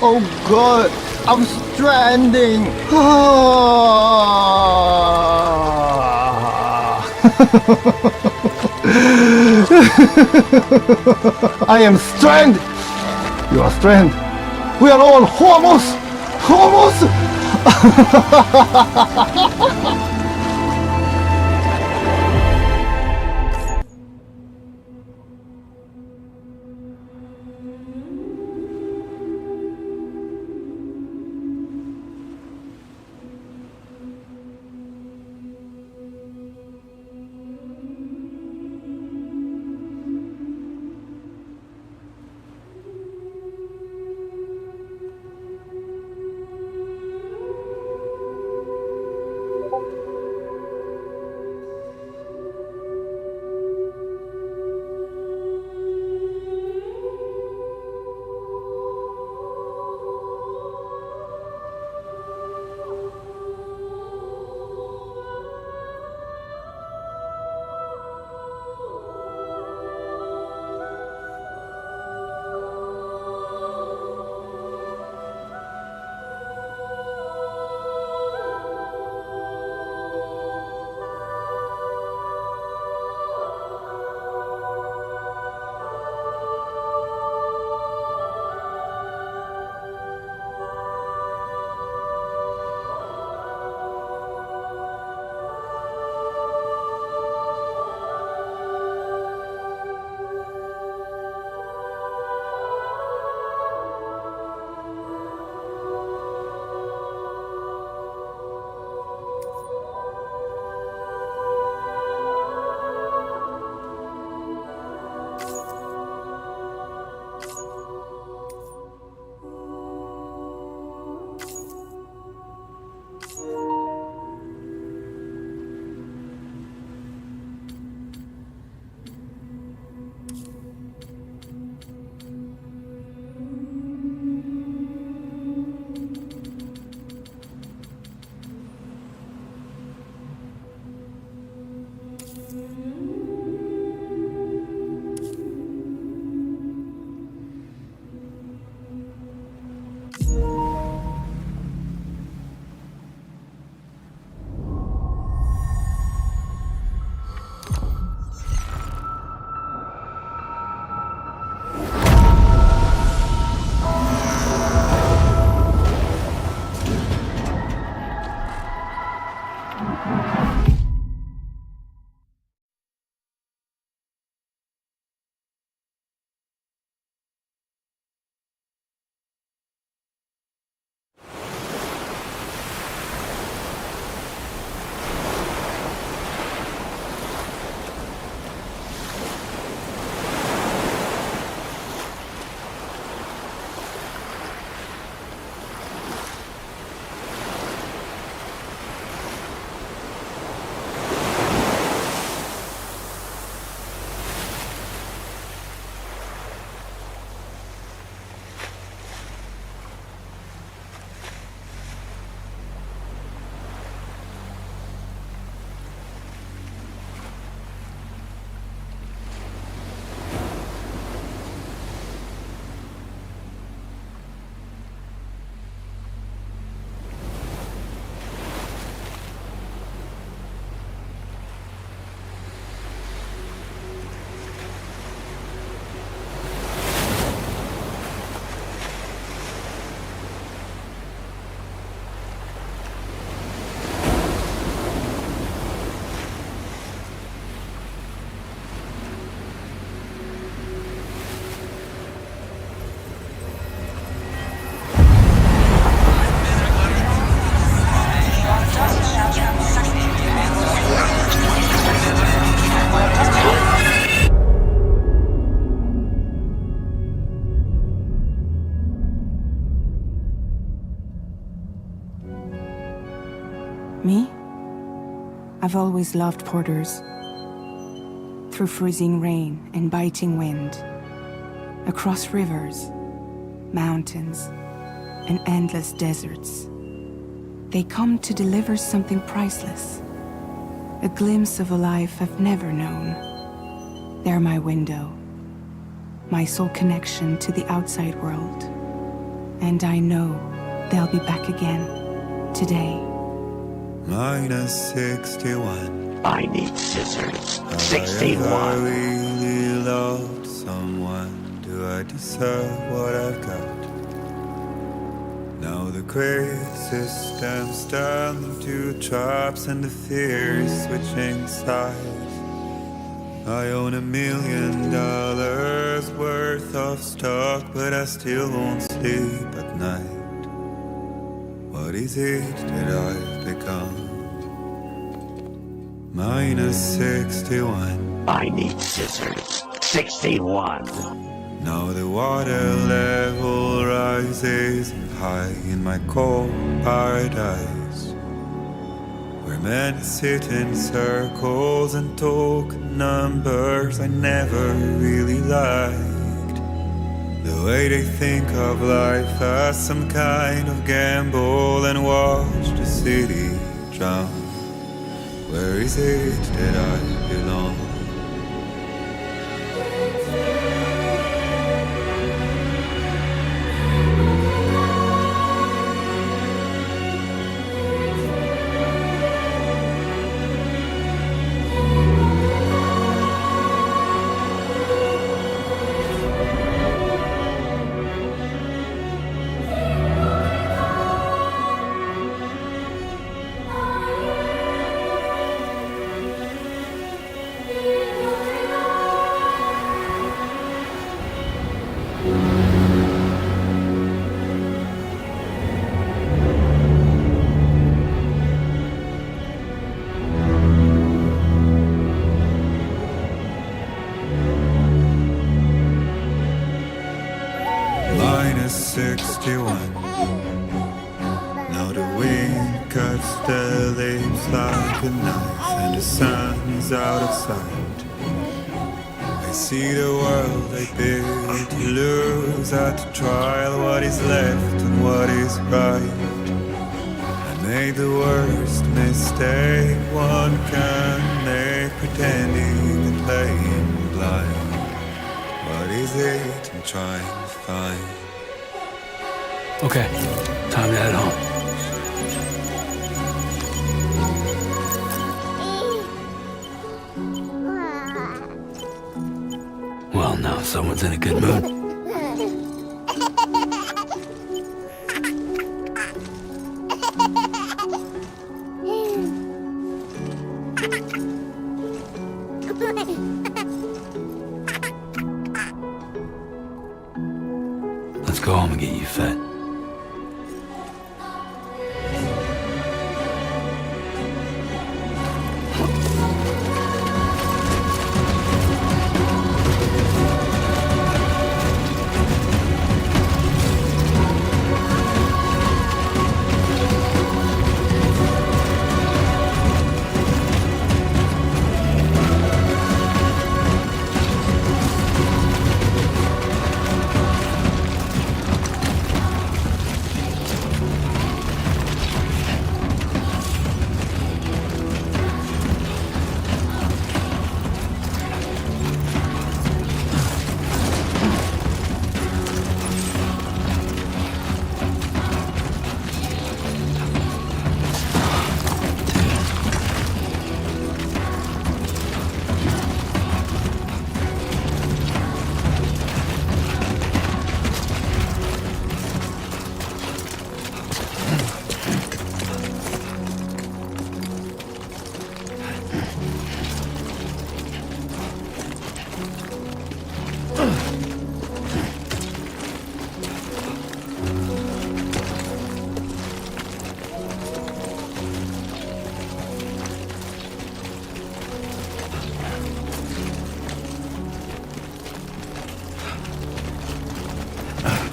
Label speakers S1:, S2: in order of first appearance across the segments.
S1: Oh god, I'm stranding. I am stranded. You are stranded. We are all homos. Homos.
S2: Me? I've always loved porters. Through freezing rain and biting wind, across rivers, mountains, and endless deserts, they come to deliver something priceless, a glimpse of a life I've never known. They're my window, my sole connection to the outside world, And I know they'll be back again today.
S3: -61.
S4: I need scissors.
S3: Have I
S4: 61.
S3: really loved someone? Do I deserve what I've got? Now the crazy system's turned into traps and the fear is switching sides. I own $1 million worth of stock, but I still won't sleep at night. What is it that I've become? -61.
S4: I need scissors. 61.
S3: Now the water level rises high in my cold paradise, where men sit in circles and talk numbers I never really liked. The way they think of life as some kind of gamble and watch the city drown. Where is it that I belong? -61. Now the wind cuts the leaves like a knife, and the sun's out of sight. I see the world I built to lose at the trial. What is left and what is right? I made the worst mistake one can make, pretending and playing blind. What is it I'm trying to find?
S5: Okay, time to head home. Well, now someone's in a good mood. Let's go home and get you fed.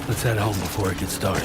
S5: Let's head home before it gets dark.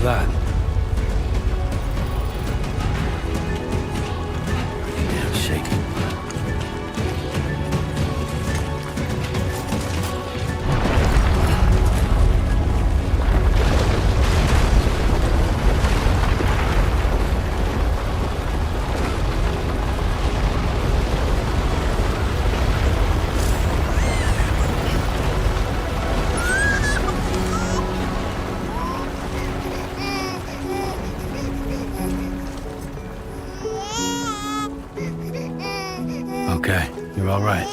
S5: that? Damn shaky. Okay, you're all right.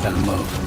S5: Gotta move.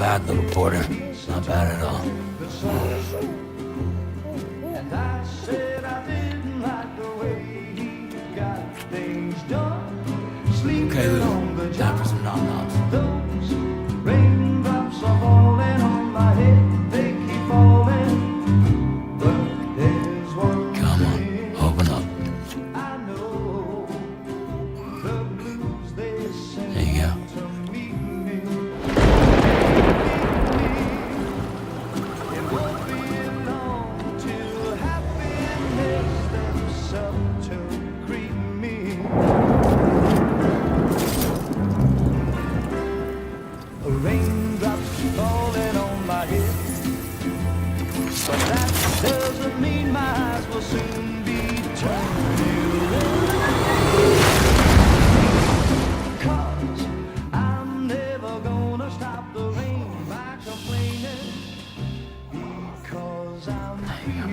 S5: bad, little porter. Not bad at all. Okay, Lou. Time for some nom-noms.
S6: Raindrops are falling on my head, they keep falling. But there's one
S5: Come on, open up.
S6: I know, the blues they send
S5: There you go.
S6: to meet me. It won't be long till happiness steps up to greet me. Raindrops falling on my head, but that doesn't mean my eyes will soon be turning red. 'Cause I'm never gonna stop the rain by complaining, because I'm free.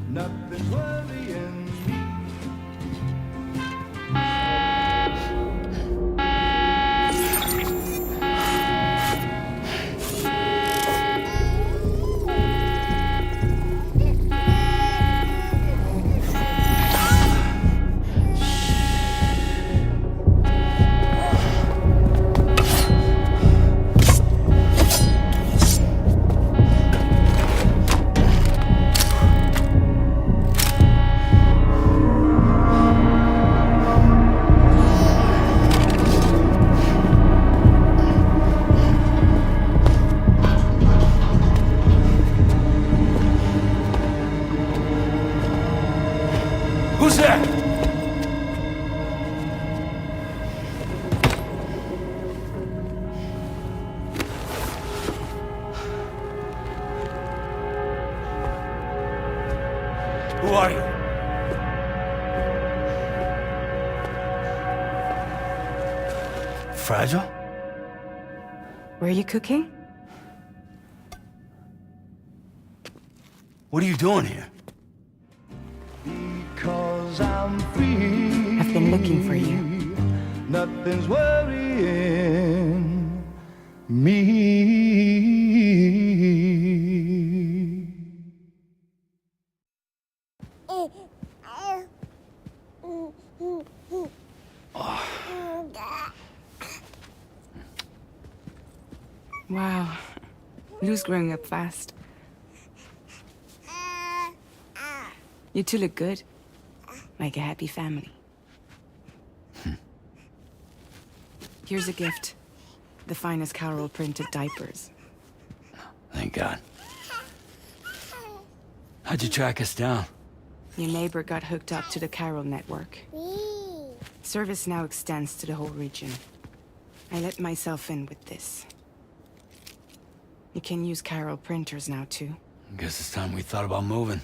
S6: Nothing's worrying me.
S5: Who's there? Who are you? Fragile?
S2: Were you cooking?
S5: What are you doing here?
S6: Because I'm free.
S2: I've been looking for you.
S6: Nothing's worrying me.
S2: Wow. Lou's growing up fast. You two look good. Like a happy family. Here's a gift. The finest Carol printed diapers.
S5: Thank God. How'd you track us down?
S2: Your neighbor got hooked up to the Carol network. Service now extends to the whole region. I let myself in with this. You can use Carol printers now too.
S5: Guess it's time we thought about moving.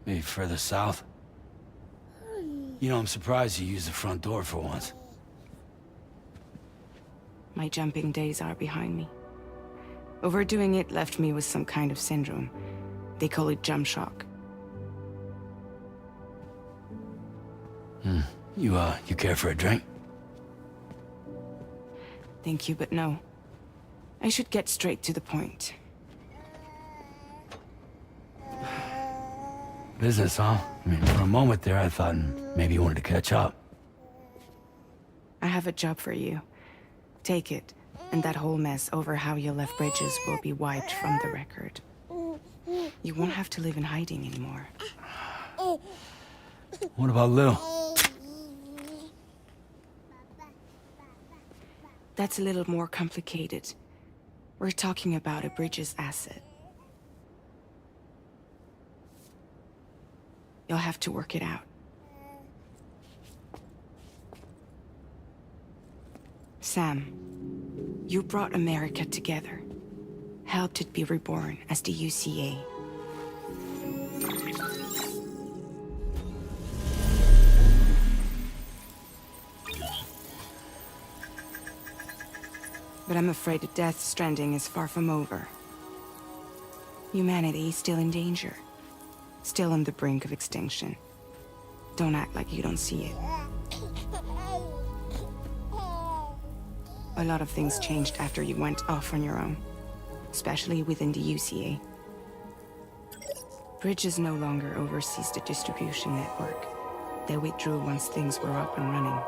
S5: Maybe further south. You know, I'm surprised you used the front door for once.
S2: My jumping days are behind me. Overdoing it left me with some kind of syndrome. They call it jump shock.
S5: You care for a drink?
S2: Thank you, but no. I should get straight to the point.
S5: Business, huh? I mean, for a moment there, I thought maybe you wanted to catch up.
S2: I have a job for you. Take it, and that whole mess over how you left Bridges will be wiped from the record. You won't have to live in hiding anymore.
S5: What about Lil?
S2: That's a little more complicated. We're talking about a Bridges asset. You'll have to work it out. Sam, you brought America together. Helped it be reborn as the UCA. But I'm afraid the death Stranding is far from over. Humanity is still in danger. Still on the brink of extinction. Don't act like you don't see it. A lot of things changed after you went off on your own, especially within the UCA. Briggins no longer oversees the distribution network. They withdrew once things were up and running.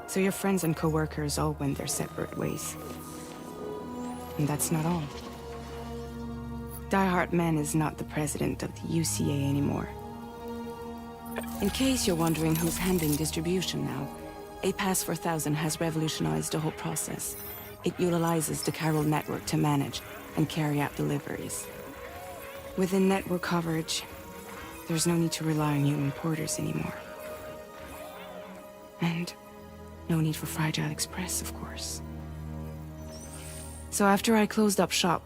S2: So your friends and co-workers all went their separate ways. And that's not all. Die Mann is not the president of the UCA anymore. In case you're wondering who's handling distribution now, A Pass 4000 has revolutionized the whole process. It utilizes the Carol network to manage and carry out deliveries. Within network coverage, there's no need to rely on human porters anymore. And no need for Fragile Express, of course. So after I closed up shop,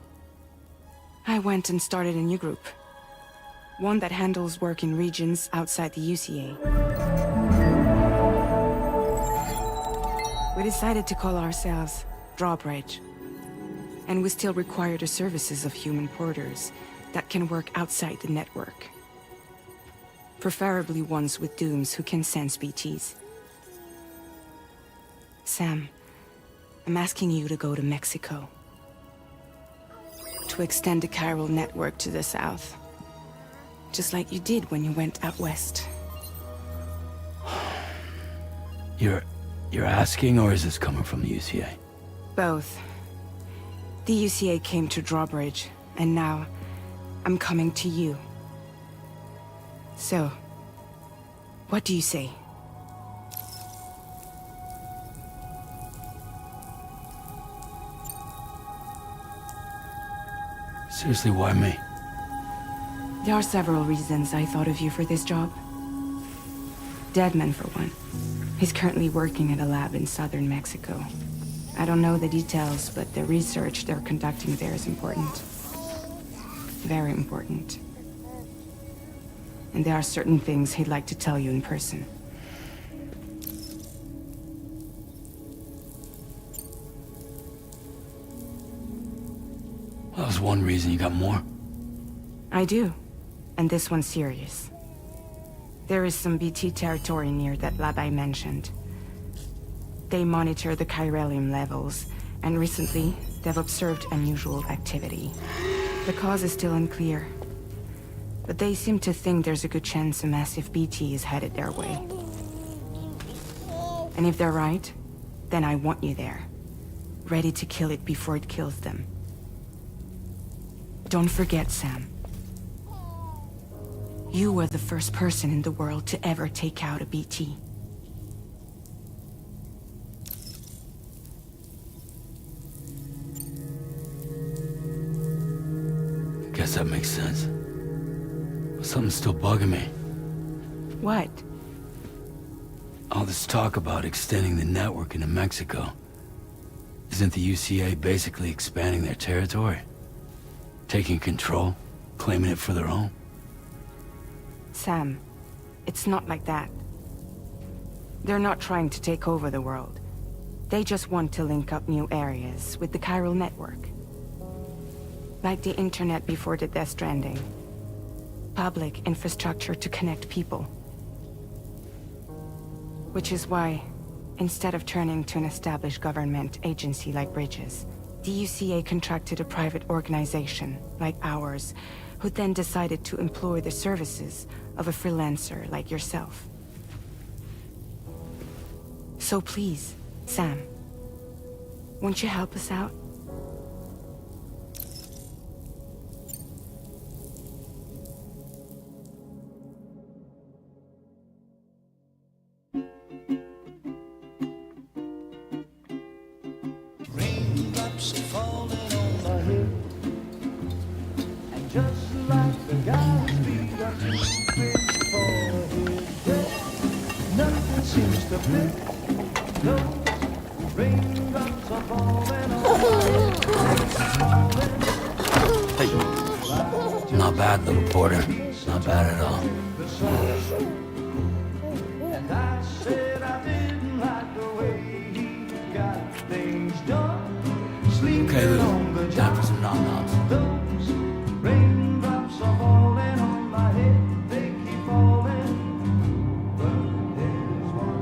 S2: I went and started a new group. One that handles work in regions outside the UCA. We decided to call ourselves Drawbridge. And we still require the services of human porters that can work outside the network. Preferably ones with dooms who can sense BTs. Sam, I'm asking you to go to Mexico. To extend the Carol network to the south. Just like you did when you went out west.
S5: You're asking, or is this coming from the UCA?
S2: Both. The UCA came to Drawbridge, and now I'm coming to you. So, what do you say?
S5: Seriously, why me?
S2: There are several reasons I thought of you for this job. Deadman, for one. He's currently working at a lab in southern Mexico. I don't know the details, but the research they're conducting there is important. Very important. And there are certain things he'd like to tell you in person.
S5: Well, that was one reason. You got more?
S2: I do. And this one's serious. There is some BT territory near that lab I mentioned. They monitor the chiralium levels, and recently, they've observed unusual activity. The cause is still unclear, but they seem to think there's a good chance a massive BT is headed their way. And if they're right, then I want you there, ready to kill it before it kills them. Don't forget, Sam. You were the first person in the world to ever take out a BT.
S5: Guess that makes sense. But something's still bugging me.
S2: What?
S5: All this talk about extending the network into Mexico. Isn't the UCA basically expanding their territory? Taking control, claiming it for their own?
S2: Sam, it's not like that. They're not trying to take over the world. They just want to link up new areas with the chiral network. Like the internet before the Death Stranding. Public infrastructure to connect people. Which is why, instead of turning to an established government agency like Bridges, the UCA contracted a private organization, like ours, who then decided to employ the services of a freelancer like yourself. So please, Sam, won't you help us out?
S6: Raindrops falling on my head, and just like the guy's feet are too big for his head, nothing seems to fit. Those raindrops are falling on my head.
S5: Hey, not bad, little porter. Not bad at all.
S6: And I said I didn't like the way he got things done.
S5: Okay, Lou. Time for some nom-noms.
S6: Those raindrops are falling on my head, they keep falling. But there's one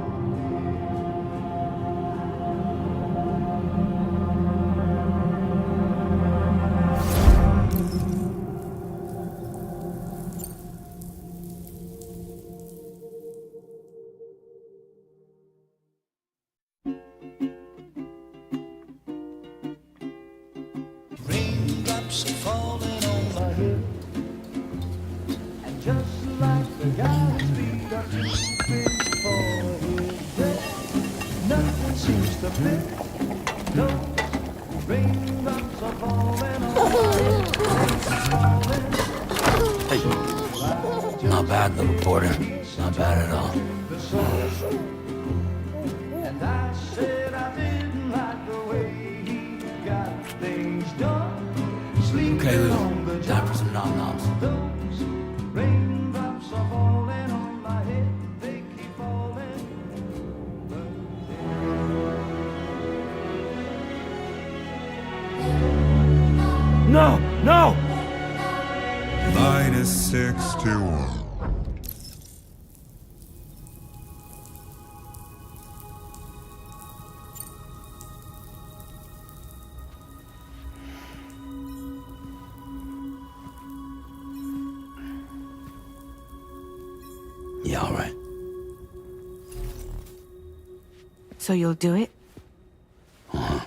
S6: the pit. Those raindrops are falling on my head.
S5: Hey. Not bad, little porter. Not bad at all.
S6: And I said I didn't like the way he got things done.
S5: Okay, Lou. Time for some nom-noms.
S6: Those raindrops are falling on my head. They keep falling.
S5: No! No!
S3: -61.
S5: Yeah, all right.
S2: So you'll do it?
S5: Uh-huh.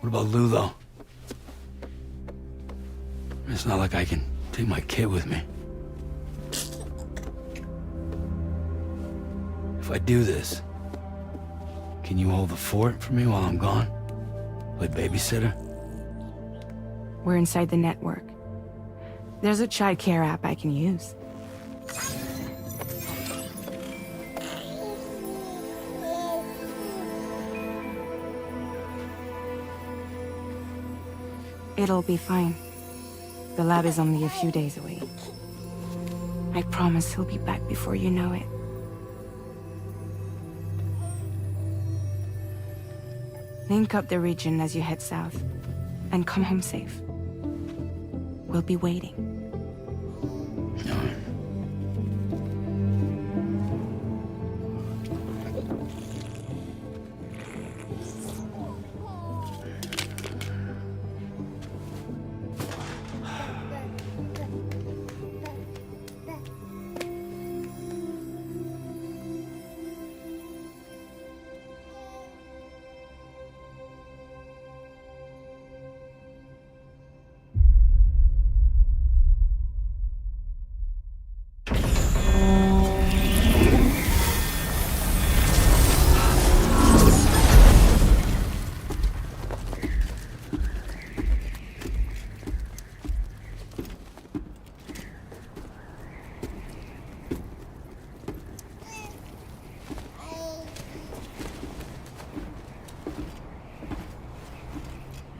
S5: What about Lou, though? It's not like I can take my kid with me. If I do this, can you hold the fort for me while I'm gone? Play babysitter?
S2: We're inside the network. There's a child care app I can use. It'll be fine. The lab is only a few days away. I promise he'll be back before you know it. Link up the region as you head south, and come home safe. We'll be waiting.
S5: All right.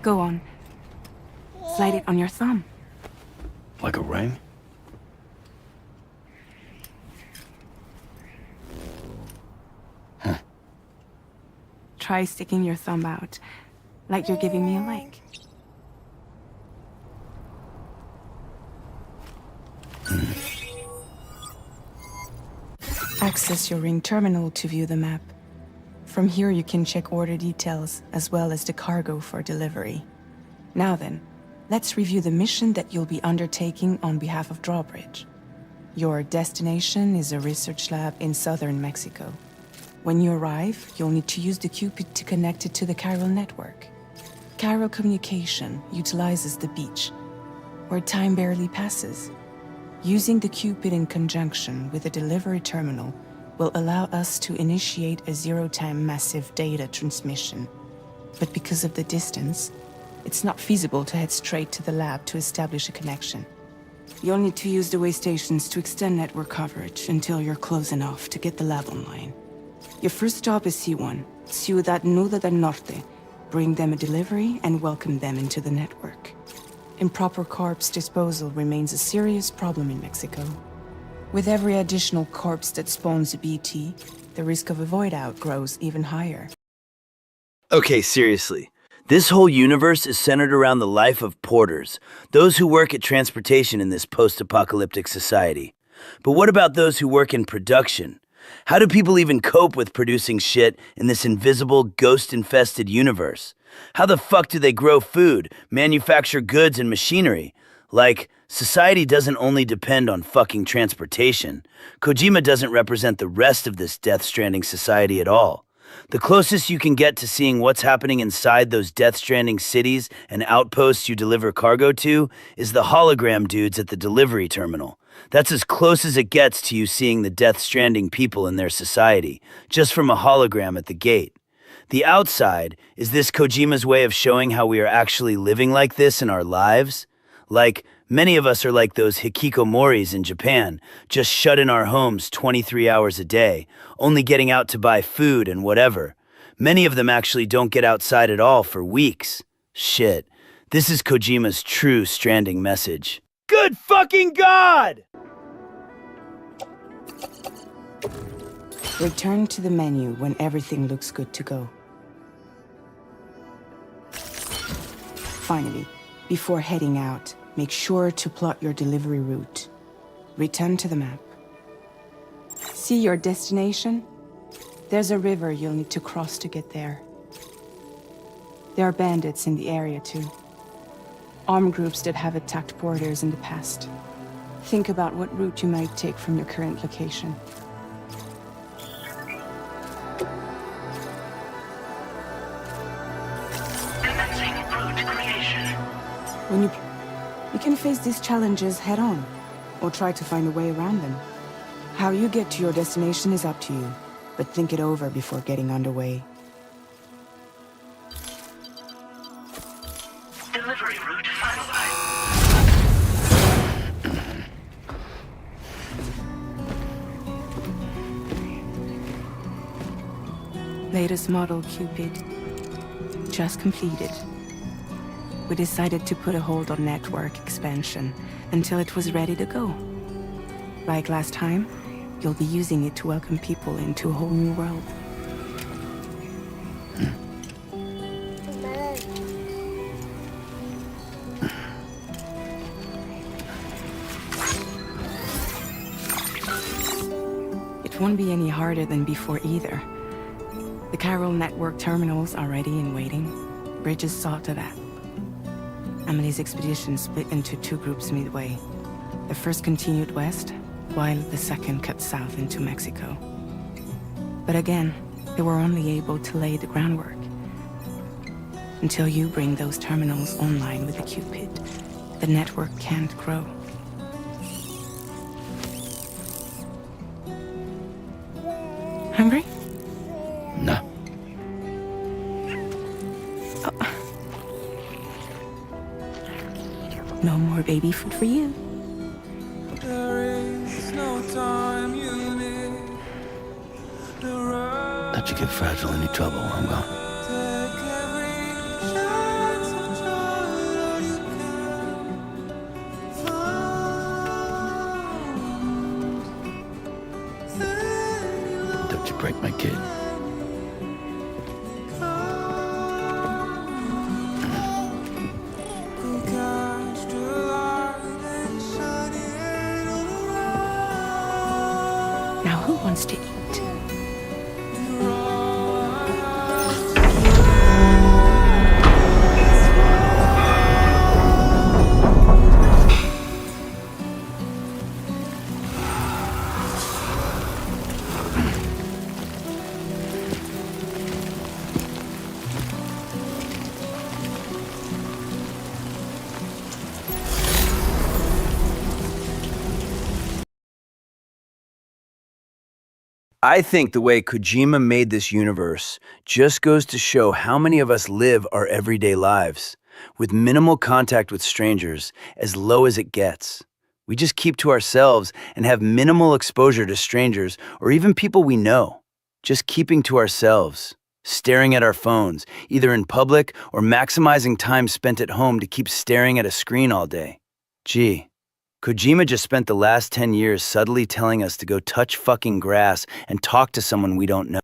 S2: Go on. Slide it on your thumb.
S5: Like a ring? Huh.
S2: Try sticking your thumb out, like you're giving me a like. Access your ring terminal to view the map. From here you can check order details, as well as the cargo for delivery. Now then, let's review the mission that you'll be undertaking on behalf of Drawbridge. Your destination is a research lab in southern Mexico. When you arrive, you'll need to use the Cupid to connect it to the chiral network. Chiral communication utilizes the beach, where time barely passes. Using the Cupid in conjunction with a delivery terminal will allow us to initiate a zero-time massive data transmission. But because of the distance, it's not feasible to head straight to the lab to establish a connection. You'll need to use the way stations to extend network coverage until you're close enough to get the lab online. Your first stop is C1, Ciudad Nuda del Norte. Bring them a delivery and welcome them into the network. Improper corpse disposal remains a serious problem in Mexico. With every additional corpse that spawns a BT, the risk of a void out grows even higher.
S7: Okay, seriously. This whole universe is centered around the life of porters, those who work at transportation in this post-apocalyptic society. But what about those who work in production? How do people even cope with producing shit in this invisible, ghost-infested universe? How the fuck do they grow food, manufacture goods and machinery? Like, society doesn't only depend on fucking transportation. Kojima doesn't represent the rest of this Death Stranding society at all. The closest you can get to seeing what's happening inside those Death Stranding cities and outposts you deliver cargo to is the hologram dudes at the delivery terminal. That's as close as it gets to you seeing the Death Stranding people in their society, just from a hologram at the gate. The outside is this Kojima's way of showing how we are actually living like this in our lives. Like, many of us are like those hikikomoris in Japan, just shut in our homes 23 hours a day, only getting out to buy food and whatever. Many of them actually don't get outside at all for weeks. Shit, this is Kojima's true Stranding message. Good fucking God!
S2: Return to the menu when everything looks good to go. Finally, before heading out, make sure to plot your delivery route. Return to the map. See your destination? There's a river you'll need to cross to get there. There are bandits in the area too. Armed groups that have attacked porters in the past. Think about what route you might take from your current location. When you can face these challenges head on, or try to find a way around them. How you get to your destination is up to you, but think it over before getting underway.
S4: Delivery route finalized.
S2: Latest model Cupid. Just completed. We decided to put a hold on network expansion until it was ready to go. Like last time, you'll be using it to welcome people into a whole new world. It won't be any harder than before either. The Carol network terminals are ready and waiting. Bridges saw to that. Emily's expedition split into two groups midway. The first continued west, while the second cut south into Mexico. But again, they were only able to lay the groundwork. Until you bring those terminals online with the Cupid, the network can't grow. Hungry?
S5: No.
S2: No more baby food for you.
S5: Don't you get fragile any trouble while I'm gone. Don't you break my kid.
S2: Now who wants to eat?
S7: I think the way Kojima made this universe just goes to show how many of us live our everyday lives, with minimal contact with strangers, as low as it gets. We just keep to ourselves and have minimal exposure to strangers or even people we know. Just keeping to ourselves, staring at our phones, either in public or maximizing time spent at home to keep staring at a screen all day. Gee. Kojima just spent the last 10 years subtly telling us to go touch fucking grass and talk to someone we don't know.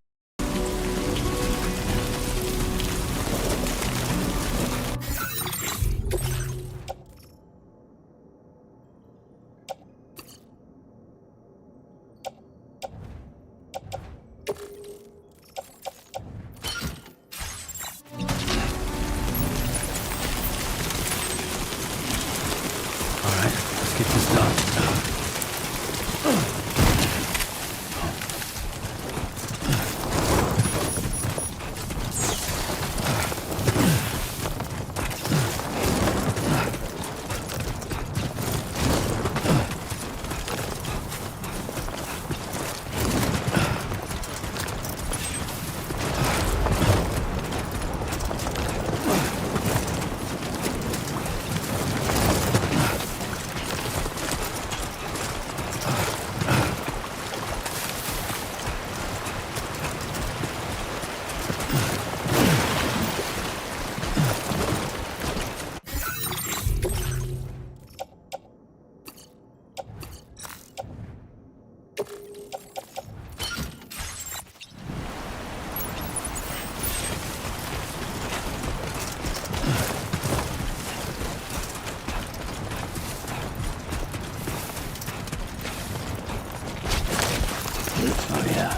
S5: Get this done. Oh, yeah.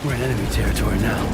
S5: We're in enemy territory now.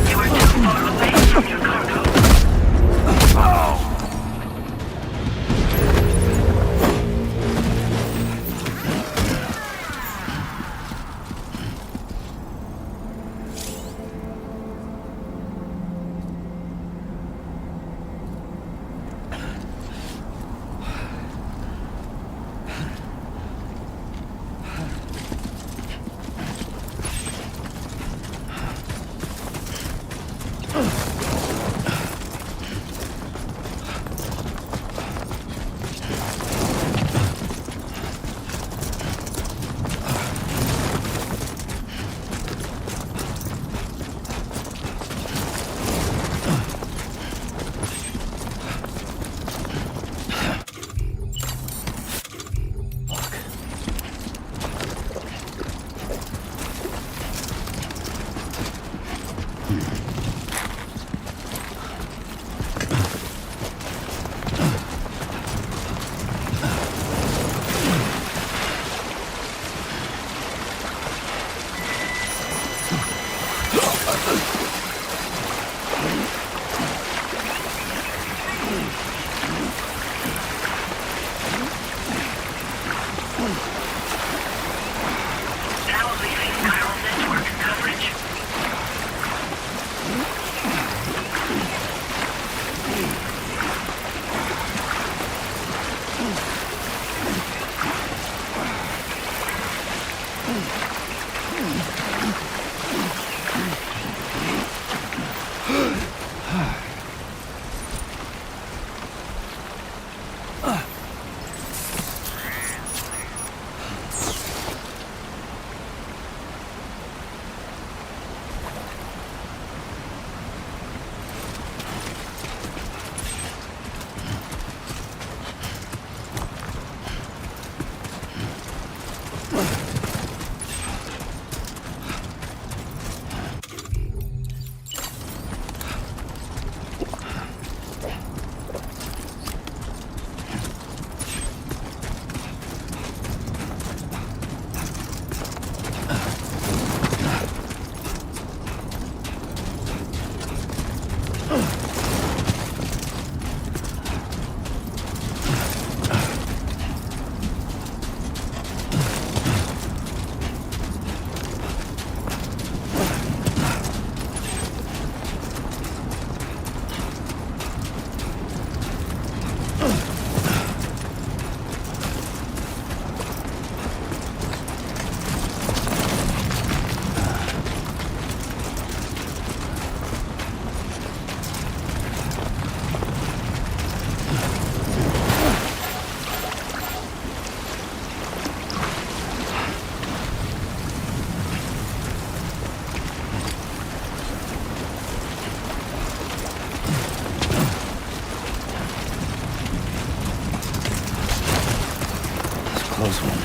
S4: You are too far away from your cargo. Now leaving viral network coverage.
S5: close one.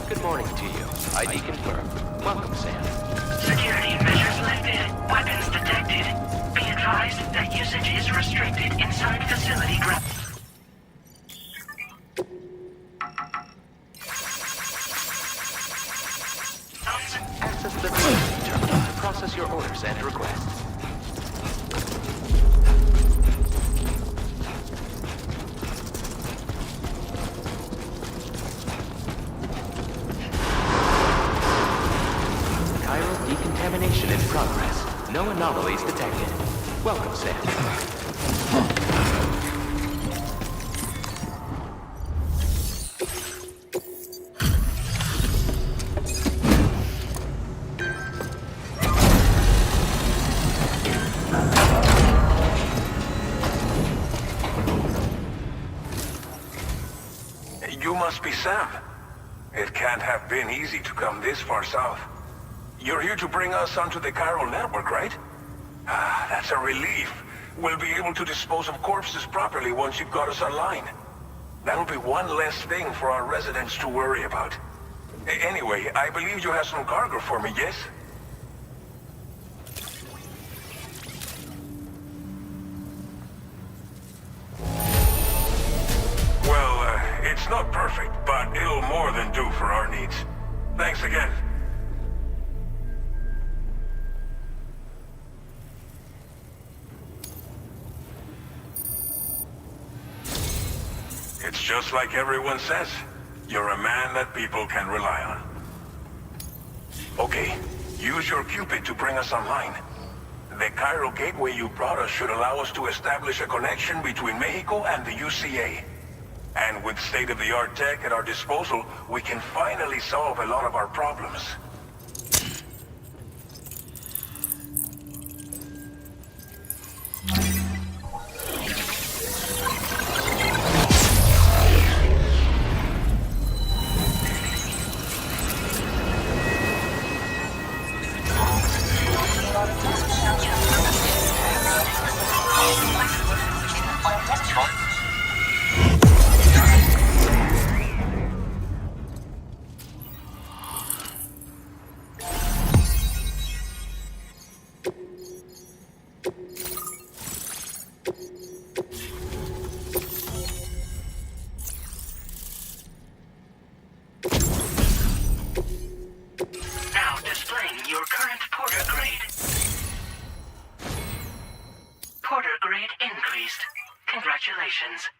S8: Good morning to you. ID confirmed. Welcome, Sam.
S4: Security measures lifted. Weapons detected. Be advised that usage is restricted inside facility grounds.
S8: Access the facility terminal to process your orders and requests. Chiral decontamination in progress. No anomalies detected. Welcome, Sam.
S9: You must be Sam. It can't have been easy to come this far south. You're here to bring us onto the chiral network, right? Ah, that's a relief. We'll be able to dispose of corpses properly once you've got us online. That'll be one less thing for our residents to worry about. Anyway, I believe you have some cargo for me, yes? Well, it's not perfect, but it'll more than do for our needs. Thanks again. It's just like everyone says. You're a man that people can rely on. Okay, use your Cupid to bring us online. The chiral gateway you brought us should allow us to establish a connection between Mexico and the UCA. And with state-of-the-art tech at our disposal, we can finally solve a lot of our problems.
S4: Now displaying your current Porter grade. Porter grade increased. Congratulations.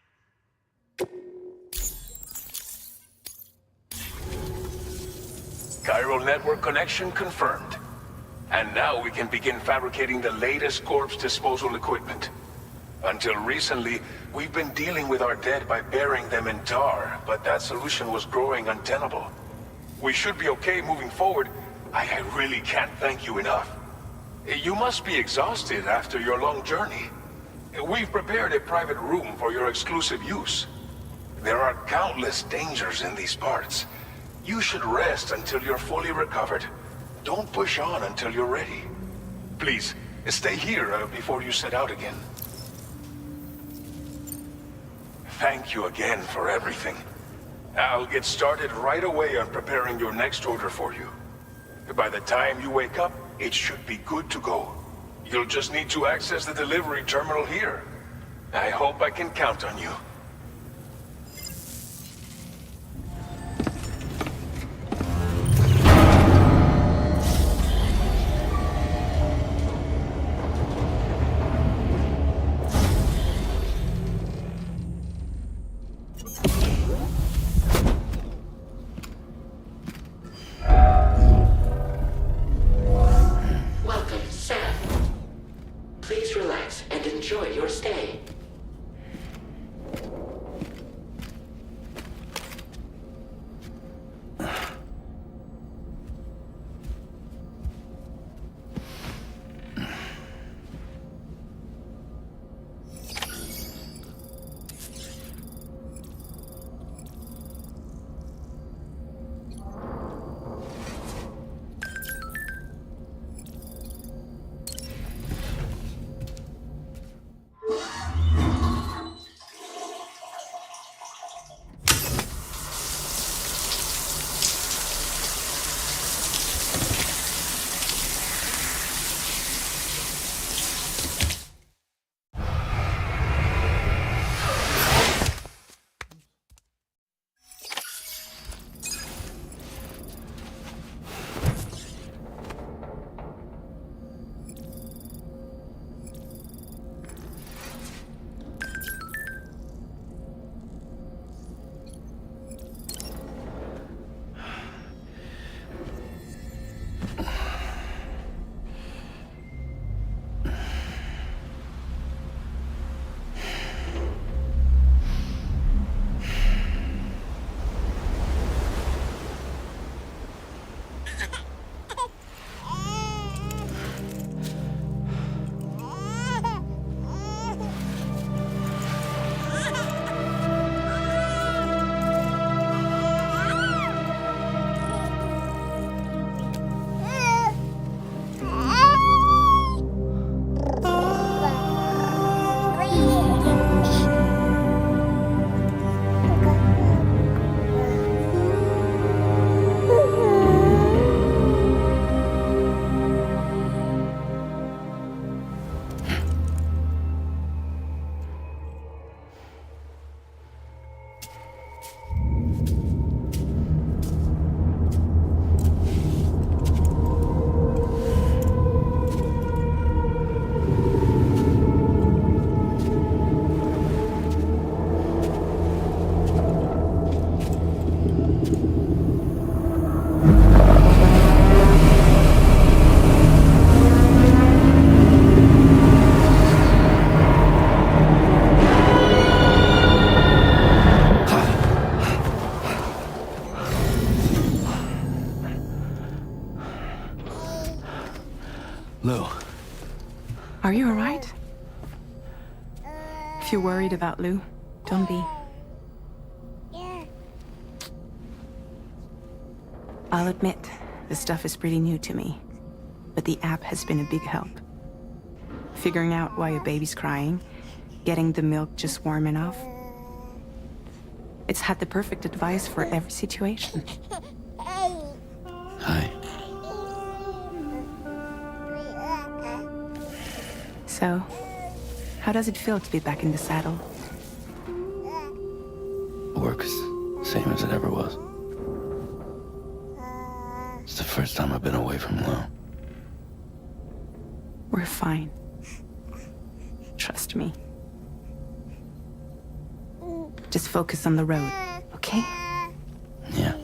S9: Chiral network connection confirmed. And now we can begin fabricating the latest corpse disposal equipment. Until recently, we've been dealing with our dead by burying them in tar, but that solution was growing untenable. We should be okay moving forward. I really can't thank you enough. You must be exhausted after your long journey. We've prepared a private room for your exclusive use. There are countless dangers in these parts. You should rest until you're fully recovered. Don't push on until you're ready. Please, stay here before you set out again. Thank you again for everything. I'll get started right away on preparing your next order for you. By the time you wake up, it should be good to go. You'll just need to access the delivery terminal here. I hope I can count on you.
S10: Welcome, Sam. Please relax enjoy your stay.
S5: Lou.
S2: Are you alright? If you're worried about Lou, don't be. I'll admit, this stuff is pretty new to me, but the app has been a big help. Figuring out why a baby's crying, getting the milk just warm enough. It's had the perfect advice for every situation.
S5: Hi.
S2: So, how does it feel to be back in the saddle?
S5: Work's same as it ever was. It's the first time I've been away from Lou.
S2: We're fine. Trust me. Just focus on the road, okay?
S5: Yeah.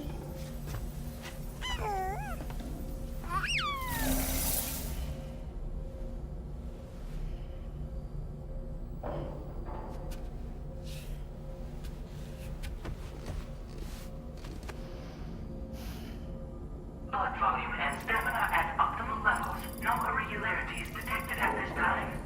S4: Blood volume and stamina at optimal levels. No irregularities detected at this time.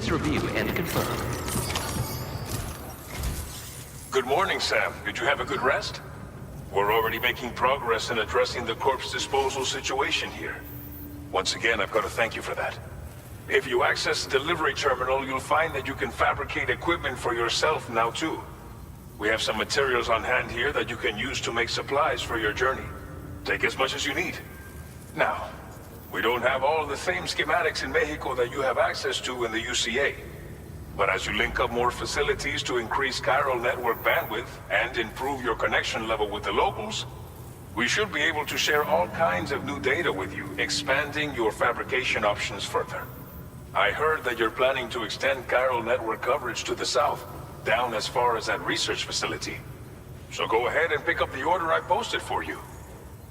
S8: Let's review and confirm.
S9: Good morning, Sam. Did you have a good rest? We're already making progress in addressing the corpse disposal situation here. Once again, I've got to thank you for that. If you access the delivery terminal, you'll find that you can fabricate equipment for yourself now too. We have some materials on hand here that you can use to make supplies for your journey. Take as much as you need. Now, we don't have all the same schematics in Mexico that you have access to in the UCA. But as you link up more facilities to increase chiral network bandwidth and improve your connection level with the locals, we should be able to share all kinds of new data with you, expanding your fabrication options further. I heard that you're planning to extend chiral network coverage to the south, down as far as that research facility. So go ahead and pick up the order I posted for you.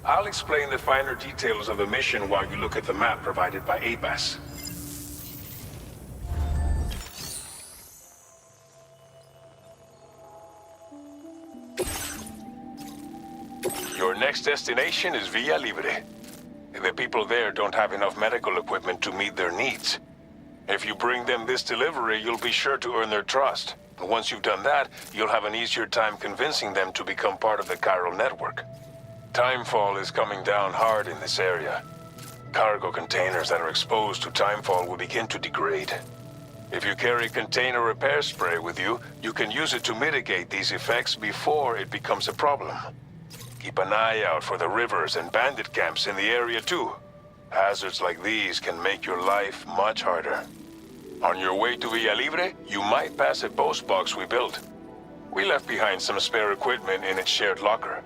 S9: I'll explain the finer details of the mission while you look at the map provided by ABAS. Your next destination is Villa Libre. The people there don't have enough medical equipment to meet their needs. If you bring them this delivery, you'll be sure to earn their trust. And once you've done that, you'll have an easier time convincing them to become part of the chiral network. Timefall is coming down hard in this area. Cargo containers that are exposed to timefall will begin to degrade. If you carry container repair spray with you, you can use it to mitigate these effects before it becomes a problem. Keep an eye out for the rivers and bandit camps in the area too. Hazards like these can make your life much harder. On your way to Villa Libre, you might pass a post box we built. We left behind some spare equipment in its shared locker.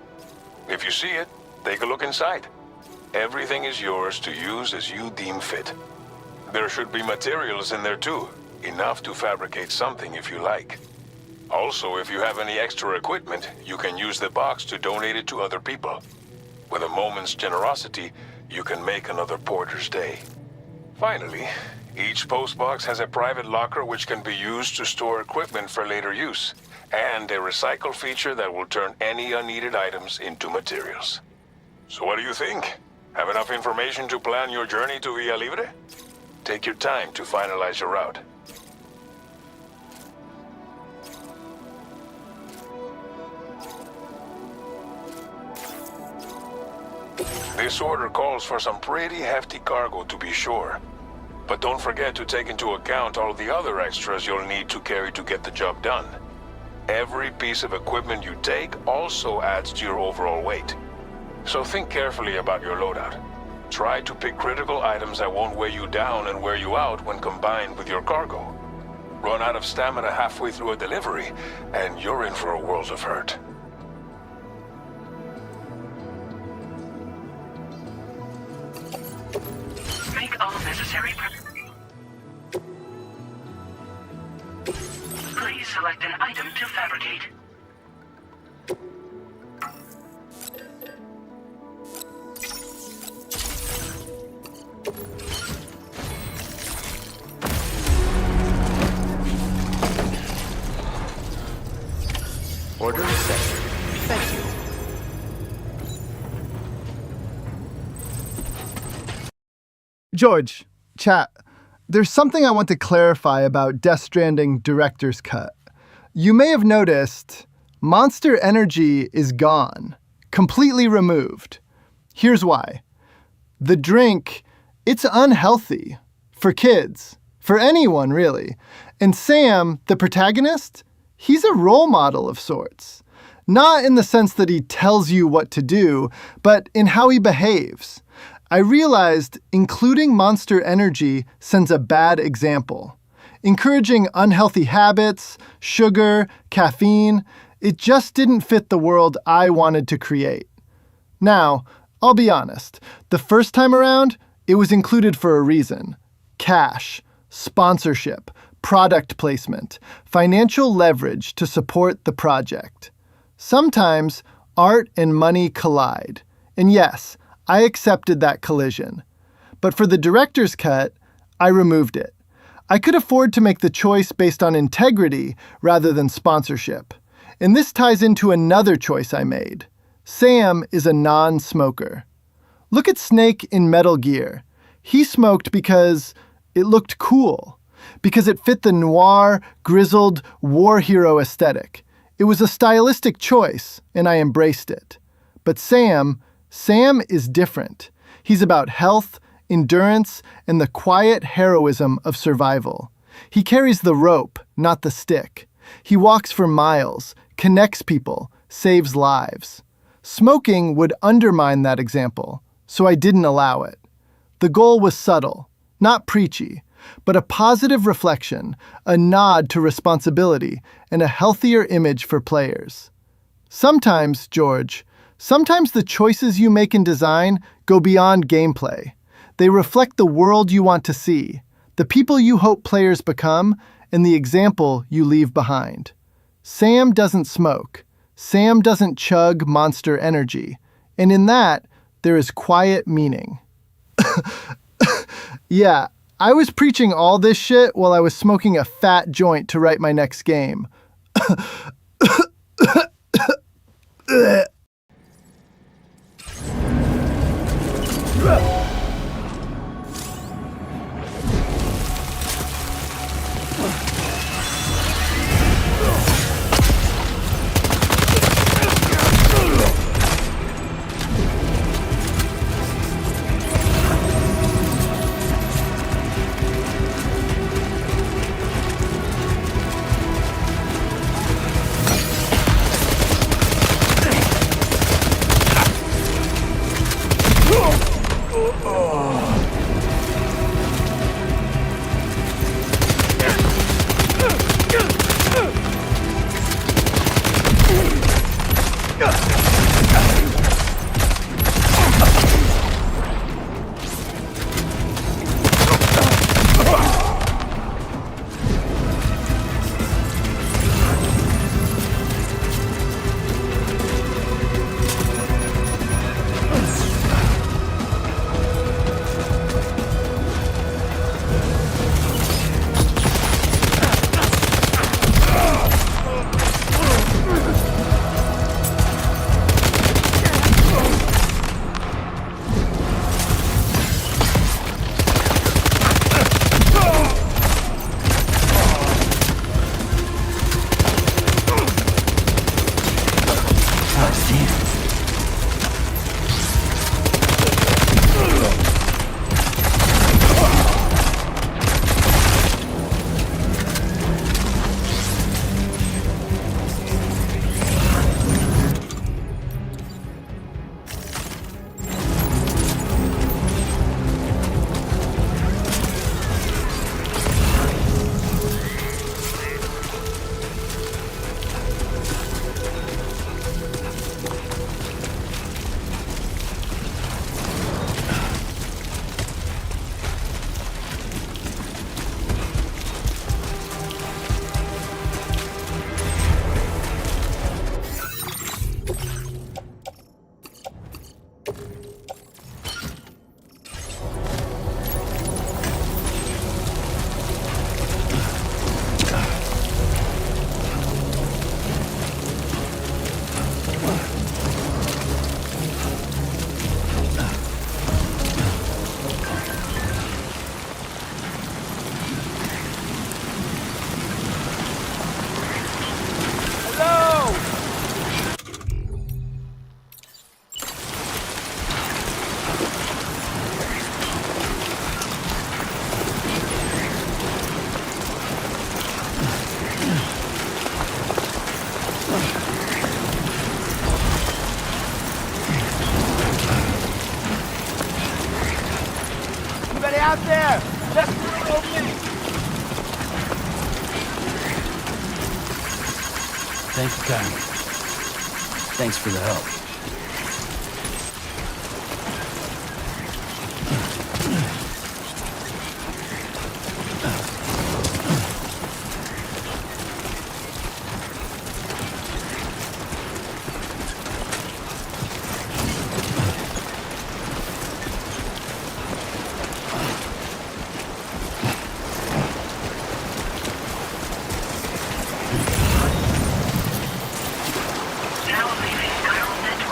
S9: If you see it, take a look inside. Everything is yours to use as you deem fit. There should be materials in there too, enough to fabricate something if you like. Also, if you have any extra equipment, you can use the box to donate it to other people. With a moment's generosity, you can make another porter's day. Finally, each postbox has a private locker which can be used to store equipment for later use, and a recycle feature that will turn any unneeded items into materials. So what do you think? Have enough information to plan your journey to Villa Libre? Take your time to finalize your route. This order calls for some pretty hefty cargo to be sure. But don't forget to take into account all the other extras you'll need to carry to get the job done. Every piece of equipment you take also adds to your overall weight. So think carefully about your loadout. Try to pick critical items that won't weigh you down and wear you out when combined with your cargo. Run out of stamina halfway through a delivery, and you're in for a world of hurt.
S4: Make all necessary preparations. Please select an item to fabricate.
S8: Order accepted. Thank you.
S10: George, chat, there's something I want to clarify about Death Stranding Director's Cut. You may have noticed Monster Energy is gone, completely removed. Here's why. The drink, it's unhealthy. For kids. For anyone, really. And Sam, the protagonist, he's a role model of sorts. Not in the sense that he tells you what to do, but in how he behaves. I realized including Monster Energy sends a bad example. Encouraging unhealthy habits, sugar, caffeine, it just didn't fit the world I wanted to create. Now, I'll be honest, the first time around, it was included for a reason. Cash, sponsorship, product placement, financial leverage to support the project. Sometimes art and money collide. And yes, I accepted that collision. But for the director's cut, I removed it. I could afford to make the choice based on integrity rather than sponsorship. And this ties into another choice I made. Sam is a non-smoker. Look at Snake in Metal Gear. He smoked because it looked cool. because it fit the noir, grizzled war hero aesthetic. It was a stylistic choice, and I embraced it. But Sam is different. He's about health, endurance, and the quiet heroism of survival. He carries the rope, not the stick. He walks for miles, connects people, saves lives. Smoking would undermine that example, so I didn't allow it. The goal was subtle, not preachy, but a positive reflection, a nod to responsibility, and a healthier image for players. Sometimes, George, the choices you make in design go beyond gameplay. They reflect the world you want to see, the people you hope players become, and the example you leave behind. Sam doesn't smoke. Sam doesn't chug Monster Energy. And in that, there is quiet meaning. Yeah, I was preaching all this shit while I was smoking a fat joint to write my next game.
S6: out there! Just opening!
S5: Thank you kindly. Thanks for the help.
S4: Now leaving chiral network.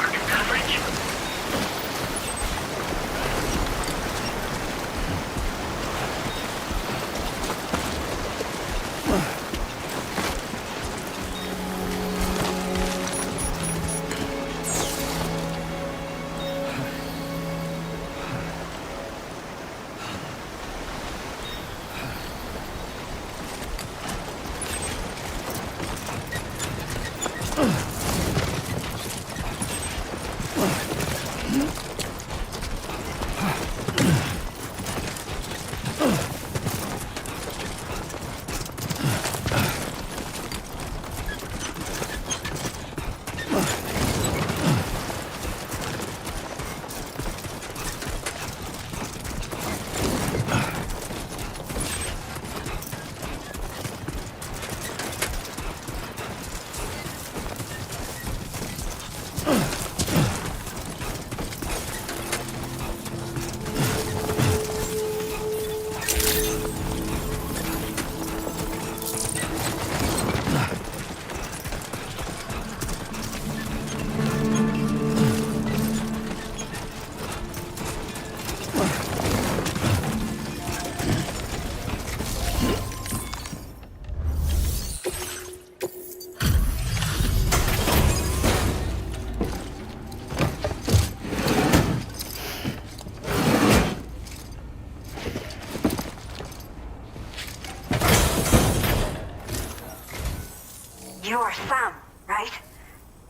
S11: You're Sam, right?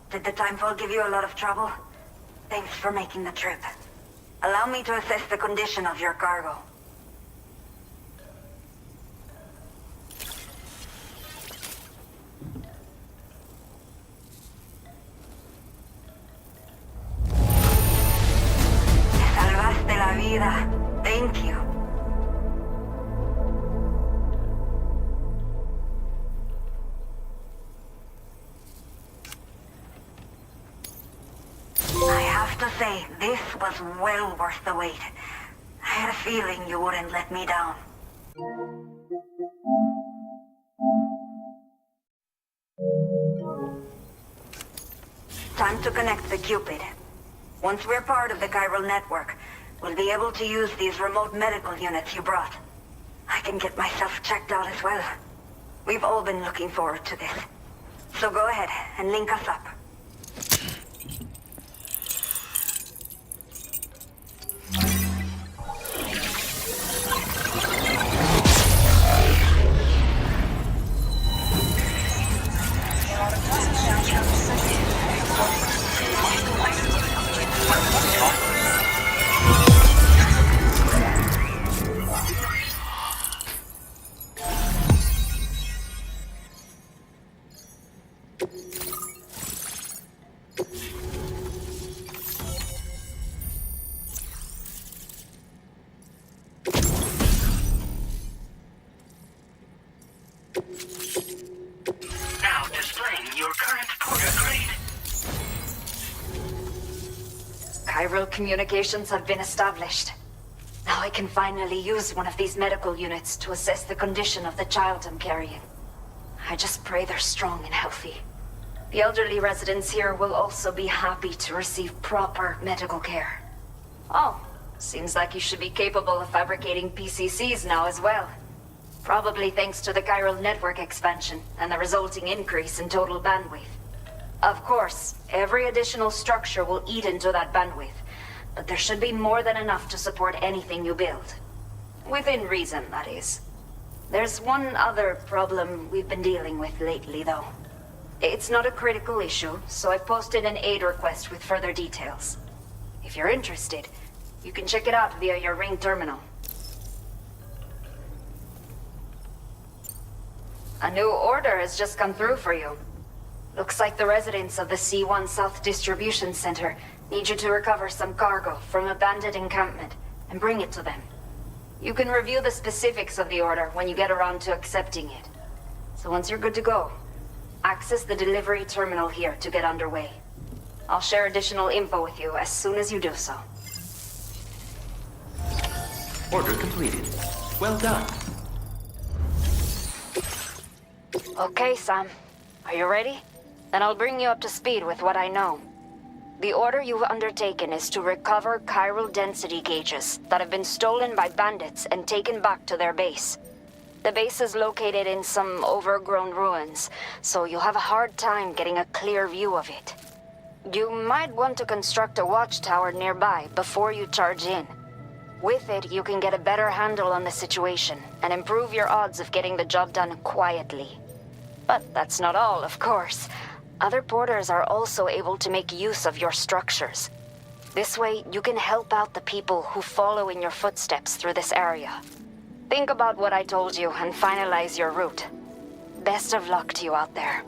S11: Did the timefall give you a lot of trouble? Thanks for making the trip. Allow me to assess the condition of your cargo. Me salvaste la vida. Thank you. I have to say, this was well worth the wait. I had a feeling you wouldn't let me down. Time to connect the Cupid. Once we're part of the chiral network, we'll be able to use these remote medical units you brought. I can get myself checked out as well. We've all been looking forward to this. So go ahead and link us up.
S4: Now displaying your current porter grade.
S11: Chiral communications have been established. Now I can finally use one of these medical units to assess the condition of the child I'm carrying. I just pray they're strong and healthy. The elderly residents here will also be happy to receive proper medical care. Oh, seems like you should be capable of fabricating PCCs now as well. Probably thanks to the chiral network expansion and the resulting increase in total bandwidth. Of course, every additional structure will eat into that bandwidth, but there should be more than enough to support anything you build. Within reason, that is. There's one other problem we've been dealing with lately, though. It's not a critical issue, so I've posted an aid request with further details. If you're interested, you can check it out via your ring terminal. A new order has just come through for you. Looks like the residents of the C1 South Distribution Center need you to recover some cargo from a bandit encampment and bring it to them. You can review the specifics of the order when you get around to accepting it. So once you're good to go, access the delivery terminal here to get underway. I'll share additional info with you as soon as you do so.
S8: Order completed. Well done.
S11: Okay, Sam. Are you ready? Then I'll bring you up to speed with what I know. The order you've undertaken is to recover chiral density gauges that have been stolen by bandits and taken back to their base. The base is located in some overgrown ruins, so you'll have a hard time getting a clear view of it. You might want to construct a watchtower nearby before you charge in. With it, you can get a better handle on the situation and improve your odds of getting the job done quietly. But that's not all, of course. Other porters are also able to make use of your structures. This way, you can help out the people who follow in your footsteps through this area. Think about what I told you and finalize your route. Best of luck to you out there.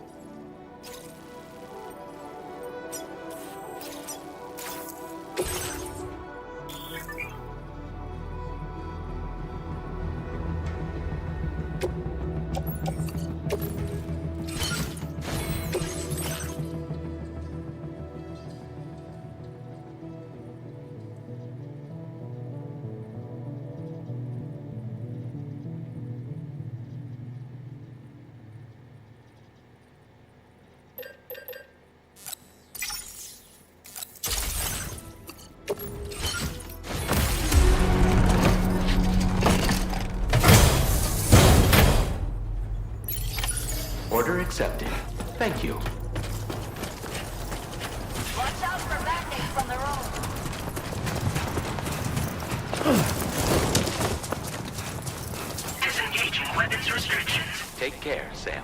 S8: Order accepted. Thank you.
S11: Watch out for bandits from the road.
S4: Disengaging weapons restrictions.
S8: Take care, Sam.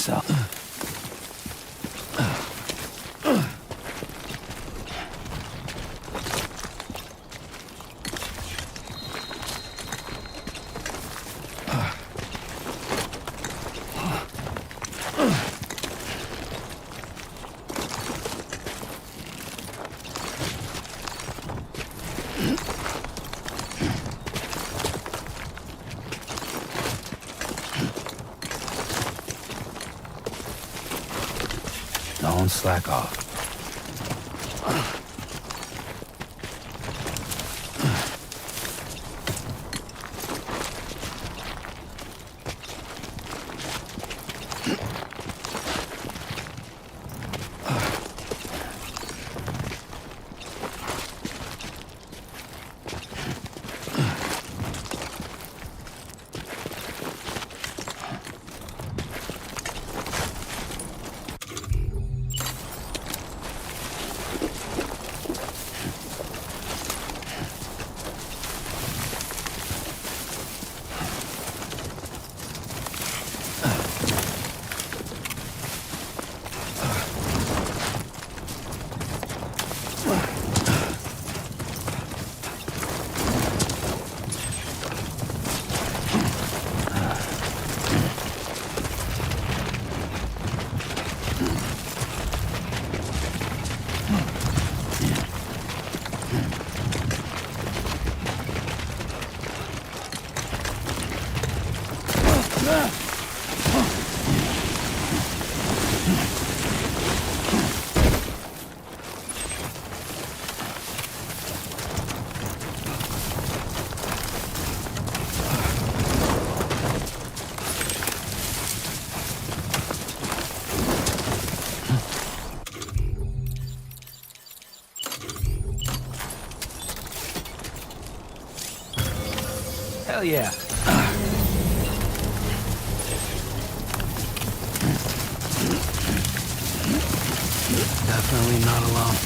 S5: cell. Don't slack off. Hell yeah. Definitely not alone.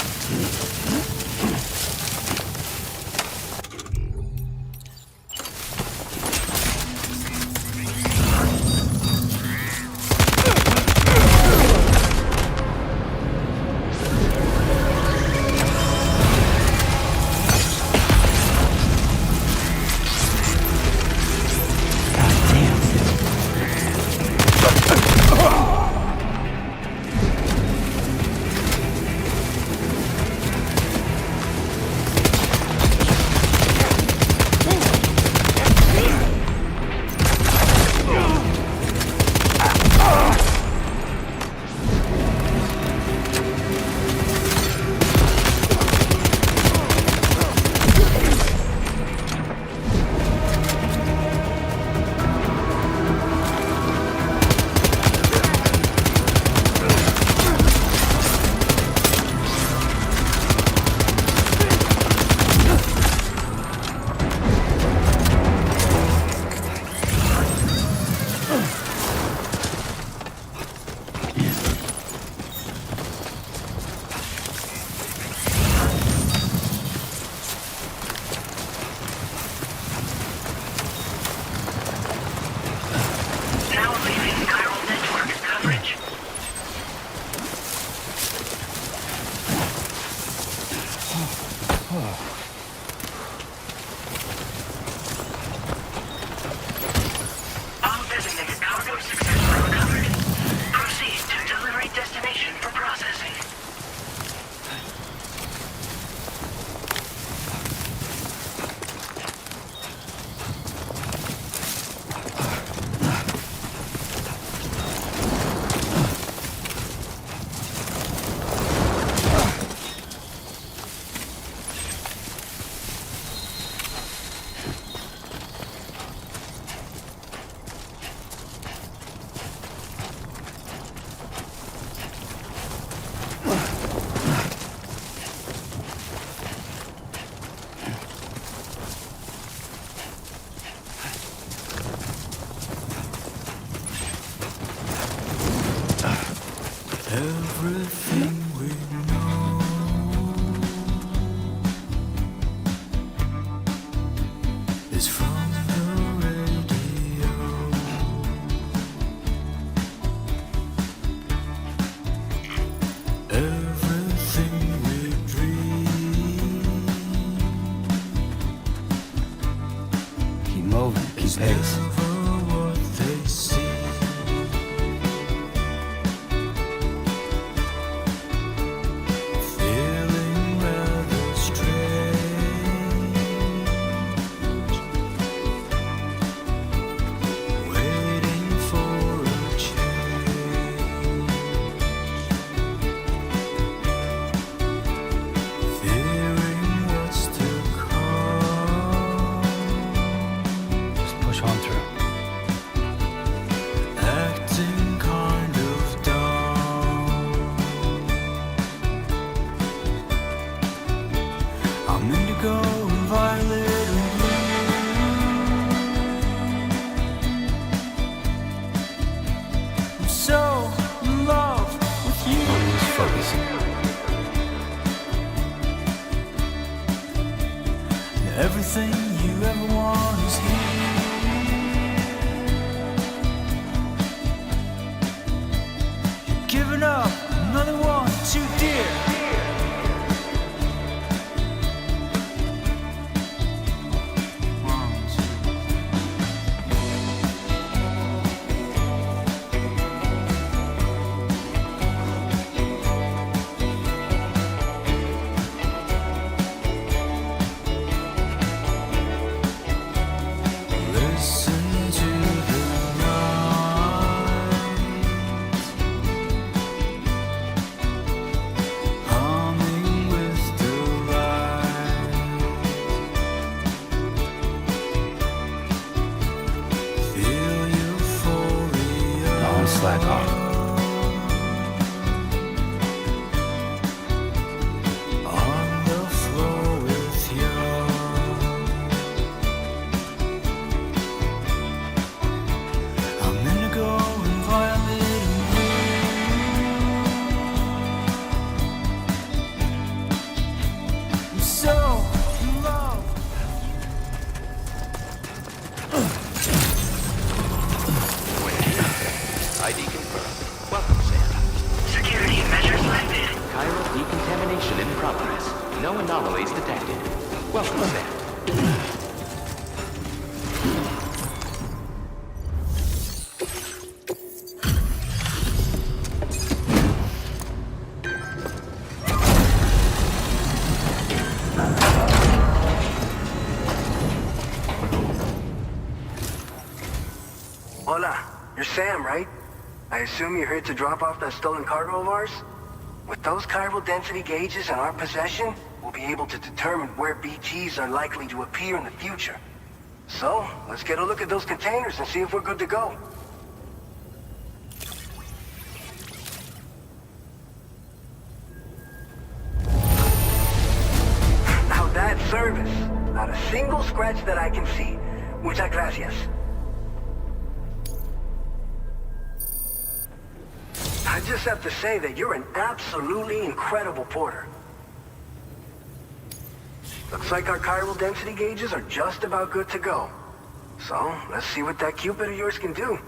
S3: Everything we know is from the radio.
S8: no anomalies detected. Welcome, Sam.
S12: Hola, you're Sam, right? I assume you're here to drop off that stolen cargo of ours? With those chiral density gauges in our possession, we'll be able to determine where BTs are likely to appear in the future. So, let's get a look at those containers and see if we're good to go. Now that's service. Not a single scratch that I can see. Muchas gracias. I just have to say that you're an absolutely incredible porter. Looks like our chiral density gauges are just about good to go. So, let's see what that Cupid of yours can do.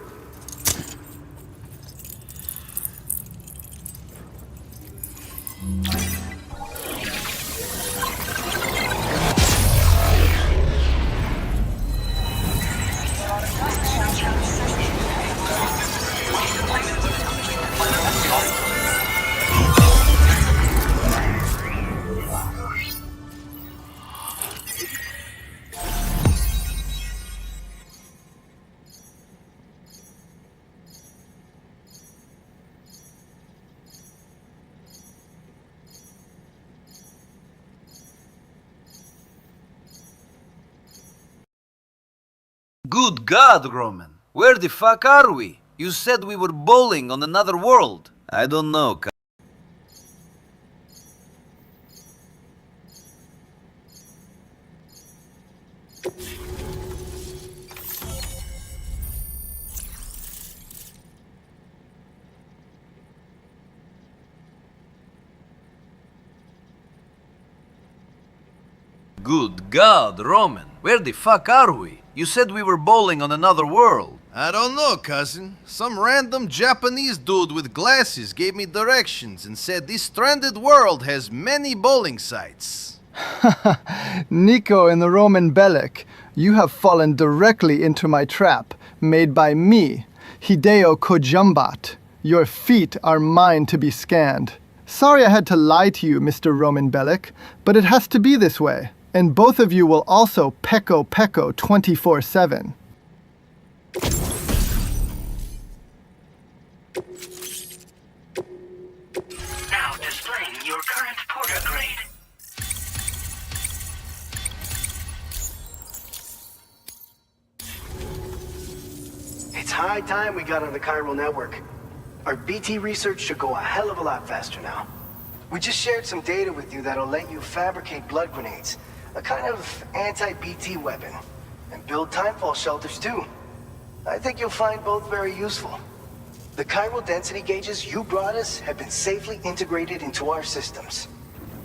S13: Good God, Roman. Where the fuck are we? You said we were bowling on another world. I don't know. Good God, Roman. Where the fuck are we? You said we were bowling on another world.
S14: I don't know, cousin. Some random Japanese dude with glasses gave me directions and said this stranded world has many bowling sites.
S10: Nico and the Roman Bellic, you have fallen directly into my trap, made by me, Hideo Kojumbat. Your feet are mine to be scanned. Sorry I had to lie to you, Mr. Roman Bellic, but it has to be this way. And both of you will also pecco 24/7.
S4: Now displaying your current porter grade.
S12: It's high time we got on the chiral network. Our BT research should go a hell of a lot faster now. We just shared some data with you that'll let you fabricate blood grenades, a kind of anti-BT weapon, and build timefall shelters too. I think you'll find both very useful. The chiral density gauges you brought us have been safely integrated into our systems.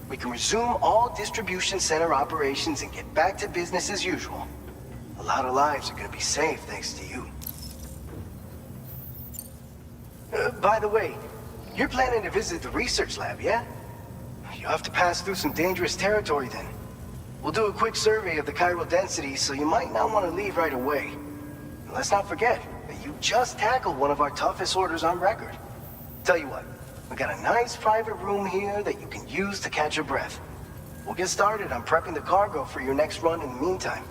S12: We can resume all distribution center operations and get back to business as usual. A lot of lives are gonna be saved thanks to you. By the way, you're planning to visit the research lab, yeah? You'll have to pass through some dangerous territory then. We'll do a quick survey of the chiral density, so you might not want to leave right away. And let's not forget that you just tackled one of our toughest orders on record. Tell you what, we got a nice private room here that you can use to catch your breath. We'll get started on prepping the cargo for your next run in the meantime.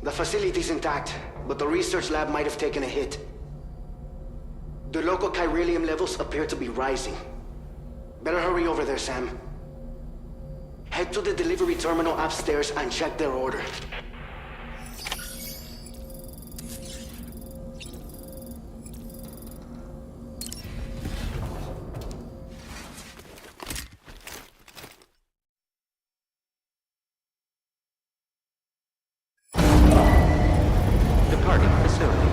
S12: The facility's intact, but the research lab might have taken a hit. The local chiralium levels appear to be rising. Better hurry over there, Sam. Head to the delivery terminal upstairs and check their order.
S8: Departing facility.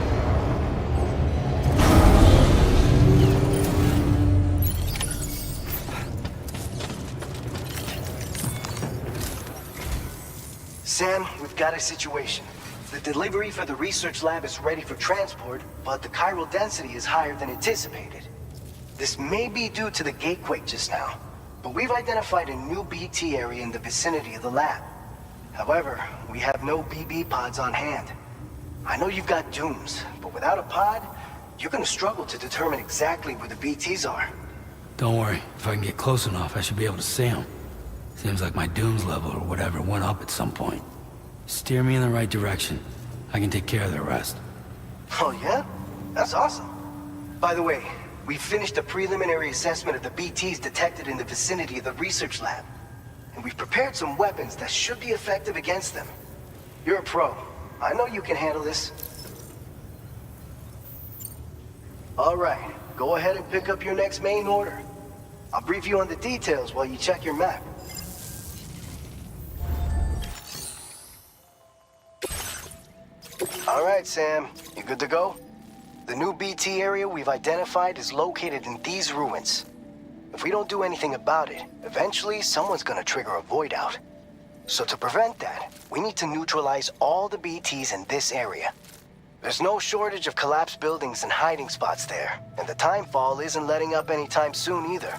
S12: Sam, we've got a situation. The delivery for the research lab is ready for transport, but the chiral density is higher than anticipated. This may be due to the gatequake just now, but we've identified a new BT area in the vicinity of the lab. However, we have no BB pods on hand. I know you've got dooms, but without a pod, you're gonna struggle to determine exactly where the BTs are.
S5: Don't worry. If I can get close enough, I should be able to see them. Seems like my dooms level or whatever went up at some point. Steer me in the right direction. I can take care of the rest.
S12: Oh yeah? That's awesome. By the way, we finished a preliminary assessment of the BTs detected in the vicinity of the research lab. And we've prepared some weapons that should be effective against them. You're a pro. I know you can handle this. All right, go ahead and pick up your next main order. I'll brief you on the details while you check your map. All right, Sam, you good to go? The new BT area we've identified is located in these ruins. If we don't do anything about it, eventually someone's gonna trigger a void out. So to prevent that, we need to neutralize all the BTs in this area. There's no shortage of collapsed buildings and hiding spots there, and the timefall isn't letting up anytime soon either.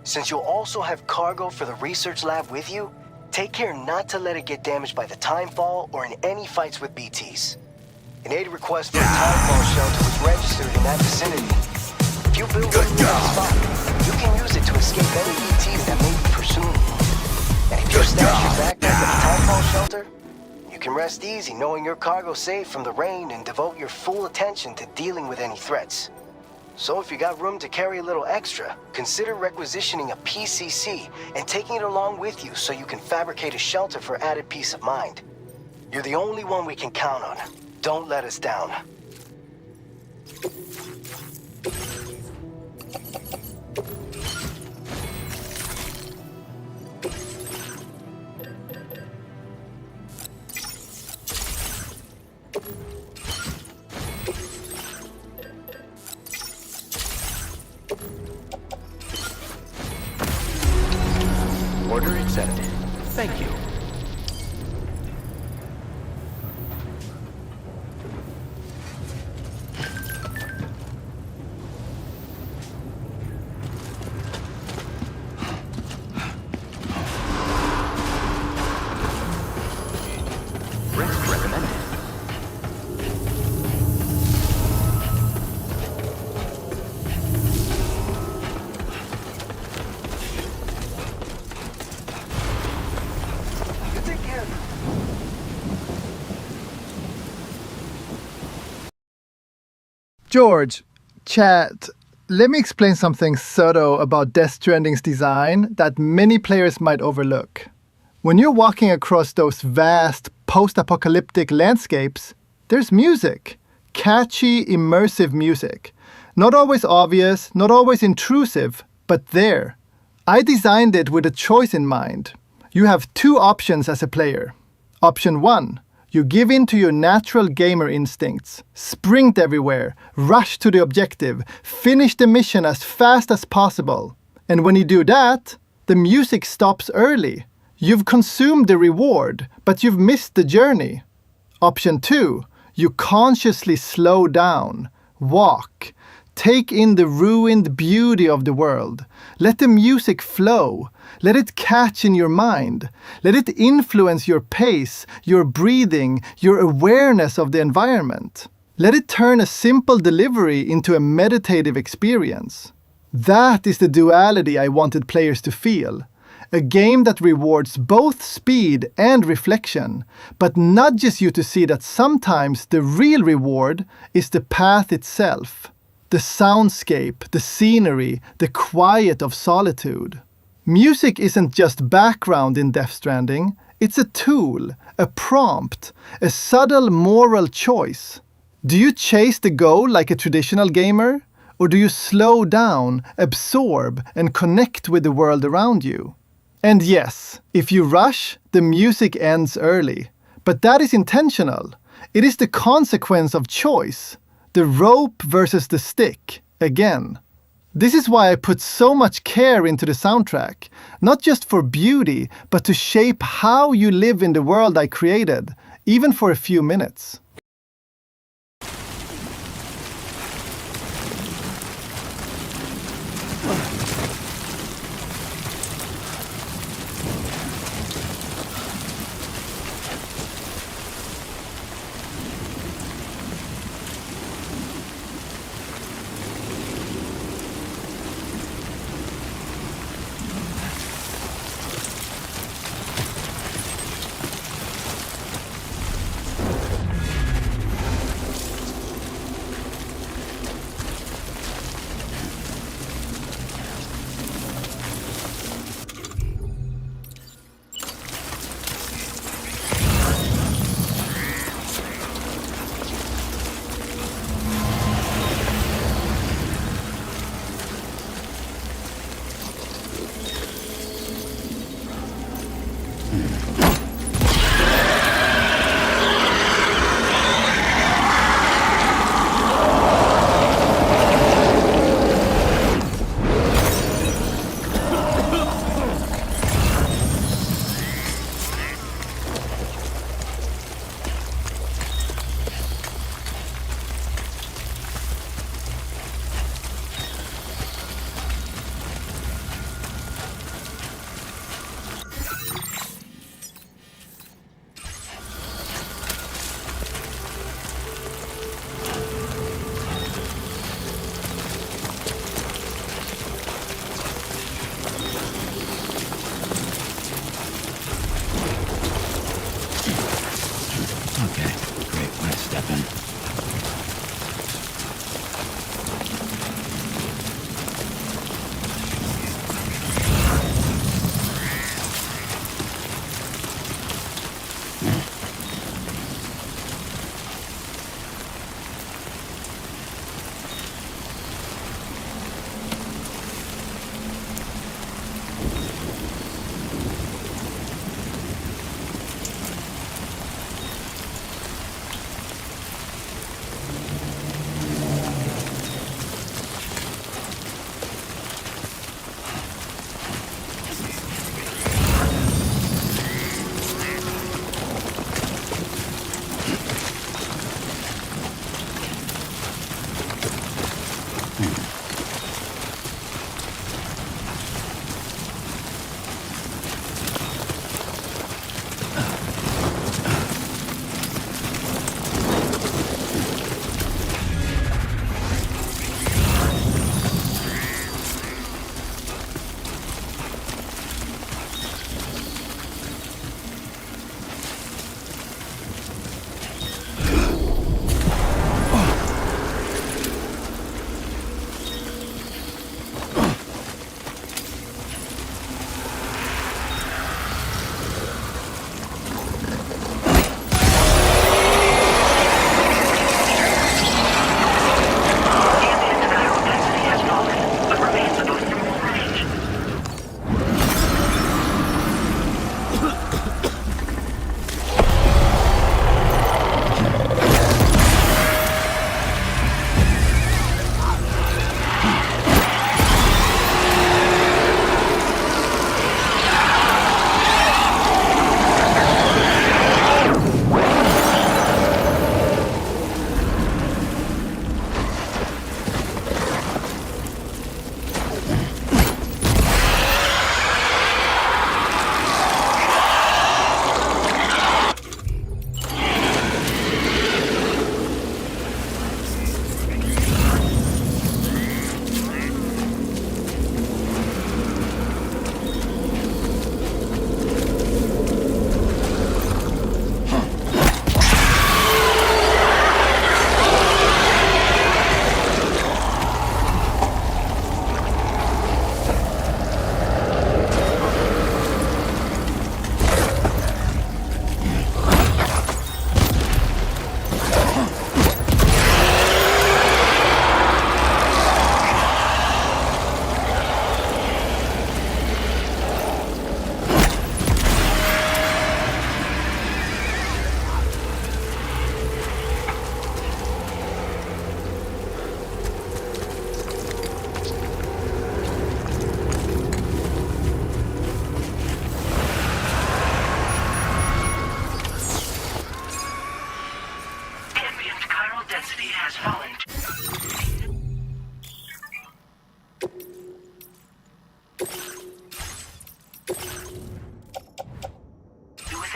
S12: Since you'll also have cargo for the research lab with you, take care not to let it get damaged by the timefall or in any fights with BTs. An aid request for a timefall shelter was registered in that vicinity. If you build one in that spot, you can use it to escape any BTs that may be pursuing you. And if you stash your backpack at the timefall shelter, you can rest easy knowing your cargo's safe from the rain and devote your full attention to dealing with any threats. So if you got room to carry a little extra, consider requisitioning a PCC and taking it along with you so you can fabricate a shelter for added peace of mind. You're the only one we can count on. Don't let us down.
S8: Order accepted. Thank you. Rest recommended.
S10: George, chat, let me explain something subtle about Death Stranding's design that many players might overlook. When you're walking across those vast, post-apocalyptic landscapes, there's music. Catchy, immersive music. Not always obvious, not always intrusive, but there. I designed it with a choice in mind. You have two options as a player. Option 1. You give in to your natural gamer instincts, sprint everywhere, rush to the objective, finish the mission as fast as possible. And when you do that, the music stops early. You've consumed the reward, but you've missed the journey. Option 2, you consciously slow down, walk, take in the ruined beauty of the world. Let the music flow. Let it catch in your mind. Let it influence your pace, your breathing, your awareness of the environment. Let it turn a simple delivery into a meditative experience. That is the duality I wanted players to feel. a game that rewards both speed and reflection, but nudges you to see that sometimes the real reward is the path itself, the soundscape, the scenery, the quiet of solitude. Music isn't just background in Death Stranding, it's a tool, a prompt, a subtle moral choice. Do you chase the goal like a traditional gamer? Or do you slow down, absorb, and connect with the world around you? And yes, if you rush, the music ends early. But that is intentional. It is the consequence of choice. The rope versus the stick, again. This is why I put so much care into the soundtrack, not just for beauty, but to shape how you live in the world I created, even for a few minutes.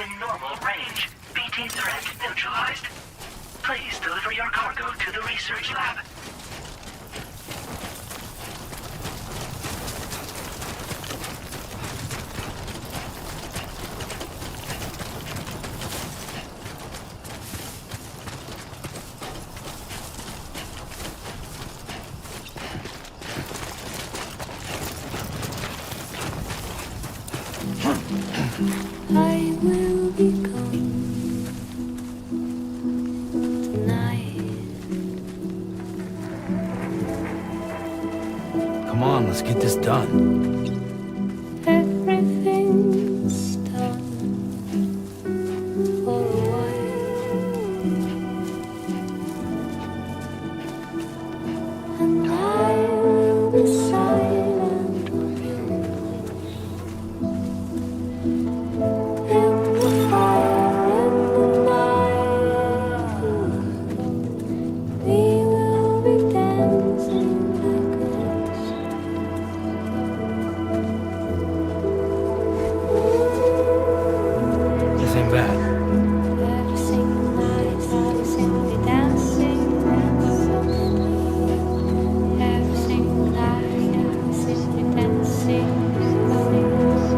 S4: within normal range. BT threat neutralized. Please deliver your cargo to the research lab.
S6: I will be gone tonight.
S5: Come on, let's get this done.
S6: Everything's done for a while, and I will be silent with you. In the fire, in the night, we will be dancing like ghosts.
S5: This ain't bad.
S6: Every single night, I will simply dancing like ghosts. Every single night, I will simply dancing like ghosts.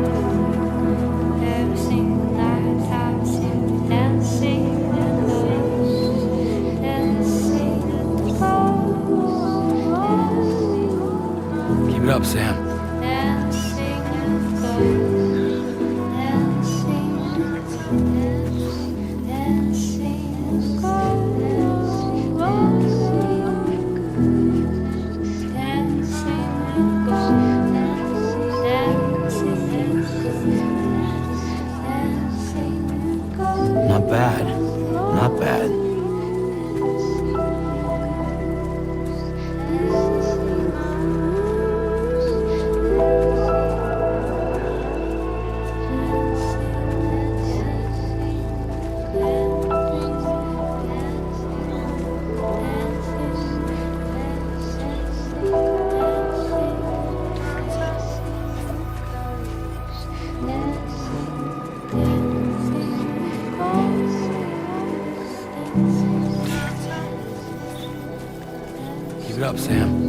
S6: Every single night, I will simply dancing like ghosts. Dancing like ghosts.
S5: Keep it up, Sam.
S6: Dancing like ghosts.
S5: Not bad. Not bad. Keep it up, Sam.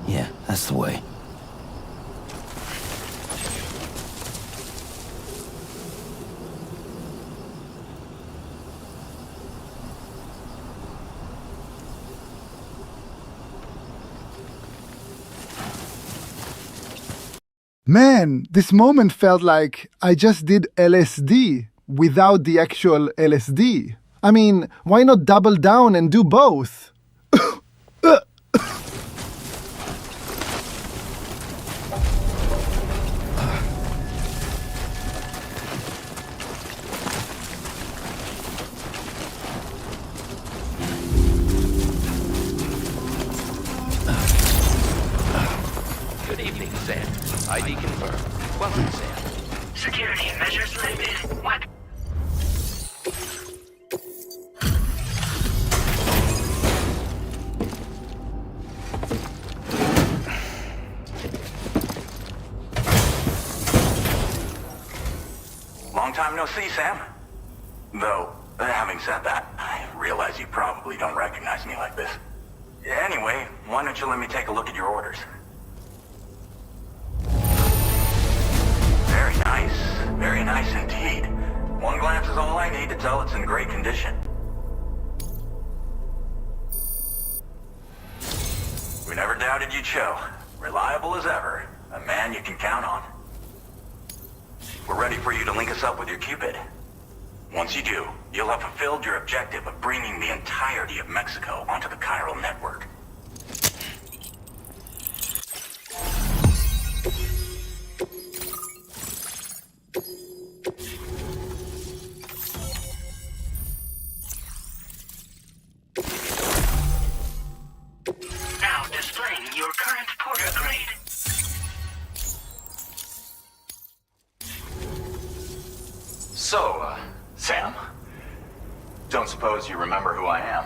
S5: Yeah, that's the way.
S10: Man, this moment felt like I just did LSD without the actual LSD. I mean, why not double down and do both?
S8: Good evening, Sam. ID confirmed. Welcome, Sam.
S4: Security measures lifted. What?
S15: Long time no see, Sam. Though, having said that, I realize you probably don't recognize me like this. Anyway, why don't you let me take a look at your orders? Very nice indeed. One glance is all I need to tell it's in great condition. We never doubted you'd show. Reliable as ever. A man you can count on. We're ready for you to link us up with your Cupid. Once you do, you'll have fulfilled your objective of bringing the entirety of Mexico onto the chiral network.
S4: Now displaying your current porter grade.
S15: So, Sam, don't suppose you remember who I am?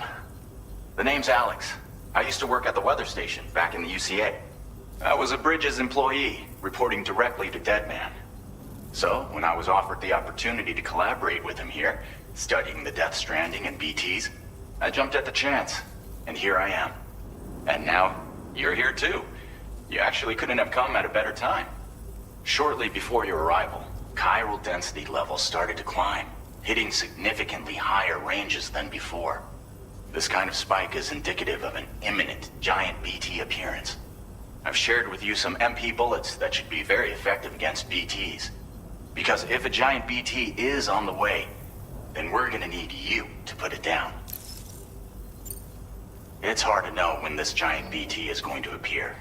S15: The name's Alex. I used to work at the weather station back in the UCA. I was a Bridges employee, reporting directly to Deadman. So, when I was offered the opportunity to collaborate with him here, studying the Death Stranding and BTs, I jumped at the chance, and here I am. And now, you're here too. You actually couldn't have come at a better time. Shortly before your arrival, chiral density levels started to climb, hitting significantly higher ranges than before. This kind of spike is indicative of an imminent giant BT appearance. I've shared with you some MP bullets that should be very effective against BTs. Because if a giant BT is on the way, then we're gonna need you to put it down. It's hard to know when this giant BT is going to appear.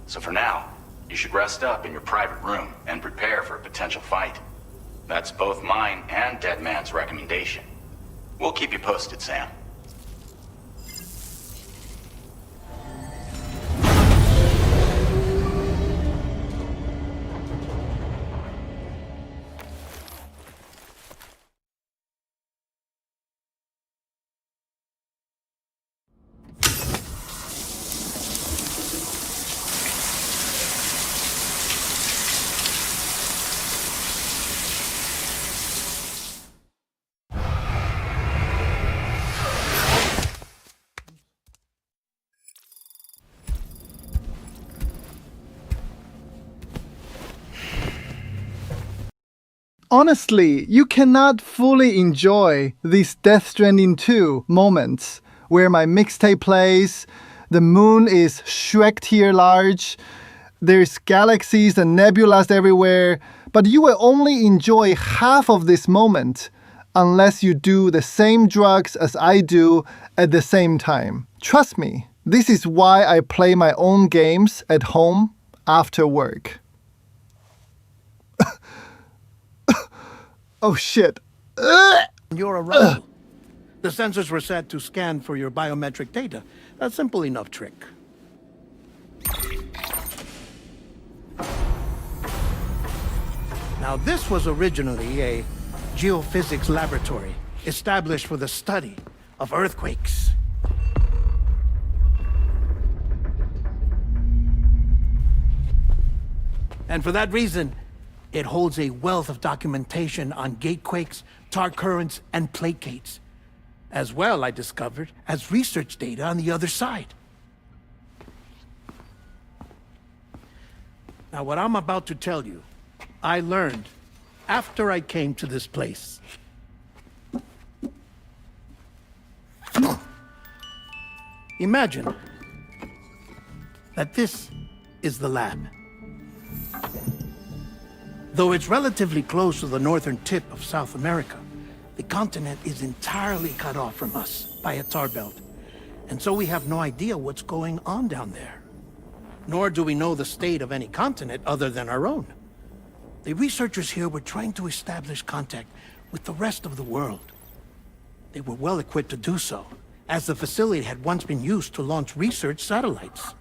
S15: So for now, you should rest up in your private room and prepare for a potential fight. That's both mine and Deadman's recommendation. We'll keep you posted, Sam.
S10: Honestly, you cannot fully enjoy these Death Stranding 2 moments where my mixtape plays, the moon is Shrek tier large, there's galaxies and nebulas everywhere, but you will only enjoy half of this moment unless you do the same drugs as I do at the same time. Trust me, this is why I play my own games at home after work. Oh shit.
S16: Your arrival. The sensors were set to scan for your biometric data. A simple enough trick. Now this was originally a geophysics laboratory established for the study of earthquakes. And for that reason, it holds a wealth of documentation on gatequakes, tar currents, and placates. As well, I discovered, as research data on the other side. Now, what I'm about to tell you, I learned after I came to this place. Imagine that this is the lab. Though it's relatively close to the northern tip of South America, the continent is entirely cut off from us by a tar belt. And so we have no idea what's going on down there. Nor do we know the state of any continent other than our own. The researchers here were trying to establish contact with the rest of the world. They were well equipped to do so, as the facility had once been used to launch research satellites.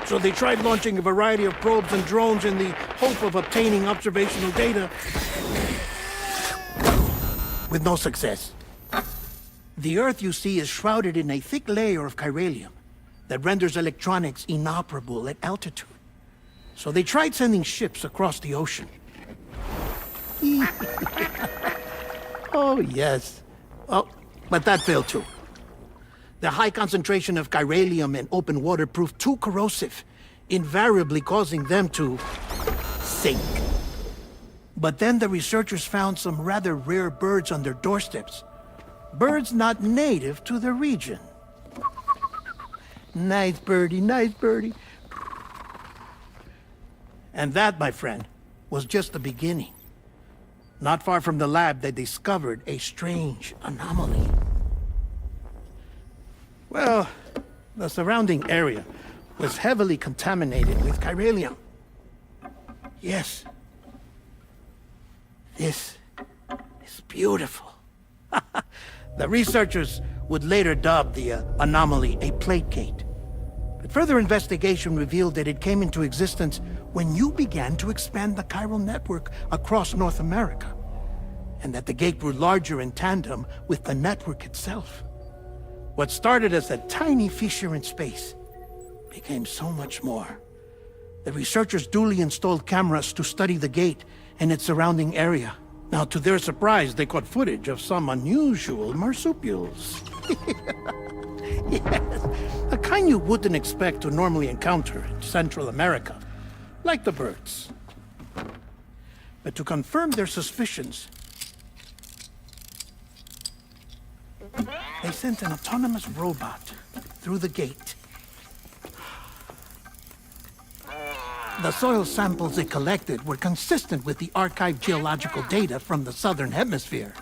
S16: So they tried launching a variety of probes and drones in the hope of obtaining observational data, with no success. The Earth, you see, is shrouded in a thick layer of chiralium that renders electronics inoperable at altitude. So they tried sending ships across the ocean. Oh, yes. Oh, but that failed too. The high concentration of chiralium in open water proved too corrosive, invariably causing them to sink. But then the researchers found some rather rare birds on their doorsteps. Birds not native to the region. Nice birdie, nice birdie. And that, my friend, was just the beginning. Not far from the lab, they discovered a strange anomaly. Well, the surrounding area was heavily contaminated with chiralium. Yes. This is beautiful. The researchers would later dub the anomaly a plate gate. But further investigation revealed that it came into existence when you began to expand the chiral network across North America, and that the gate grew larger in tandem with the network itself. What started as a tiny fissure in space became so much more. The researchers duly installed cameras to study the gate and its surrounding area. Now, to their surprise, they caught footage of some unusual marsupials. Yes, a kind you wouldn't expect to normally encounter in Central America, like the birds. But to confirm their suspicions, they sent an autonomous robot through the gate. The soil samples it collected were consistent with the archived geological data from the southern hemisphere.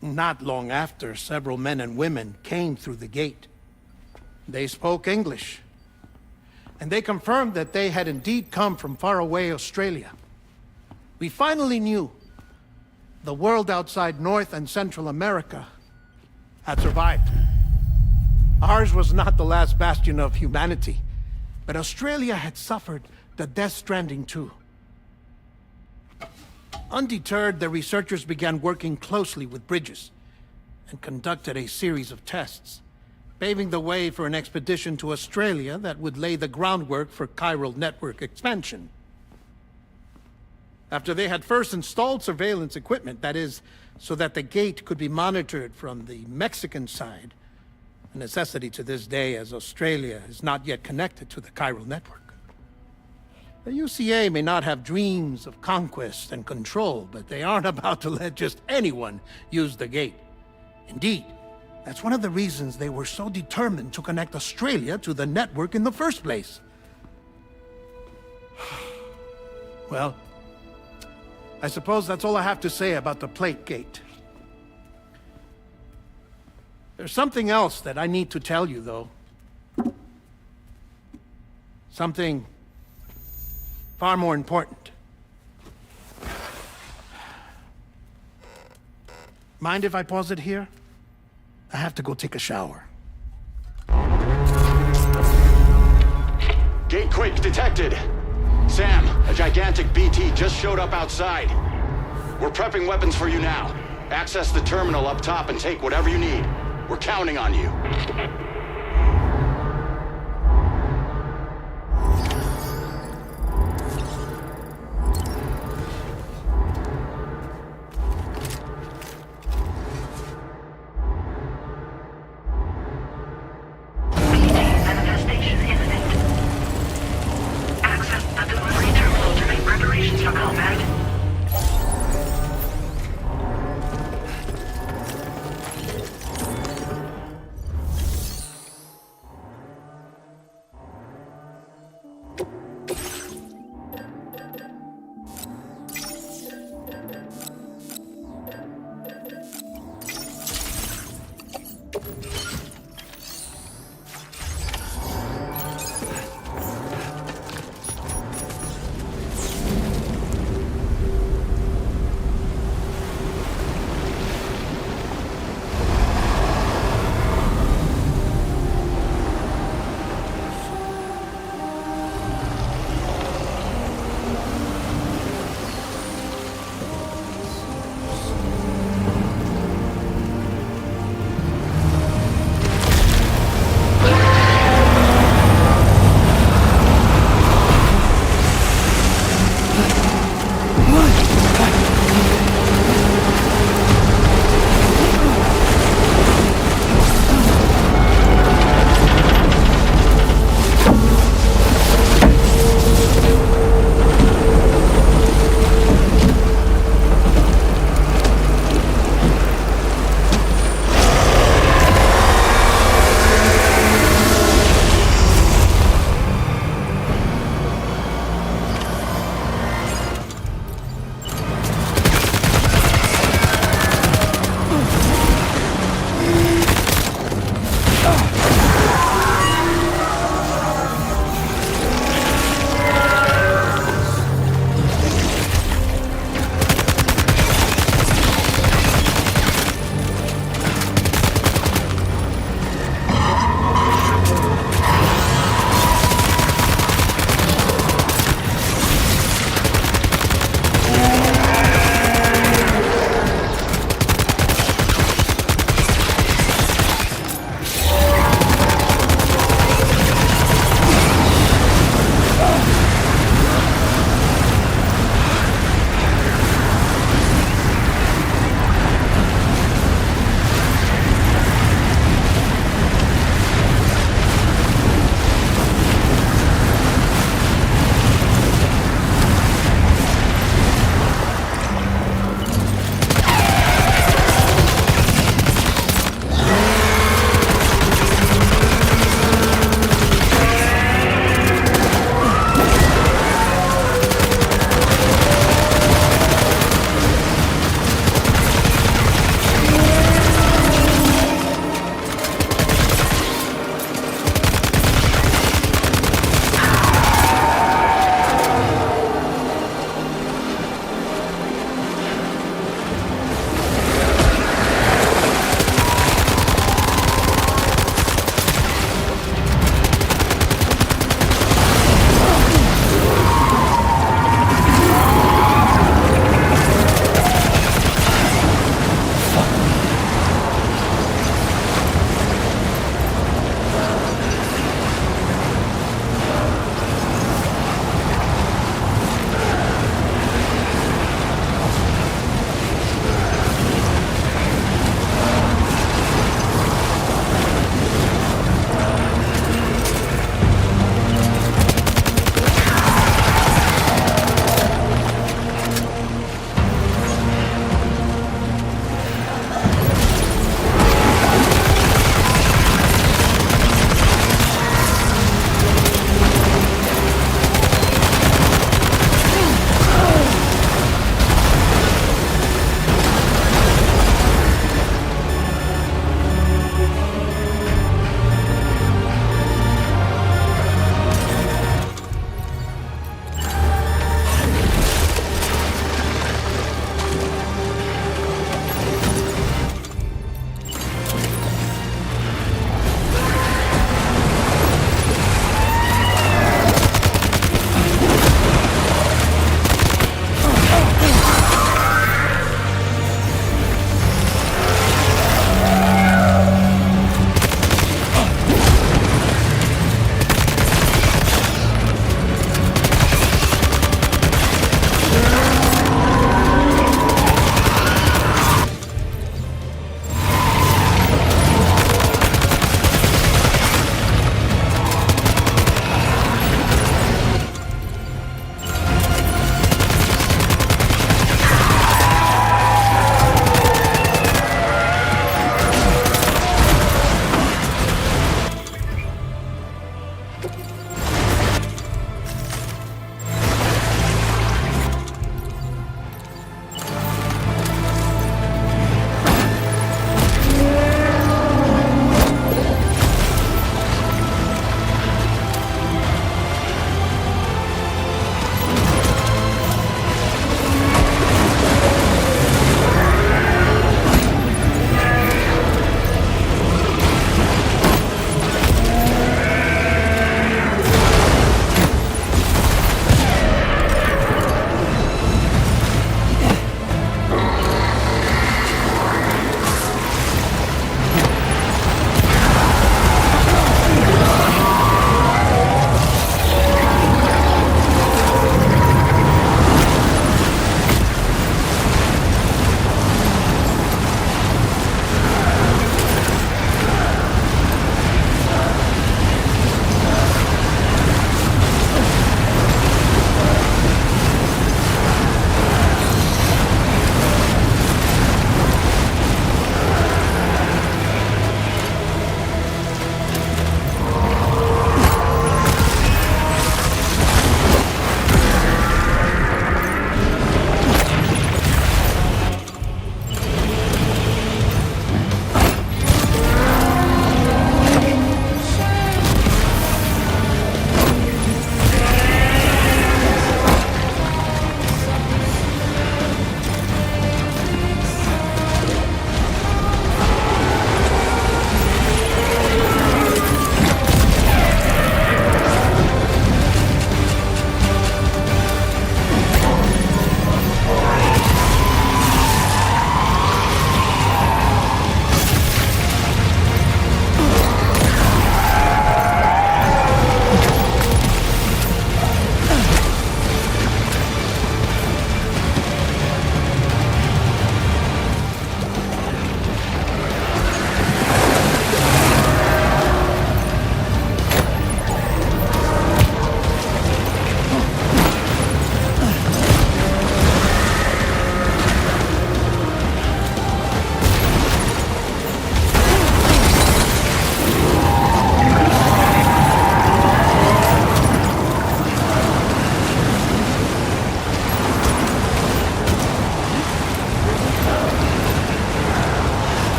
S16: Not long after, several men and women came through the gate. They spoke English, and they confirmed that they had indeed come from faraway Australia. We finally knew the world outside North and Central America had survived. Ours was not the last bastion of humanity, but Australia had suffered the death stranding too. Undeterred, the researchers began working closely with Briggins and conducted a series of tests, paving the way for an expedition to Australia that would lay the groundwork for chiral network expansion. After they had first installed surveillance equipment, that is, so that the gate could be monitored from the Mexican side, a necessity to this day as Australia is not yet connected to the chiral network. The UCA may not have dreams of conquest and control, but they aren't about to let just anyone use the gate. Indeed, that's one of the reasons they were so determined to connect Australia to the network in the first place. Well, I suppose that's all I have to say about the plate gate. There's something else that I need to tell you, though. Something far more important. Mind if I pause it here? I have to go take a shower.
S17: Gate quake detected. Sam, a gigantic BT just showed up outside. We're prepping weapons for you now. Access the terminal up top and take whatever you need. We're counting on you.
S4: Manifestation imminent. Access the delivery terminal to make preparations for combat.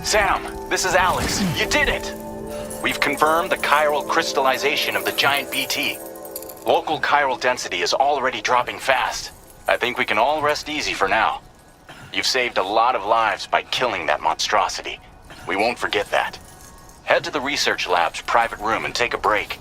S15: Sam, this is Alex. You did it! We've confirmed the chiral crystallization of the giant BT. Local chiral density is already dropping fast. I think we can all rest easy for now. You've saved a lot of lives by killing that monstrosity. We won't forget that. Head to the research lab's private room and take a break.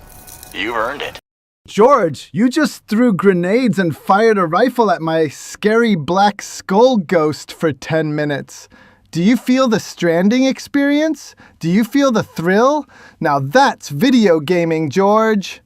S15: You've earned it.
S10: George, you just threw grenades and fired a rifle at my scary black skull ghost for 10 minutes. Do you feel the Stranding experience? Do you feel the thrill? Now that's video gaming, George.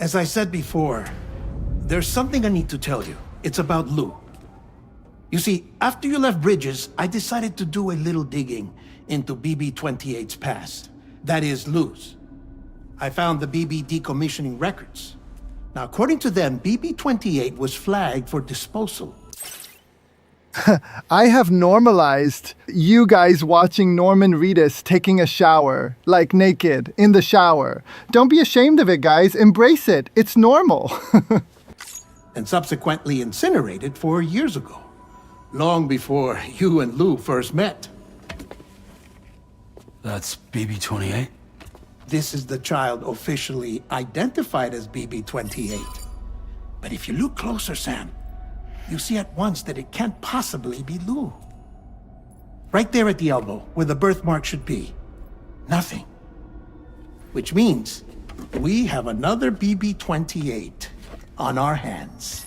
S16: As I said before, there's something I need to tell you. It's about Lou. You see, after you left Bridges, I decided to do a little digging into BB-28's past. That is, Lou's. I found the BB decommissioning records. Now, according to them, BB-28 was flagged for disposal.
S10: I have normalized you guys watching Norman Reedus taking a shower, like naked, in the shower. Don't be ashamed of it, guys. Embrace it. It's normal.
S16: And subsequently incinerated 4 years ago, long before you and Lou first met.
S5: That's BB-28?
S16: This is the child officially identified as BB-28. But if you look closer, Sam, you see at once that it can't possibly be Lou. Right there at the elbow, where the birthmark should be. Nothing. Which means we have another BB-28 on our hands.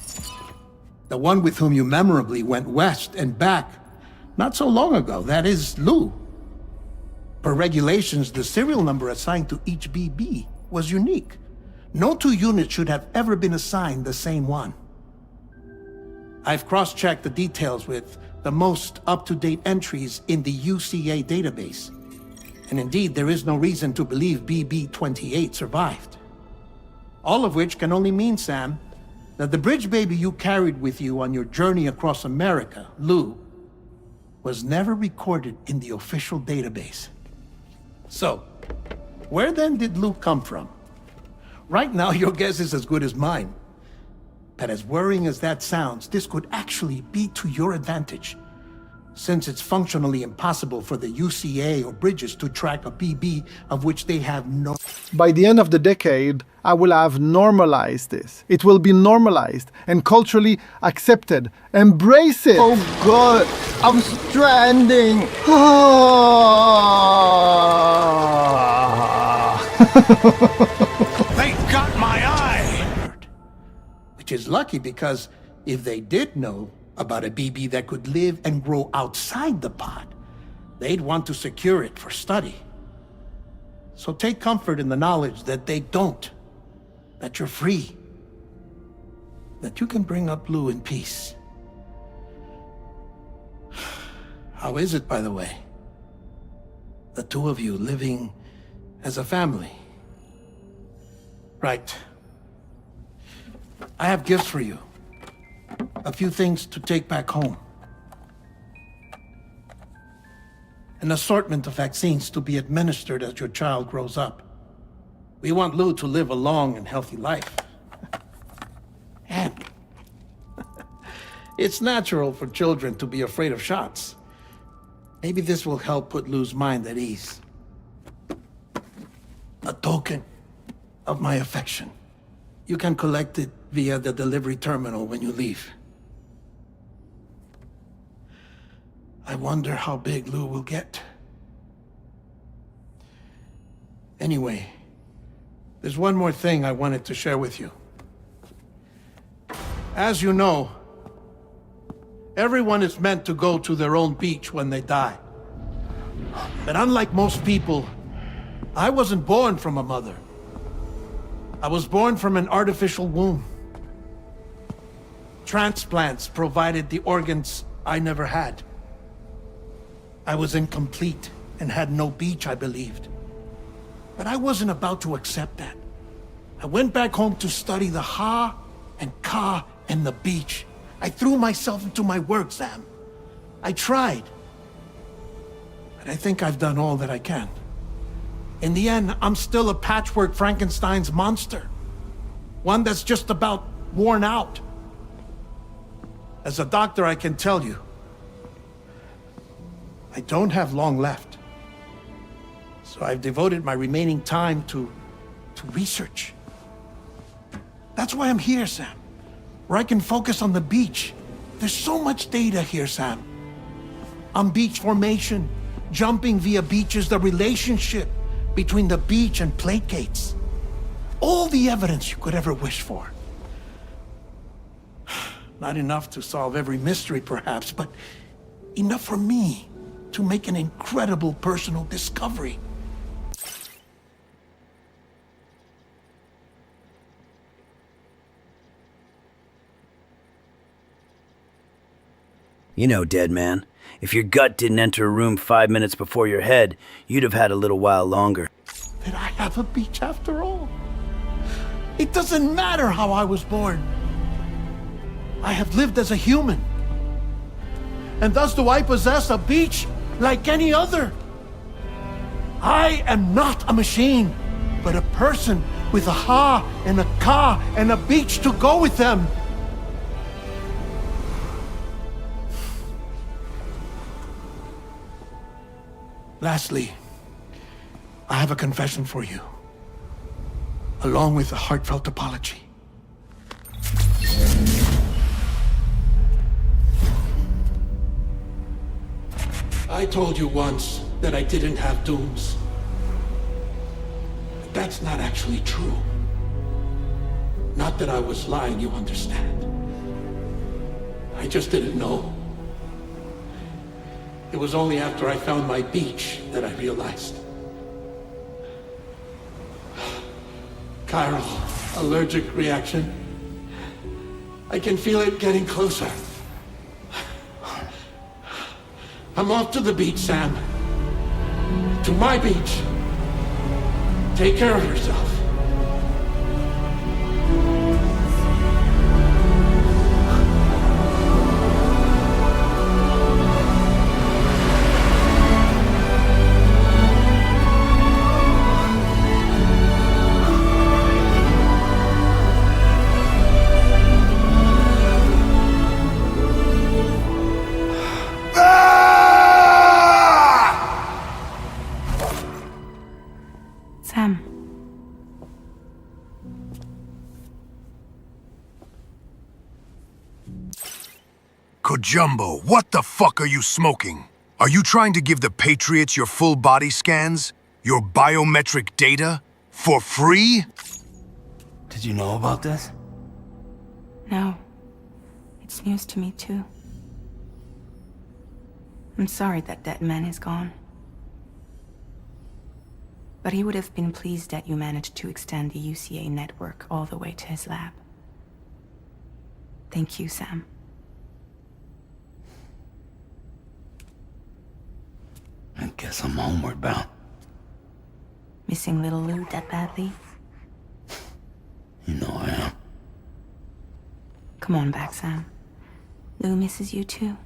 S16: The one with whom you memorably went west and back not so long ago, that is Lou. Per regulations, the serial number assigned to each BB was unique. No two units should have ever been assigned the same one. I've cross-checked the details with the most up-to-date entries in the UCA database. And indeed, there is no reason to believe BB-28 survived. All of which can only mean, Sam, that the bridge baby you carried with you on your journey across America, Lou, was never recorded in the official database. So, where then did Luke come from? Right now, your guess is as good as mine. But as worrying as that sounds, this could actually be to your advantage, since it's functionally impossible for the UCA or Bridges to track a BB of which they have no...
S10: By the end of the decade, I will have normalized this. It will be normalized and culturally accepted. Embrace it!
S1: Oh God, I'm stranding!
S16: They got my eye! Which is lucky because if they did know about a BB that could live and grow outside the pod, they'd want to secure it for study. So take comfort in the knowledge that they don't, that you're free, that you can bring up Blue in peace. How is it, by the way? The two of you living as a family? Right. I have gifts for you. A few things to take back home. An assortment of vaccines to be administered as your child grows up. We want Lou to live a long and healthy life. And it's natural for children to be afraid of shots. Maybe this will help put Lou's mind at ease. A token of my affection. You can collect it via the delivery terminal when you leave. I wonder how big Lou will get. Anyway, there's one more thing I wanted to share with you. As you know, everyone is meant to go to their own beach when they die. But unlike most people, I wasn't born from a mother. I was born from an artificial womb. Transplants provided the organs I never had. I was incomplete and had no beach, I believed. But I wasn't about to accept that. I went back home to study the Ha and Ka and the beach. I threw myself into my work, Sam. I tried. But I think I've done all that I can. In the end, I'm still a patchwork Frankenstein's monster. One that's just about worn out. As a doctor, I can tell you, I don't have long left. So I've devoted my remaining time to research. That's why I'm here, Sam. Where I can focus on the beach. There's so much data here, Sam. On beach formation, jumping via beaches, the relationship between the beach and placates. All the evidence you could ever wish for. Not enough to solve every mystery, perhaps, but enough for me to make an incredible personal discovery.
S7: You know, dead man, if your gut didn't enter a room 5 minutes before your head, you'd have had a little while longer.
S16: Did I have a beach after all? It doesn't matter how I was born. I have lived as a human. And thus do I possess a beach like any other. I am not a machine, but a person with a Ha and a Ka and a beach to go with them. Lastly, I have a confession for you, along with a heartfelt apology. I told you once that I didn't have dooms. But that's not actually true. Not that I was lying, you understand. I just didn't know. It was only after I found my beach that I realized. Chiral allergic reaction. I can feel it getting closer. I'm off to the beach, Sam. To my beach. Take care of yourself.
S18: Kojumbo, what the fuck are you smoking? Are you trying to give the Patriots your full body scans? Your biometric data? For free?
S5: Did you know about this?
S2: No. It's news to me, too. I'm sorry that that man is gone. But he would have been pleased that you managed to extend the UCA network all the way to his lab. Thank you, Sam.
S5: I guess I'm homeward bound.
S2: Missing little Lou that badly?
S5: You know I am.
S2: Come on back, Sam. Lou misses you too.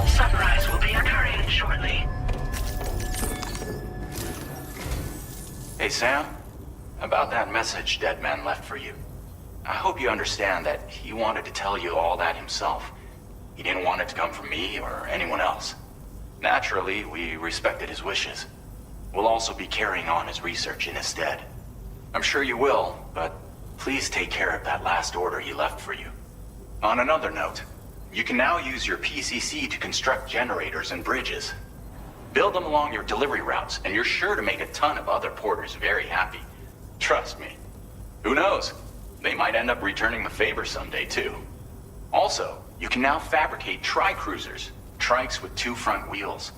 S4: Sunrise will be occurring shortly.
S15: Hey, Sam. About that message Deadman left for you. I hope you understand that he wanted to tell you all that himself. He didn't want it to come from me or anyone else. Naturally, we respected his wishes. We'll also be carrying on his research in his stead. I'm sure you will, but please take care of that last order he left for you. On another note, you can now use your PCC to construct generators and bridges. Build them along your delivery routes, and you're sure to make a ton of other porters very happy. Trust me. Who knows? They might end up returning the favor someday, too. Also, you can now fabricate tri-cruisers, trikes with 2 front wheels.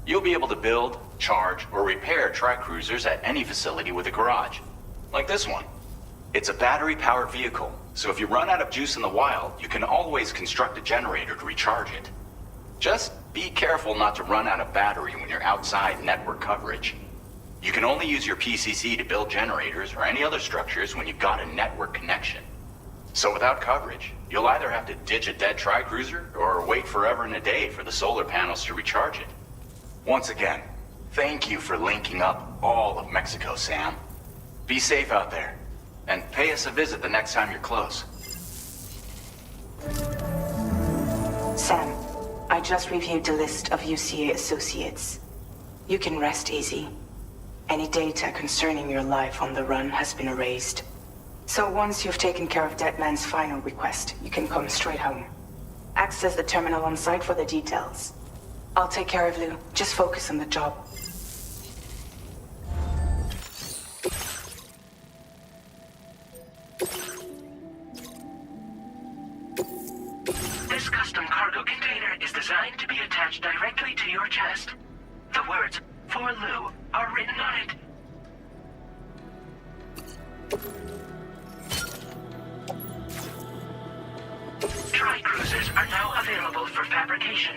S15: You'll be able to build, charge, or repair tri-cruisers at any facility with a garage. Like this one. It's a battery-powered vehicle, so if you run out of juice in the wild, you can always construct a generator to recharge it. Just be careful not to run out of battery when you're outside network coverage. You can only use your PCC to build generators or any other structures when you've got a network connection. So without coverage, you'll either have to ditch a dead tri-cruiser or wait forever and a day for the solar panels to recharge it. Once again, thank you for linking up all of Mexico, Sam. Be safe out there, and pay us a visit the next time you're close.
S2: Sam, I just reviewed the list of UCA associates. You can rest easy. Any data concerning your life on the run has been erased. So once you've taken care of Deadman's final request, you can come straight home. Access the terminal on site for the details. I'll take care of Lou. Just focus on the job.
S4: This custom cargo container is designed to be attached directly to your chest. The words, "For Lou," are written on it. Tri-cruisers are now available for fabrication.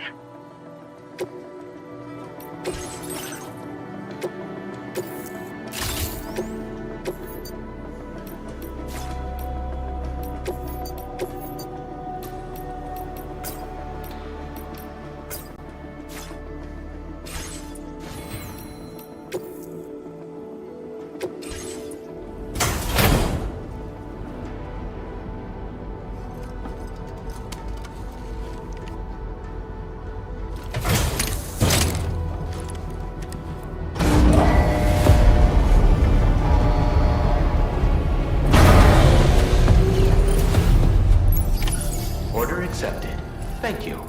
S8: Order accepted. Thank you.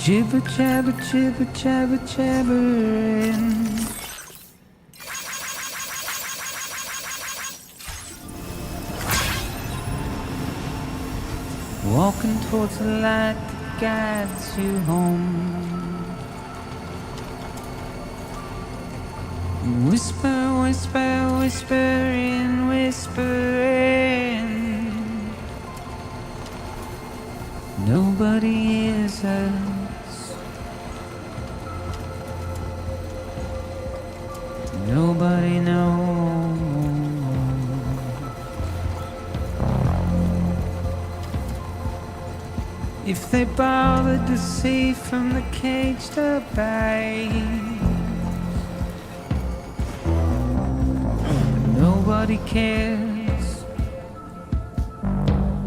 S6: Jibber jabber, jibber jabber, jabbering. Walking towards the light that guides you home. Whisper, whisper, whispering, whispering. Nobody hears us. Nobody knows. If they bothered to see from the caged up eyes, nobody cares.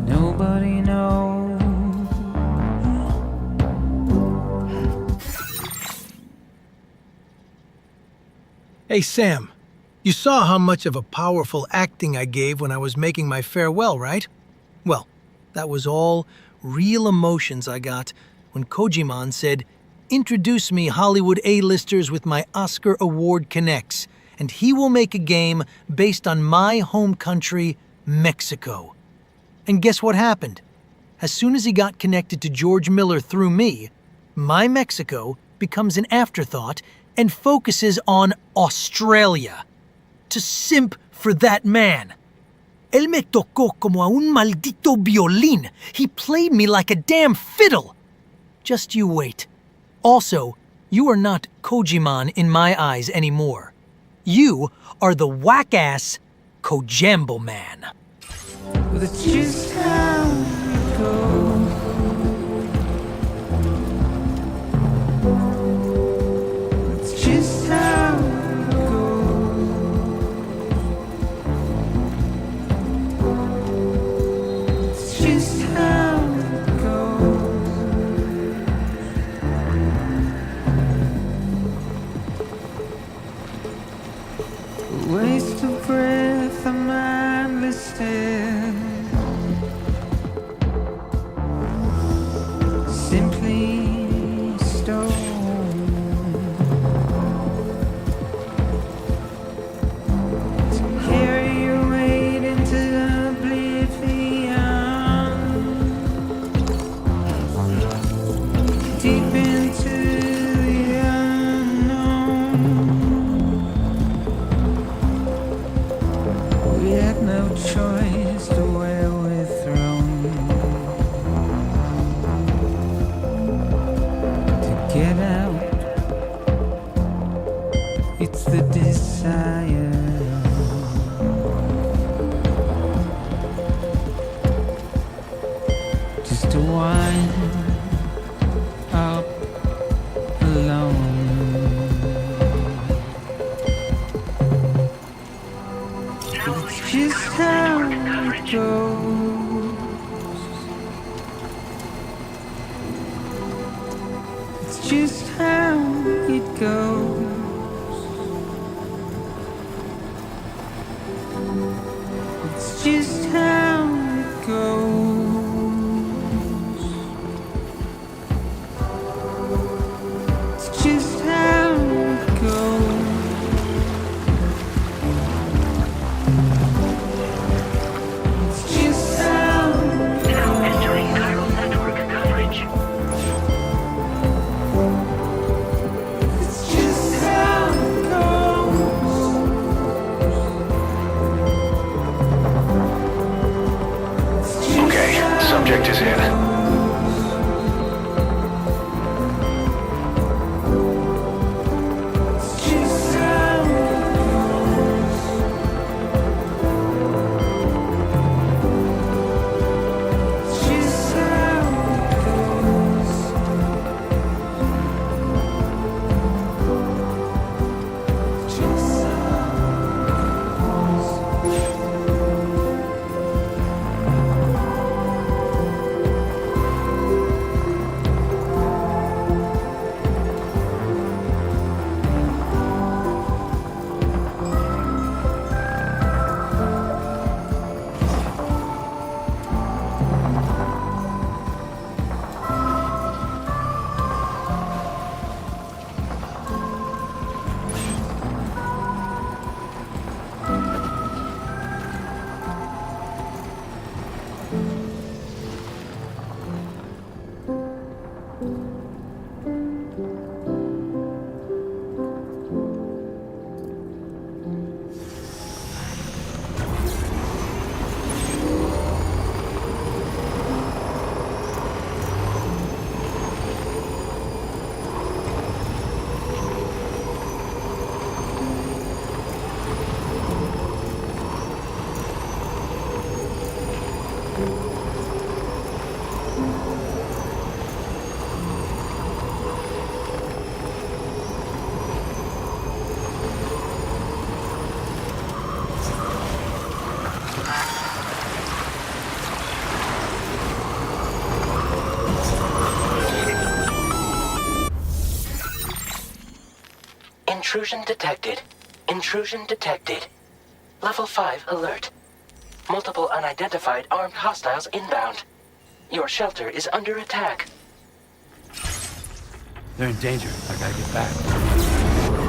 S6: Nobody knows.
S19: Hey, Sam. You saw how much of a powerful acting I gave when I was making my farewell, right? Well, that was all real emotions I got when Kojiman said, "Introduce me Hollywood A-listers with my Oscar Award connects, and he will make a game based on my home country, Mexico." And guess what happened? As soon as he got connected to George Miller through me, my Mexico becomes an afterthought and focuses on Australia. To simp for that man. Él me tocó como a un maldito violín. He played me like a damn fiddle. Just you wait. Also, you are not Kojiman in my eyes anymore. You are the whack-ass Kojambo man.
S6: But it's just how it goes. It's just how it goes. It's just how it goes. A waste of breath, a mindless stare. Simply stone to carry your weight into oblivion, deep into the unknown. We had no choice to where we're thrown. Get out, it's the desire. Just to wind up alone. It's just how it goes. It's just how it goes. It's just how it goes. It's just how it goes. It's just how it goes.
S4: Now entering chiral network coverage.
S6: It's just how it goes.
S20: Okay, subject is in.
S6: It's just how it goes. It's just how it goes. Just how it goes.
S4: Intrusion detected. Intrusion detected. Level 5 alert. Multiple unidentified armed hostiles inbound. Your shelter is under attack.
S5: They're in danger. I gotta get back.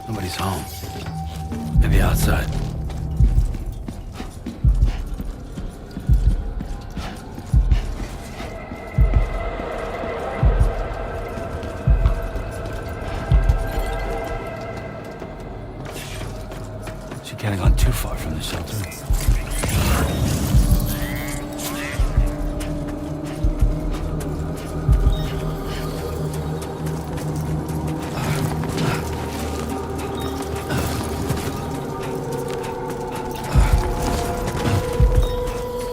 S5: Nobody's home. Maybe outside. She can't have gone too far from the shelter.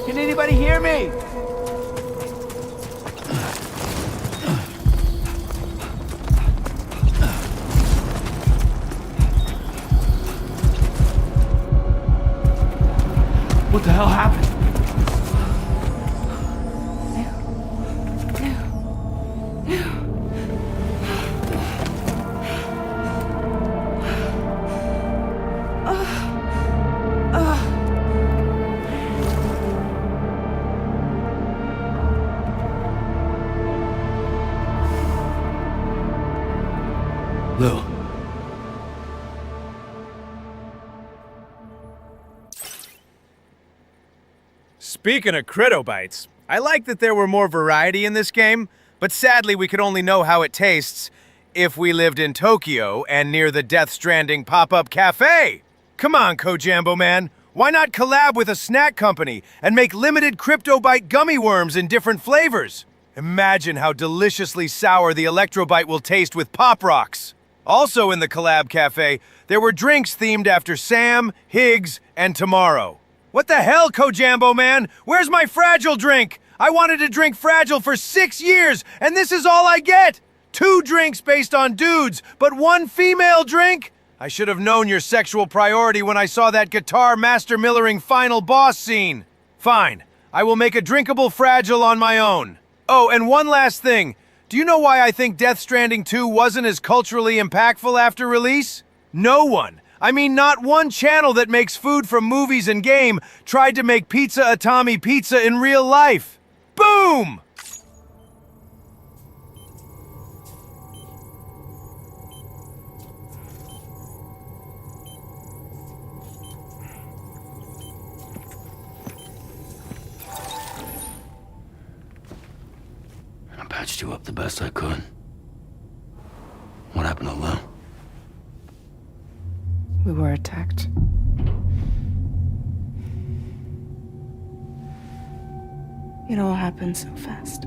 S2: Can anybody hear me?
S5: What the hell happened? Lou.
S21: Speaking of critobites, I like that there were more variety in this game, but sadly we could only know how it tastes if we lived in Tokyo and near the Death Stranding pop-up cafe. Come on, Kojambo man, why not collab with a snack company and make limited CryptoBite gummy worms in different flavors? Imagine how deliciously sour the Electrobite will taste with Pop Rocks. Also in the collab cafe, there were drinks themed after Sam, Higs, and Tomorrow. What the hell, Kojambo man? Where's my Fragile drink? I wanted to drink Fragile for 6 years, and this is all I get! 2 drinks based on dudes, but 1 female drink? I should have known your sexual priority when I saw that guitar master millering final boss scene. Fine, I will make a drinkable Fragile on my own. Oh, and one last thing. Do you know why I think Death Stranding 2 wasn't as culturally impactful after release? No one, I mean not one channel that makes food from movies and game tried to make Pizza Atami pizza in real life. Boom!
S5: I patched you up the best I could. What happened to Lou?
S2: We were attacked. It all happened so fast.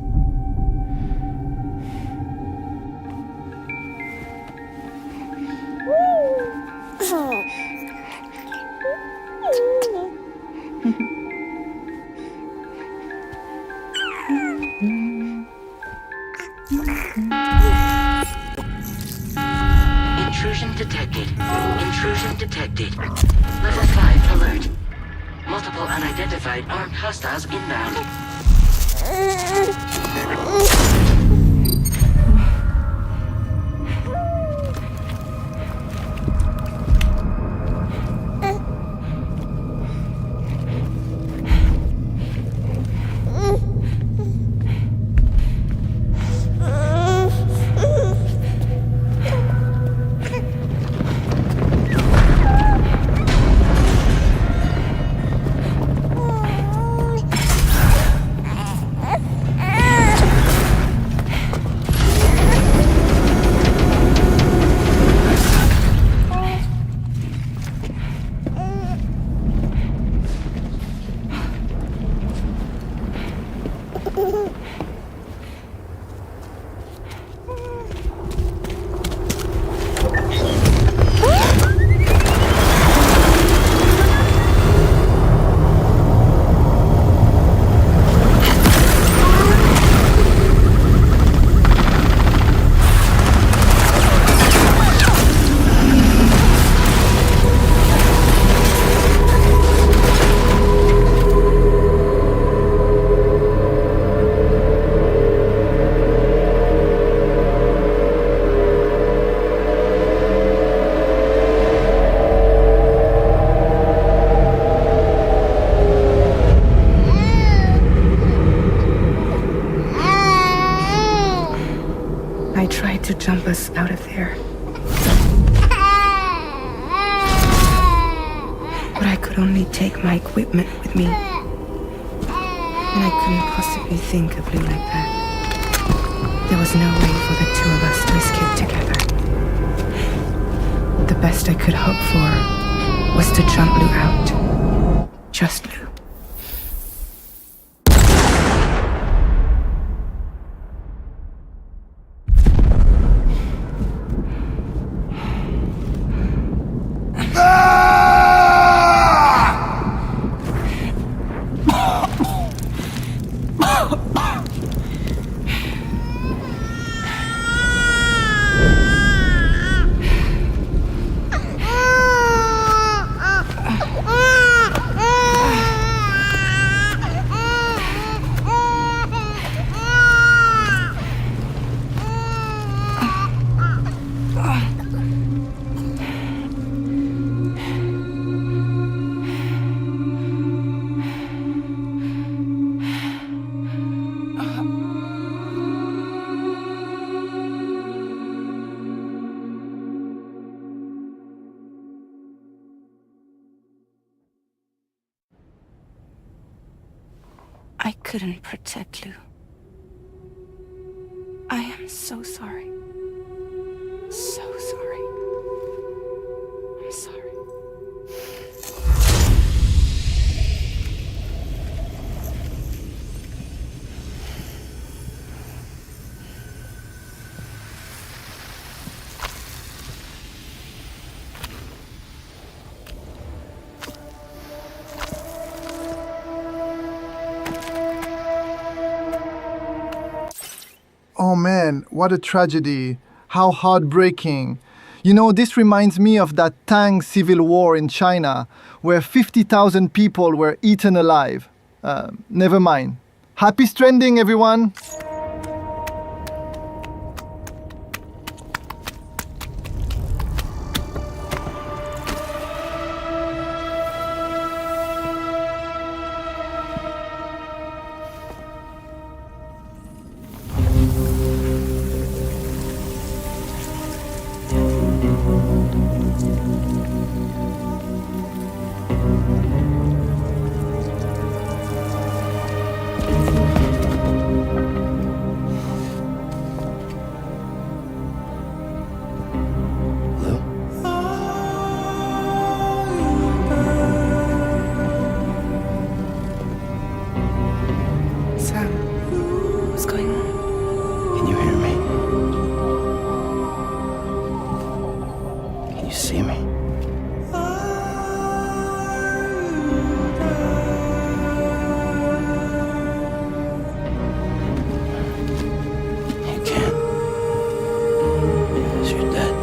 S4: Intrusion detected. Intrusion detected. Level 5 alert. Multiple unidentified armed hostiles inbound.
S2: I tried to jump us out of there. But I could only take my equipment with me. And I couldn't possibly think of Lou like that. There was no way for the 2 of us to escape together. The best I could hope for was to jump Lou out. Just Lou. I couldn't protect Lou. I am so sorry. So sorry. I'm sorry.
S10: Oh man, what a tragedy. How heartbreaking. You know, this reminds me of that Tang civil war in China, where 50,000 people were eaten alive. Never mind. Happy Stranding, everyone!
S2: Sam, what's going on?
S7: Can you hear me? Can you see me? You can't. Because you're dead.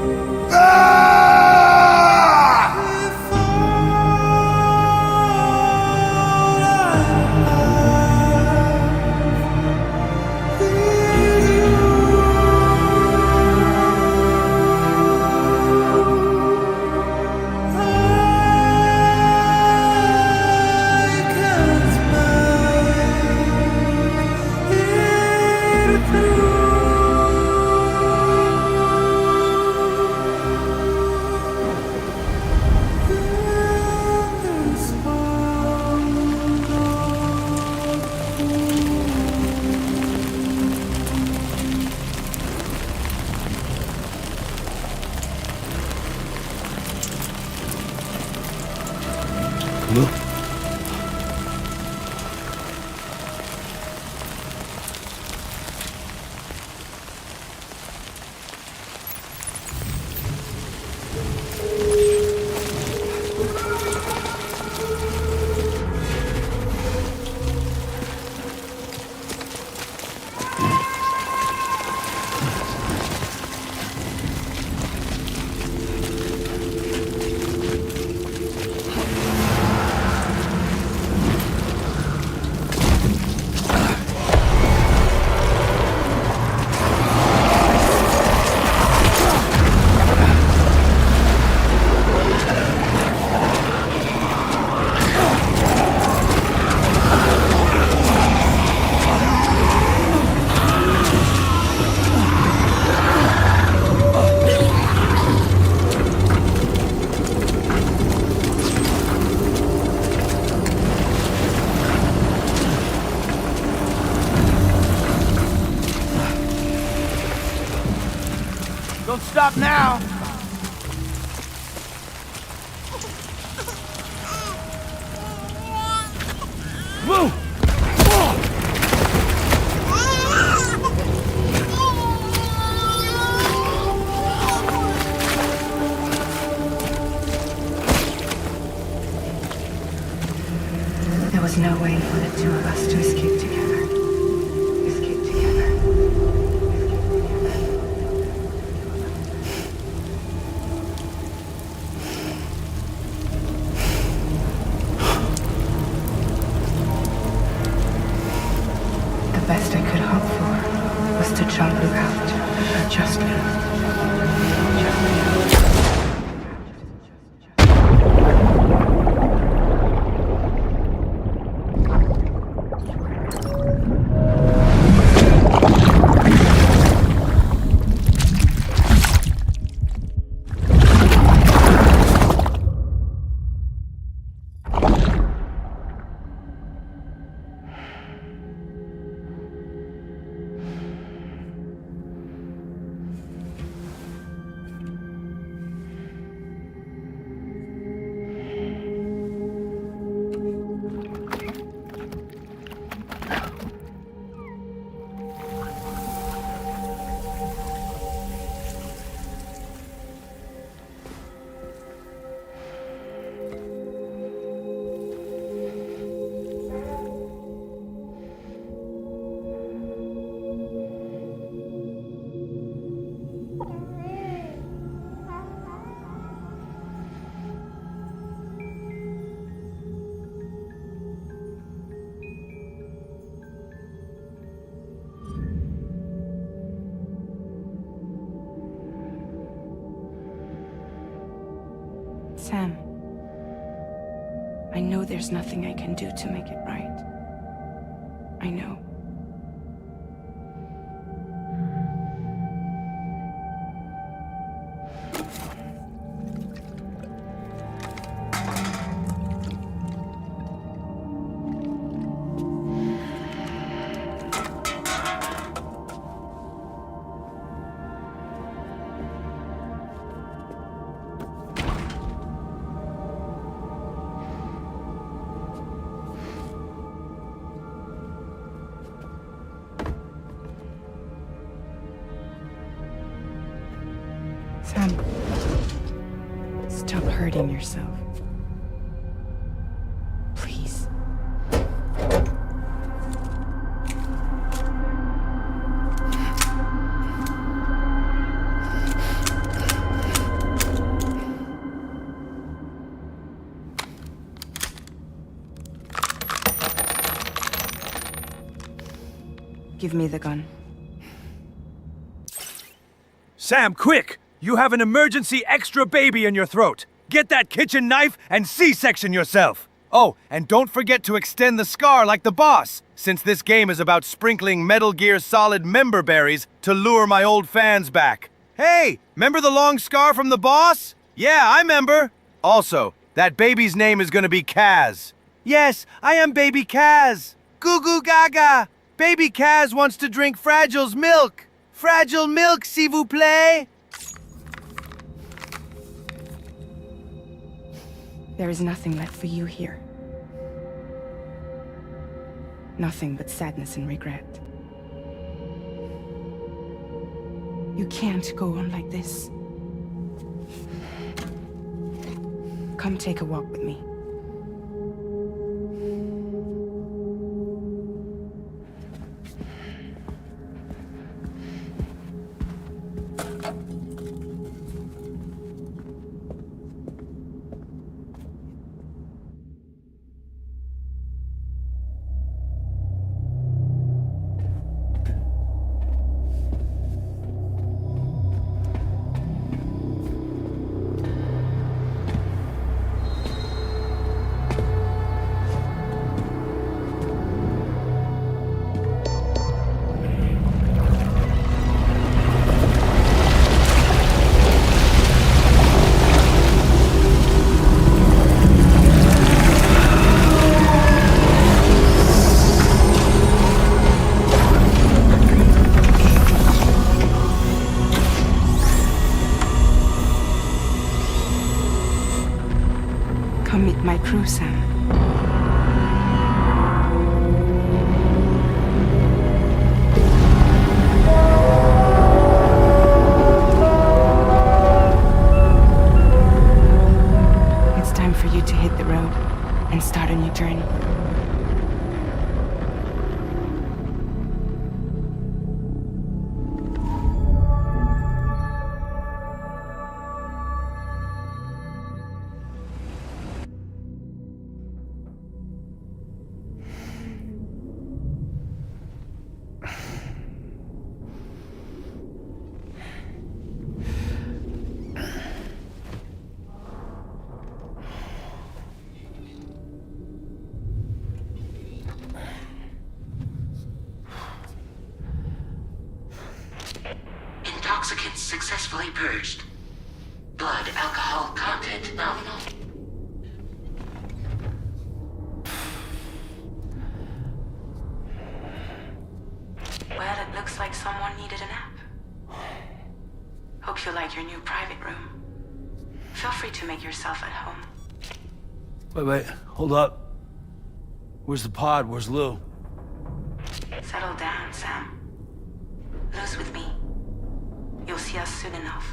S7: Look.
S21: Don't stop now!
S6: Move!
S2: There was no way for the two of us to escape together. Escape together. The best I could hope for was to jump Lou out. Just Lou. Sam, I know there's nothing I can do to make it right. I know. Sam, stop hurting yourself. Please. Give me the gun.
S21: Sam, quick! You have an emergency extra baby in your throat. Get that kitchen knife and C-section yourself. Oh, and don't forget to extend the scar like the boss, since this game is about sprinkling Metal Gear Solid member berries to lure my old fans back. Hey, remember the long scar from the boss? Yeah, I remember. Also, that baby's name is gonna be Kaz. Yes, I am Baby Kaz. Goo goo gaga. Baby Kaz wants to drink Fragile's milk. Fragile milk, s'il vous plaît.
S2: There is nothing left for you here. Nothing but sadness and regret. You can't go on like this. Come take a walk with me. Come meet my crew, Sam. It's time for you to hit the road and start a new journey.
S4: Intoxicants successfully purged. Blood alcohol content nominal.
S2: Well, it looks like someone needed a nap. Hope you like your new private room. Feel free to make yourself at home.
S5: Wait, hold up. Where's the pod? Where's Lou?
S2: Settle down, Sam. Lou's with me. You'll see us soon enough.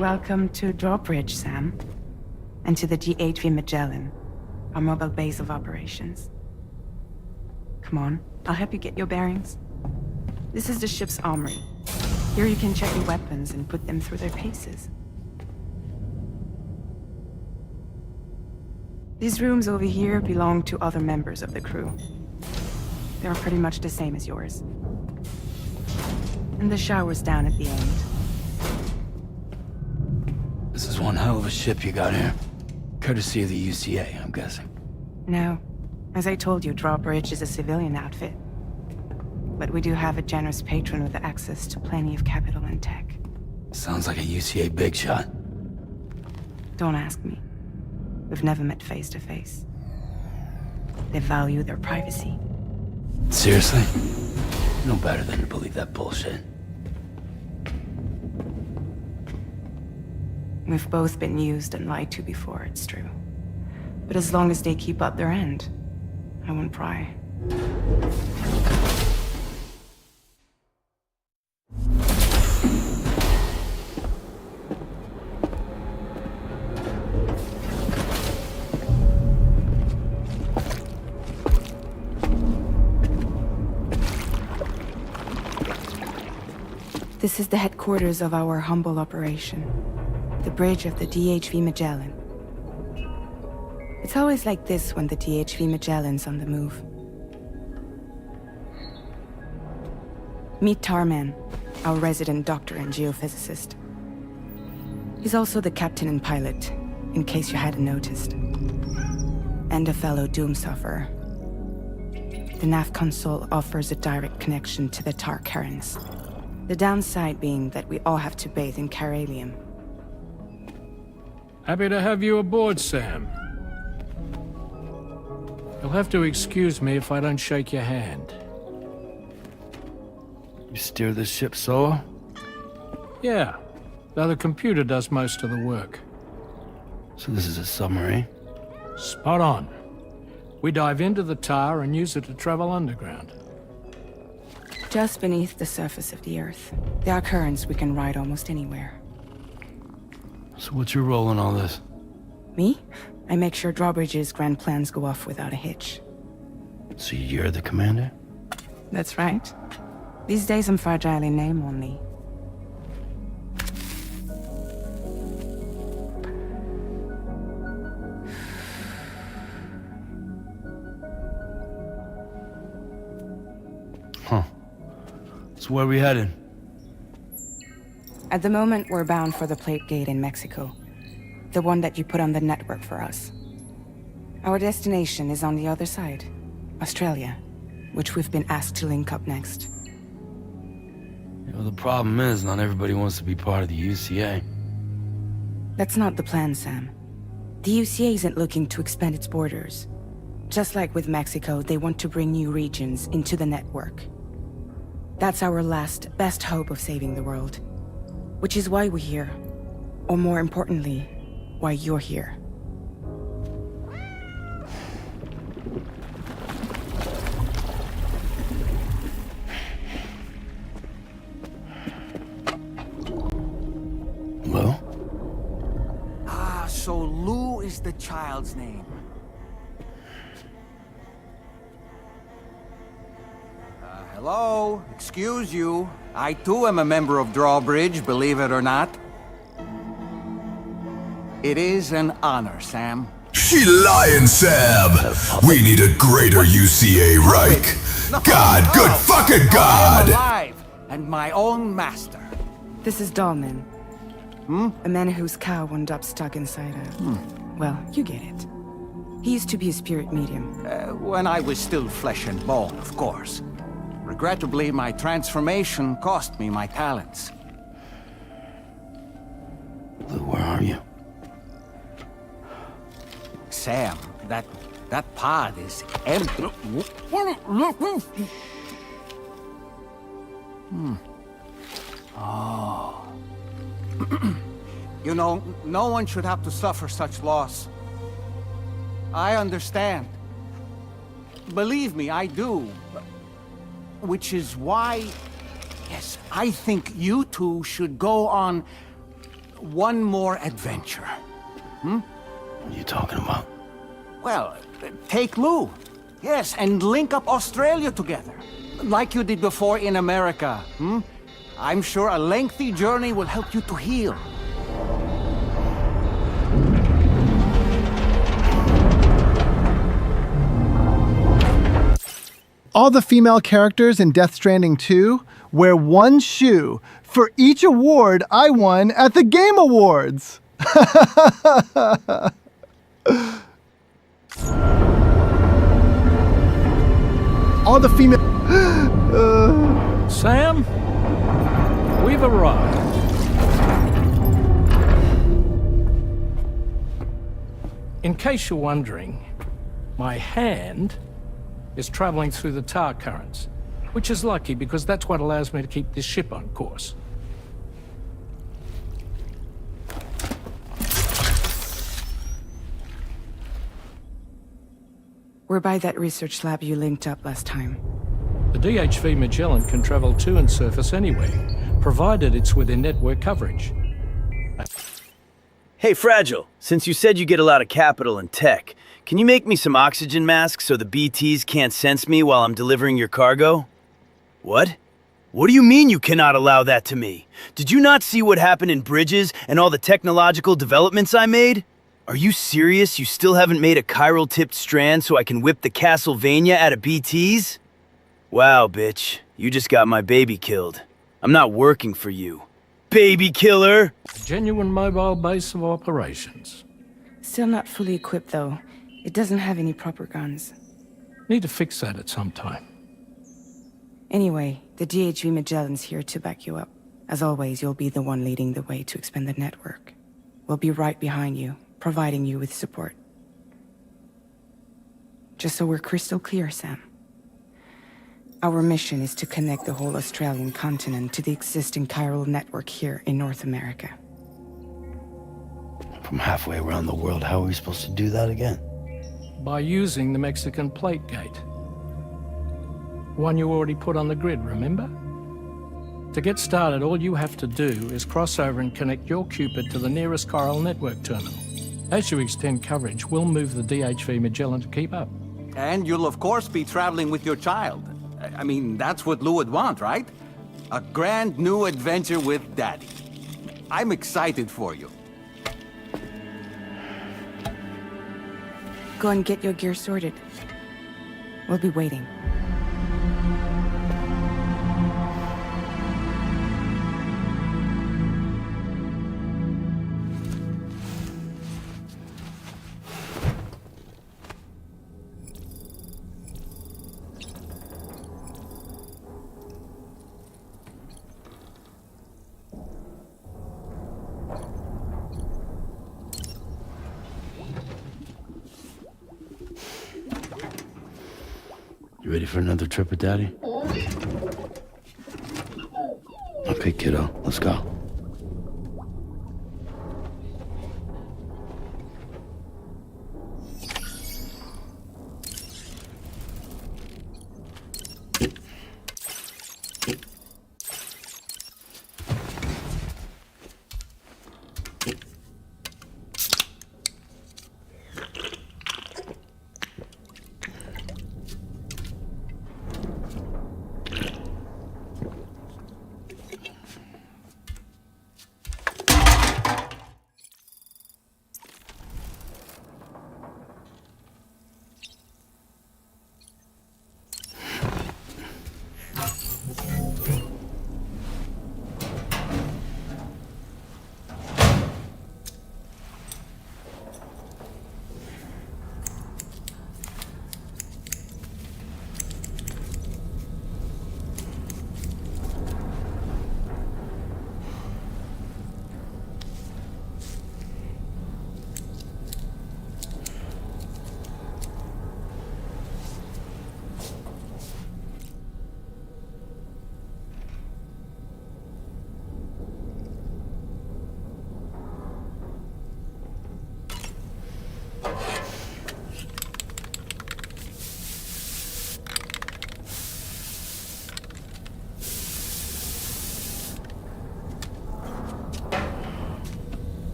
S2: Welcome to Drawbridge, Sam. And to the DHV Magellan, our mobile base of operations. Come on, I'll help you get your bearings. This is the ship's armory. Here you can check your weapons and put them through their paces. These rooms over here belong to other members of the crew. They're pretty much the same as yours. And the shower's down at the end.
S5: This is one hell of a ship you got here. Courtesy of the UCA, I'm guessing.
S2: No. As I told you, Drawbridge is a civilian outfit. But we do have a generous patron with access to plenty of capital and tech.
S5: Sounds like a UCA big shot.
S2: Don't ask me. We've never met face to face. They value their privacy.
S5: Seriously? No better than to believe that bullshit.
S2: We've both been used and lied to before, it's true. But as long as they keep up their end, I won't pry. This is the headquarters of our humble operation. The bridge of the DHV Magellan. It's always like this when the DHV Magellan's on the move. Meet Tarman, our resident doctor and geophysicist. He's also the captain and pilot, in case you hadn't noticed. And a fellow doom sufferer. The nav console offers a direct connection to the Tar currents. The downside being that we all have to bathe in Caralium.
S9: Happy to have you aboard, Sam. You'll have to excuse me if I don't shake your hand.
S5: You steer this ship solo?
S9: Yeah, though the computer does most of the work.
S5: So this is a submarine?
S9: Spot on. We dive into the tar and use it to travel underground.
S2: Just beneath the surface of the Earth, there are currents we can ride almost anywhere.
S5: So what's your role in all this?
S2: Me? I make sure Drawbridge's grand plans go off without a hitch.
S5: So you're the commander?
S2: That's right. These days I'm fragile in name only.
S5: Huh. So where are we headed?
S2: At the moment, we're bound for the Plate Gate in Mexico. The one that you put on the network for us. Our destination is on the other side, Australia, which we've been asked to link up next.
S5: You know, the problem is, not everybody wants to be part of the UCA.
S2: That's not the plan, Sam. The UCA isn't looking to expand its borders. Just like with Mexico, they want to bring new regions into the network. That's our last, best hope of saving the world. Which is why we're here. Or more importantly, why you're here.
S5: Hello?
S22: Ah, so Lou is the child's name. Hello? Excuse you. I too am a member of Drawbridge, believe it or not. It is an honor, Sam.
S18: She lying, Sam. We need a greater UCA Reich. God, good fucking
S22: I'm
S18: God!
S22: alive, and my own master.
S2: This is Dahlman. A man whose cow wound up stuck inside a... Well, you get it. He used to be a spirit medium.
S22: When I was still flesh and bone, of course. Regrettably, my transformation cost me my talents.
S5: Lou, where are you?
S22: Sam, that pod is empty. Oh. You know, no one should have to suffer such loss. I understand. Believe me, I do. Which is why, yes, I think you two should go on one more adventure.
S5: What are you talking about?
S22: Well, take Lou. Yes, and link up Australia together. Like you did before in America. I'm sure a lengthy journey will help you to heal.
S10: All the female characters in Death Stranding 2 wear one shoe for each award I won at the Game Awards. All the female...
S9: Sam, we've arrived. In case you're wondering, my hand is traveling through the tar currents, which is lucky because that's what allows me to keep this ship on course.
S2: We're by that research lab you linked up last time.
S9: The DHV Magellan can travel to and surface anywhere, provided it's within network coverage.
S7: Hey, Fragile, since you said you get a lot of capital and tech, can you make me some oxygen masks so the BTs can't sense me while I'm delivering your cargo? What? What do you mean you cannot allow that to me? Did you not see what happened in Bridges and all the technological developments I made? Are you serious you still haven't made a chiral-tipped strand so I can whip the Castlevania out of BTs? Wow, bitch. You just got my baby killed. I'm not working for you. Baby killer!
S9: Genuine mobile base of operations.
S2: Still not fully equipped, though. It doesn't have any proper guns.
S9: Need to fix that at some time.
S2: Anyway, the DHV Magellan's here to back you up. As always, you'll be the one leading the way to expand the network. We'll be right behind you, providing you with support. Just so we're crystal clear, Sam. Our mission is to connect the whole Australian continent to the existing chiral network here in North America.
S5: From halfway around the world, how are we supposed to do that again?
S9: By using the Mexican plate gate. One you already put on the grid, remember? To get started, all you have to do is cross over and connect your Cupid to the nearest chiral network terminal. As you extend coverage, we'll move the DHV Magellan to keep up.
S22: And you'll of course be traveling with your child. I mean, that's what Lou would want, right? A grand new adventure with Daddy. I'm excited for you.
S2: Go and get your gear sorted. We'll be waiting.
S5: You ready for another trip with Daddy? Okay, kiddo, let's go.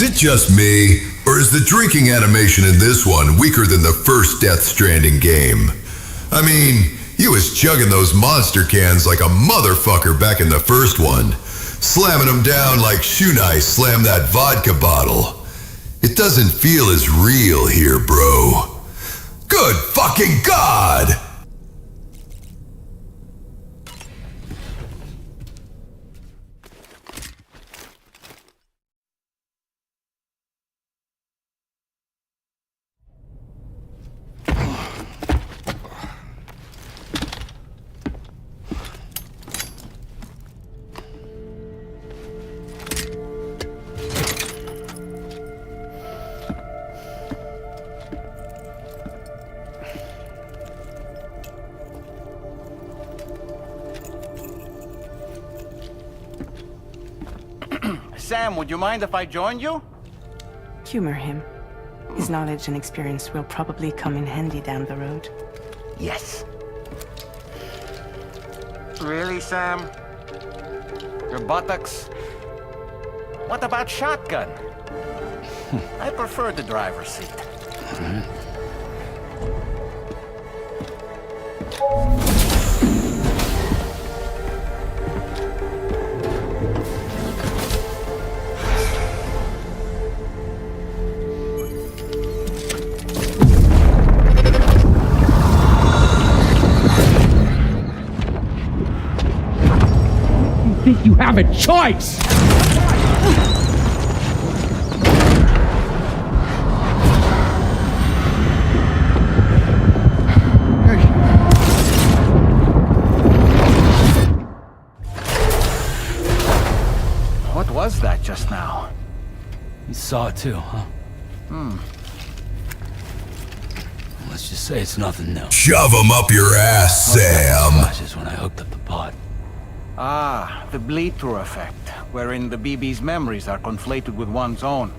S18: it just me, or is the drinking animation in this one weaker than the first Death Stranding game? I mean, he was chugging those monster cans like a motherfucker back in the first one, slamming them down like Shunai slammed that vodka bottle. It doesn't feel as real here, bro. Good fucking God!
S22: Sam, would you mind if I joined you?
S2: Humor him. His knowledge and experience will probably come in handy down the road.
S22: Yes. Really, Sam? Your buttocks? What about shotgun? I prefer the driver's seat.
S3: Think you have a choice?
S22: What was that just now?
S5: You saw it too, huh? Let's just say it's nothing new.
S18: Shove 'em up your ass, Sam.
S5: Flashes when I hooked up the pod.
S22: Ah, the bleed-through effect, wherein the BB's memories are conflated with one's own.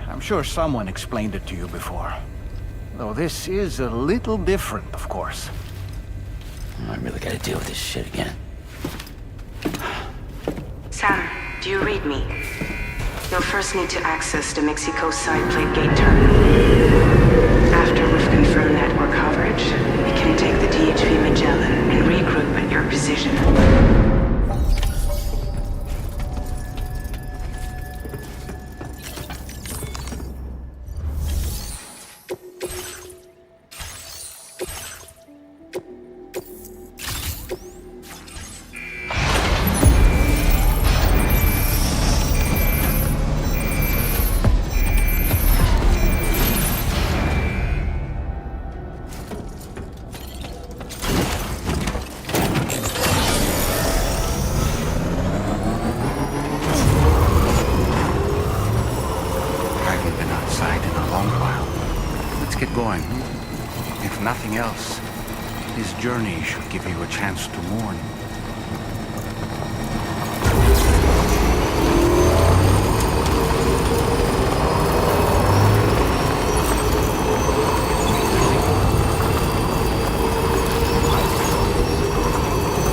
S22: I'm sure someone explained it to you before. Though this is a little different, of course.
S5: I really gotta deal with this shit again.
S2: Sam, do you read me? You'll first need to access the Mexico side plate gate terminal. After we've confirmed network coverage, we can take the DHV Magellan and regroup at your position.
S22: Journey should give you a chance to mourn.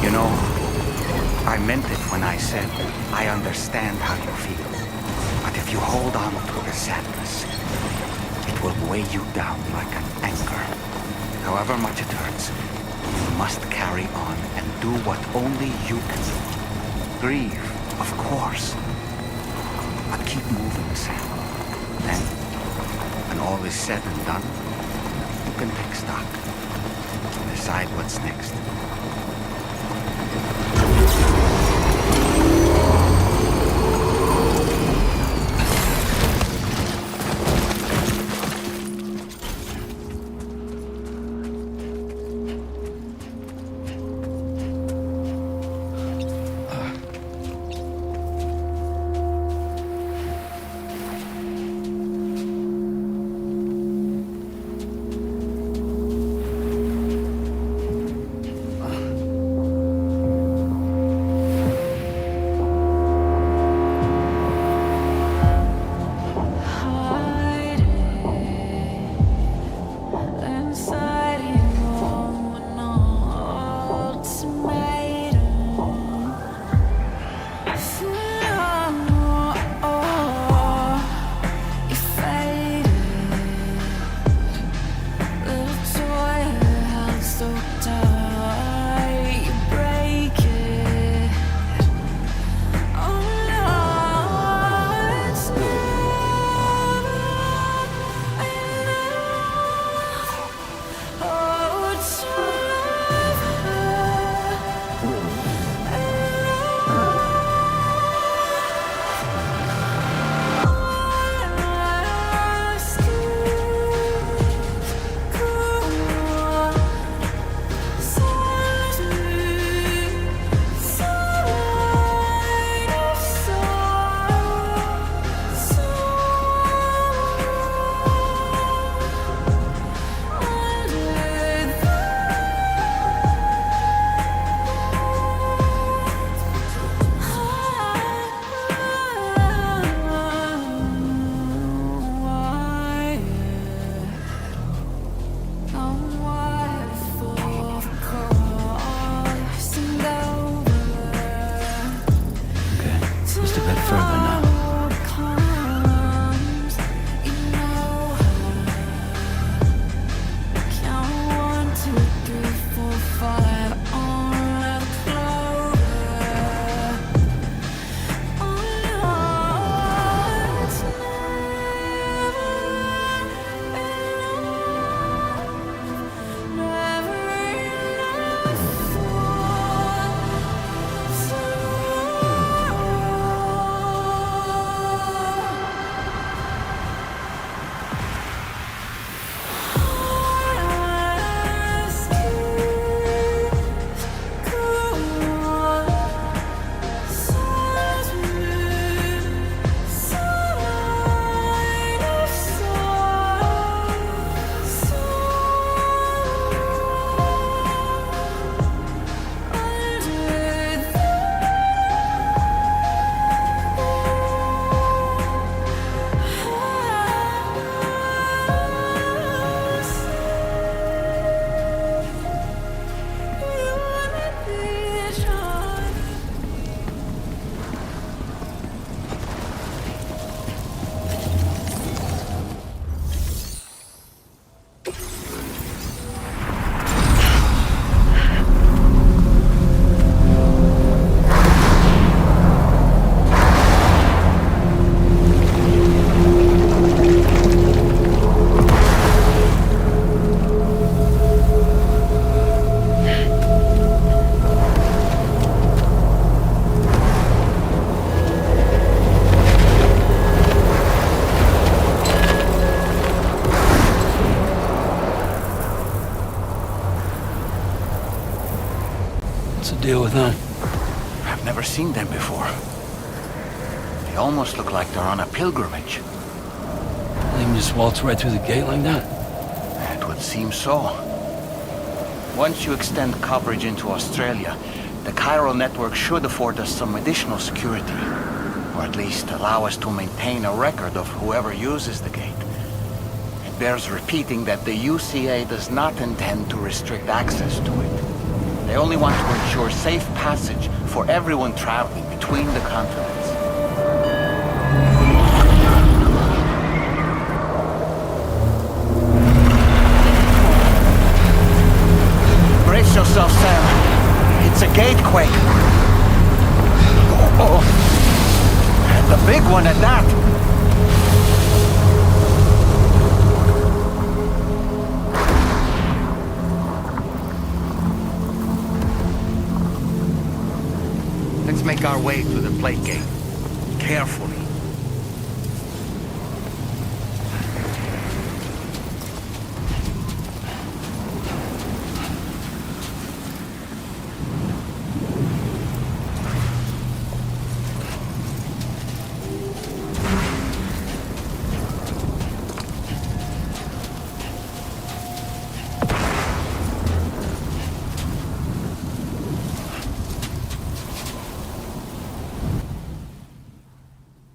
S22: You know, I meant it when I said I understand how you feel. But if you hold on to the sadness, it will weigh you down like an anchor. However much it hurts, you must carry on and do what only you can do. Grieve, of course. But keep moving, Sam. Then, when all is said and done, you can take stock. Decide what's next.
S5: deal with that?
S22: I've never seen them before. They almost look like they're on a pilgrimage.
S5: They can just waltz right through the gate like that?
S22: It would seem so. Once you extend coverage into Australia, the chiral network should afford us some additional security. Or at least allow us to maintain a record of whoever uses the gate. It bears repeating that the UCA does not intend to restrict access to it. They only want to ensure safe passage for everyone traveling between the continents. Brace yourself, Sam. It's a gatequake. Oh. And the big one at that. Let's make our way to the plate gate. Carefully.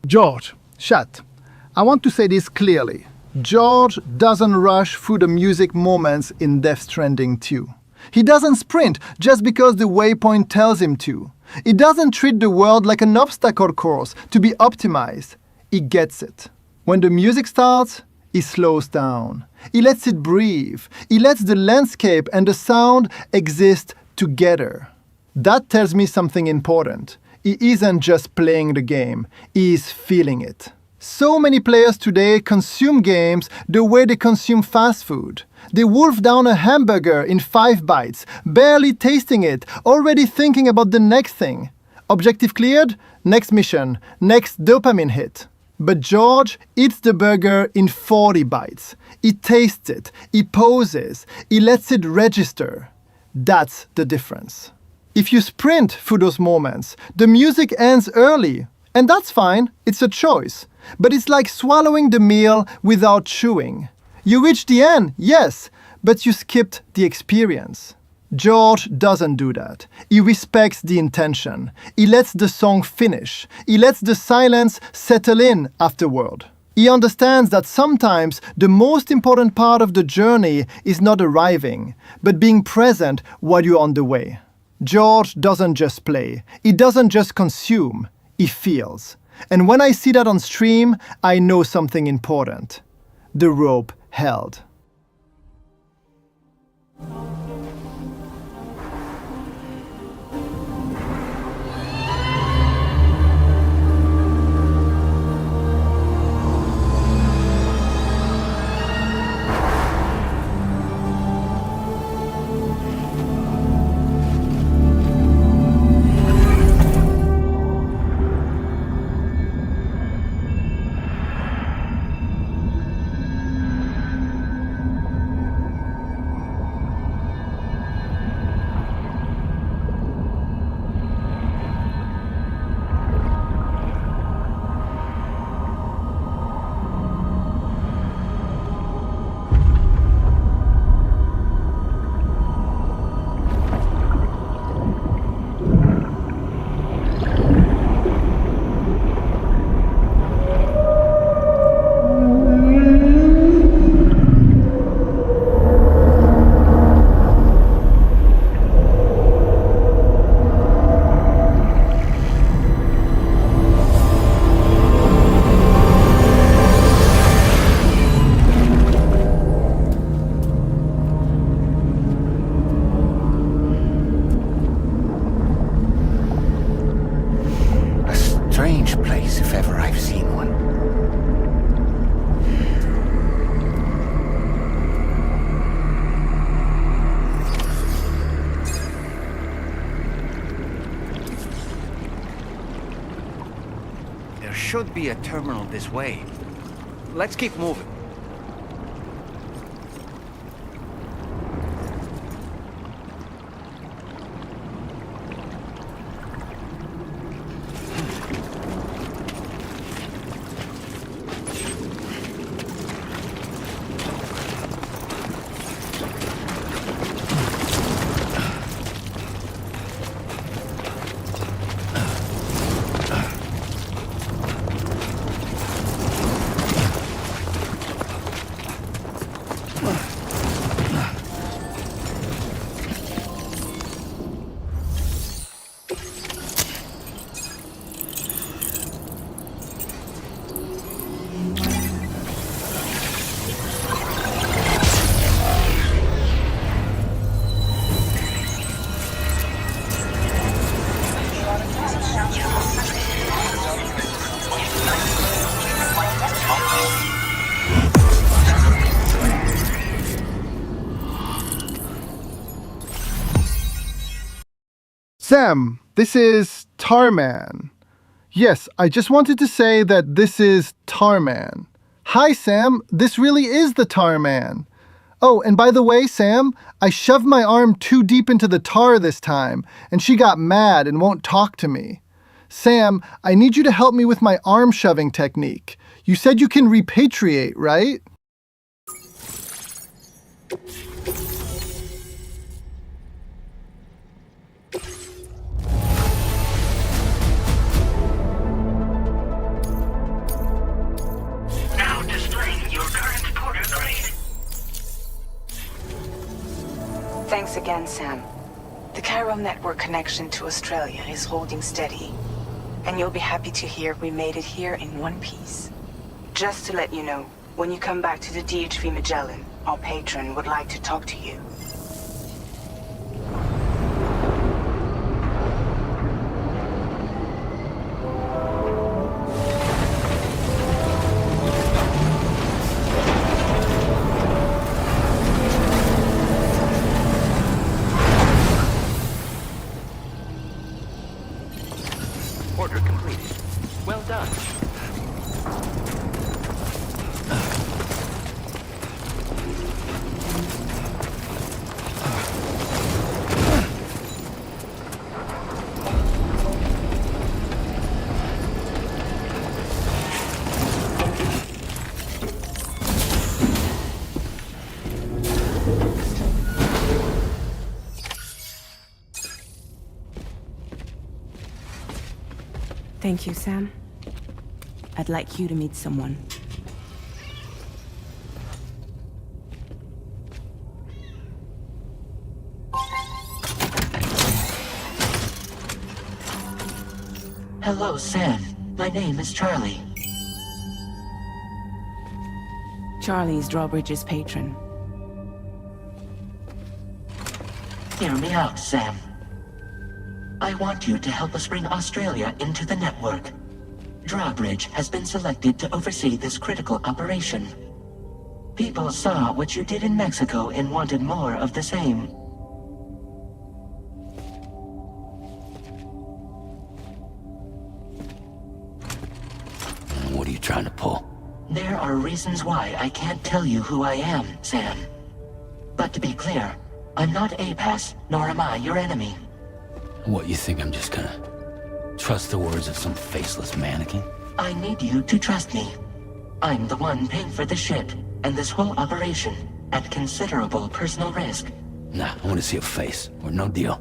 S10: George, shut. I want to say this clearly. George doesn't rush through the music moments in Death Stranding 2. He doesn't sprint just because the waypoint tells him to. He doesn't treat the world like an obstacle course to be optimized. He gets it. When the music starts, he slows down. He lets it breathe. He lets the landscape and the sound exist together. That tells me something important. He isn't just playing the game, he is feeling it. So many players today consume games the way they consume fast food. They wolf down a hamburger in 5 bites, barely tasting it, already thinking about the next thing. Objective cleared? Next mission, next dopamine hit. But George eats the burger in 40 bites. He tastes it, he pauses, he lets it register. That's the difference. If you sprint through those moments, the music ends early. And that's fine, it's a choice. But it's like swallowing the meal without chewing. You reach the end, yes, but you skipped the experience. George doesn't do that. He respects the intention. He lets the song finish. He lets the silence settle in afterward. He understands that sometimes the most important part of the journey is not arriving, but being present while you're on the way. George doesn't just play. He doesn't just consume. He feels. And when I see that on stream, I know something important. The rope held.
S22: Should be a terminal this way. Let's keep moving.
S10: Sam, this is Tarman. Yes, I just wanted to say that this is Tarman. Hi, Sam. This really is the Tarman. Oh, and by the way, Sam, I shoved my arm too deep into the tar this time, and she got mad and won't talk to me. Sam, I need you to help me with my arm shoving technique. You said you can repatriate, right?
S4: Now displaying your current porter grade.
S2: Thanks again, Sam. The chiral network connection to Australia is holding steady. And you'll be happy to hear we made it here in one piece. Just to let you know, when you come back to the DHV Magellan, our patron would like to talk to you.
S8: Order completed. Well done.
S2: Thank you, Sam. I'd like you to meet someone.
S11: Hello, Sam. My name is Charlie.
S2: Charlie's Drawbridge's patron.
S11: Hear me out, Sam. I want you to help us bring Australia into the network. Drawbridge has been selected to oversee this critical operation. People saw what you did in Mexico and wanted more of the same.
S5: What are you trying to pull?
S11: There are reasons why I can't tell you who I am, Sam. But to be clear, I'm not APAS, nor am I your enemy.
S5: What, you think I'm just gonna trust the words of some faceless mannequin?
S11: I need you to trust me. I'm the one paying for the ship and this whole operation at considerable personal risk.
S5: Nah, I want to see a face, or no deal.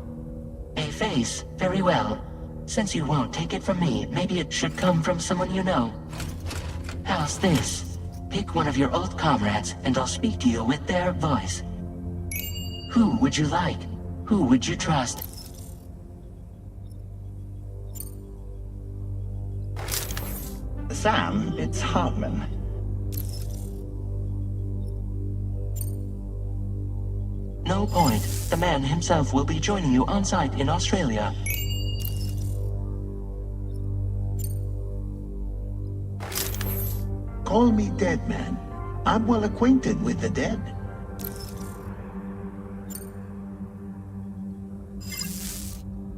S11: A face? Very well. Since you won't take it from me, maybe it should come from someone you know. How's this? Pick one of your old comrades, and I'll speak to you with their voice. Who would you like? Who would you trust?
S13: Sam, it's Hartman.
S11: No point. The man himself will be joining you on site in Australia.
S13: Call me Dead Man. I'm well acquainted with the dead.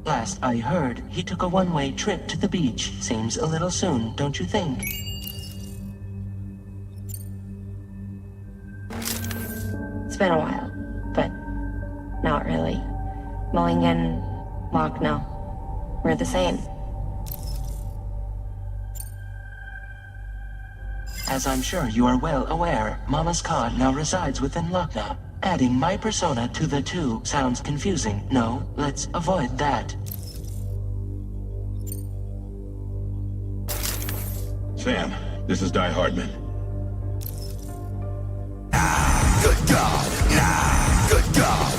S11: Last I heard, he took a one-way trip to the beach. Seems a little soon, don't you think?
S23: It's been a while, but not really. Mulligan, Lochno, we're the same.
S11: As I'm sure you are well aware, Mama's Khan now resides within Lochna. Adding my persona to the two sounds confusing. No, let's avoid that.
S24: Sam, this is Die Hardman.
S18: Good God. Good God.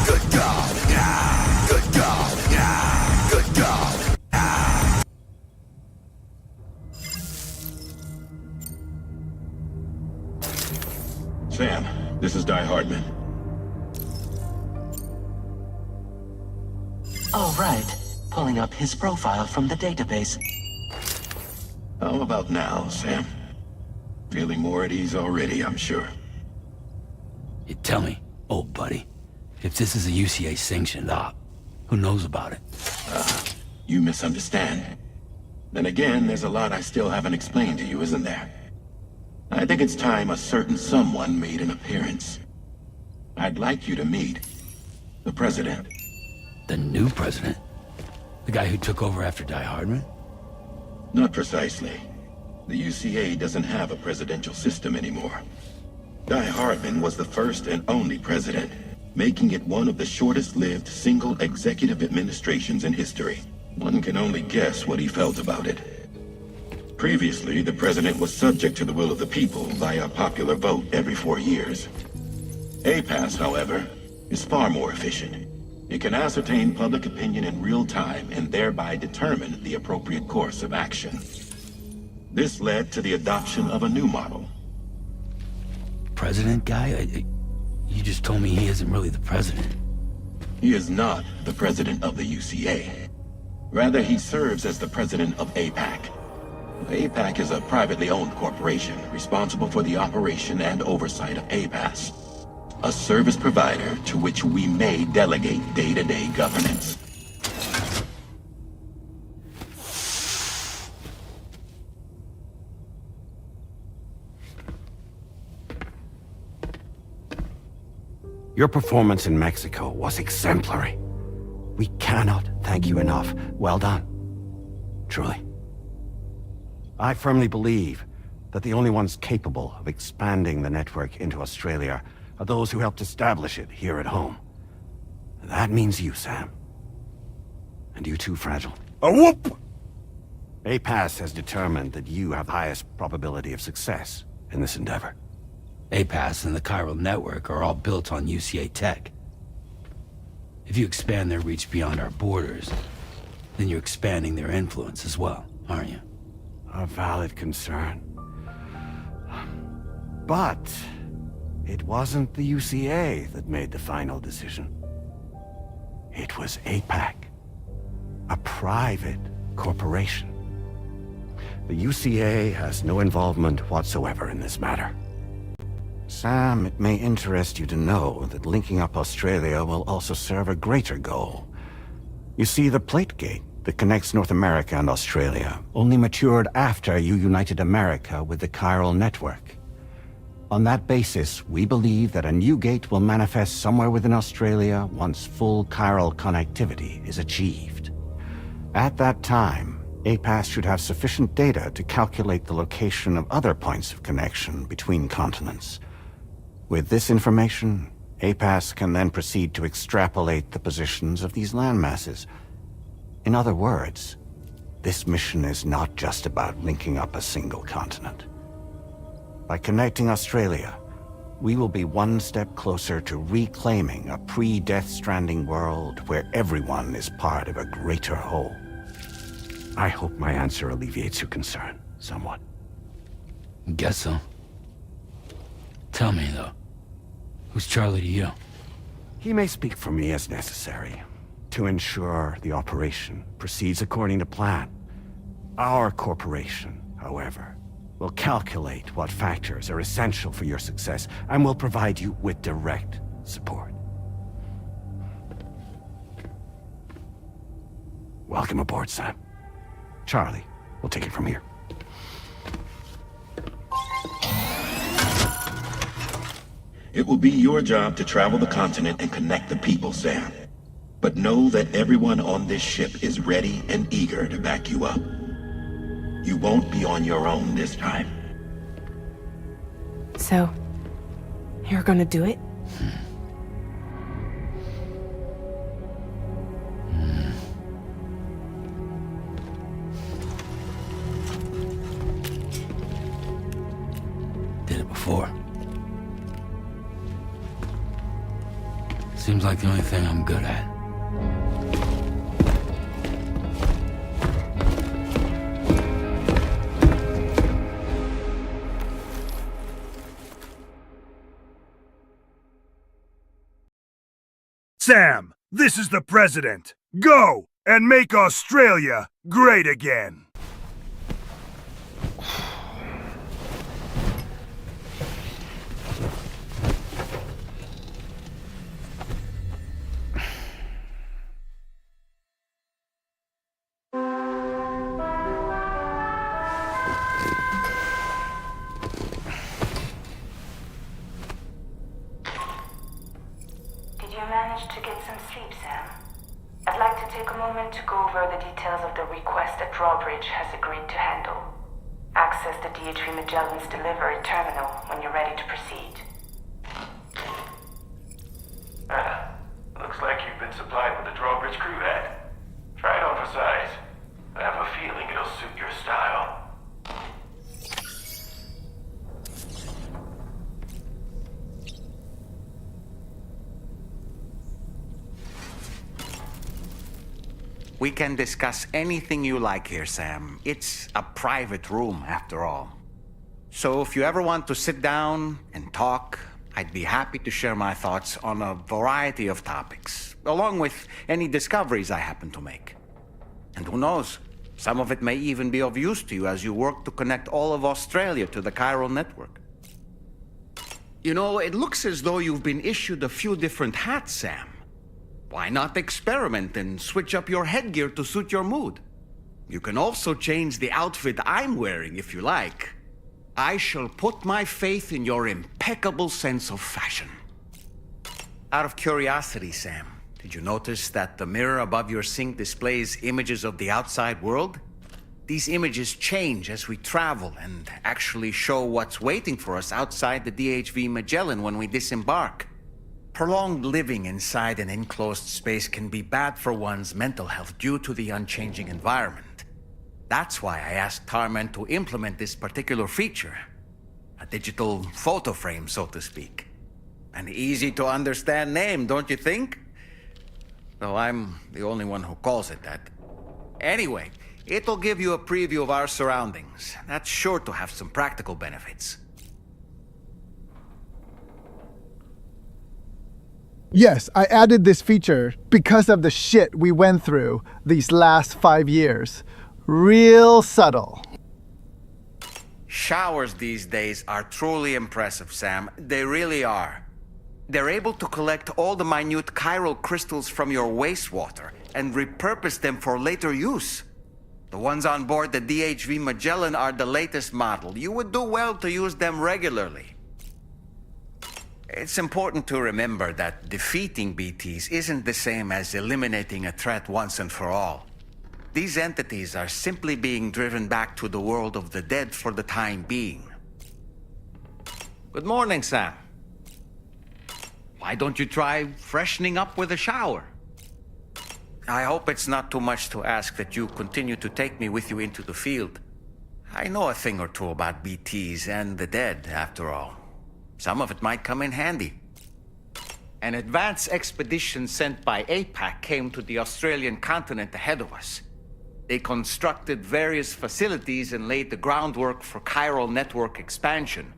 S18: Good God. Good God. Good God.
S24: Sam, this is Die Hardman.
S11: All right. Pulling up his profile from the database.
S24: How about now, Sam? Feeling more at ease already, I'm sure.
S5: You tell me, old buddy, if this is a UCA-sanctioned op, Who knows about it?
S24: You misunderstand. Then again, there's a lot I still haven't explained to you, isn't there? I think it's time a certain someone made an appearance. I'd like you to meet the President.
S5: The new president? The guy who took over after Die Hardman?
S24: Not precisely. The UCA doesn't have a presidential system anymore. Die Hardman was the first and only president, making it one of the shortest-lived single executive administrations in history. One can only guess what he felt about it. Previously, the president was subject to the will of the people via popular vote every 4 years. APAS, however, is far more efficient. It can ascertain public opinion in real time and thereby determine the appropriate course of action. This led to the adoption of a new model.
S5: President guy? You just told me he isn't really the president.
S24: He is not the president of the UCA. Rather, he serves as the president of APAC. APAC is a privately owned corporation responsible for the operation and oversight of APAS, a service provider to which we may delegate day-to-day governance.
S1: Your performance in Mexico was exemplary. We cannot thank you enough. Well done. Truly. I firmly believe that the only ones capable of expanding the network into Australia are those who helped establish it here at home. That means you, Sam. And you too, Fragile.
S12: A whoop!
S1: APAS has determined that you have the highest probability of success in this endeavor.
S5: APAS and the chiral network are all built on UCA tech. If you expand their reach beyond our borders, then you're expanding their influence as well, aren't you?
S1: A valid concern. But it wasn't the UCA that made the final decision. It was APAC, a private corporation. The UCA has no involvement whatsoever in this matter. Sam, it may interest you to know that linking up Australia will also serve a greater goal. You see, the plate gate that connects North America and Australia only matured after you united America with the chiral network. On that basis, we believe that a new gate will manifest somewhere within Australia once full chiral connectivity is achieved. At that time, APAS should have sufficient data to calculate the location of other points of connection between continents. With this information, APAS can then proceed to extrapolate the positions of these landmasses. In other words, this mission is not just about linking up a single continent. By connecting Australia, we will be one step closer to reclaiming a pre-Death Stranding world where everyone is part of a greater whole. I hope my answer alleviates your concern somewhat.
S5: Guess so. Tell me, though, who's Charlie to you?
S1: He may speak for me as necessary, to ensure the operation proceeds according to plan. Our corporation, however, will calculate what factors are essential for your success and will provide you with direct support. Welcome aboard, Sam. Charlie, we'll take it from here.
S24: It will be your job to travel the continent and connect the people, Sam. But know that everyone on this ship is ready and eager to back you up. You won't be on your own this time.
S2: So, you're gonna do it?
S5: Did it before. Seems like the only thing I'm good at.
S12: Sam, this is the president. Go and make Australia great again.
S14: some sleep, Sam? I'd like to take a moment to go over the details of the request that Drawbridge has agreed to handle. Access the DHV Magellan's delivery terminal when you're ready to proceed.
S20: Looks like you've been supplied with a Drawbridge crew hat. Try it on for size. I have a feeling it'll suit your style.
S22: We can discuss anything you like here, Sam. It's a private room, after all. So if you ever want to sit down and talk, I'd be happy to share my thoughts on a variety of topics, along with any discoveries I happen to make. And who knows, some of it may even be of use to you as you work to connect all of Australia to the chiral network. You know, it looks as though you've been issued a few different hats, Sam. Why not experiment and switch up your headgear to suit your mood? You can also change the outfit I'm wearing if you like. I shall put my faith in your impeccable sense of fashion. Out of curiosity, Sam, did you notice that the mirror above your sink displays images of the outside world? These images change as we travel and actually show what's waiting for us outside the DHV Magellan when we disembark. Prolonged living inside an enclosed space can be bad for one's mental health due to the unchanging environment. That's why I asked Tarman to implement this particular feature. A digital photo frame, so to speak. An easy-to-understand name, don't you think? Though I'm the only one who calls it that. Anyway, it'll give you a preview of our surroundings. That's sure to have some practical benefits.
S10: Yes, I added this feature because of the shit we went through these last 5 years. Real subtle.
S22: Showers these days are truly impressive, Sam. They really are. They're able to collect all the minute chiral crystals from your wastewater and repurpose them for later use. The ones on board the DHV Magellan are the latest model. You would do well to use them regularly. It's important to remember that defeating BTs isn't the same as eliminating a threat once and for all. These entities are simply being driven back to the world of the dead for the time being. Good morning, Sam. Why don't you try freshening up with a shower? I hope it's not too much to ask that you continue to take me with you into the field. I know a thing or two about BTs and the dead, after all. Some of it might come in handy. An advance expedition sent by APAC came to the Australian continent ahead of us. They constructed various facilities and laid the groundwork for chiral network expansion.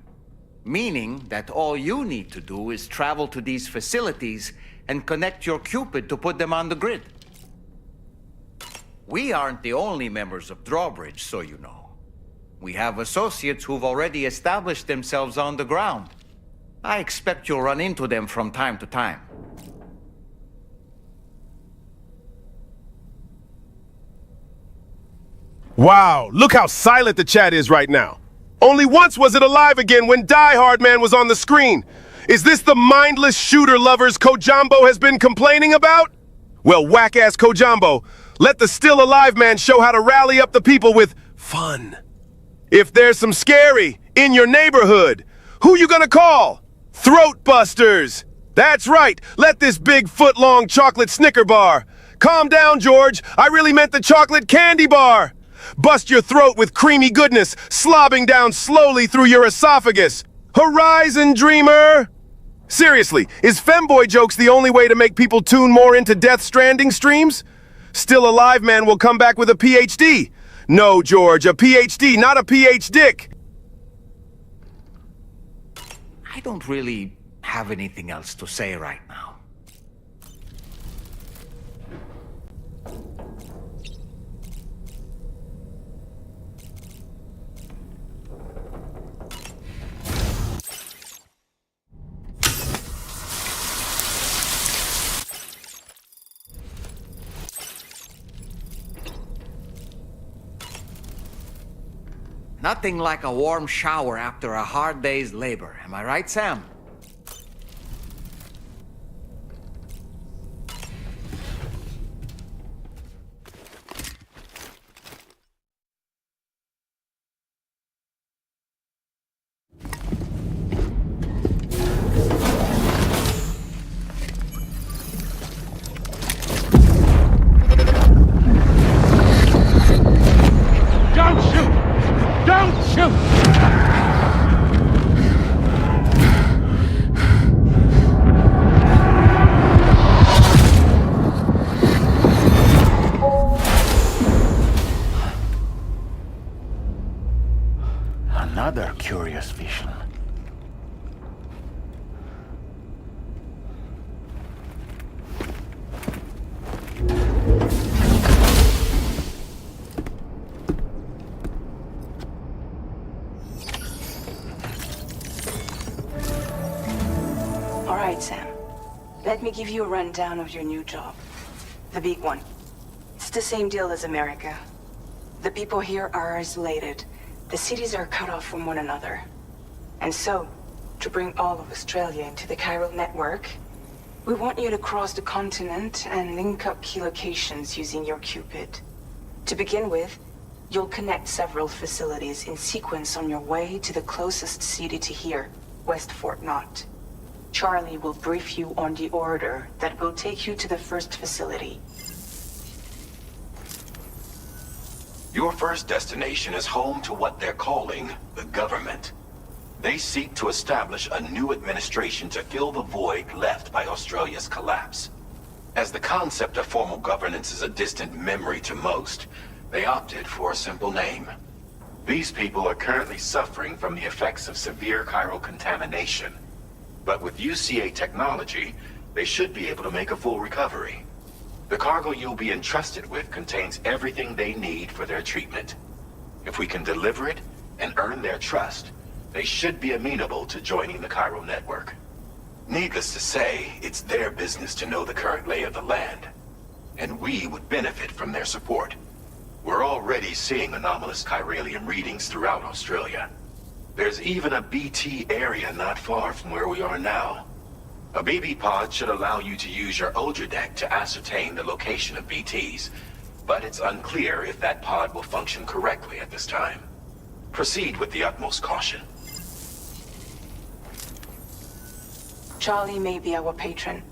S22: Meaning that all you need to do is travel to these facilities and connect your Cupid to put them on the grid. We aren't the only members of Drawbridge, so you know. We have associates who've already established themselves on the ground. I expect you'll run into them from time to time.
S15: Wow, look how silent the chat is right now. Only once was it alive again when Die Hard Man was on the screen. Is this the mindless shooter lovers Kojambo has been complaining about? Well, whack-ass Kojambo, let the still alive man show how to rally up the people with fun. If there's some scary in your neighborhood, who you gonna call? Throat busters. That's right, let this big foot-long chocolate Snicker bar. Calm down, George, I really meant the chocolate candy bar. Bust your throat with creamy goodness, slobbing down slowly through your esophagus. Horizon Dreamer! Seriously, is femboy jokes the only way to make people tune more into Death Stranding streams? Still Alive Man will come back with a PhD. No, George, a PhD, not a PhD.
S22: I don't really have anything else to say right now. Nothing like a warm shower after a hard day's labor. Am I right, Sam?
S2: All right, Sam. Let me give you a rundown of your new job. The big one. It's the same deal as America. The people here are isolated. The cities are cut off from one another. And so, to bring all of Australia into the chiral network, we want you to cross the continent and link up key locations using your Cupid. To begin with, you'll connect several facilities in sequence on your way to the closest city to here, West Fort Knott. Charlie will brief you on the order that will take you to the first facility.
S24: Your first destination is home to what they're calling the government. They seek to establish a new administration to fill the void left by Australia's collapse. As the concept of formal governance is a distant memory to most, they opted for a simple name. These people are currently suffering from the effects of severe chiral contamination. But with UCA technology, they should be able to make a full recovery. The cargo you'll be entrusted with contains everything they need for their treatment. If we can deliver it and earn their trust, they should be amenable to joining the chiral network. Needless to say, it's their business to know the current lay of the land, and we would benefit from their support. We're already seeing anomalous chiralium readings throughout Australia. There's even a BT area not far from where we are now. A BB pod should allow you to use your Ultra deck to ascertain the location of BTs, but it's unclear if that pod will function correctly at this time. Proceed with the utmost caution.
S2: Charlie may be our patron,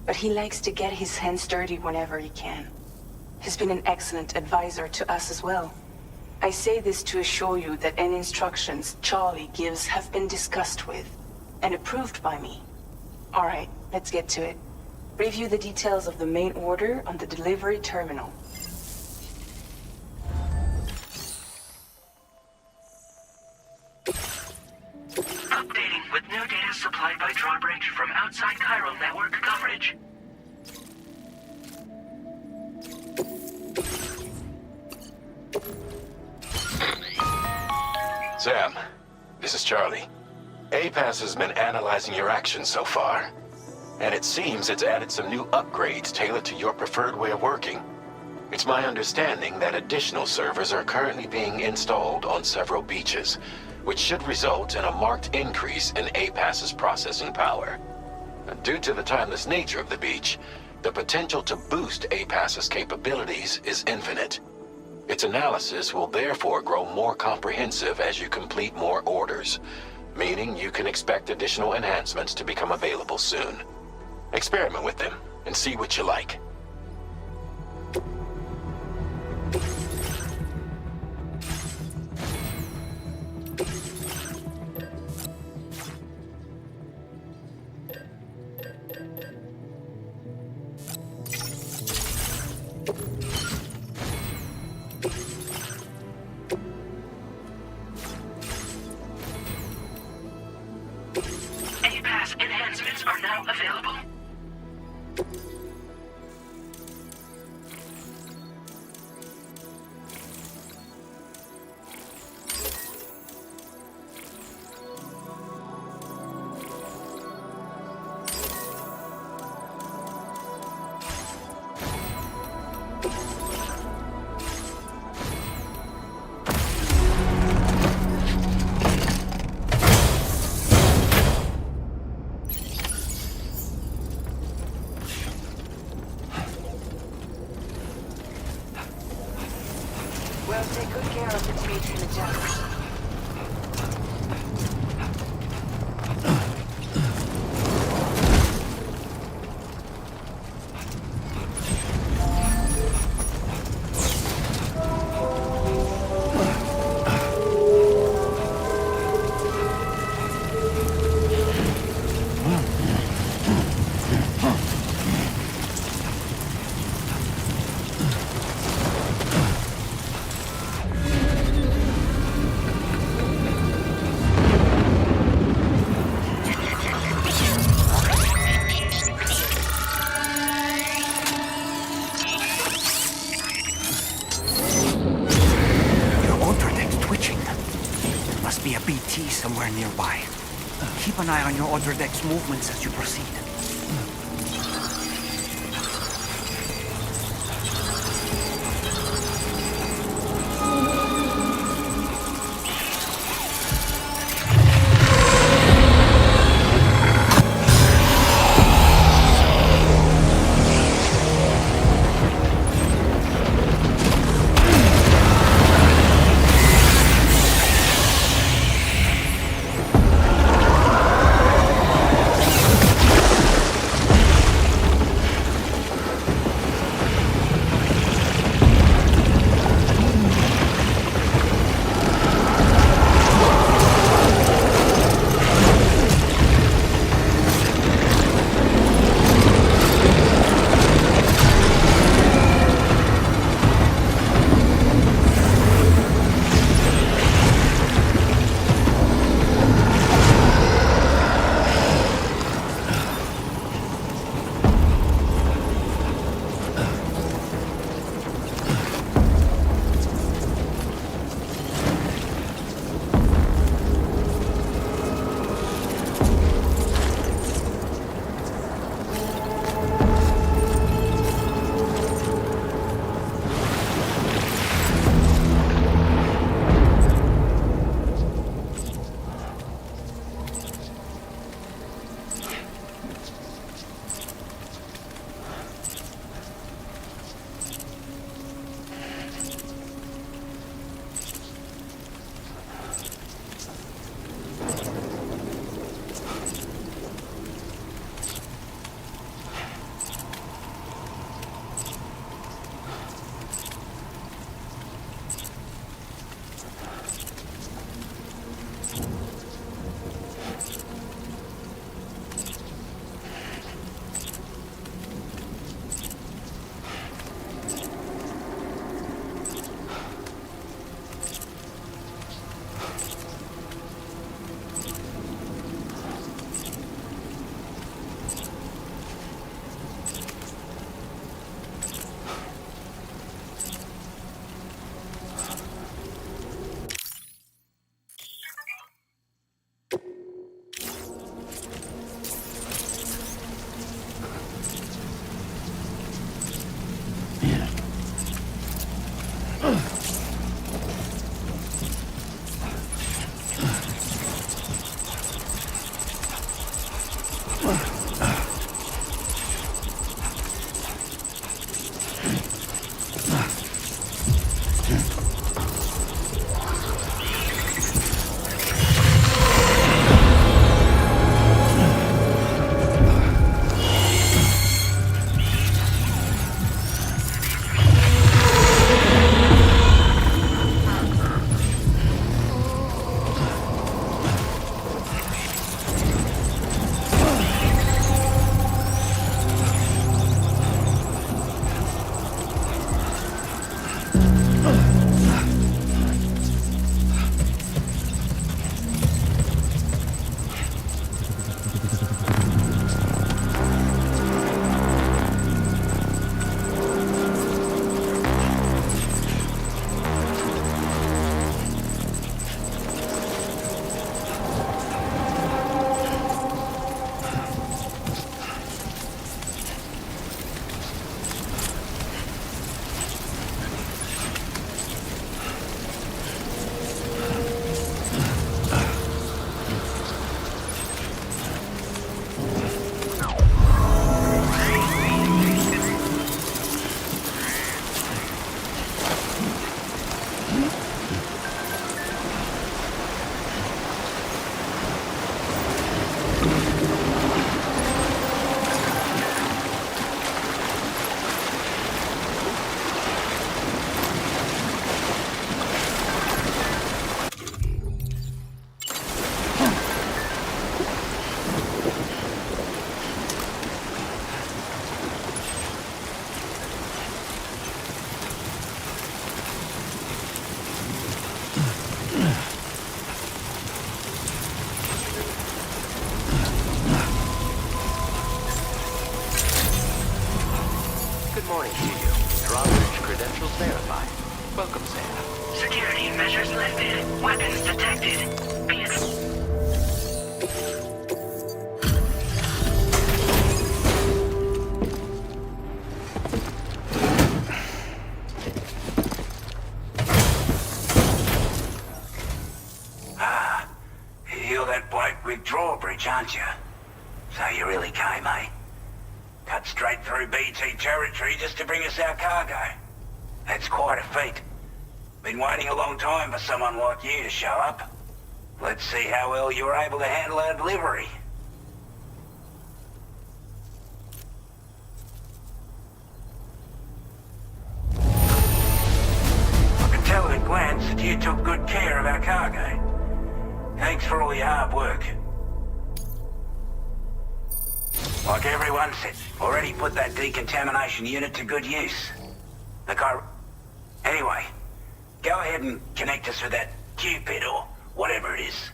S2: but he likes to get his hands dirty whenever he can. He's been an excellent advisor to us as well. I say this to assure you that any instructions Charlie gives have been discussed with and approved by me. All right, let's get to it. Review the details of the main order on the delivery terminal.
S4: Updating with new data supplied by Drawbridge from outside chiral network coverage.
S24: Sam, this is Charlie. APAS has been analyzing your actions so far, and it seems it's added some new upgrades tailored to your preferred way of working. It's my understanding that additional servers are currently being installed on several beaches, which should result in a marked increase in APAS's processing power. Due to the timeless nature of the beach, the potential to boost APAS's capabilities is infinite. Its analysis will therefore grow more comprehensive as you complete more orders, meaning you can expect additional enhancements to become available soon. Experiment with them and see what you like.
S4: APAS enhancements are now available.
S22: Keep an eye on your order deck's movements as you proceed.
S8: Good morning to you. Drawbridge credentials verified. Welcome, Sam.
S14: Security measures lifted. Weapons detected. Be
S6: drawbridge, aren't you? So you really came, eh? Cut straight through BT territory just to bring us our cargo. That's quite a feat. Been waiting a long time for someone like you to show up. Let's see how well you were able to handle our delivery. I can tell at a glance that you took good care of our cargo. Thanks for all your hard work. Like everyone said, already put that decontamination unit to good use. Anyway, go ahead and connect us with that Cupid or whatever it is.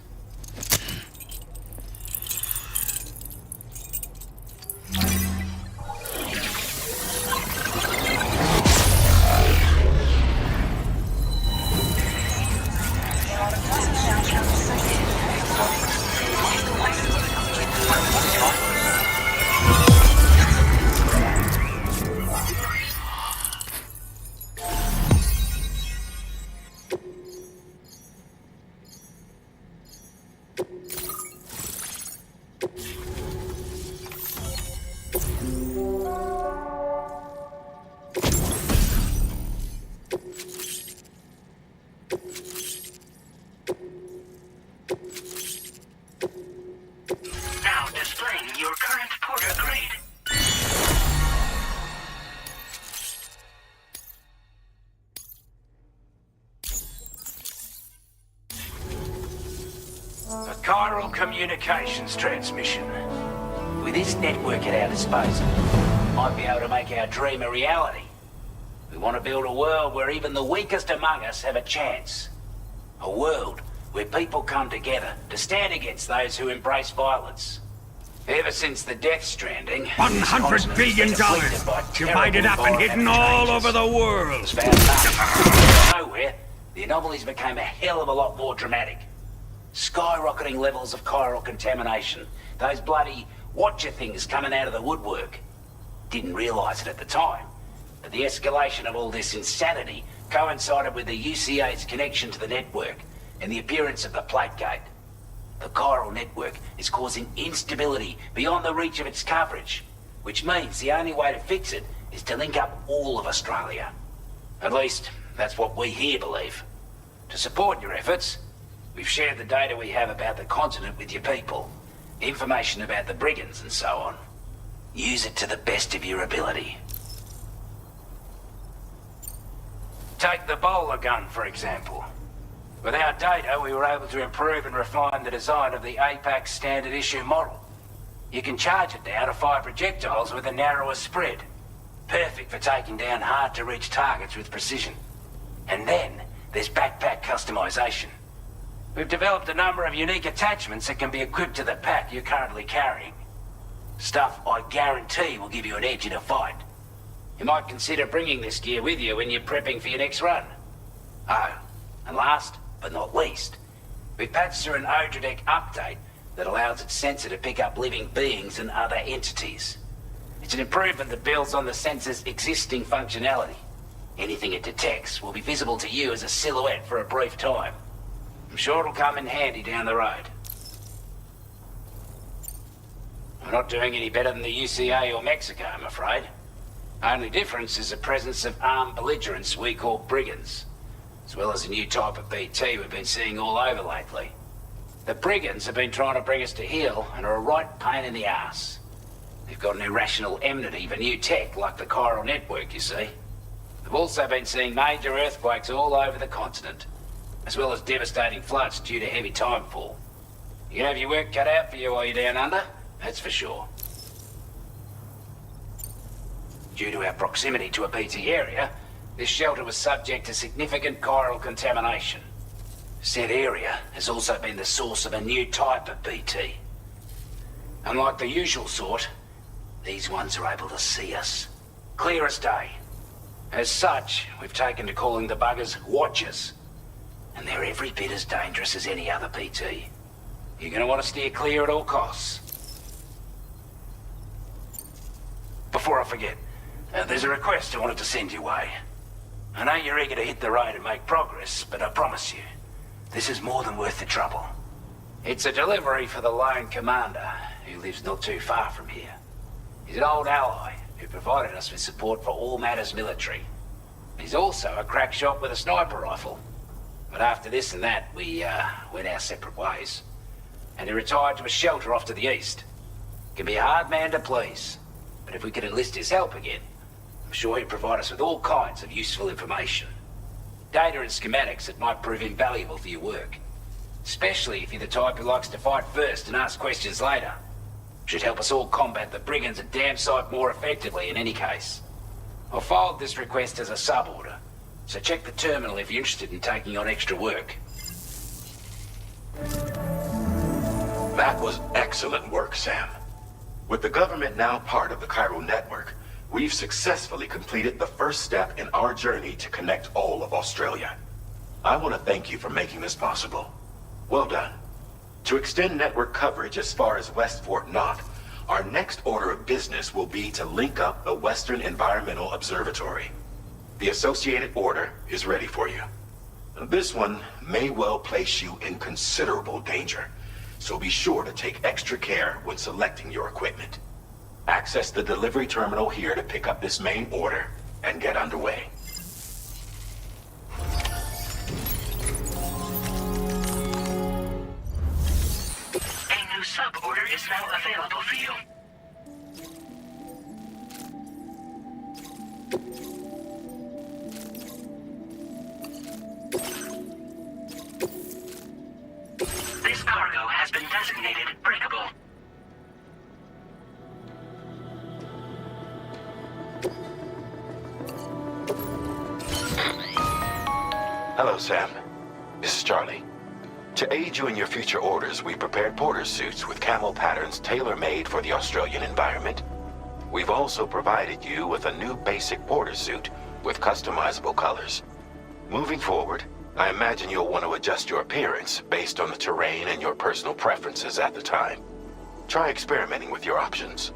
S6: Now displaying your current porter grade. A chiral communications transmission. With this network at our disposal, might be able to make our dream a reality. We want to build a world where even the weakest among us have a chance. A world where people come together to stand against those who embrace violence. Ever since the Death Stranding,
S16: $100 billion divided up and hidden all over the world.
S6: Nowhere, the anomalies became a hell of a lot more dramatic. Skyrocketing levels of chiral contamination. Those bloody watcher things coming out of the woodwork. Didn't realize it at the time, but the escalation of all this insanity coincided with the UCA's connection to the network and the appearance of the plate gate. The chiral network is causing instability beyond the reach of its coverage, which means the only way to fix it is to link up all of Australia. At least, that's what we here believe. To support your efforts, we've shared the data we have about the continent with your people, information about the Briggins and so on. Use it to the best of your ability. Take the bowler gun, for example. With our data, we were able to improve and refine the design of the APAC standard issue model. You can charge it now to fire projectiles with a narrower spread. Perfect for taking down hard-to-reach targets with precision. And then, there's backpack customization. We've developed a number of unique attachments that can be equipped to the pack you're currently carrying. Stuff I guarantee will give you an edge in a fight. You might consider bringing this gear with you when you're prepping for your next run. Oh, and last but not least, we've patched through an Odradek update that allows its sensor to pick up living beings and other entities. It's an improvement that builds on the sensor's existing functionality. Anything it detects will be visible to you as a silhouette for a brief time. I'm sure it'll come in handy down the road. We're not doing any better than the UCA or Mexico, I'm afraid. Only difference is the presence of armed belligerents we call Briggins, as well as a new type of BT we've been seeing all over lately. The Briggins have been trying to bring us to heel and are a right pain in the ass. They've got an irrational enmity for new tech like the chiral network, you see. They've also been seeing major earthquakes all over the continent, as well as devastating floods due to heavy timefall. You can have your work cut out for you while you're down under, that's for sure. Due to our proximity to a BT area, this shelter was subject to significant chiral contamination. Said area has also been the source of a new type of BT. Unlike the usual sort, these ones are able to see us. Clear as day. As such, we've taken to calling the buggers Watchers. And they're every bit as dangerous as any other BT. You're gonna want to steer clear at all costs. Before I forget, there's a request I wanted to send your way. I know you're eager to hit the road and make progress, but I promise you, this is more than worth the trouble. It's a delivery for the Lone Commander, who lives not too far from here. He's an old ally who provided us with support for all matters military. He's also a crack shot with a sniper rifle. But after this and that, we went our separate ways. And he retired to a shelter off to the east. Can be a hard man to please, but if we could enlist his help again, I'm sure he'd provide us with all kinds of useful information. Data and schematics that might prove invaluable for your work. Especially if you're the type who likes to fight first and ask questions later. Should help us all combat the Briggins a damn sight more effectively in any case. I'll filed this request as a sub-order, so check the terminal if you're interested in taking on extra work.
S20: That was excellent work, Sam. With the government now part of the Cairo network, we've successfully completed the first step in our journey to connect all of Australia. I want to thank you for making this possible. Well done. To extend network coverage as far as West Fort Knott, our next order of business will be to link up the Western Environmental Observatory. The associated order is ready for you. This one may well place you in considerable danger, so be sure to take extra care when selecting your equipment. Access the delivery terminal here to pick up this main order and get underway.
S11: A new sub-order is now available for you. This cargo has been designated breakable.
S20: Hello, Sam. This is Charlie. To aid you in your future orders, we prepared porter suits with camo patterns tailor-made for the Australian environment. We've also provided you with a new basic porter suit with customizable colors. Moving forward, I imagine you'll want to adjust your appearance based on the terrain and your personal preferences at the time. Try experimenting with your options.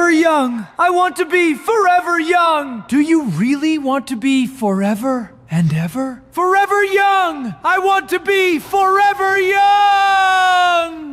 S3: forever young. I want to be forever young. Do you really want to be forever and ever? Forever young. I want to be forever young.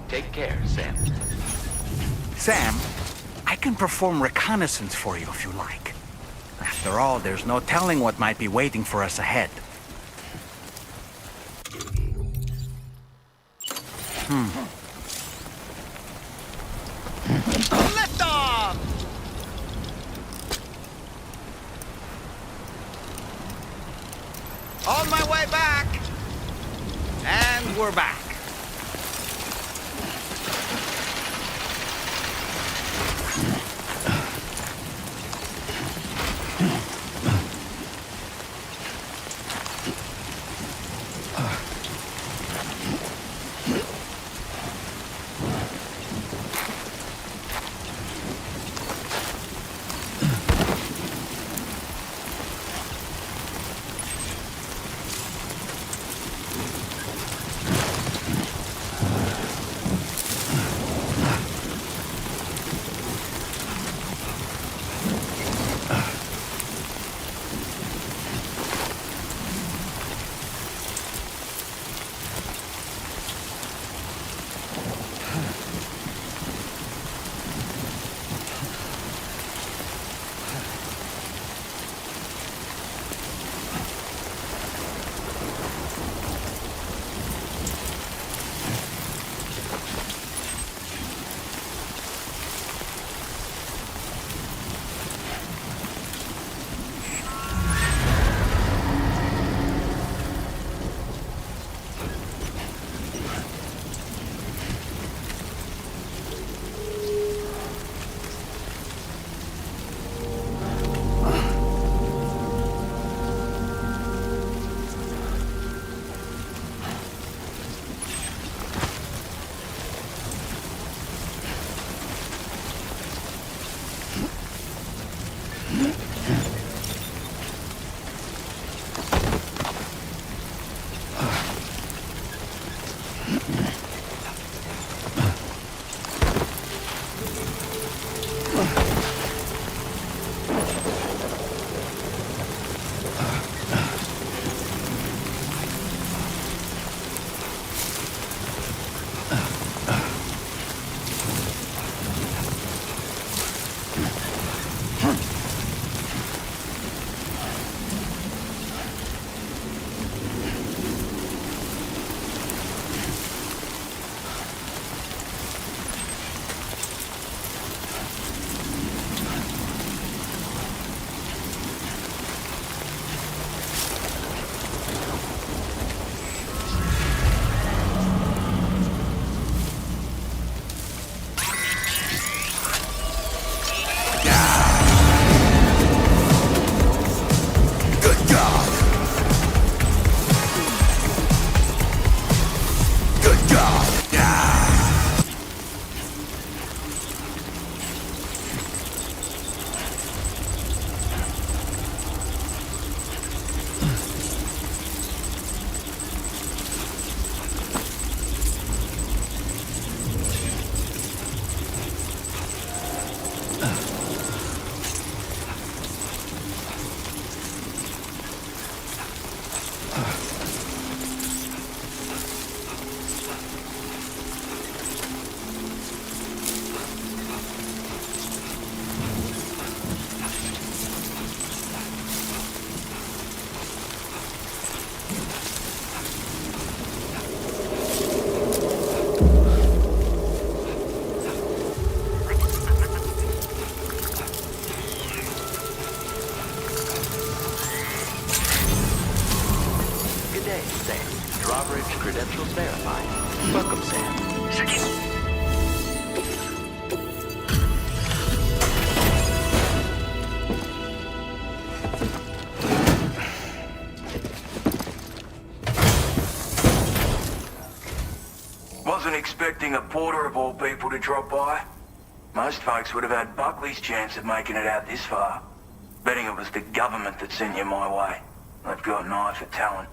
S16: Take care, Sam. Sam, I can perform reconnaissance for you if you like. After all, there's no telling what might be waiting for us ahead.
S7: Lift off! On my way back! And we're back.
S6: expecting a porter of all people to drop by. Most folks would have had Buckley's chance of making it out this far. Betting it was the government that sent you my way. They've got an eye for talent.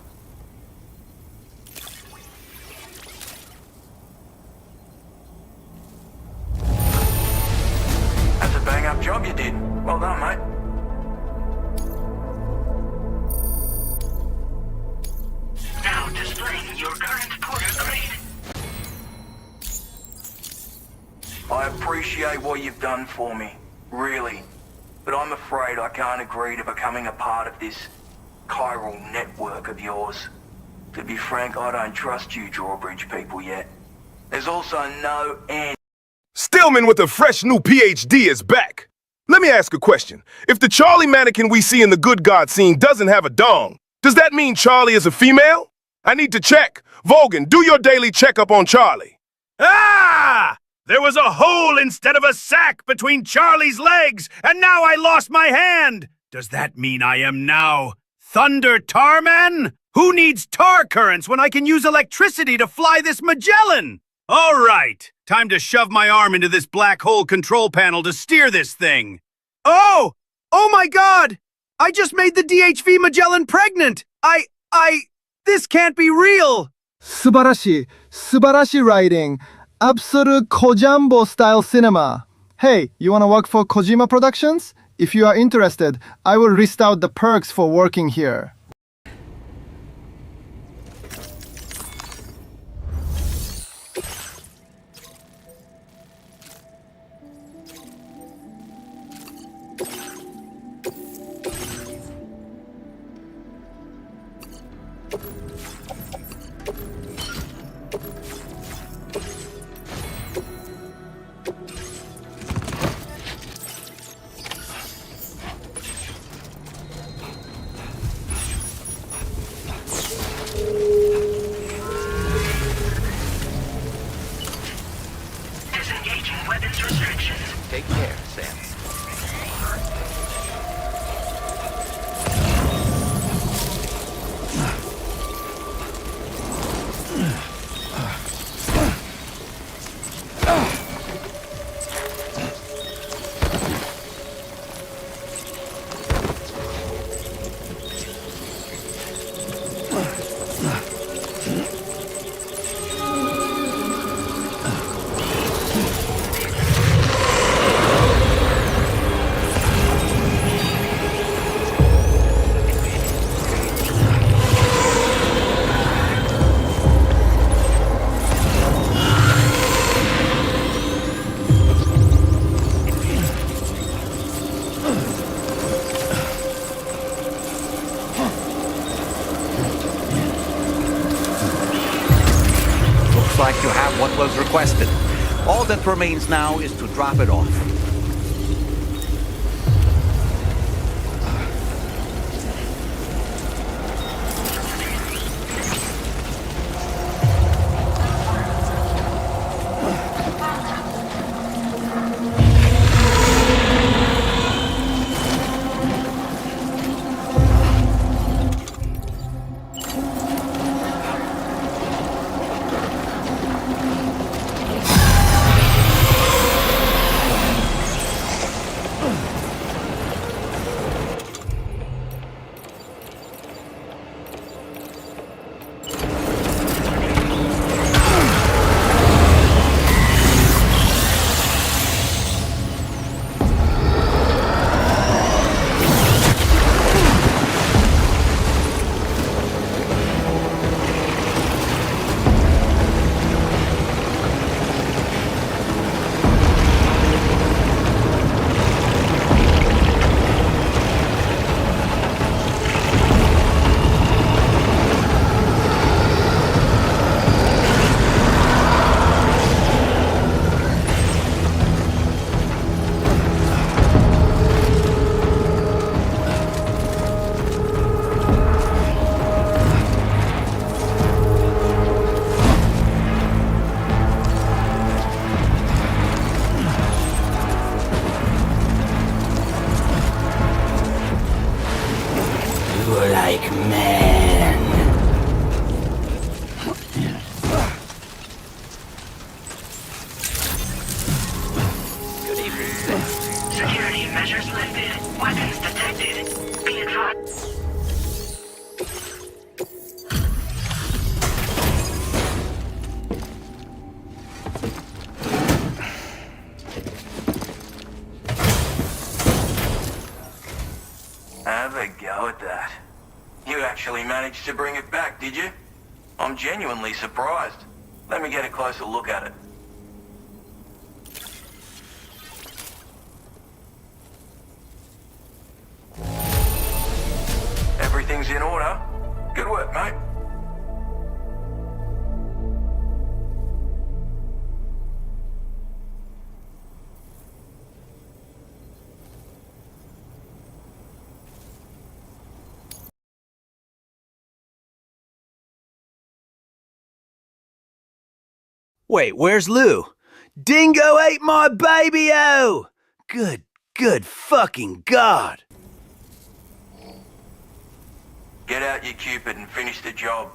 S6: That's a bang-up job you did. Well done, mate.
S11: Now displaying your current porter grade.
S6: I appreciate what you've done for me, really. But I'm afraid I can't agree to becoming a part of this chiral network of yours. To be frank, I don't trust you drawbridge people yet. There's also no end.
S15: Stillman with a fresh new PhD is back. Let me ask a question. If the Charlie mannequin we see in the Good God scene doesn't have a dong, does that mean Charlie is a female? I need to check. Vogan, do your daily checkup on Charlie.
S12: Ah! There was a hole instead of a sack between Charlie's legs, and now I lost my hand! Does that mean I am now Thunder Tarman? Who needs tar currents when I can use electricity to fly this Magellan? All right, time to shove my arm into this black hole control panel to steer this thing. Oh! Oh my god! I just made the DHV Magellan pregnant! This can't be real!
S10: Subarashi. Subarashi writing. Absolute Kojambo style cinema. Hey, you wanna work for Kojima Productions? If you are interested, I will list out the perks for working here.
S8: Take care, Sam.
S16: Like you have what was requested. All that remains now is to drop it off.
S14: Orders lifted. Weapons detected. Be advised.
S9: Have a go at that. You actually managed to bring it back, did you? I'm genuinely surprised. Let me get a closer look at it. Everything's in order. Good work, mate.
S17: Wait, where's Lou? Dingo ate my baby-o! Good fucking God.
S9: Get out your Cupid and finish the job.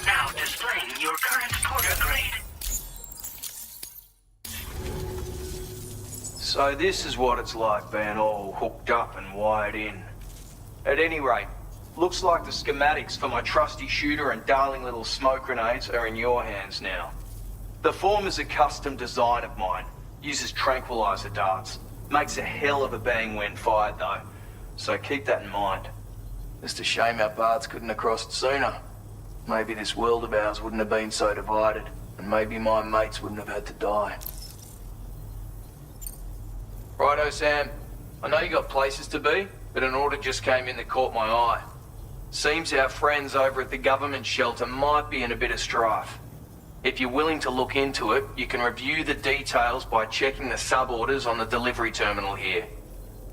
S14: Now displaying your current porter grade.
S19: So this is what it's like being all hooked up and wired in. At any rate, looks like the schematics for my trusty shooter and darling little smoke grenades are in your hands now. The form is a custom design of mine. Uses tranquilizer darts. Makes a hell of a bang when fired though. So keep that in mind. Just a shame our paths couldn't have crossed sooner. Maybe this world of ours wouldn't have been so divided, and maybe my mates wouldn't have had to die. Righto, Sam. I know you got places to be, but an order just came in that caught my eye. Seems our friends over at the government shelter might be in a bit of strife. If you're willing to look into it, you can review the details by checking the sub-orders on the delivery terminal here.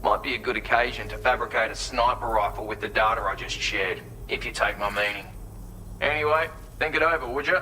S19: Might be a good occasion to fabricate a sniper rifle with the data I just shared, if you take my meaning. Anyway, think it over, would you?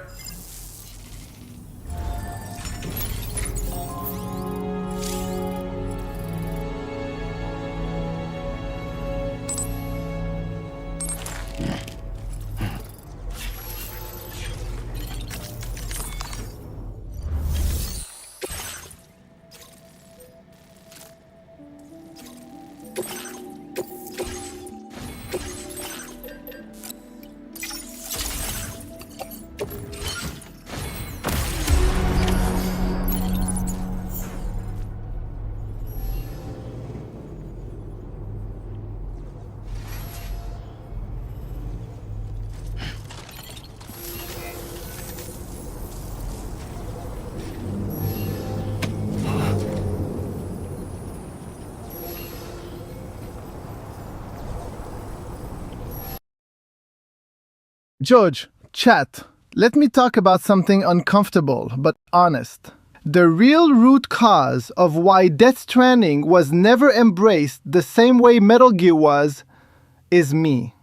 S10: George, chat. Let me talk about something uncomfortable but honest. The real root cause of why Death Stranding was never embraced the same way Metal Gear was is me.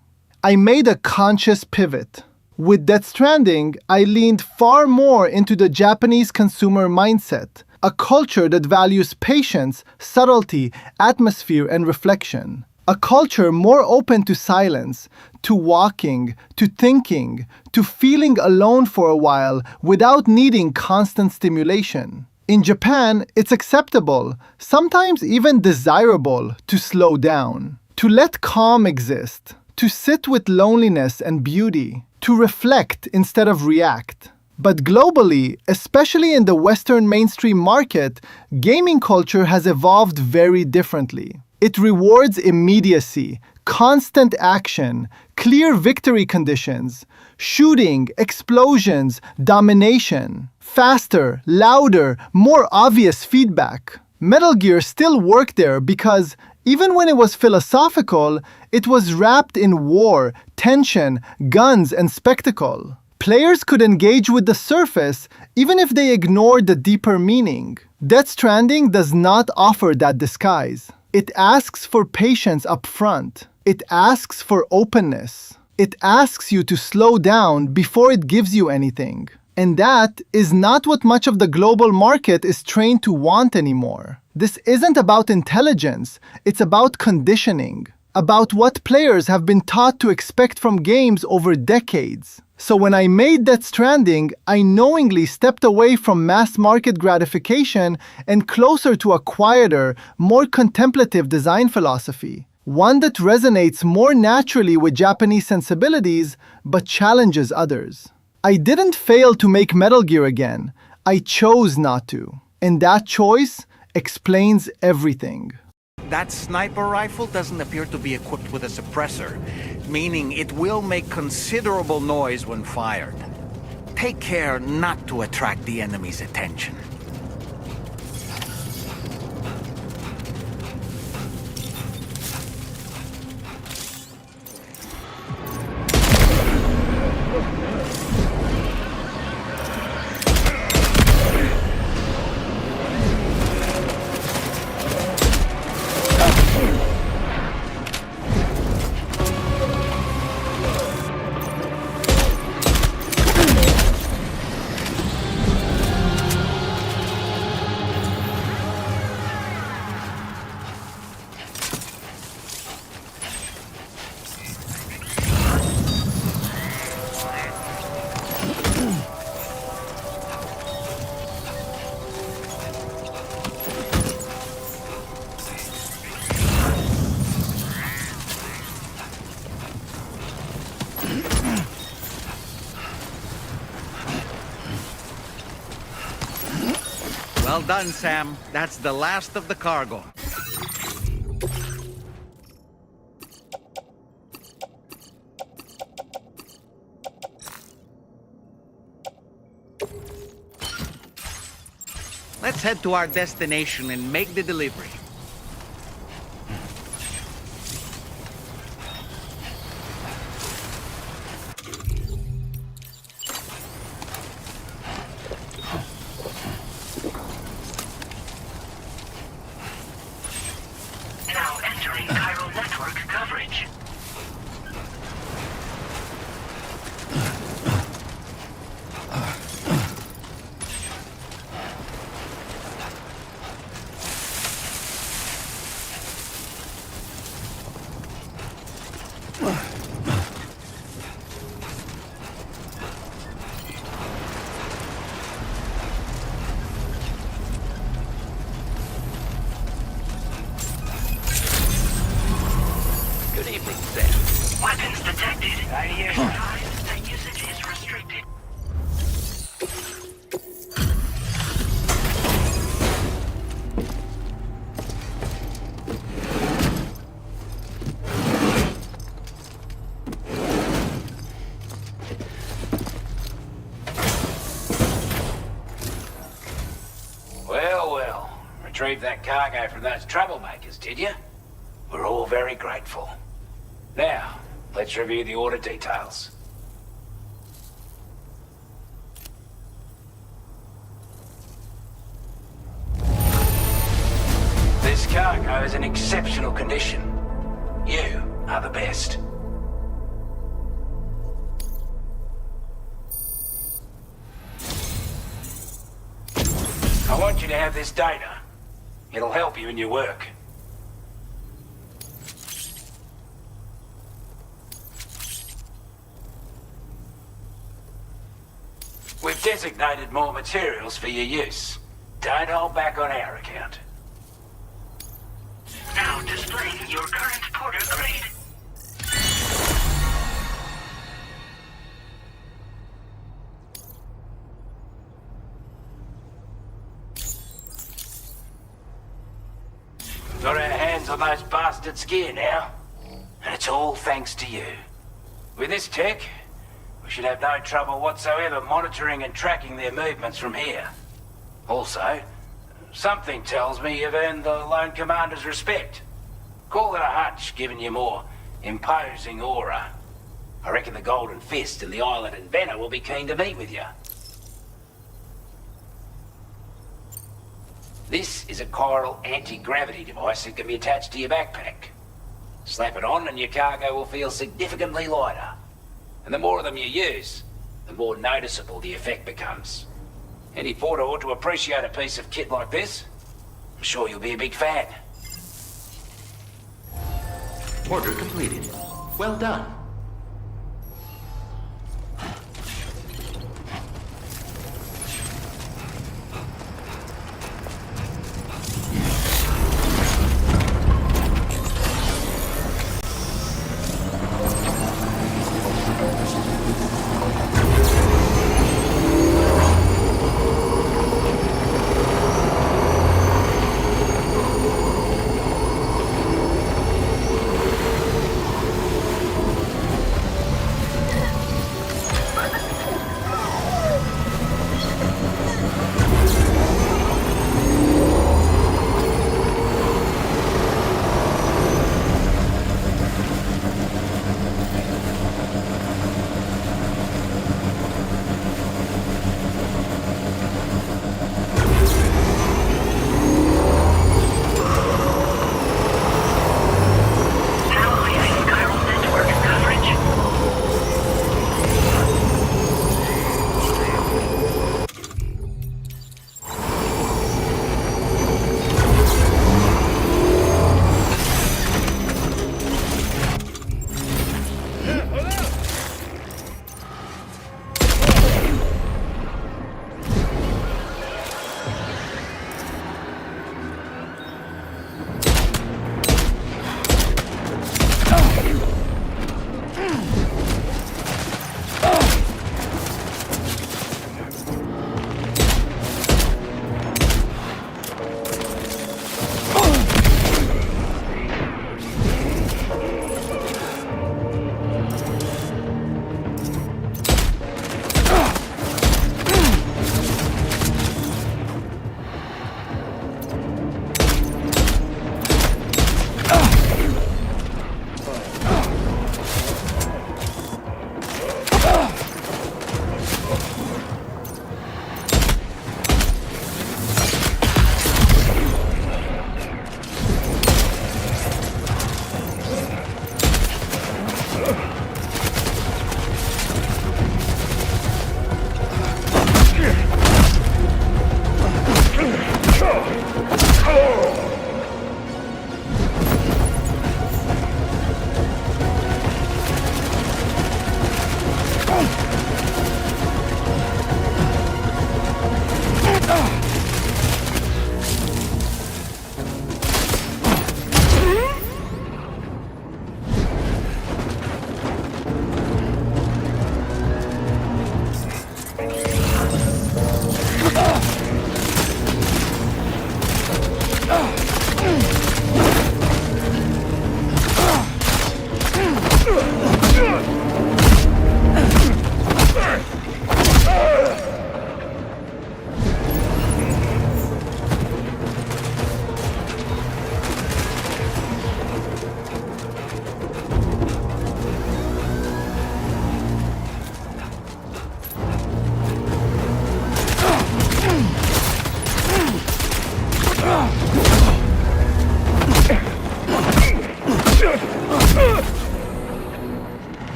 S10: I made a conscious pivot. With Death Stranding, I leaned far more into the Japanese consumer mindset, a culture that values patience, subtlety, atmosphere, and reflection. A culture more open to silence, to walking, to thinking, to feeling alone for a while without needing constant stimulation. In Japan, it's acceptable, sometimes even desirable, to slow down, to let calm exist, to sit with loneliness and beauty, to reflect instead of react. But globally, especially in the Western mainstream market, gaming culture has evolved very differently. It rewards immediacy, constant action, clear victory conditions, shooting, explosions, domination, faster, louder, more obvious feedback. Metal Gear still worked there because, even when it was philosophical, it was wrapped in war, tension, guns, and spectacle. Players could engage with the surface even if they ignored the deeper meaning. Death Stranding does not offer that disguise. It asks for patience up front. It asks for openness. It asks you to slow down before it gives you anything. And that is not what much of the global market is trained to want anymore. This isn't about intelligence, it's about conditioning, about what players have been taught to expect from games over decades. So when I made Death Stranding, I knowingly stepped away from mass market gratification and closer to a quieter, more contemplative design philosophy. One that resonates more naturally with Japanese sensibilities, but challenges others. I didn't fail to make Metal Gear again. I chose not to. And that choice explains everything.
S16: That sniper rifle doesn't appear to be equipped with a suppressor, meaning it will make considerable noise when fired. Take care not to attract the enemy's attention. Well done, Sam. That's the last of the cargo. Let's head to our destination and make the delivery.
S11: Now entering chiral network coverage.
S6: Good evening, Sam.
S11: Weapons detected.
S6: Radiation.
S11: The usage is restricted.
S6: Well, well. Retrieved that cargo from those troublemakers, did you? We're all very grateful. Now, let's review the order details. This cargo is in exceptional condition. You are the best. I want you to have this data. It'll help you in your work. We've designated more materials for your use. Don't hold back on our account.
S11: Now displaying your current porter grade.
S6: Got our hands on those bastards' gear now. And it's all thanks to you. With this tech, we should have no trouble whatsoever monitoring and tracking their movements from here. Also, something tells me you've earned the Lone Commander's respect. Call it a hunch, giving you more imposing aura. I reckon the Golden Fist and the Island Inventor will be keen to meet with you. This is a chiral anti-gravity device that can be attached to your backpack. Slap it on and your cargo will feel significantly lighter. And the more of them you use, the more noticeable the effect becomes. Any porter ought to appreciate a piece of kit like this. I'm sure you'll be a big fan.
S8: Order completed. Well done.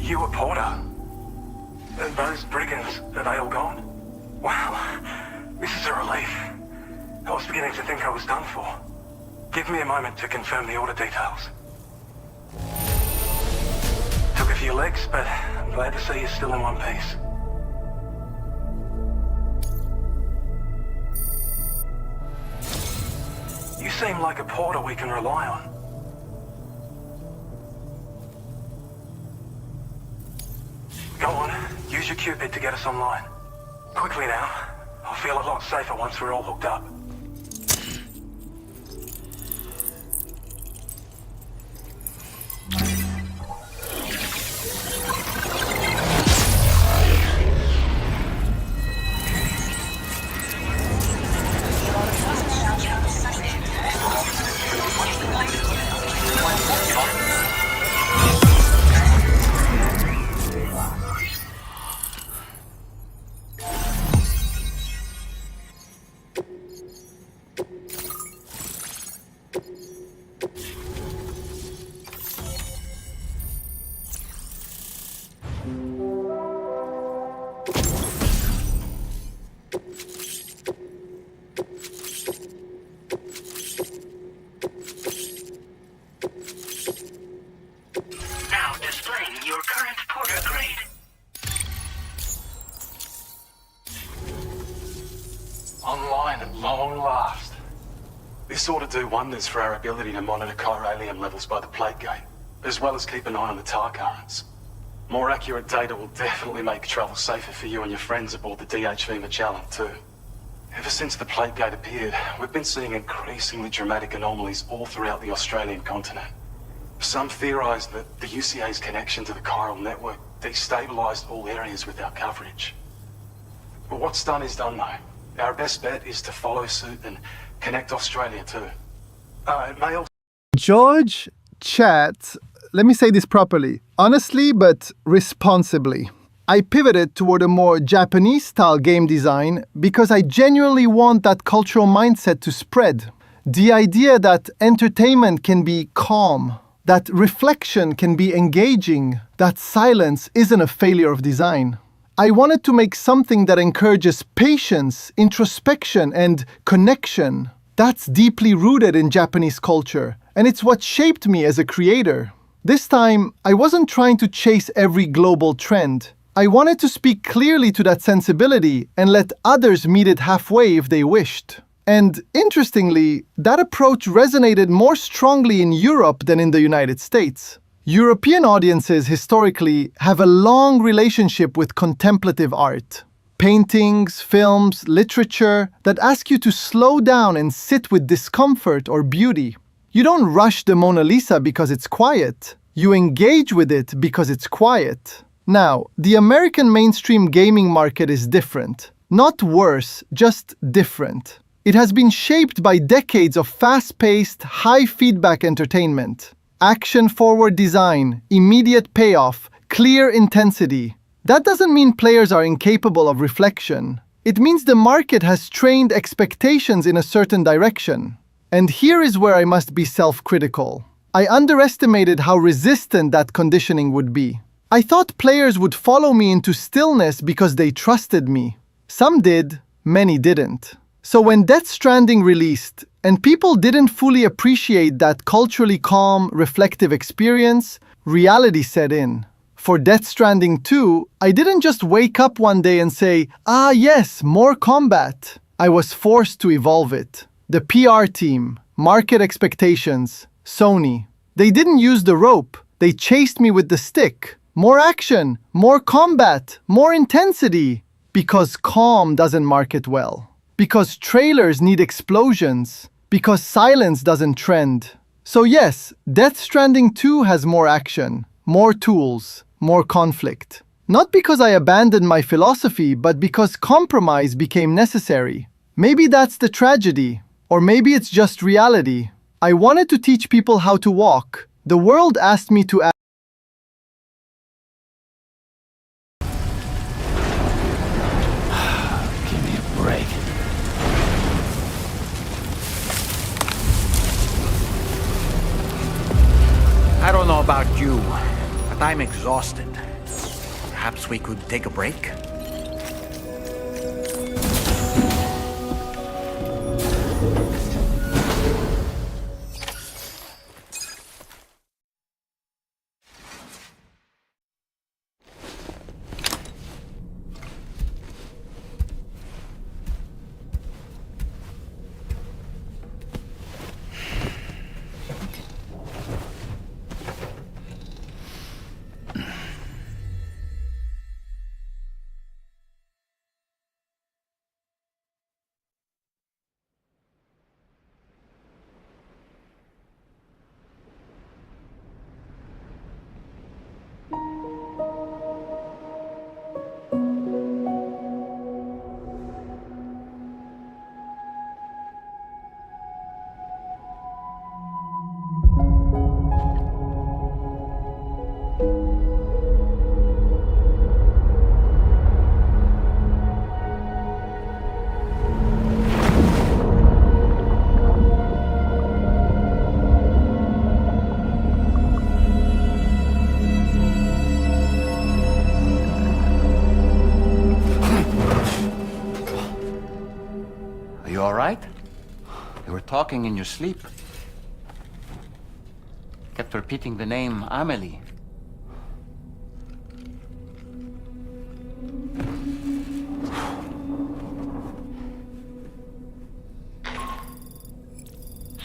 S9: You a porter? And those brigands, are they all gone? Wow, this is a relief. I was beginning to think I was done for. Give me a moment to confirm the order details. Took a few licks, but I'm glad to see you're still in one piece. You seem like a porter we can rely on. Go on, use your Cupid to get us online. Quickly now. I'll feel a lot safer once we're all hooked up.
S4: Now displaying your current porter grade.
S9: Online at long last. This ought to do wonders for our ability to monitor chiralium levels by the plate gate, as well as keep an eye on the tar currents. More accurate data will definitely make travel safer for you and your friends aboard the DHV Magellan, too. Ever since the plate gate appeared, we've been seeing increasingly dramatic anomalies all throughout the Australian continent. Some theorize that the UCA's connection to the chiral network destabilized all areas with our coverage. But what's done is done, though. Our best bet is to follow suit and connect Australia too. It may also...
S10: George, chat, let me say this properly. Honestly, but responsibly. I pivoted toward a more Japanese-style game design because I genuinely want that cultural mindset to spread. The idea that entertainment can be calm, that reflection can be engaging, that silence isn't a failure of design. I wanted to make something that encourages patience, introspection, and connection. That's deeply rooted in Japanese culture, and it's what shaped me as a creator. This time, I wasn't trying to chase every global trend. I wanted to speak clearly to that sensibility and let others meet it halfway if they wished. And interestingly, that approach resonated more strongly in Europe than in the United States. European audiences historically have a long relationship with contemplative art. Paintings, films, literature that ask you to slow down and sit with discomfort or beauty. You don't rush the Mona Lisa because it's quiet. You engage with it because it's quiet. Now, the American mainstream gaming market is different. Not worse, just different. It has been shaped by decades of fast-paced, high-feedback entertainment. Action-forward design, immediate payoff, clear intensity. That doesn't mean players are incapable of reflection. It means the market has trained expectations in a certain direction. And here is where I must be self-critical. I underestimated how resistant that conditioning would be. I thought players would follow me into stillness because they trusted me. Some did, many didn't. So when Death Stranding released, and people didn't fully appreciate that culturally calm, reflective experience, reality set in. For Death Stranding 2, I didn't just wake up one day and say, "Ah yes, more combat." I was forced to evolve it. The PR team, market expectations, Sony. They didn't use the rope, they chased me with the stick. More action, more combat, more intensity. Because calm doesn't market well. Because trailers need explosions. Because silence doesn't trend. So yes, Death Stranding 2 has more action, more tools, more conflict. Not because I abandoned my philosophy, but because compromise became necessary. Maybe that's the tragedy. Or maybe it's just reality. I wanted to teach people how to walk. The world asked me to
S5: Give me a break.
S16: I don't know about you, but I'm exhausted. Perhaps we could take a break?
S22: all right? You were talking in your sleep. Kept repeating the name Amelie.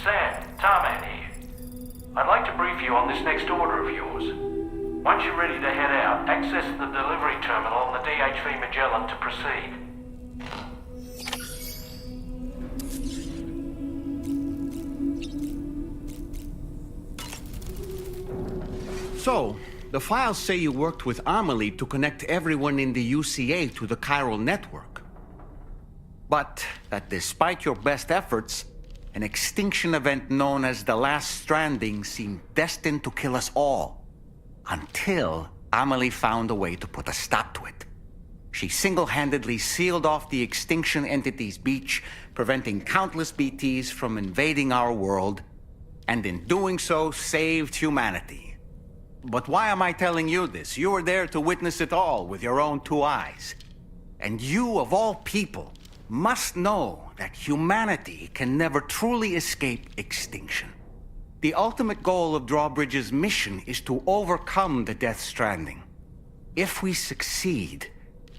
S13: Sam, Tarman here. I'd like to brief you on this next order of yours. Once you're ready to head out, access the delivery terminal on the DHV Magellan to proceed.
S16: So, the files say you worked with Amelie to connect everyone in the UCA to the chiral network. But that despite your best efforts, an extinction event known as the Last Stranding seemed destined to kill us all. Until Amelie found a way to put a stop to it. She single-handedly sealed off the extinction entity's beach, preventing countless BTs from invading our world, and in doing so, saved humanity. But why am I telling you this? You were there to witness it all with your own two eyes. And you, of all people, must know that humanity can never truly escape extinction. The ultimate goal of Drawbridge's mission is to overcome the Death Stranding. If we succeed,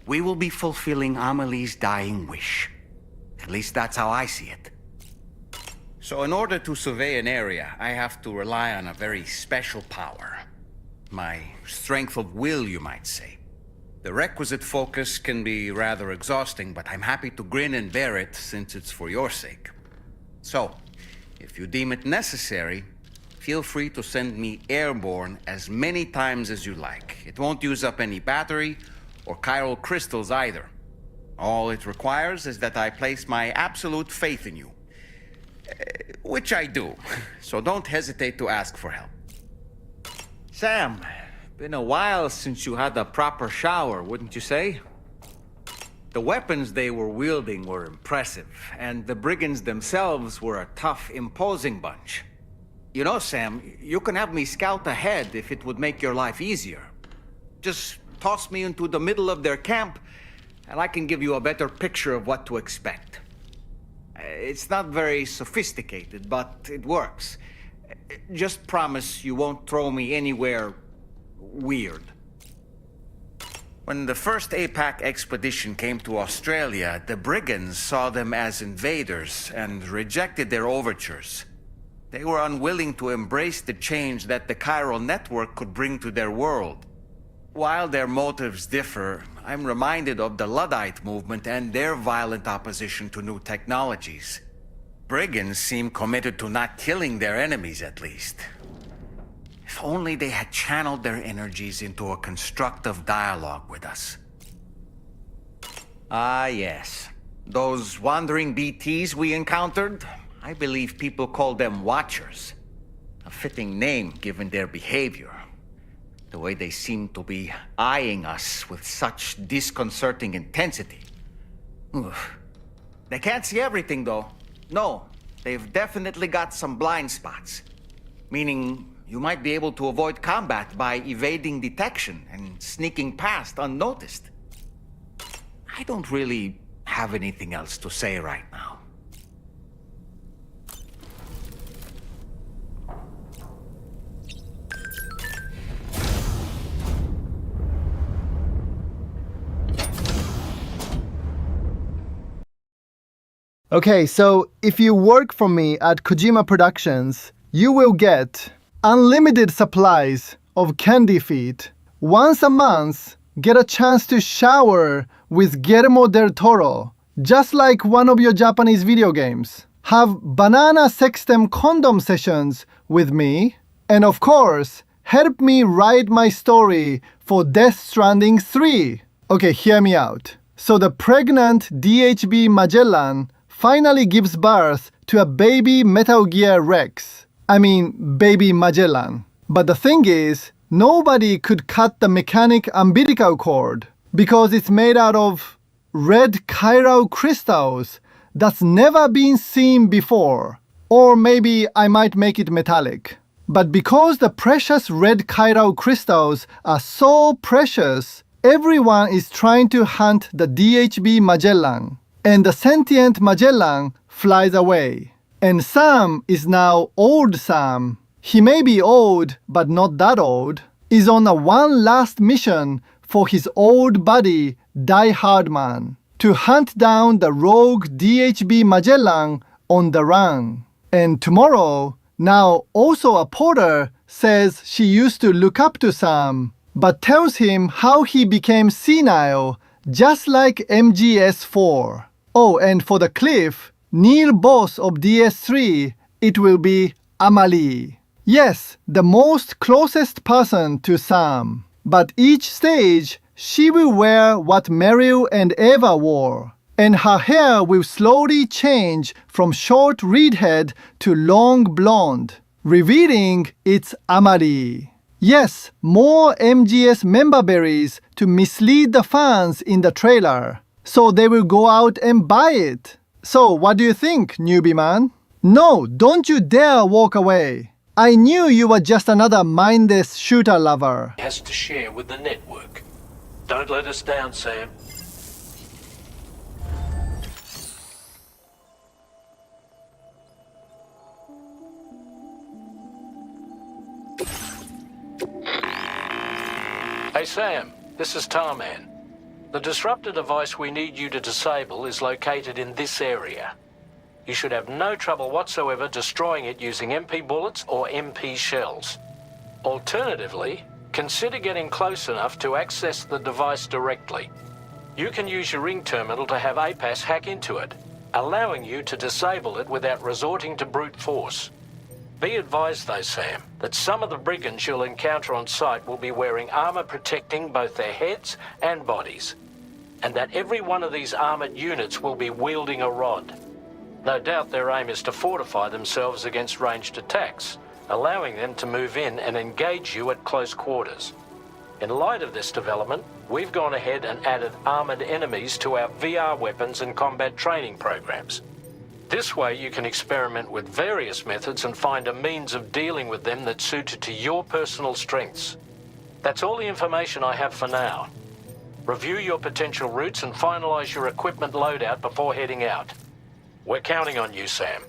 S16: we will be fulfilling Amelie's dying wish. At least that's how I see it. So in order to survey an area, I have to rely on a very special power. My strength of will, you might say. The requisite focus can be rather exhausting, but I'm happy to grin and bear it since it's for your sake. So, if you deem it necessary, feel free to send me airborne as many times as you like. It won't use up any battery or chiral crystals either. All it requires is that I place my absolute faith in you. Which I do, so don't hesitate to ask for help. Sam, been a while since you had a proper shower, wouldn't you say? The weapons they were wielding were impressive, and the Briggins themselves were a tough, imposing bunch. You know, Sam, you can have me scout ahead if it would make your life easier. Just toss me into the middle of their camp, and I can give you a better picture of what to expect. It's not very sophisticated, but it works. Just promise you won't throw me anywhere weird. When the first APAC expedition came to Australia, the Briggins saw them as invaders and rejected their overtures. They were unwilling to embrace the change that the chiral network could bring to their world. While their motives differ, I'm reminded of the Luddite movement and their violent opposition to new technologies. Briggins seem committed to not killing their enemies, at least. If only they had channeled their energies into a constructive dialogue with us. Ah, yes. Those wandering BTs we encountered, I believe people call them Watchers. A fitting name given their behavior. The way they seem to be eyeing us with such disconcerting intensity. Oof. They can't see everything, though. No, they've definitely got some blind spots. Meaning, you might be able to avoid combat by evading detection and sneaking past unnoticed. I don't really have anything else to say right now.
S10: Okay, so if you work for me at Kojima Productions, you will get unlimited supplies of candy feet. Once a month, get a chance to shower with Guillermo del Toro, just like one of your Japanese video games. Have banana sextem condom sessions with me, and of course, help me write my story for Death Stranding 3. Okay, hear me out. So the pregnant DHB Magellan finally gives birth to a baby Metal Gear Rex. I mean, baby Magellan. But the thing is, nobody could cut the mechanic umbilical cord because it's made out of red chiral crystals that's never been seen before. Or maybe I might make it metallic. But because the precious red chiral crystals are so precious, everyone is trying to hunt the DHB Magellan. And the sentient Magellan flies away. And Sam is now old Sam. He may be old, but not that old. Is on a one last mission for his old buddy, Die Hard Man, to hunt down the rogue DHB Magellan on the run. And tomorrow, now also a porter, says she used to look up to Sam, but tells him how he became senile, just like MGS4. Oh, and for the cliff, Neil boss of DS3, it will be Amalie. Yes, the most closest person to Sam. But each stage, she will wear what Meryl and Eva wore. And her hair will slowly change from short reed head to long blonde, revealing it's Amalie. Yes, more MGS member berries to mislead the fans in the trailer, so they will go out and buy it. So what do you think, newbie man? No, don't you dare walk away. I knew you were just another mindless shooter lover.
S13: Has to share with the network. Don't let us down, Sam. Hey Sam, this is Tarman. The disruptor device we need you to disable is located in this area. You should have no trouble whatsoever destroying it using MP bullets or MP shells. Alternatively, consider getting close enough to access the device directly. You can use your ring terminal to have APAS hack into it, allowing you to disable it without resorting to brute force. Be advised though, Sam, that some of the brigands you'll encounter on site will be wearing armor protecting both their heads and bodies, and that every one of these armored units will be wielding a rod. No doubt their aim is to fortify themselves against ranged attacks, allowing them to move in and engage you at close quarters. In light of this development, we've gone ahead and added armored enemies to our VR weapons and combat training programs. This way you can experiment with various methods and find a means of dealing with them that's suited to your personal strengths. That's all the information I have for now. Review your potential routes and finalize your equipment loadout before heading out. We're counting on you, Sam.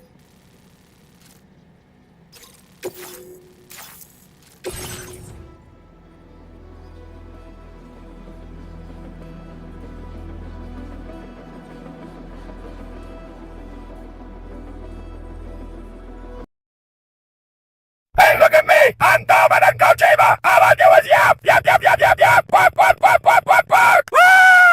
S12: Hey, look at me! I'm Dominant Kojima! All I do is yap! Yap, yap, yap, yap, yap! Bark, bark, bark, bark, bark, bark! Ah!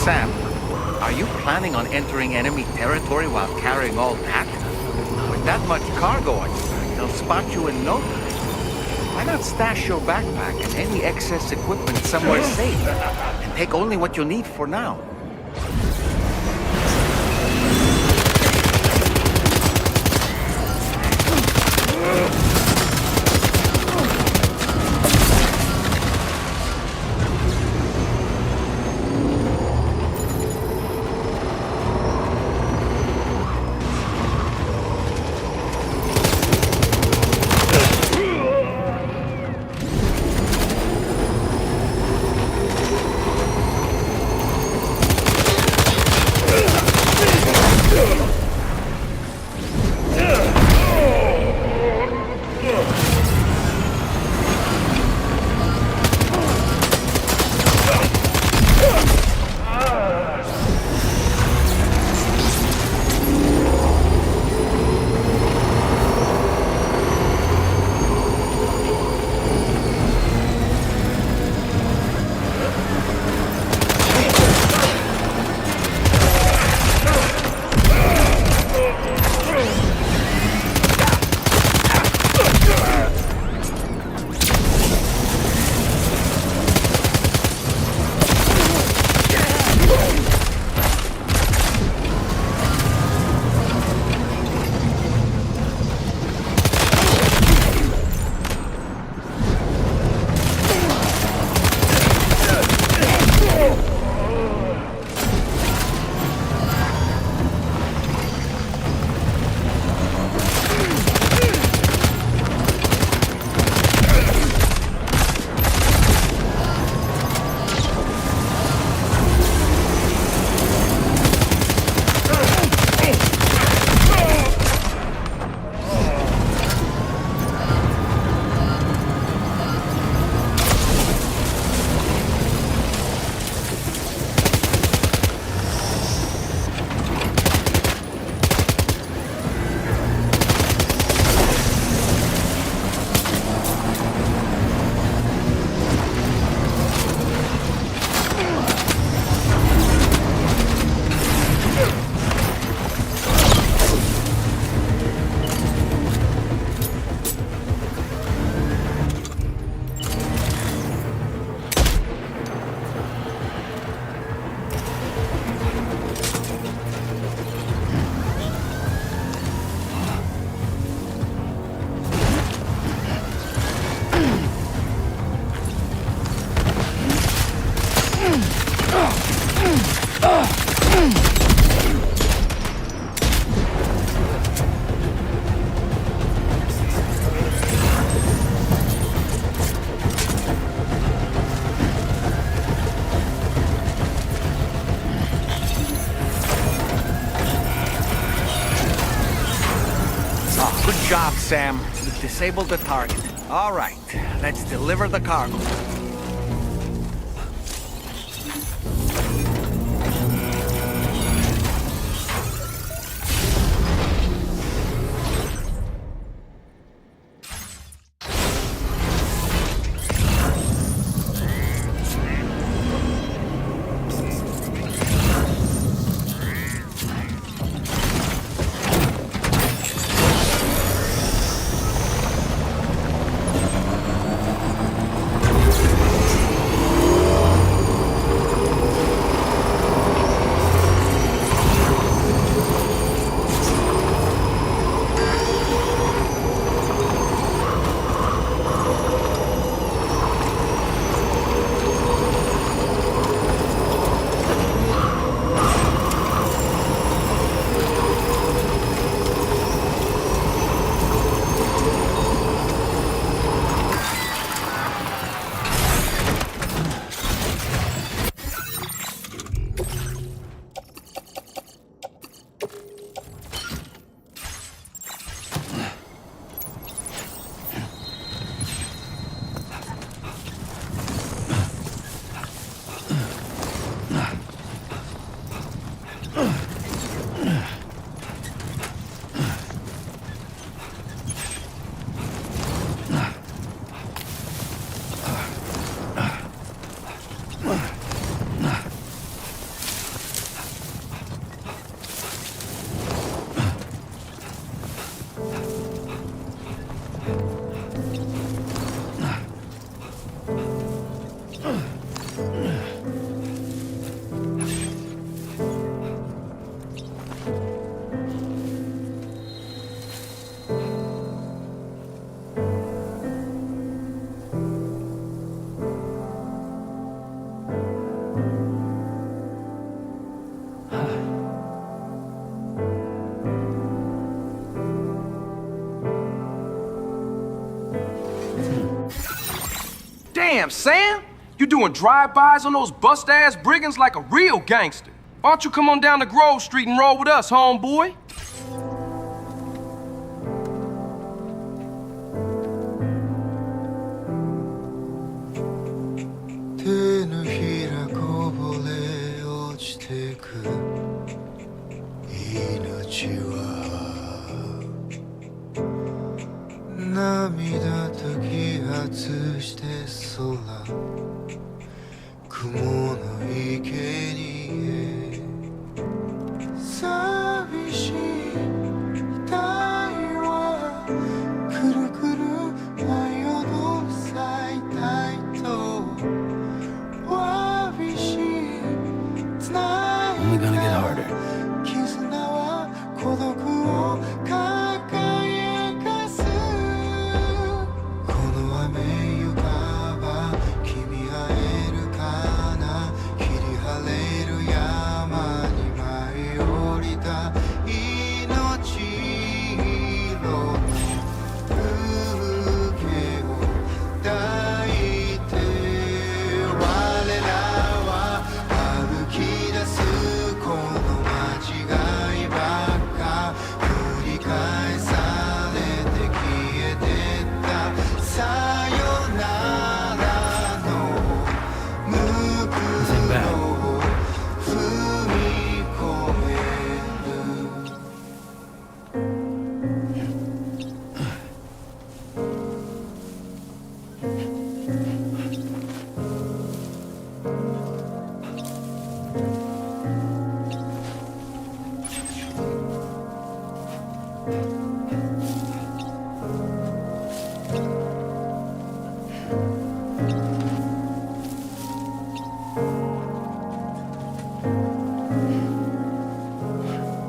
S16: Sam, are you planning on entering enemy territory while carrying all that? With that much cargo on your back, they'll spot you in no time. Why not stash your backpack and any excess equipment somewhere safe, and take only what you need for now? Sam. We've disabled the target. All right, let's deliver the cargo.
S1: Damn, Sam! You doing drive-bys on those bust-ass Briggins like a real gangster. Why don't you come on down to Grove Street and roll with us, homeboy?
S5: Only gonna get harder.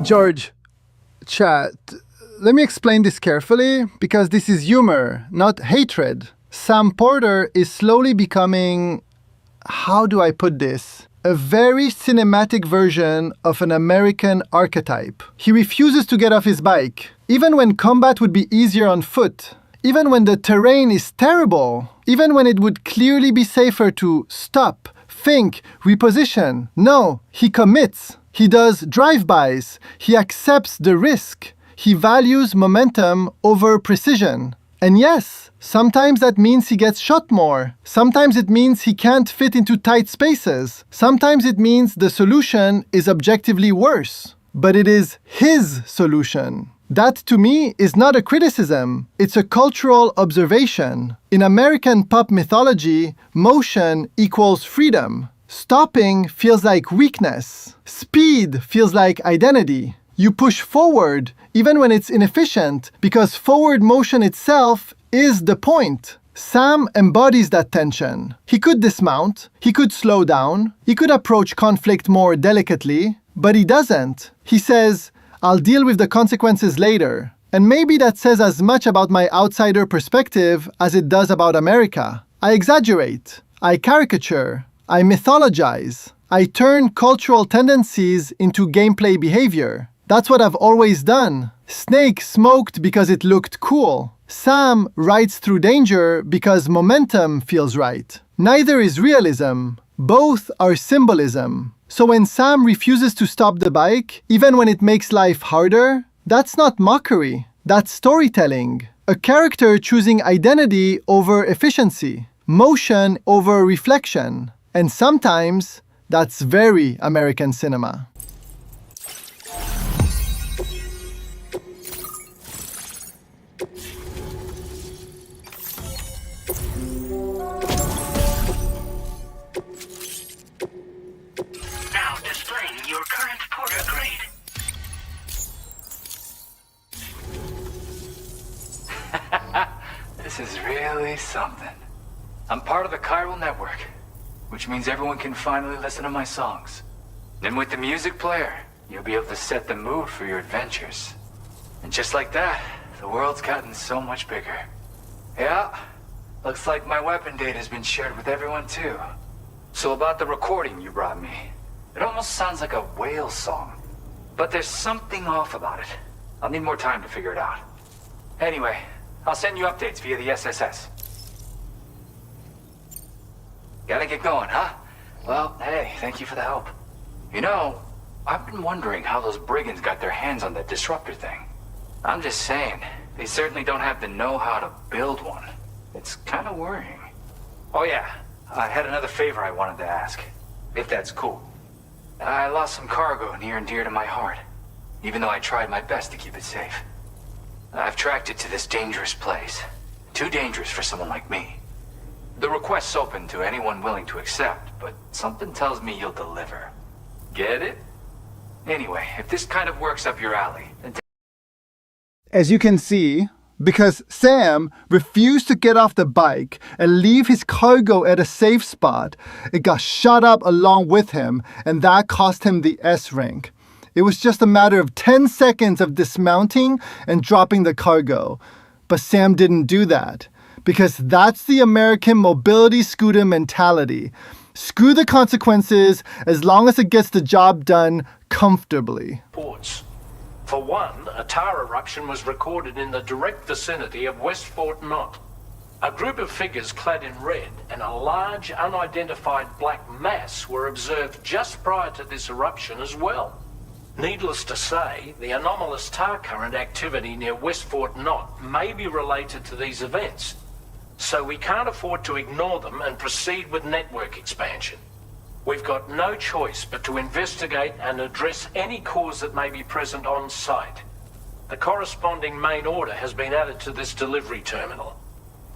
S10: George, chat, let me explain this carefully, because this is humor, not hatred. Sam Porter is slowly becoming, how do I put this? A very cinematic version of an American archetype. He refuses to get off his bike, even when combat would be easier on foot, even when the terrain is terrible, even when it would clearly be safer to stop, think, reposition. No, he commits. He does drive-bys. He accepts the risk. He values momentum over precision. And yes, sometimes that means he gets shot more. Sometimes it means he can't fit into tight spaces. Sometimes it means the solution is objectively worse. But it is his solution. That, to me, is not a criticism. It's a cultural observation. In American pop mythology, motion equals freedom. Stopping feels like weakness. Speed feels like identity. You push forward, even when it's inefficient, because forward motion itself is the point. Sam embodies that tension. He could dismount, he could slow down, he could approach conflict more delicately, but he doesn't. He says, I'll deal with the consequences later. And maybe that says as much about my outsider perspective as it does about America. I exaggerate. I caricature. I mythologize. I turn cultural tendencies into gameplay behavior. That's what I've always done. Snake smoked because it looked cool. Sam rides through danger because momentum feels right. Neither is realism. Both are symbolism. So when Sam refuses to stop the bike, even when it makes life harder, that's not mockery. That's storytelling. A character choosing identity over efficiency, motion over reflection. And sometimes, that's very American cinema.
S11: Now displaying your current Porter grade.
S6: This is really something. I'm part of the chiral network, which means everyone can finally listen to my songs. And with the music player, you'll be able to set the mood for your adventures. And just like that, the world's gotten so much bigger. Yeah, looks like my weapon data has been shared with everyone too. So about the recording you brought me, it almost sounds like a whale song. But there's something off about it. I'll need more time to figure it out. Anyway, I'll send you updates via the SSS. Gotta get going, huh? Well, hey, thank you for the help. You know, I've been wondering how those Briggins got their hands on that disruptor thing. I'm just saying, they certainly don't have the know-how to build one. It's kind of worrying. Oh yeah, I had another favor I wanted to ask, if that's cool. I lost some cargo near and dear to my heart, even though I tried my best to keep it safe. I've tracked it to this dangerous place. Too dangerous for someone like me. The request's open to anyone willing to accept, but something tells me you'll deliver. Get it? Anyway, if this kind of works up your alley, then
S10: As you can see, because Sam refused to get off the bike and leave his cargo at a safe spot, it got shot up along with him, and that cost him the S rank. It was just a matter of 10 seconds of dismounting and dropping the cargo. But Sam didn't do that, because that's the American mobility scooter mentality. Screw the consequences as long as it gets the job done comfortably.
S13: Ports. For one, a tar eruption was recorded in the direct vicinity of West Fort Knot. A group of figures clad in red and a large unidentified black mass were observed just prior to this eruption as well. Needless to say, the anomalous tar current activity near West Fort Knot may be related to these events, so we can't afford to ignore them and proceed with network expansion. We've got no choice but to investigate and address any cause that may be present on site. The corresponding main order has been added to this delivery terminal.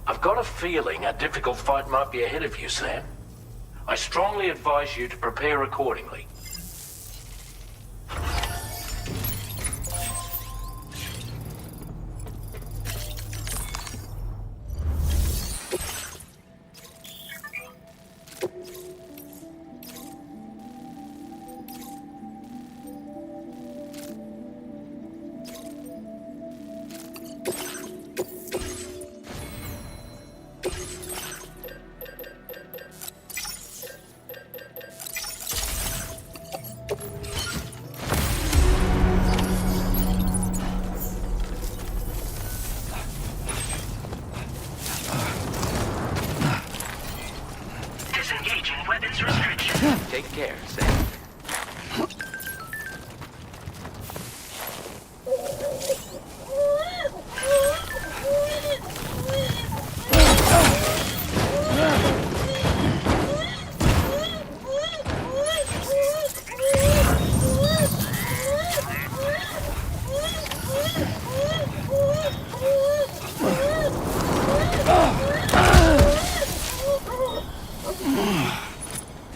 S13: I've got a feeling a difficult fight might be ahead of you, Sam. I strongly advise you to prepare accordingly.
S11: Disengaging weapons restriction.
S8: Take care, Sam.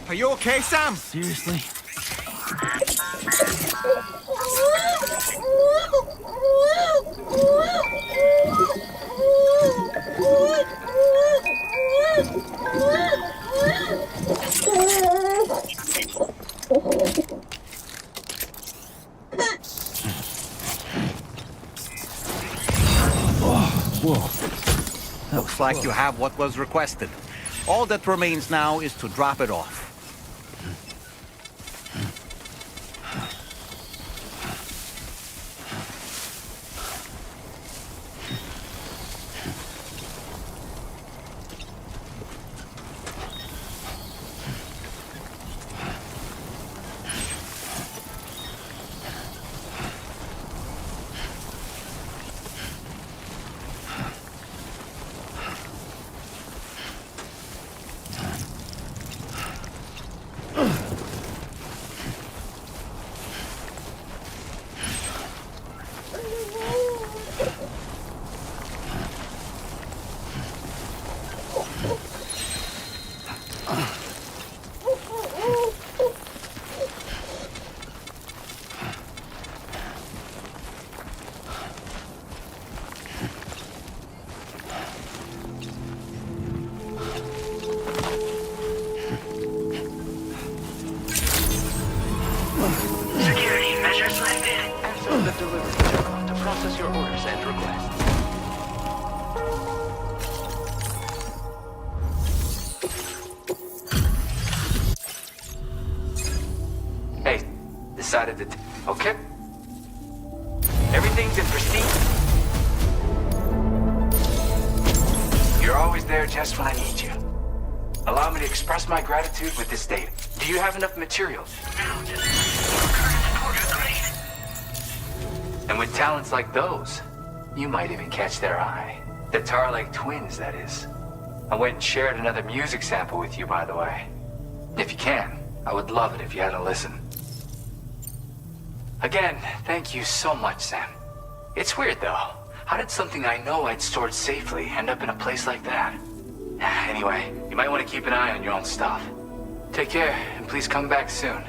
S16: Are you okay, Sam?
S3: Seriously?
S16: Whoa. Looks like you have what was requested. All that remains now is to drop it off.
S8: Security measures lifted. Access the delivery terminal to process your orders and requests.
S6: Hey, decided to... Okay. Everything's in pristine. You're always there just when I need you. Allow me to express my gratitude with this data. Do you have enough materials? And with talents like those, you might even catch their eye. The Tar Lake twins, that is. I went and shared another music sample with you, by the way. If you can, I would love it if you had a listen. Again, thank you so much, Sam. It's weird, though. How did something I know I'd stored safely end up in a place like that? Anyway, you might want to keep an eye on your own stuff. Take care, and please come back soon.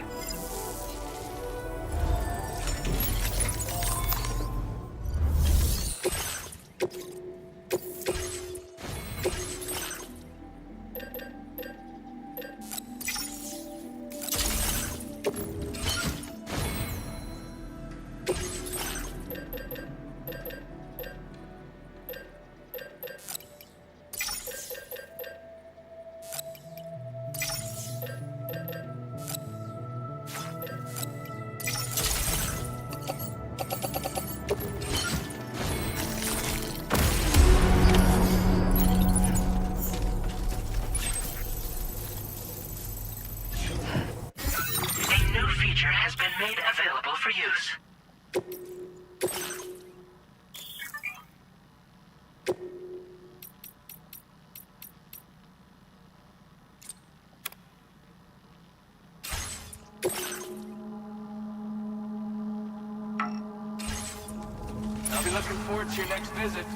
S8: Has been made available for use.
S6: I'll be looking forward to your next visit.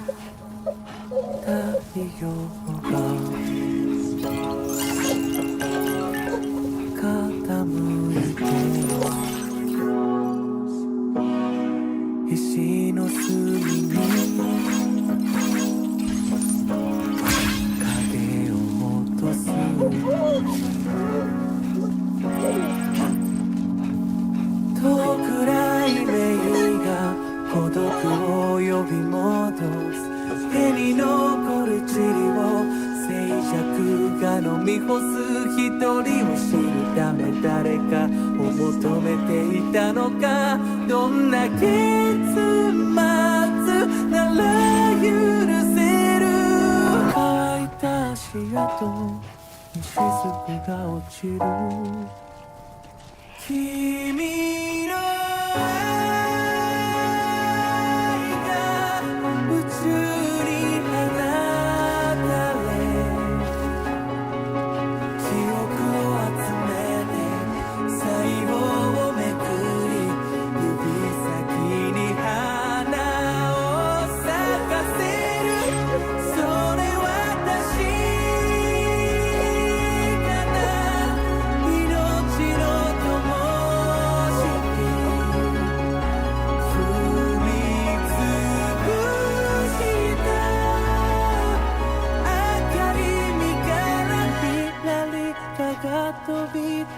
S2: 飛び立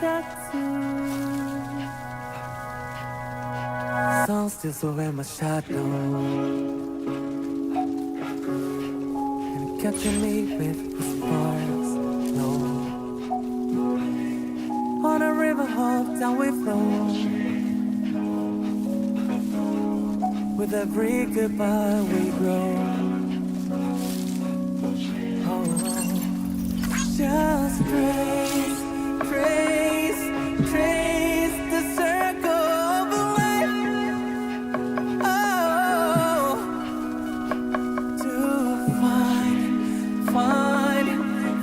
S2: つ Sun still surround my shadow And catching me with whispers no On a river hop down we flow With every goodbye we grow Just trace the circle of life. Oh, to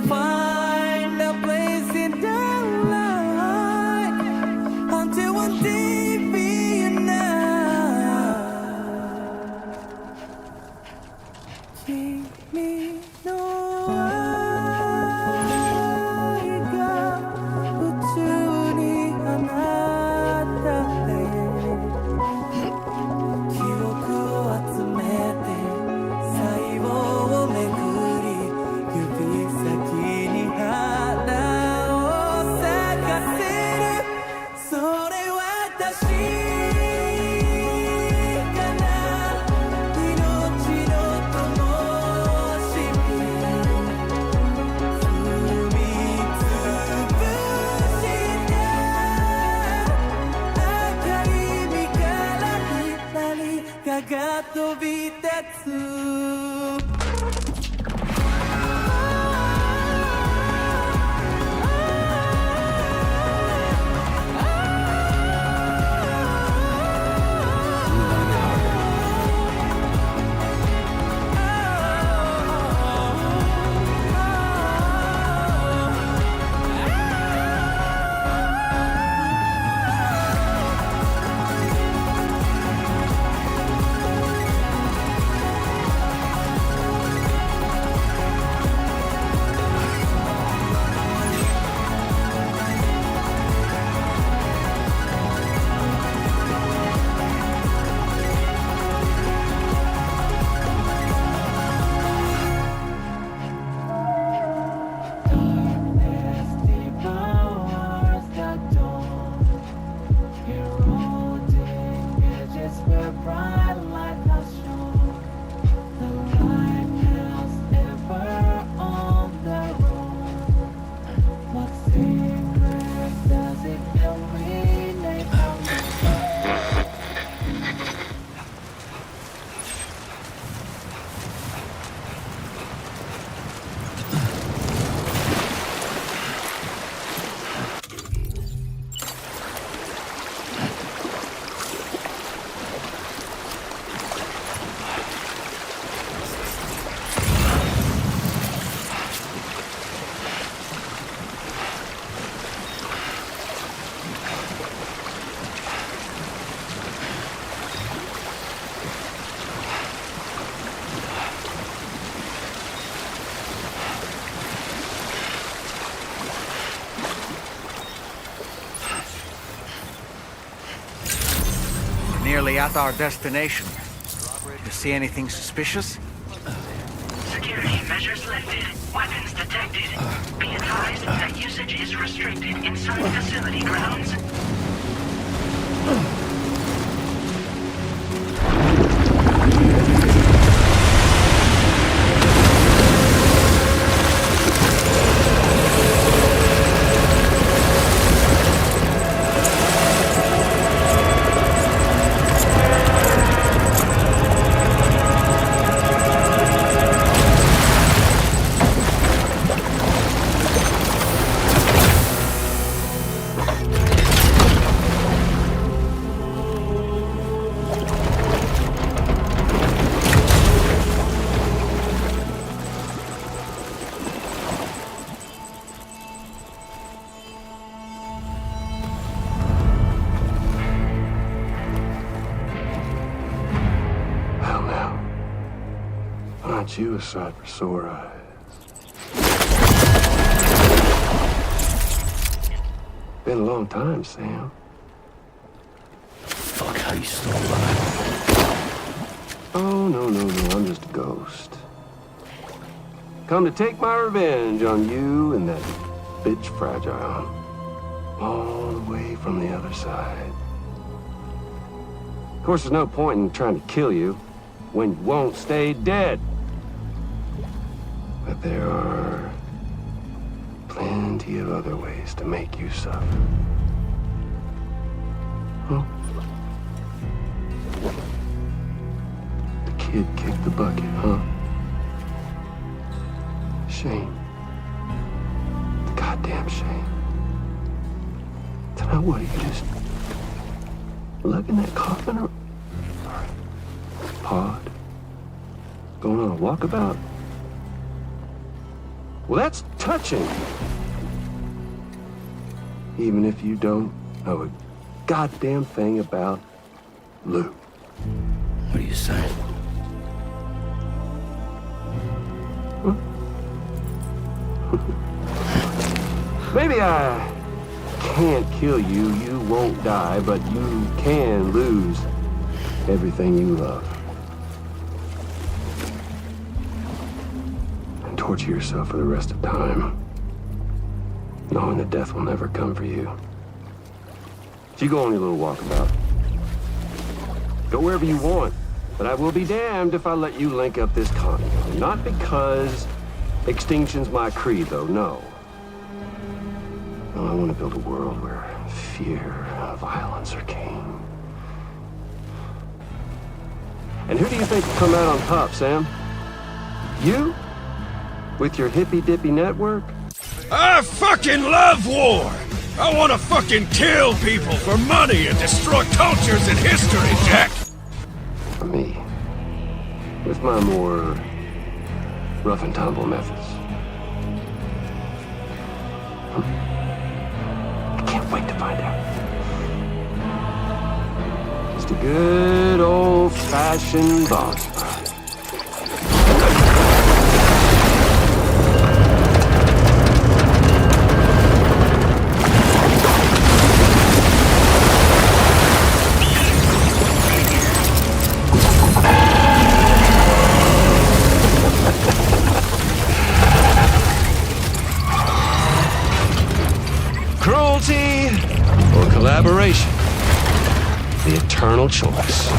S2: find a place in the light until one day be enough. Keep me no.
S16: Nearly at our destination. You see anything suspicious?
S8: Security measures lifted. Weapons detected. Be advised that usage is restricted inside facility grounds.
S18: Aren't you a sight for sore eyes? Been a long time, Sam.
S5: Fuck, how you still alive?
S18: Oh, no, I'm just a ghost. Come to take my revenge on you and that bitch fragile. All the way from the other side. Of course, there's no point in trying to kill you when you won't stay dead. But there are plenty of other ways to make you suffer. Huh? The kid kicked the bucket, huh? Shame. The goddamn shame. Now what, are you just lugging that coffin or pod? Going on a walkabout? Well, that's touching. Even if you don't know a goddamn thing about Lou.
S5: What are you saying?
S18: Maybe I can't kill you, you won't die, but you can lose everything you love. And torture yourself for the rest of time, knowing that death will never come for you. So you go on your little walkabout. Go wherever you want, but I will be damned if I let you link up this continent. Not because extinction's my creed, though, no. I want to build a world where fear and violence are king. And who do you think will come out on top, Sam? You? With your hippy-dippy network?
S12: I fucking love war! I want to fucking kill people for money and destroy cultures and history, Jack!
S18: For me, with my more rough and tumble methods. Wait to find out. Just a good old-fashioned boss fight. Cruelty or collaboration? The eternal choice.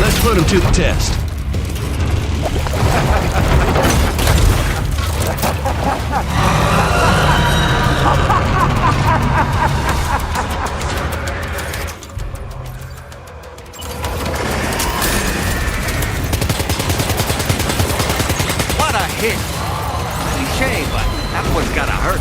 S18: Let's put him to the test.
S16: What a hit! Cliche, but that one's gotta hurt.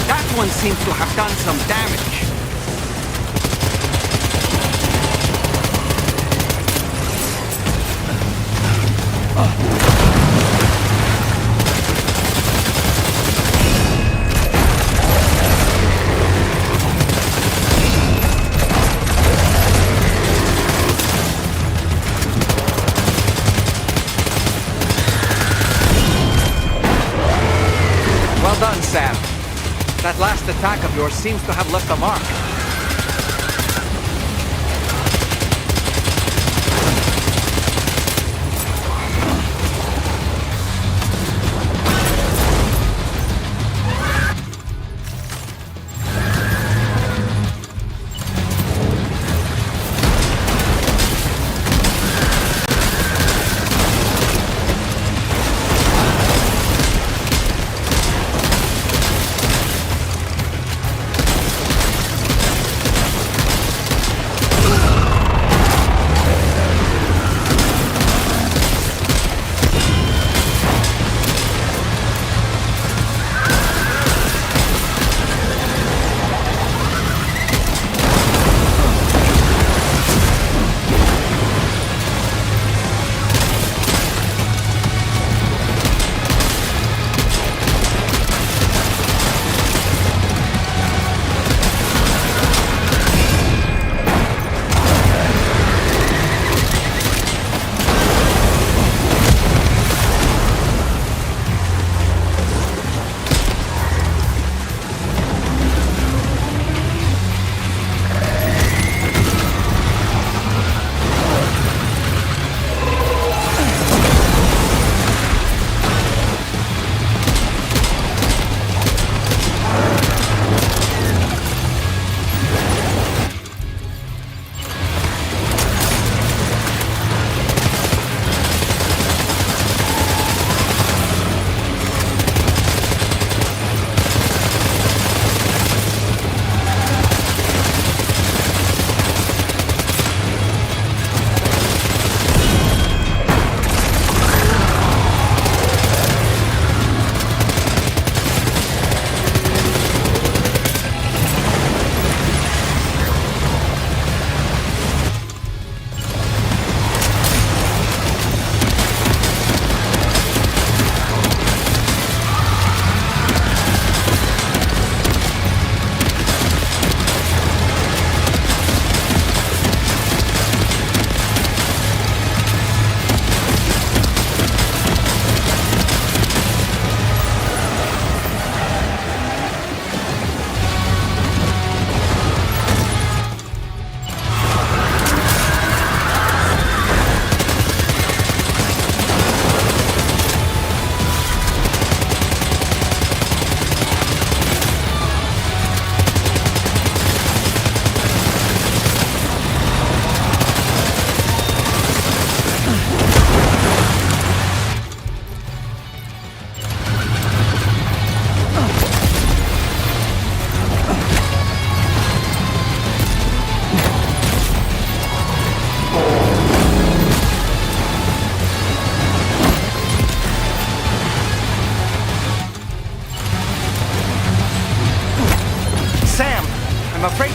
S16: That one seems to have done some damage. Well done, Sam. That last attack of yours seems to have left a mark.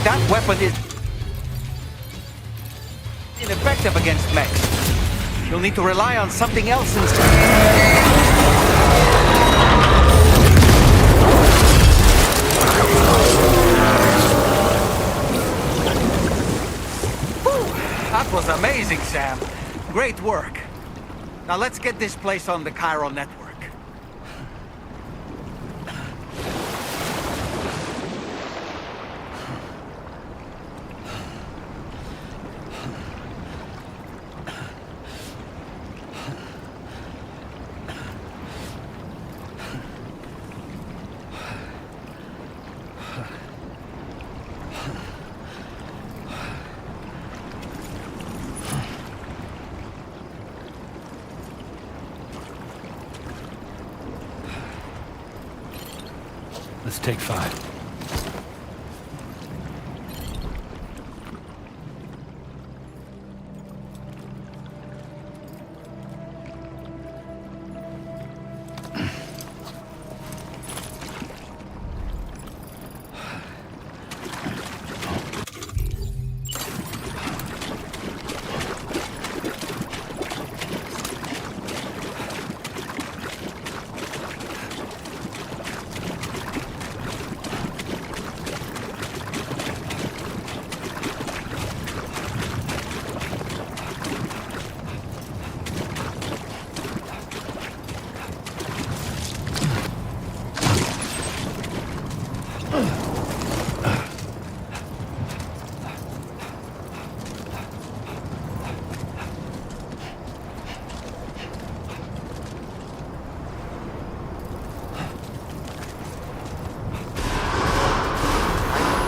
S16: That weapon is ineffective against mechs. You'll need to rely on something else instead. That was amazing, Sam. Great work. Now let's get this place on the chiral network.
S5: Let's take 5.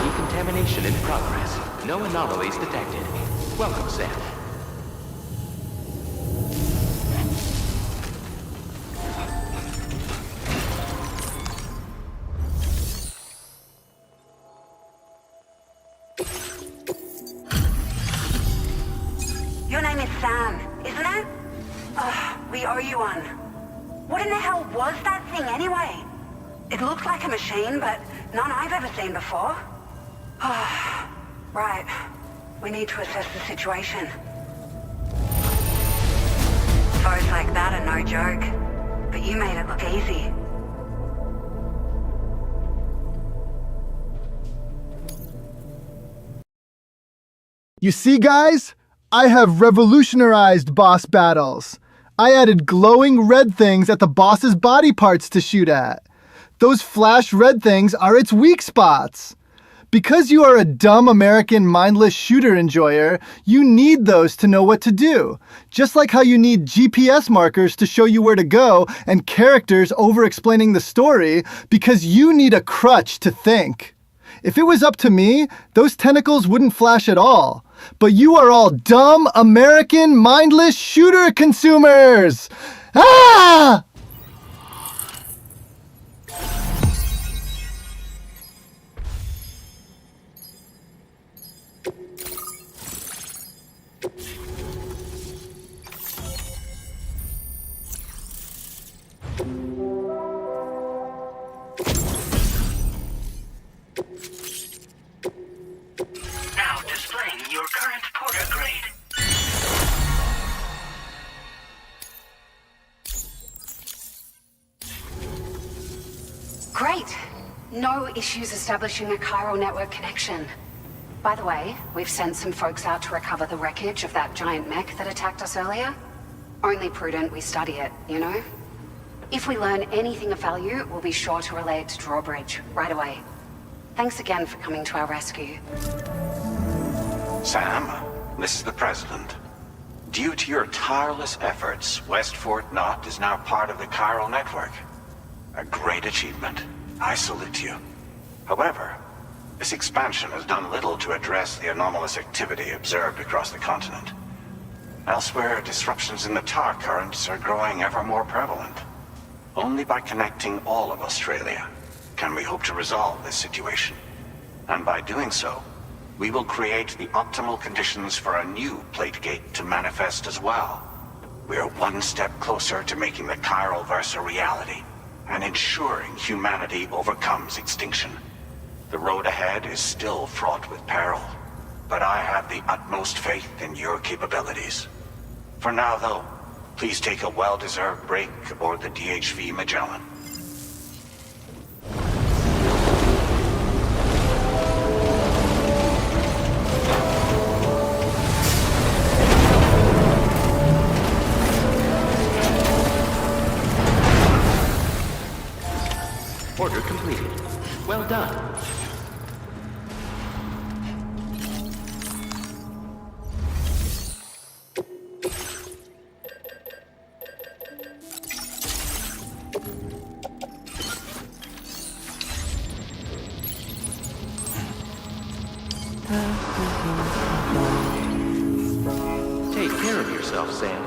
S4: Decontamination in progress. No anomalies detected. Welcome, Sam.
S14: Your name is Sam, isn't it? We owe you one. What in the hell was that thing anyway? It looked like a machine, but none I've ever seen before. Right. We need to assess the situation. Foes like that are no joke, but you made it look easy.
S10: You see, guys? I have revolutionized boss battles. I added glowing red things at the boss's body parts to shoot at. Those flash red things are its weak spots. Because you are a dumb American mindless shooter enjoyer, you need those to know what to do. Just like how you need GPS markers to show you where to go and characters over-explaining the story because you need a crutch to think. If it was up to me, those tentacles wouldn't flash at all. But you are all dumb American mindless shooter consumers! Ah!
S8: Now displaying your current Porter grade.
S14: Great. No issues establishing a chiral network connection. By the way, we've sent some folks out to recover the wreckage of that giant mech that attacked us earlier. Only prudent we study it, you know? If we learn anything of value, we'll be sure to relay it to Drawbridge right away. Thanks again for coming to our rescue.
S20: Sam, this is the President. Due to your tireless efforts, West Fort Knot is now part of the chiral network. A great achievement. I salute you. However, this expansion has done little to address the anomalous activity observed across the continent. Elsewhere, disruptions in the tar currents are growing ever more prevalent. Only by connecting all of Australia can we hope to resolve this situation. And by doing so, we will create the optimal conditions for a new Plategate to manifest as well. We are one step closer to making the chiral verse a reality, and ensuring humanity overcomes extinction. The road ahead is still fraught with peril, but I have the utmost faith in your capabilities. For now, though, please take a well-deserved break aboard the DHV Magellan.
S11: Order completed. Well done.
S17: Take care of yourself, Sam.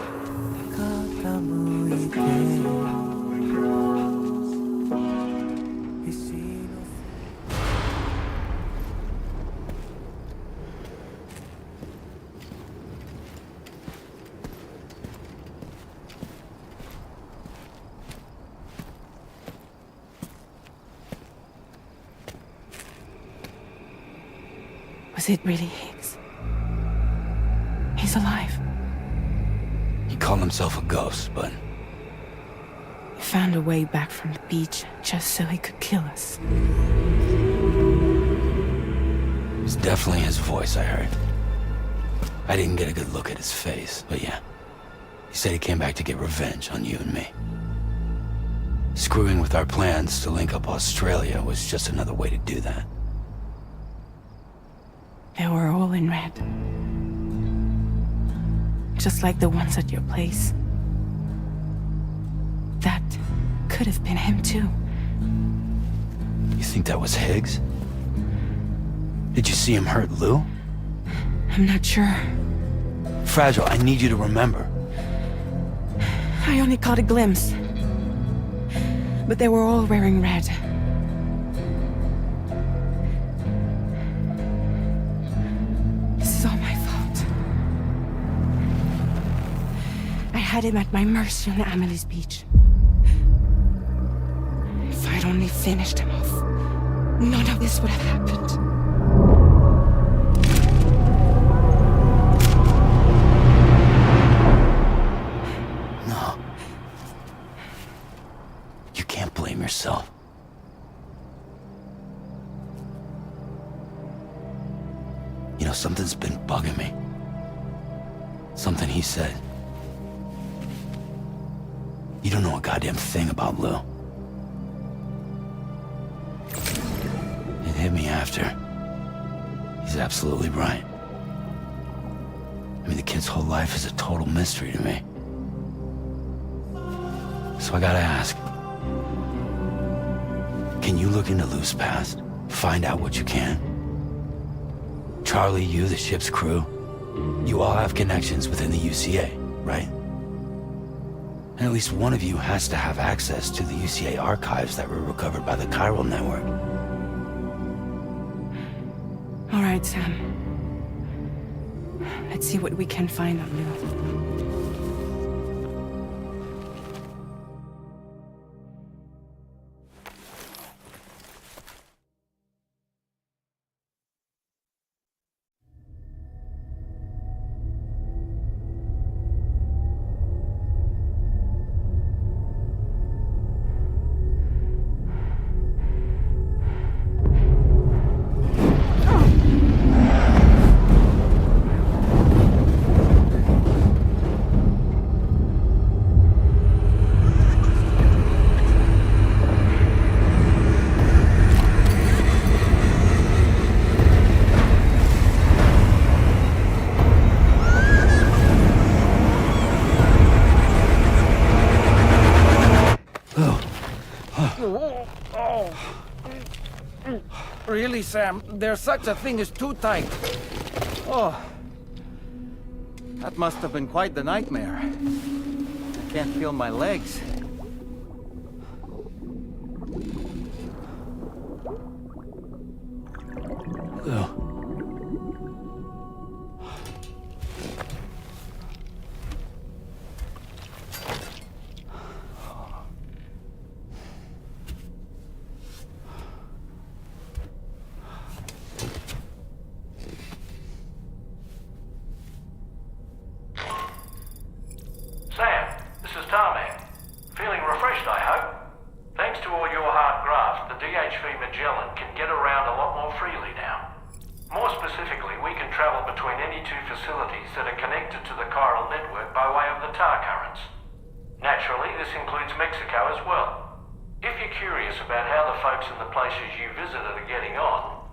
S14: Was it really Higgs? He's alive.
S5: He called himself a ghost, but
S14: He found a way back from the beach just so he could kill us.
S5: it was definitely his voice I heard. I didn't get a good look at his face, but yeah. He said he came back to get revenge on you and me. Screwing with our plans to link up Australia was just another way to do that.
S14: They were all in red. Just like the ones at your place. That could have been him too.
S5: You think that was Higgs? Did you see him hurt Lou?
S14: I'm not sure.
S5: Fragile, I need you to remember.
S14: I only caught a glimpse. But they were all wearing red. This is all my fault. I had him at my mercy on Amelie's beach. If I'd only finished him off, none of this would have happened.
S5: No. You can't blame yourself. You know, something's been bugging me. Something he said. You don't know a goddamn thing about Lou. It hit me after. He's absolutely right. I mean, the kid's whole life is a total mystery to me. So I gotta ask. Can you look into Lou's past? Find out what you can? Charlie, you, the ship's crew, you all have connections within the UCA, right? And at least one of you has to have access to the UCA archives that were recovered by the chiral network.
S14: All right, Sam. Let's see what we can find on Lou.
S7: Really, Sam? There's such a thing as too tight.
S16: Oh. That must have been quite the nightmare. I can't feel my legs.
S5: Lou.
S13: between any two facilities that are connected to the chiral network by way of the tar currents. Naturally, this includes Mexico as well. If you're curious about how the folks in the places you visited are getting on,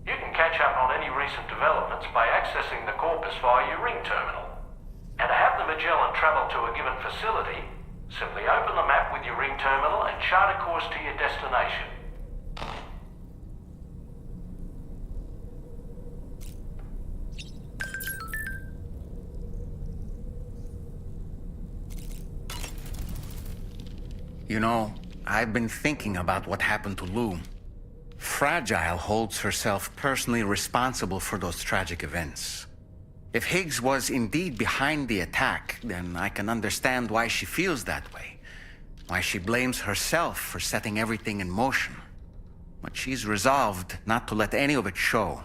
S13: you can catch up on any recent developments by accessing the corpus via your ring terminal. And to have the Magellan travel to a given facility, simply open the map with your ring terminal and chart a course to your destination.
S22: You know, I've been thinking about what happened to Lou. Fragile holds herself personally responsible for those tragic events. If Higgs was indeed behind the attack, then I can understand why she feels that way. Why she blames herself for setting everything in motion. But she's resolved not to let any of it show.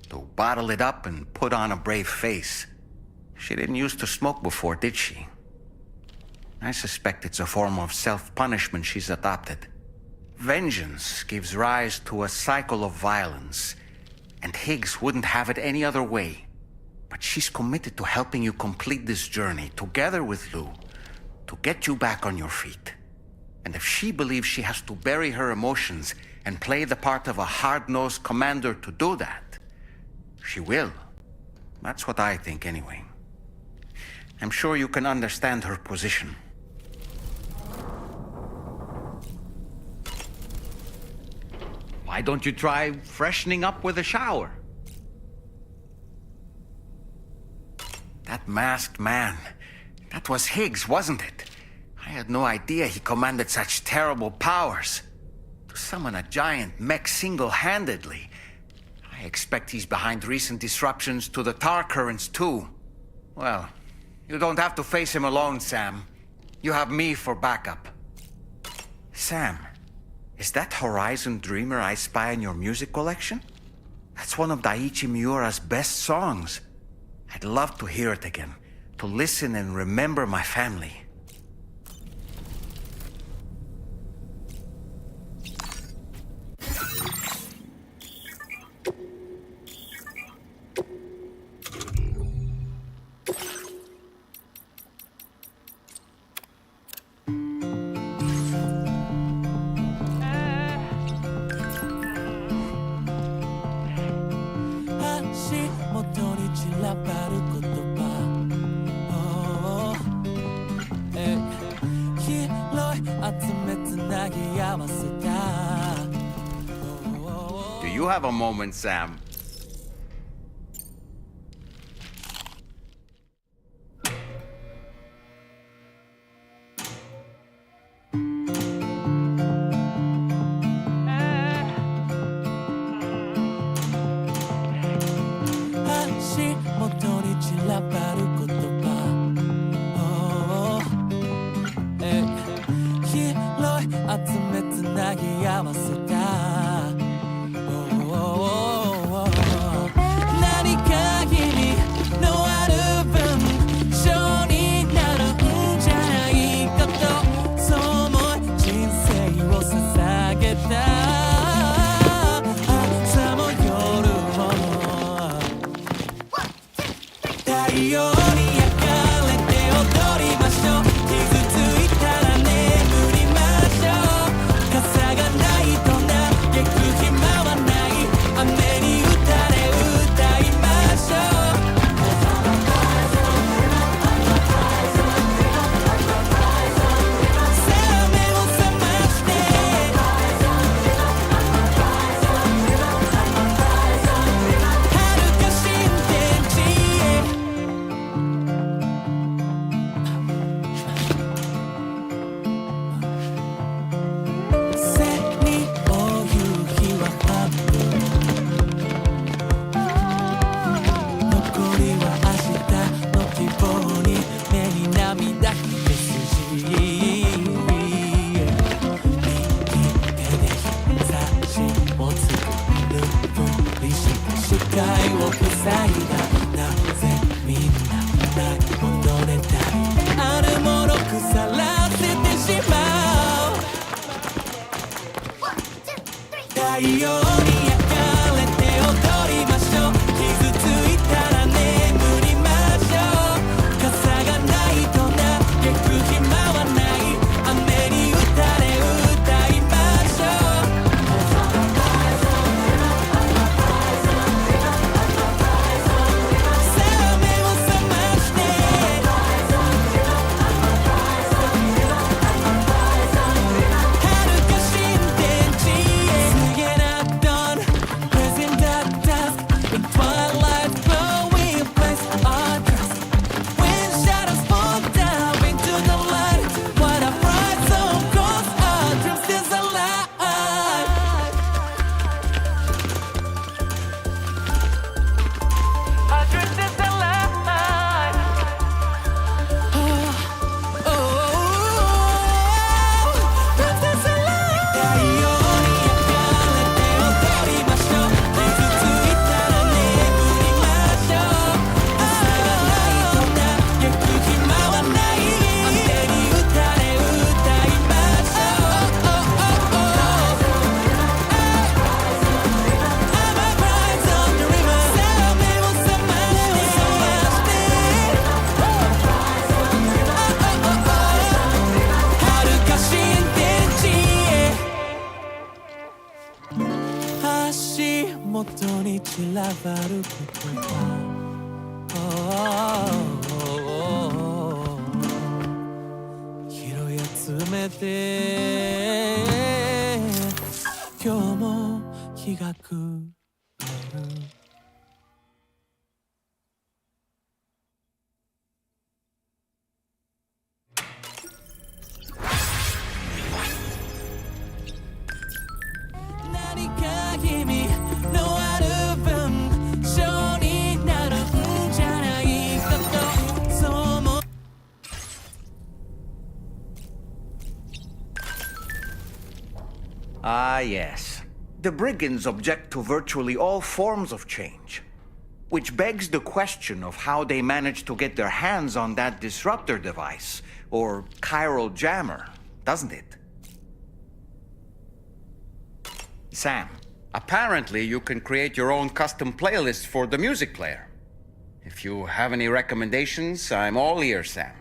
S22: To bottle it up and put on a brave face. She didn't used to smoke before, did she? I suspect it's a form of self-punishment she's adopted. Vengeance gives rise to a cycle of violence, and Higgs wouldn't have it any other way. But she's committed to helping you complete this journey, together with Lou, to get you back on your feet. And if she believes she has to bury her emotions and play the part of a hard-nosed commander to do that, she will. That's what I think, anyway. I'm sure you can understand her position. Why don't you try freshening up with a shower? That masked man, that was Higgs, wasn't it? I had no idea he commanded such terrible powers. To summon a giant mech single-handedly. I expect he's behind recent disruptions to the tar currents too. Well, you don't have to face him alone, Sam. You have me for backup. Sam, is that Horizon Dreamer I spy in your music collection? That's one of Daiichi Miura's best songs. I'd love to hear it again, to listen and remember my family. Do you have a moment, Sam?
S2: さることが拾い集めて今日も日が暮れる何か意味のある分性になるんじゃないかとそう思う
S16: Ah, yes. The Briggins object to virtually all forms of change. Which begs the question of how they managed to get their hands on that disruptor device, or chiral jammer, doesn't it? Sam, apparently you can create your own custom playlist for the music player. If you have any recommendations, I'm all ears, Sam.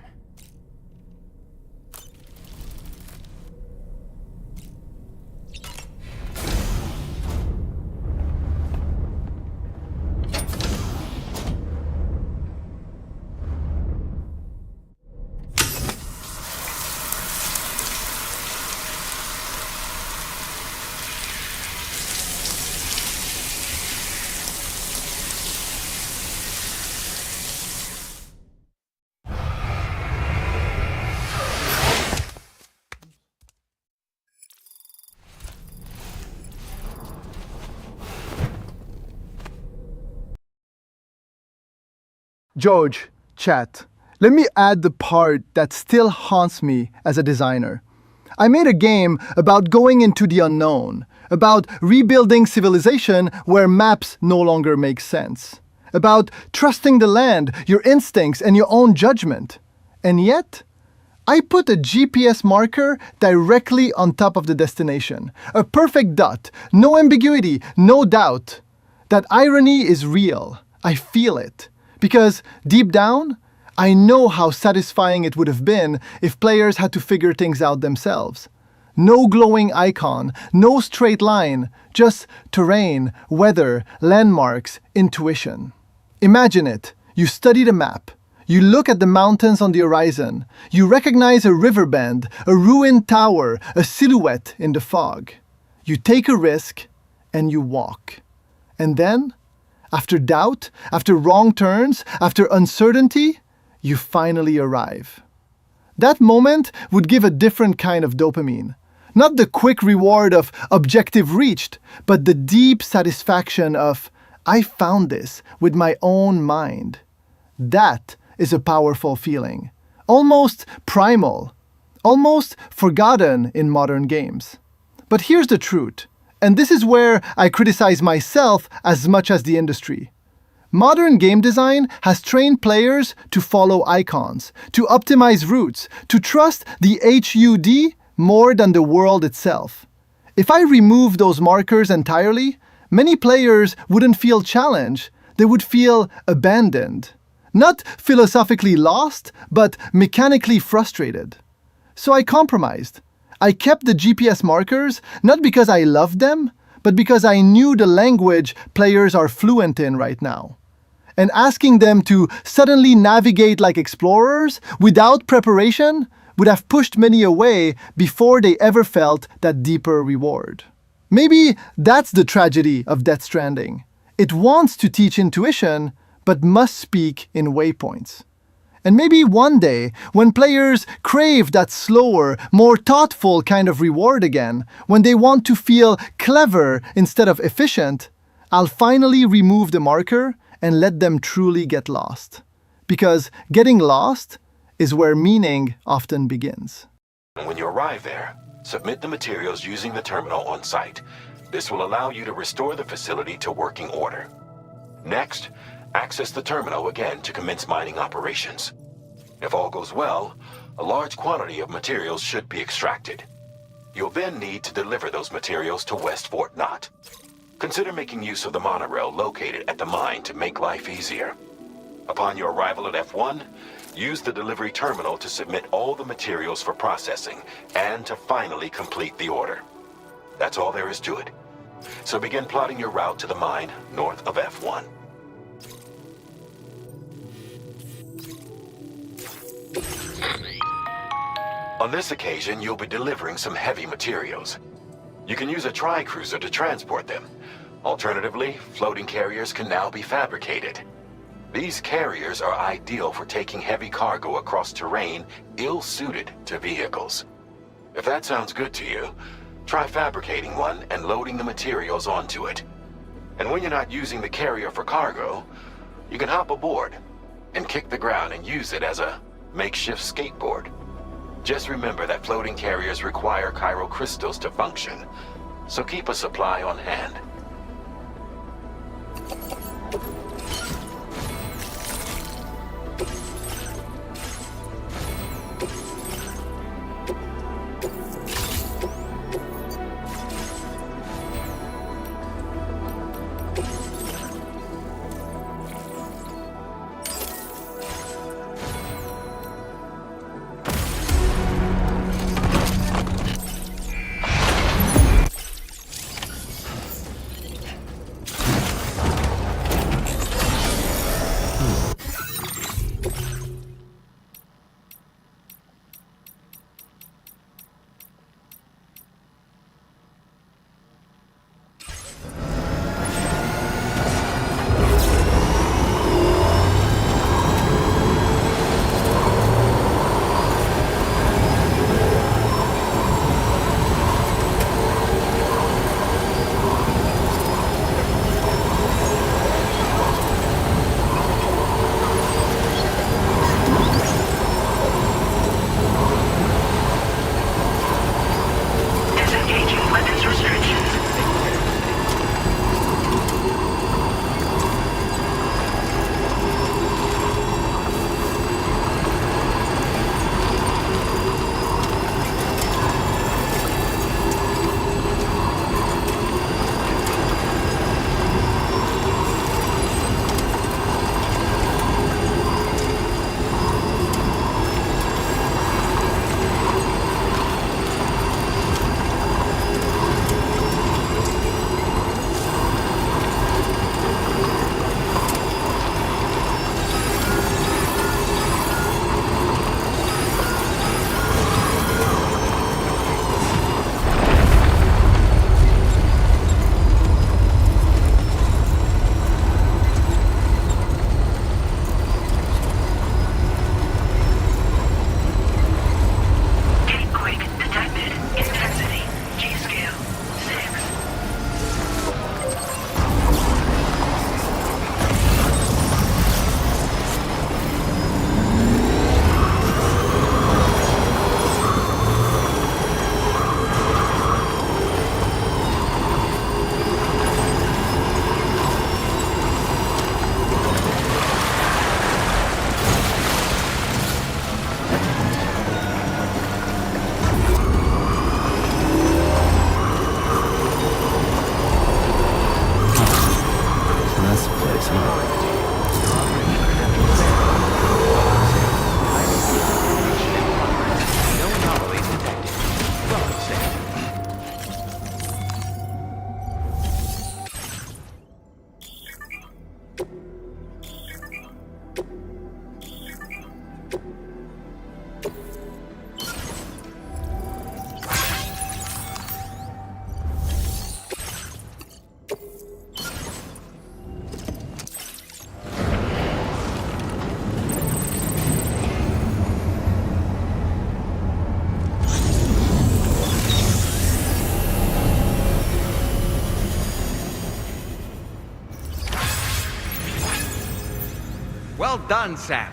S10: George, chat. Let me add the part that still haunts me as a designer. I made a game about going into the unknown, about rebuilding civilization where maps no longer make sense, about trusting the land, your instincts, and your own judgment. And yet, I put a GPS marker directly on top of the destination. A perfect dot, no ambiguity, no doubt. That irony is real. I feel it. Because deep down, I know how satisfying it would have been if players had to figure things out themselves. No glowing icon, no straight line, just terrain, weather, landmarks, intuition. Imagine it. You study the map. You look at the mountains on the horizon. You recognize a river bend, a ruined tower, a silhouette in the fog. You take a risk, and you walk. And then, after doubt, after wrong turns, after uncertainty, you finally arrive. That moment would give a different kind of dopamine. Not the quick reward of objective reached, but the deep satisfaction of, I found this with my own mind. That is a powerful feeling. Almost primal. Almost forgotten in modern games. But here's the truth. And this is where I criticize myself as much as the industry. Modern game design has trained players to follow icons, to optimize routes, to trust the HUD more than the world itself. If I remove those markers entirely, many players wouldn't feel challenged, they would feel abandoned. Not philosophically lost, but mechanically frustrated. So I compromised. I kept the GPS markers, not because I loved them, but because I knew the language players are fluent in right now. And asking them to suddenly navigate like explorers without preparation would have pushed many away before they ever felt that deeper reward. Maybe that's the tragedy of Death Stranding. It wants to teach intuition, but must speak in waypoints. And maybe one day, when players crave that slower, more thoughtful kind of reward again, when they want to feel clever instead of efficient, I'll finally remove the marker and let them truly get lost. Because getting lost is where meaning often begins.
S20: When you arrive there, submit the materials using the terminal on site. This will allow you to restore the facility to working order. Next, access the terminal again to commence mining operations. If all goes well, a large quantity of materials should be extracted. You'll then need to deliver those materials to West Fort Knott. Consider making use of the monorail located at the mine to make life easier. Upon your arrival at F1, use the delivery terminal to submit all the materials for processing and to finally complete the order. That's all there is to it. So begin plotting your route to the mine north of F1. On this occasion, you'll be delivering some heavy materials. You can use a tri-cruiser to transport them. Alternatively, floating carriers can now be fabricated. These carriers are ideal for taking heavy cargo across terrain ill-suited to vehicles. If that sounds good to you, try fabricating one and loading the materials onto it. And when you're not using the carrier for cargo, you can hop aboard and kick the ground and use it as a makeshift skateboard. Just remember that floating carriers require chiral crystals to function, so keep a supply on hand.
S16: Well done, Sam.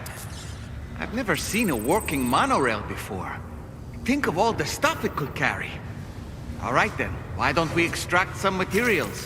S16: I've never seen a working monorail before. Think of all the stuff it could carry. All right then, why don't we extract some materials?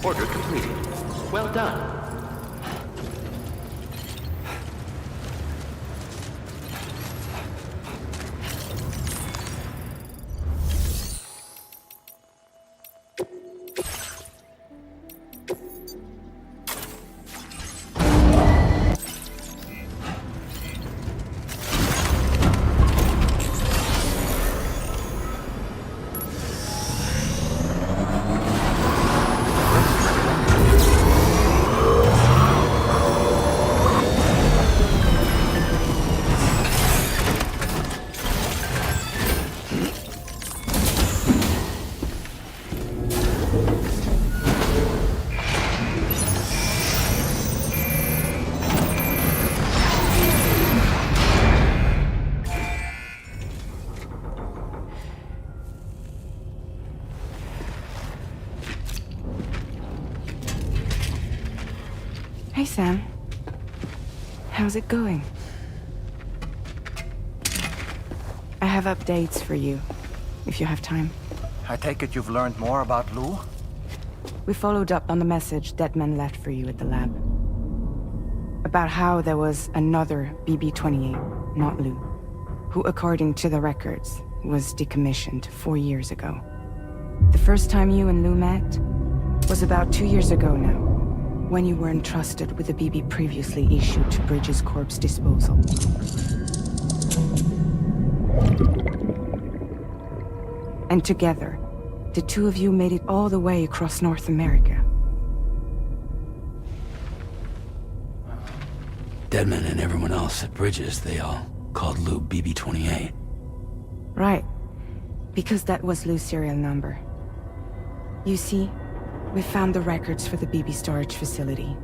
S17: Order completed. Well done.
S19: Hey, Sam. How's it going? I have updates for you, if you have time.
S16: I take it you've learned more about Lou?
S19: We followed up on the message Deadman left for you at the lab. About how there was another BB-28, not Lou, who, according to the records, was decommissioned 4 years ago. The first time you and Lou met was about 2 years ago now, when you were entrusted with the BB previously issued to Bridges Corp's disposal. And together, the two of you made it all the way across North America.
S5: Deadman and everyone else at Bridges, they all called Lou BB-28.
S19: Right, because that was Lou's serial number. You see, we found the records for the BB storage facility.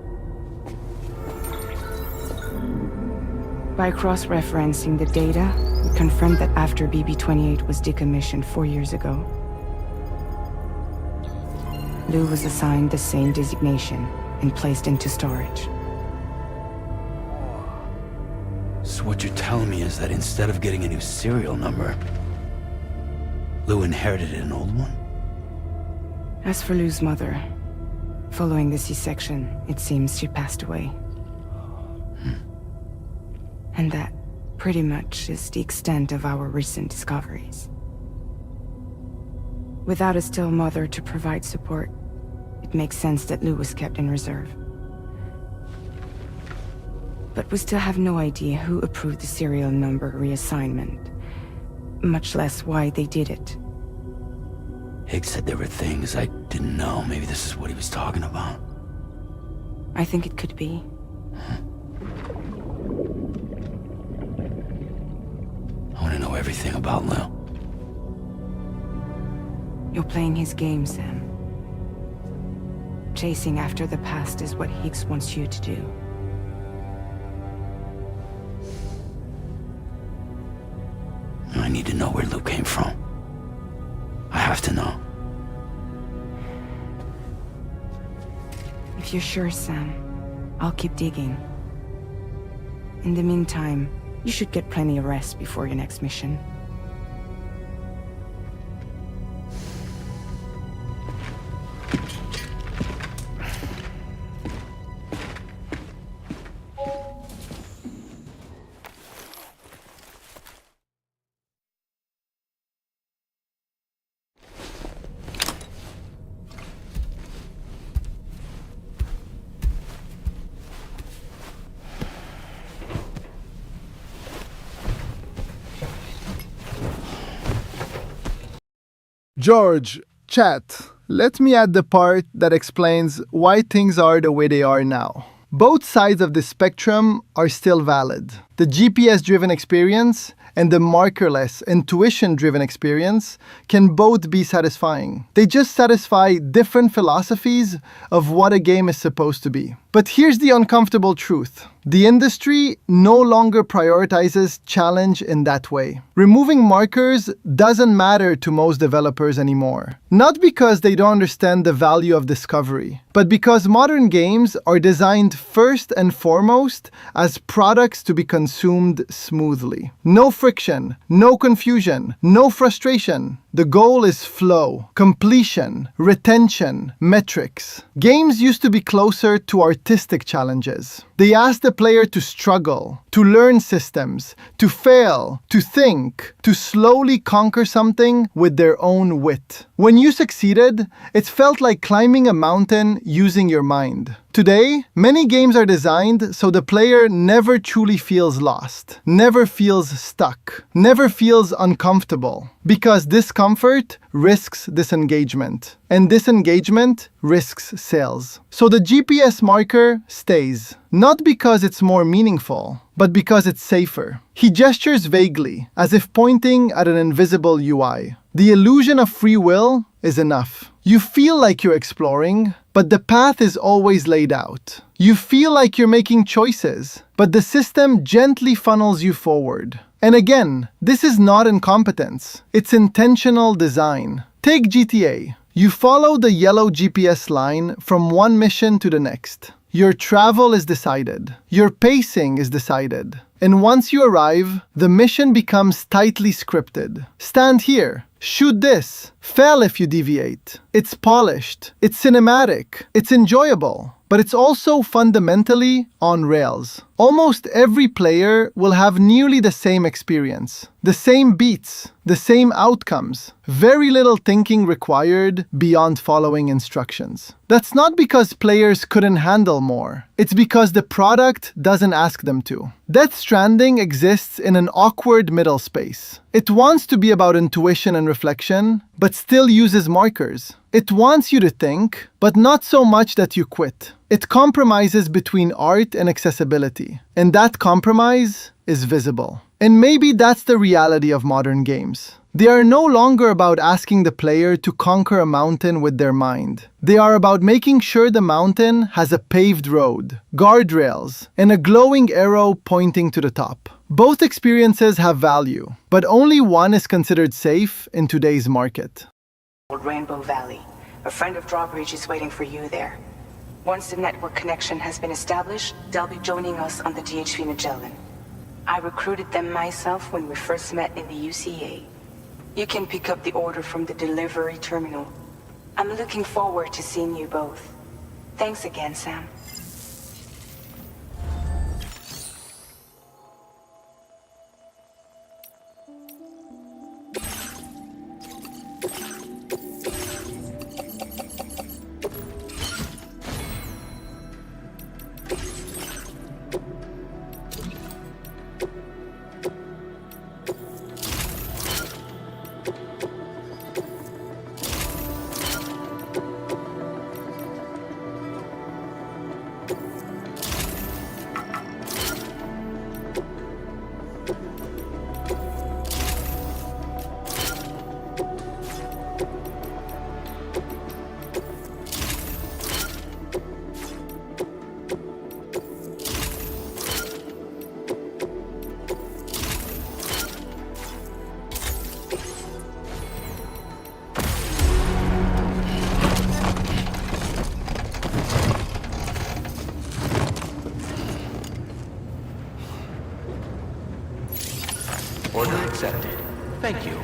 S19: By cross-referencing the data, we confirmed that after BB-28 was decommissioned 4 years ago, Lou was assigned the same designation and placed into storage.
S5: So what you're telling me is that instead of getting a new serial number, Lou inherited an old one?
S19: As for Lou's mother, following the C-section, it seems she passed away. And that pretty much is the extent of our recent discoveries. Without a still mother to provide support, it makes sense that Lou was kept in reserve. But we still have no idea who approved the serial number reassignment, much less why they did it.
S5: Higs said there were things I didn't know. Maybe this is what he was talking about.
S19: I think it could be.
S5: I want to know everything about Lou.
S19: You're playing his game, Sam. Chasing after the past is what Higgs wants you to do.
S5: I need to know where Lou came from. I have to know.
S19: If you're sure, Sam, I'll keep digging. In the meantime, you should get plenty of rest before your next mission.
S10: George, chat, let me add the part that explains why things are the way they are now. Both sides of the spectrum are still valid. The GPS-driven experience and the markerless, intuition-driven experience can both be satisfying. They just satisfy different philosophies of what a game is supposed to be. But here's the uncomfortable truth. The industry no longer prioritizes challenge in that way. Removing markers doesn't matter to most developers anymore. Not because they don't understand the value of discovery, but because modern games are designed first and foremost as products to be consumed smoothly. No friction, no confusion, no frustration. The goal is flow, completion, retention, metrics. Games used to be closer to artistic challenges. They asked the player to struggle, to learn systems, to fail, to think, to slowly conquer something with their own wit. When you succeeded, it felt like climbing a mountain using your mind. Today, many games are designed so the player never truly feels lost, never feels stuck, never feels uncomfortable, because discomfort risks disengagement, and disengagement risks sales. So the GPS marker stays, not because it's more meaningful, but because it's safer. He gestures vaguely, as if pointing at an invisible UI. The illusion of free will is enough. You feel like you're exploring, but the path is always laid out. You feel like you're making choices, but the system gently funnels you forward. And again, this is not incompetence. It's intentional design. Take GTA. You follow the yellow GPS line from one mission to the next. Your travel is decided. Your pacing is decided. And once you arrive, the mission becomes tightly scripted. Stand here. Shoot this. Fail if you deviate. It's polished. It's cinematic. It's enjoyable. But it's also fundamentally on rails. Almost every player will have nearly the same experience. The same beats. The same outcomes. Very little thinking required beyond following instructions. That's not because players couldn't handle more. It's because the product doesn't ask them to. Death Stranding exists in an awkward middle space. It wants to be about intuition and reflection, but still uses markers. It wants you to think, but not so much that you quit. It compromises between art and accessibility, and that compromise is visible. And maybe that's the reality of modern games. They are no longer about asking the player to conquer a mountain with their mind. They are about making sure the mountain has a paved road, guardrails, and a glowing arrow pointing to the top. Both experiences have value, but only one is considered safe in today's market.
S15: Rainbow Valley. A friend of Drawbridge is waiting for you there. Once the network connection has been established, they'll be joining us on the DHV Magellan. I recruited them myself when we first met in the UCA. You can pick up the order from the delivery terminal. I'm looking forward to seeing you both. Thanks again, Sam.
S17: Order accepted. Thank you.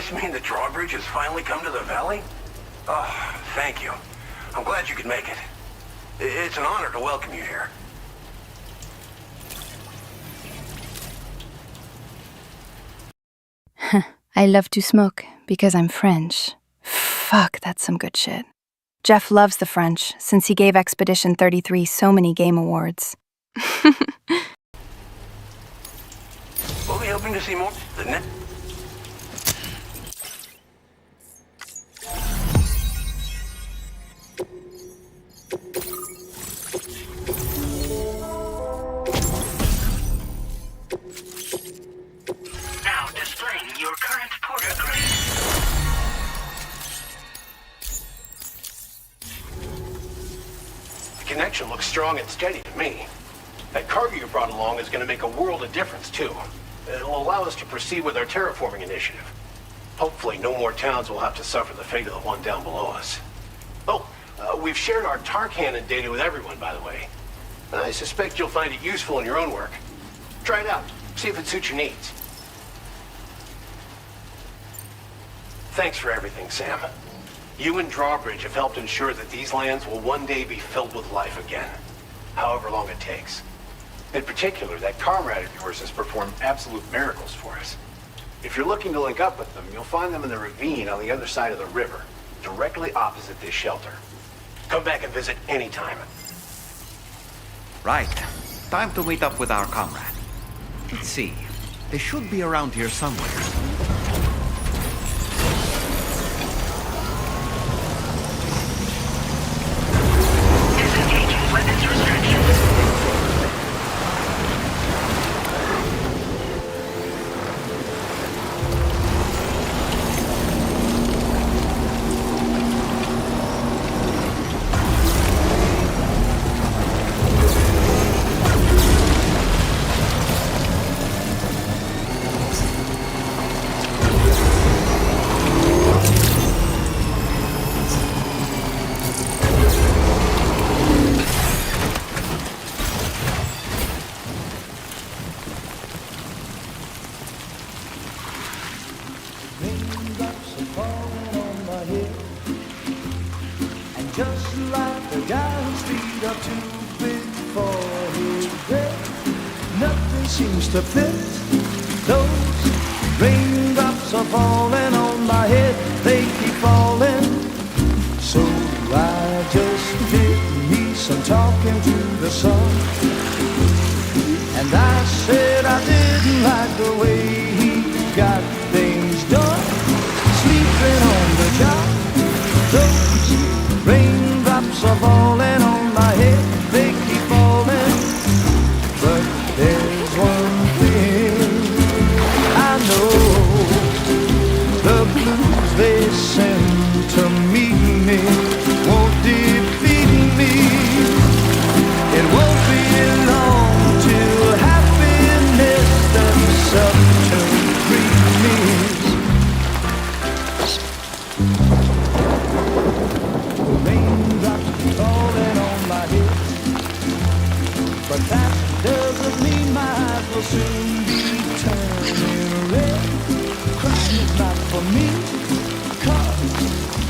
S9: this mean the drawbridge has finally come to the valley? Oh, thank you. I'm glad you could make it. It's an honor to welcome you here.
S21: I love to smoke because I'm French. Fuck, that's some good shit. Jeff loves the French since he gave Expedition 33 so many game awards.
S9: We'll be hoping to see more.
S8: Now displaying your current porter grade.
S9: The connection looks strong and steady to me. That cargo you brought along is going to make a world of difference, too. It'll allow us to proceed with our terraforming initiative. Hopefully, no more towns will have to suffer the fate of the one down below us. Oh, we've shared our tar cannon data with everyone, by the way. I suspect you'll find it useful in your own work. Try it out. See if it suits your needs. Thanks for everything, Sam. You and Drawbridge have helped ensure that these lands will one day be filled with life again, however long it takes. In particular, that comrade of yours has performed absolute miracles for us. If you're looking to link up with them, you'll find them in the ravine on the other side of the river, directly opposite this shelter. Come back and visit anytime.
S16: Right. Time to meet up with our comrade. Let's see. They should be around here somewhere.
S8: Disengaging weapons restrictions.
S2: Just like the guy whose feet are too big for his bed, nothing seems to fit. Those raindrops are falling on my head, they keep falling. So I just did me some talking to the sun, and I said I didn't like the way he got things done, sleeping on the job. Those raindrops are falling on my head, they keep falling. But there's one thing I know, the blues they send to meet me won't defeat me. It won't be long till happiness steps up to greet me. Falling on my head, but that doesn't mean my eyes will soon be turning red. Crying is not for me, 'cause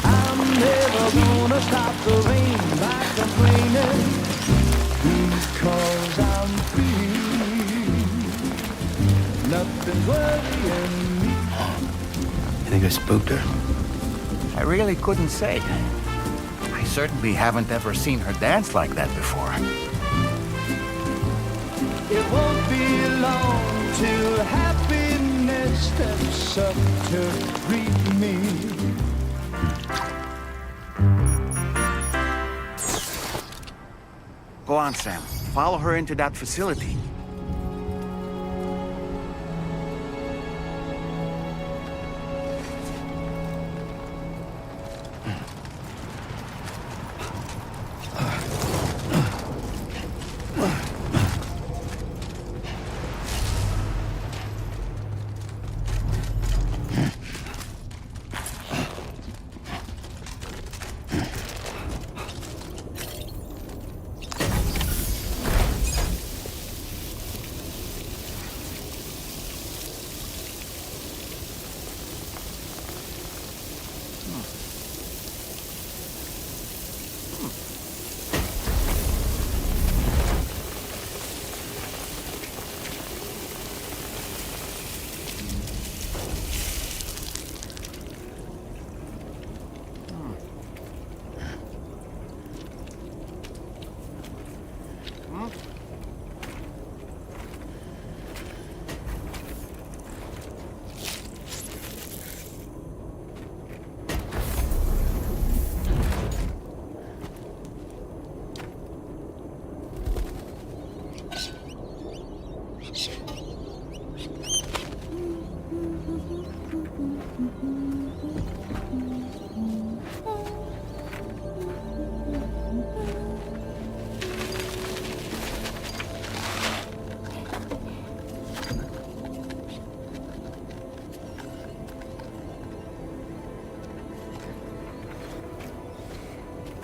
S2: I'm never gonna stop the rain by complaining, because I'm free. Nothing's worrying me.
S5: You think I spooked her?
S16: I really couldn't say. I certainly haven't ever seen her dance like that before.
S2: It won't be long till happiness steps up to greet me.
S16: Go on, Sam. Follow her into that facility.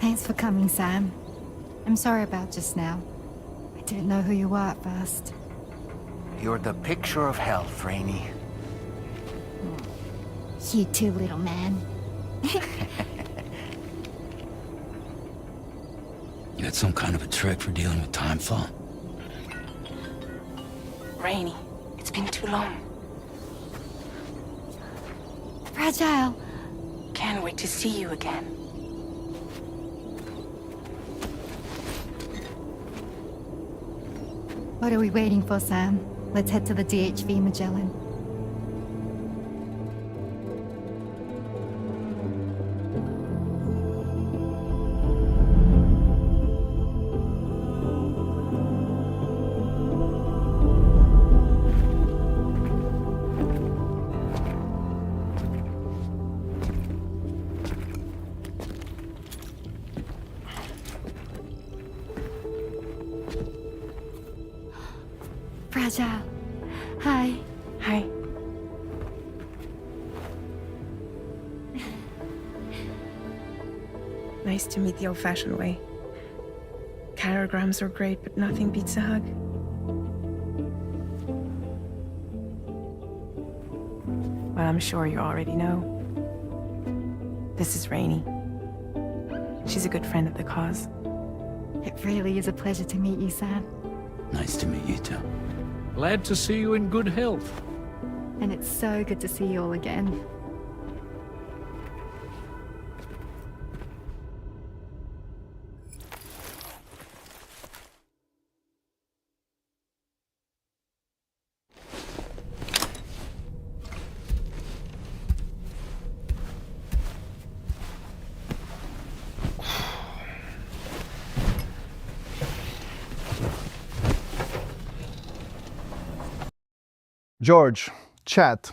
S1: Thanks for coming, Sam. I'm sorry about just now. I didn't know who you were at first.
S16: You're the picture of health, Rainey.
S1: You too, little man.
S5: You got some kind of a trick for dealing with timefall?
S21: Rainey, it's been too long.
S1: Fragile.
S21: Can't wait to see you again.
S1: What are we waiting for, Sam? Let's head to the DHV Magellan. Fragile. Hi.
S21: Hi.
S19: Nice to meet the old-fashioned way. Carograms are great, but nothing beats a hug. Well, I'm sure you already know. This is Rainey. She's a good friend of the cause.
S1: It really is a pleasure to meet you, Sam.
S5: Nice to meet you too.
S13: Glad to see you in good health.
S1: And it's so good to see you all again.
S10: George, chat,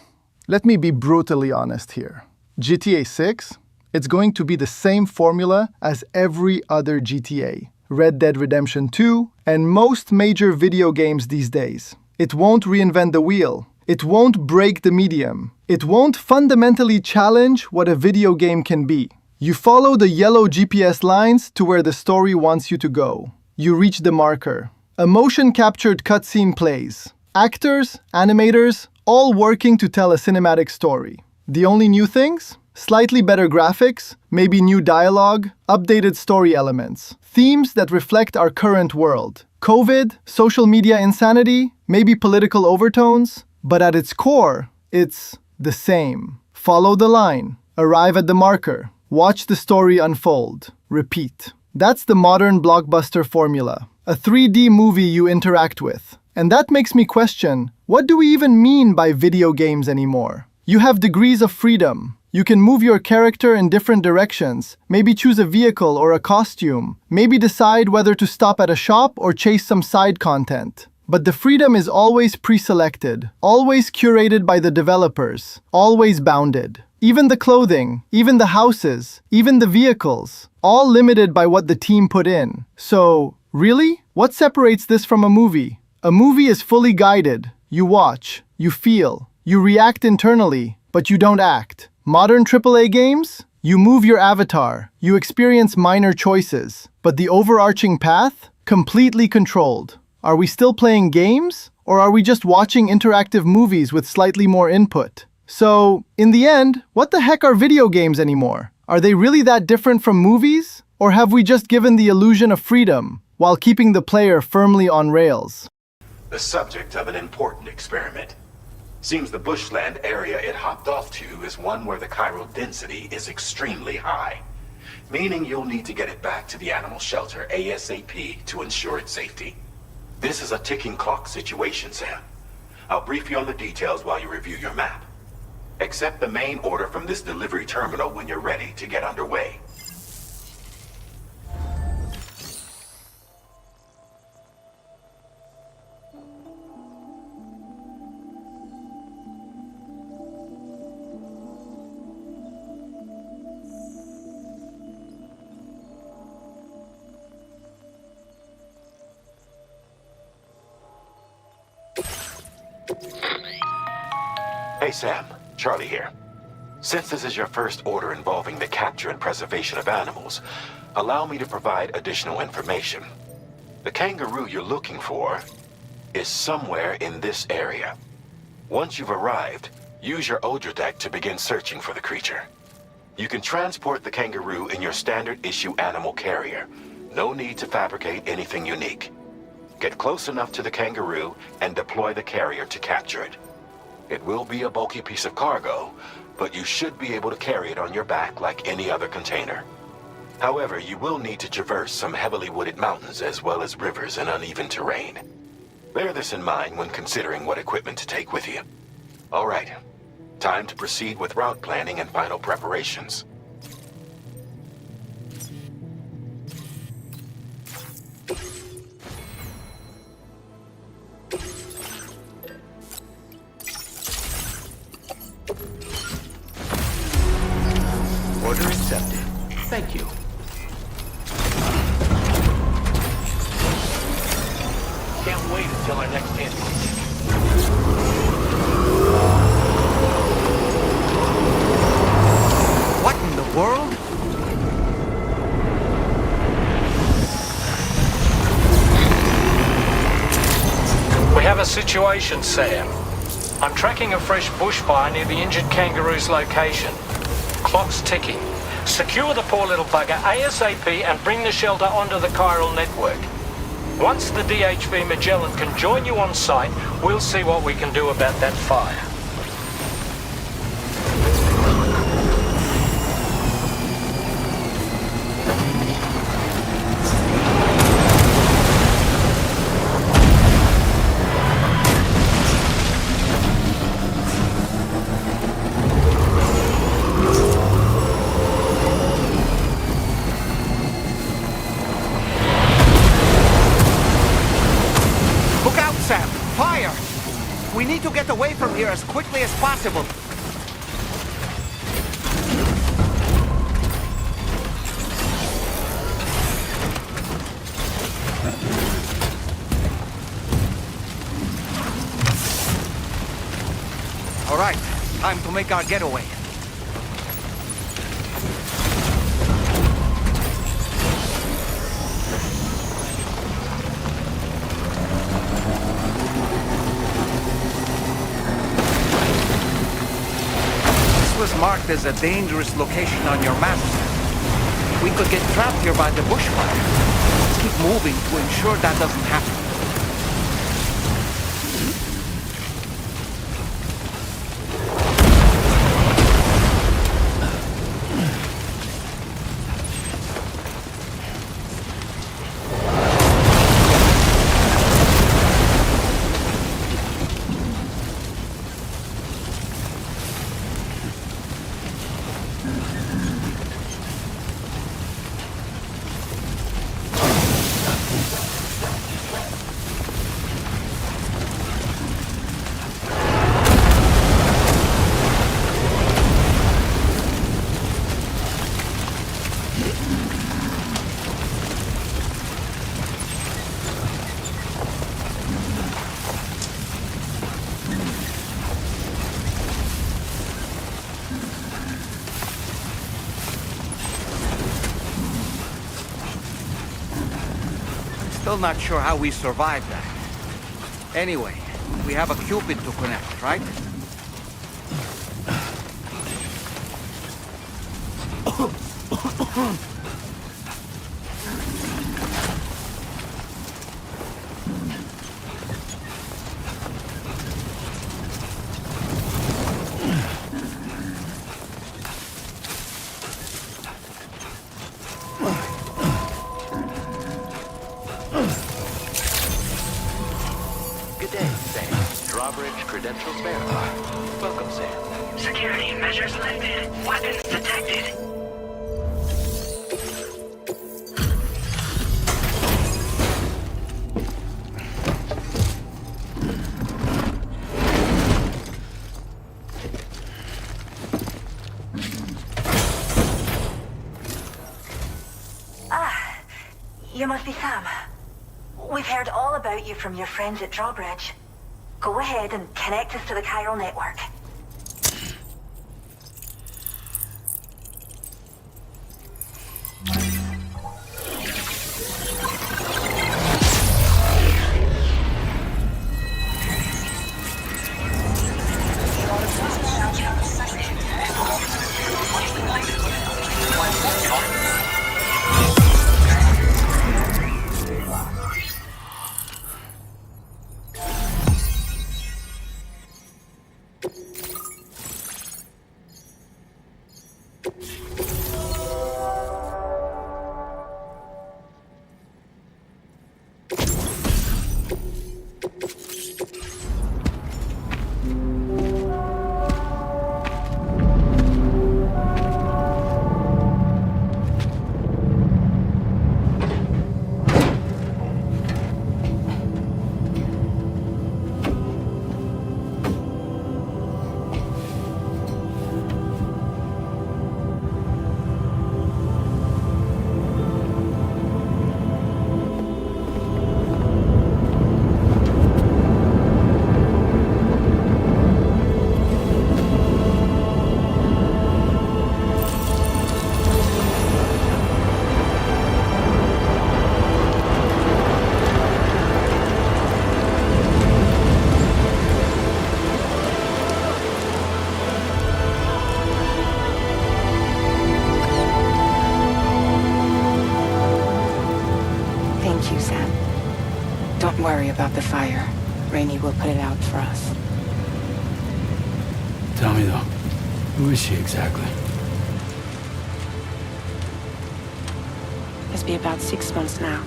S10: let me be brutally honest here. GTA 6, it's going to be the same formula as every other GTA. Red Dead Redemption 2, and most major video games these days. It won't reinvent the wheel. It won't break the medium. It won't fundamentally challenge what a video game can be. You follow the yellow GPS lines to where the story wants you to go. You reach the marker. A motion-captured cutscene plays. Actors, animators, all working to tell a cinematic story. The only new things? Slightly better graphics, maybe new dialogue, updated story elements, themes that reflect our current world. COVID, social media insanity, maybe political overtones, but at its core, it's the same. Follow the line, arrive at the marker, watch the story unfold, repeat. That's the modern blockbuster formula, a 3D movie you interact with. And that makes me question, what do we even mean by video games anymore? You have degrees of freedom. You can move your character in different directions, maybe choose a vehicle or a costume, maybe decide whether to stop at a shop or chase some side content. But the freedom is always pre-selected, always curated by the developers, always bounded. Even the clothing, even the houses, even the vehicles, all limited by what the team put in. So, really? What separates this from a movie? A movie is fully guided. You watch, you feel, you react internally, but you don't act. Modern AAA games? You move your avatar, you experience minor choices, but the overarching path? Completely controlled. Are we still playing games? Or are we just watching interactive movies with slightly more input? So, in the end, what the heck are video games anymore? Are they really that different from movies? Or have we just given the illusion of freedom, while keeping the player firmly on rails?
S20: The subject of an important experiment. Seems the bushland area it hopped off to is one where the chiral density is extremely high, meaning you'll need to get it back to the animal shelter ASAP to ensure its safety. This is a ticking clock situation, Sam. I'll brief you on the details while you review your map. Accept the main order from this delivery terminal when you're ready to get underway. Hey Sam, Charlie here. Since this is your first order involving the capture and preservation of animals, Allow me to provide additional information. The kangaroo you're looking for is somewhere in this area. Once you've arrived, use your Odra deck to begin searching for the creature. You can transport the kangaroo in your standard issue animal carrier. No need to fabricate anything unique. Get close enough to the kangaroo and deploy the carrier to capture it. It will be a bulky piece of cargo, but you should be able to carry it on your back like any other container. However, you will need to traverse some heavily wooded mountains as well as rivers and uneven terrain. Bear this in mind when considering what equipment to take with you. All right, time to proceed with route planning and final preparations.
S17: Order accepted. Thank you. Can't wait until our next hit.
S16: What in the world?
S13: We have a situation, Sam. I'm tracking a fresh bushfire near the injured kangaroo's location. Clock's ticking. Secure the poor little bugger ASAP and bring the shelter onto the chiral network. Once the DHV Magellan can join you on site, we'll see what we can do about that fire.
S16: We need to get away from here as quickly as possible. All right, time to make our getaway. Was marked as a dangerous location on your map. We could get trapped here by the bushfire. Let's keep moving to ensure that doesn't happen. Still not sure how we survived that. Anyway, we have a Cupid to connect, right?
S17: Good day, Sam. Drawbridge credentials verified. Welcome, Sam.
S8: Security measures lifted. Weapons detected.
S14: You must be Sam. We've heard all about you from your friends at Drawbridge. Go ahead and connect us to the chiral network.
S19: Thank you, Sam. Don't worry about the fire. Rainey will put it out for us.
S5: Tell me though, who is she exactly?
S3: It's been about 6 months now,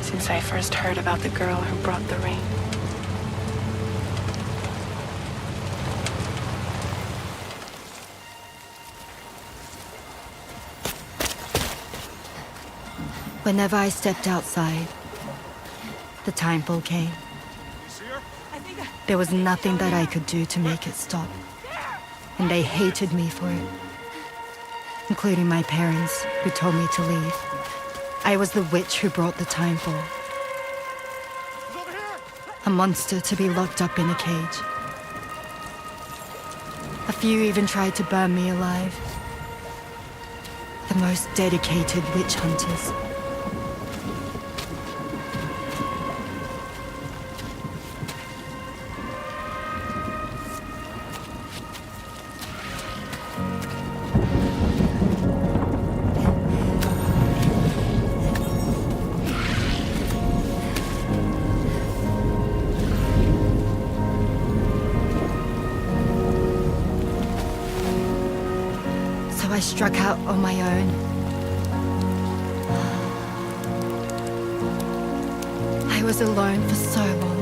S3: since I first heard about the girl who brought the rain.
S1: Whenever I stepped outside, the timefall came. There was nothing that I could do to make it stop. And they hated me for it. Including my parents, who told me to leave. I was the witch who brought the timefall. A monster to be locked up in a cage. A few even tried to burn me alive. The most dedicated witch hunters. I struck out on my own. I was alone for so long.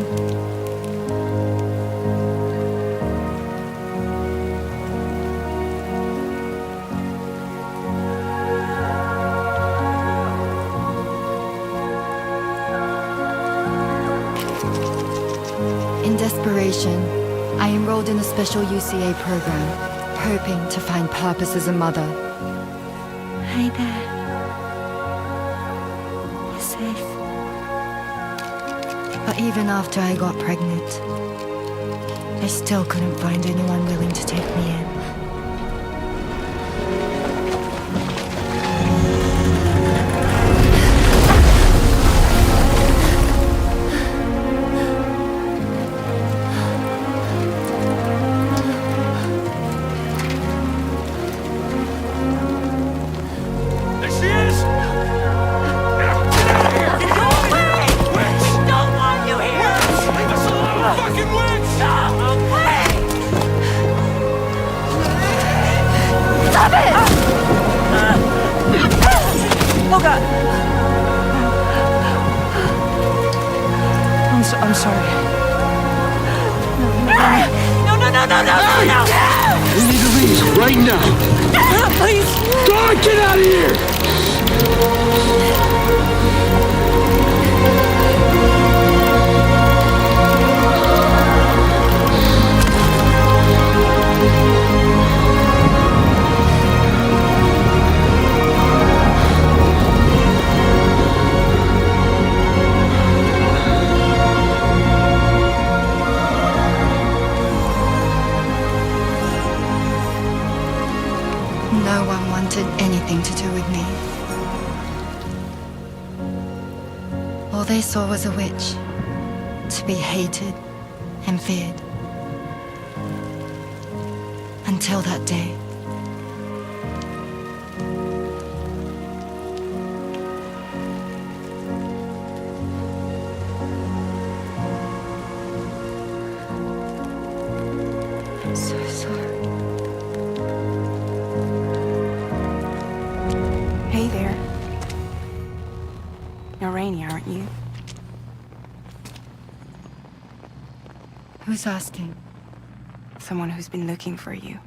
S1: In desperation, I enrolled in a special UCA program. Hoping to find purpose as a mother.
S3: Hi there. You're safe.
S1: But even after I got pregnant, I still couldn't find anyone willing to take me in.
S19: I'm sorry.
S3: No.
S18: We need to leave right now.
S3: Please.
S18: God, get out of here!
S1: No one wanted anything to do with me. All they saw was a witch, to be hated and feared. Until that day. I'm so sorry.
S19: Hey there. You're Rainey, aren't you?
S1: Who's asking?
S19: Someone who's been looking for you.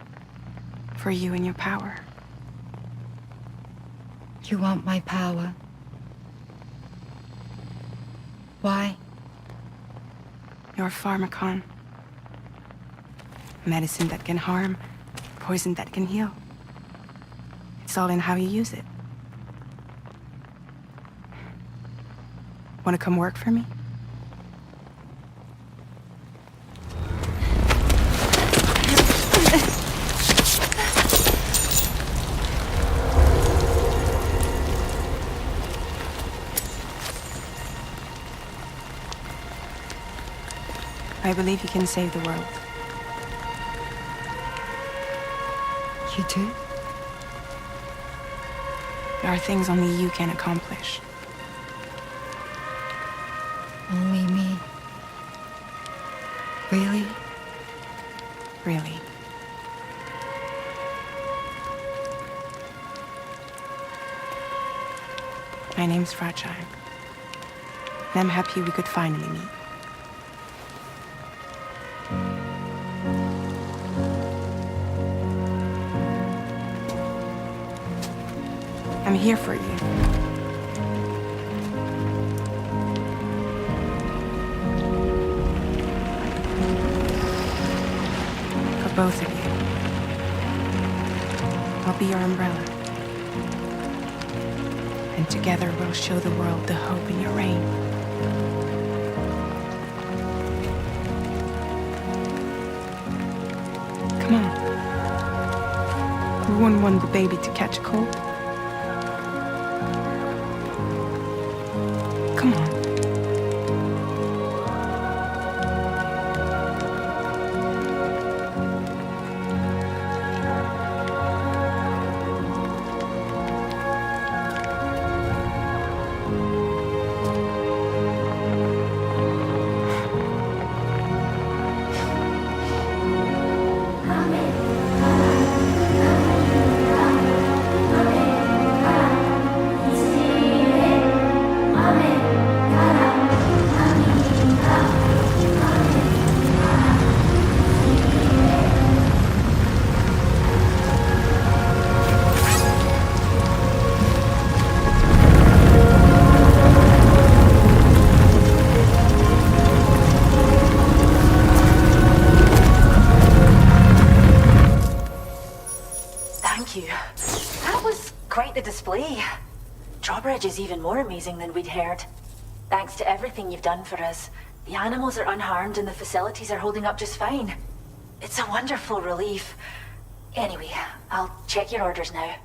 S19: For you and your power.
S1: You want my power? Why?
S19: You're a pharmacon. Medicine that can harm, poison that can heal. It's all in how you use it. Want to come work for me? I believe you can save the world.
S1: You do?
S19: There are things only you can accomplish.
S1: Only me. Really?
S19: Really. My name's Fragile. And I'm happy we could finally meet. I'm here for you. For both of you. I'll be your umbrella. And together we'll show the world the hope in your reign. Come on. We wouldn't want the baby to catch a cold. Come on.
S6: Display. Drawbridge is even more amazing than we'd heard. Thanks to everything you've done for us, the animals are unharmed and the facilities are holding up just fine. It's a wonderful relief. Anyway, I'll check your orders now.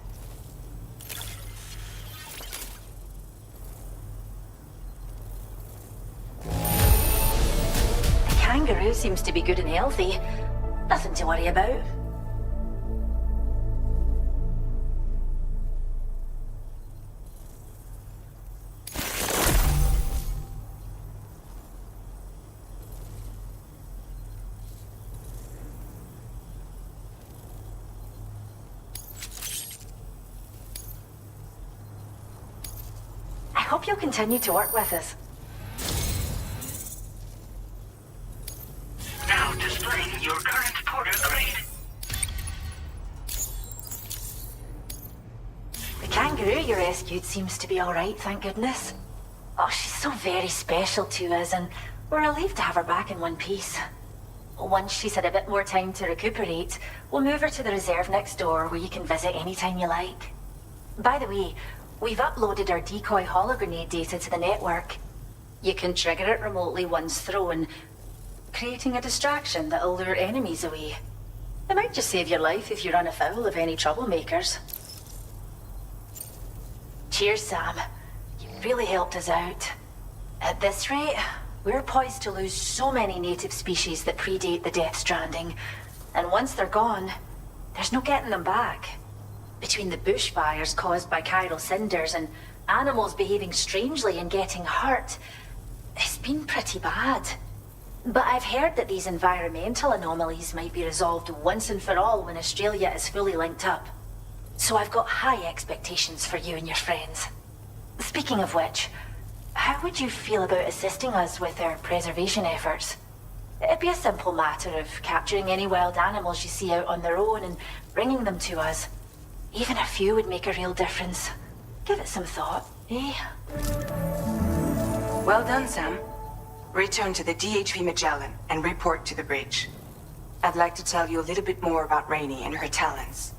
S6: The kangaroo seems to be good and healthy. Nothing to worry about. I hope you'll continue to work with us.
S8: Now displaying your current porter grade.
S6: The kangaroo you rescued seems to be alright, thank goodness. Oh, she's so very special to us, and we're relieved to have her back in one piece. Once she's had a bit more time to recuperate, we'll move her to the reserve next door where you can visit anytime you like. By the way, we've uploaded our decoy hologrenade data to the network. You can trigger it remotely once thrown, creating a distraction that'll lure enemies away. It might just save your life if you run afoul of any troublemakers. Cheers, Sam. You really helped us out. At this rate, we're poised to lose so many native species that predate the Death Stranding, and once they're gone, there's no getting them back. Between the bushfires caused by chiral cinders and animals behaving strangely and getting hurt, it's been pretty bad. But I've heard that these environmental anomalies might be resolved once and for all when Australia is fully linked up. So I've got high expectations for you and your friends. Speaking of which, how would you feel about assisting us with our preservation efforts? It'd be a simple matter of capturing any wild animals you see out on their own and bringing them to us. Even a few would make a real difference. Give it some thought, eh?
S19: Well done, Sam. Return to the DHV Magellan and report to the bridge. I'd like to tell you a little bit more about Rainey and her talents.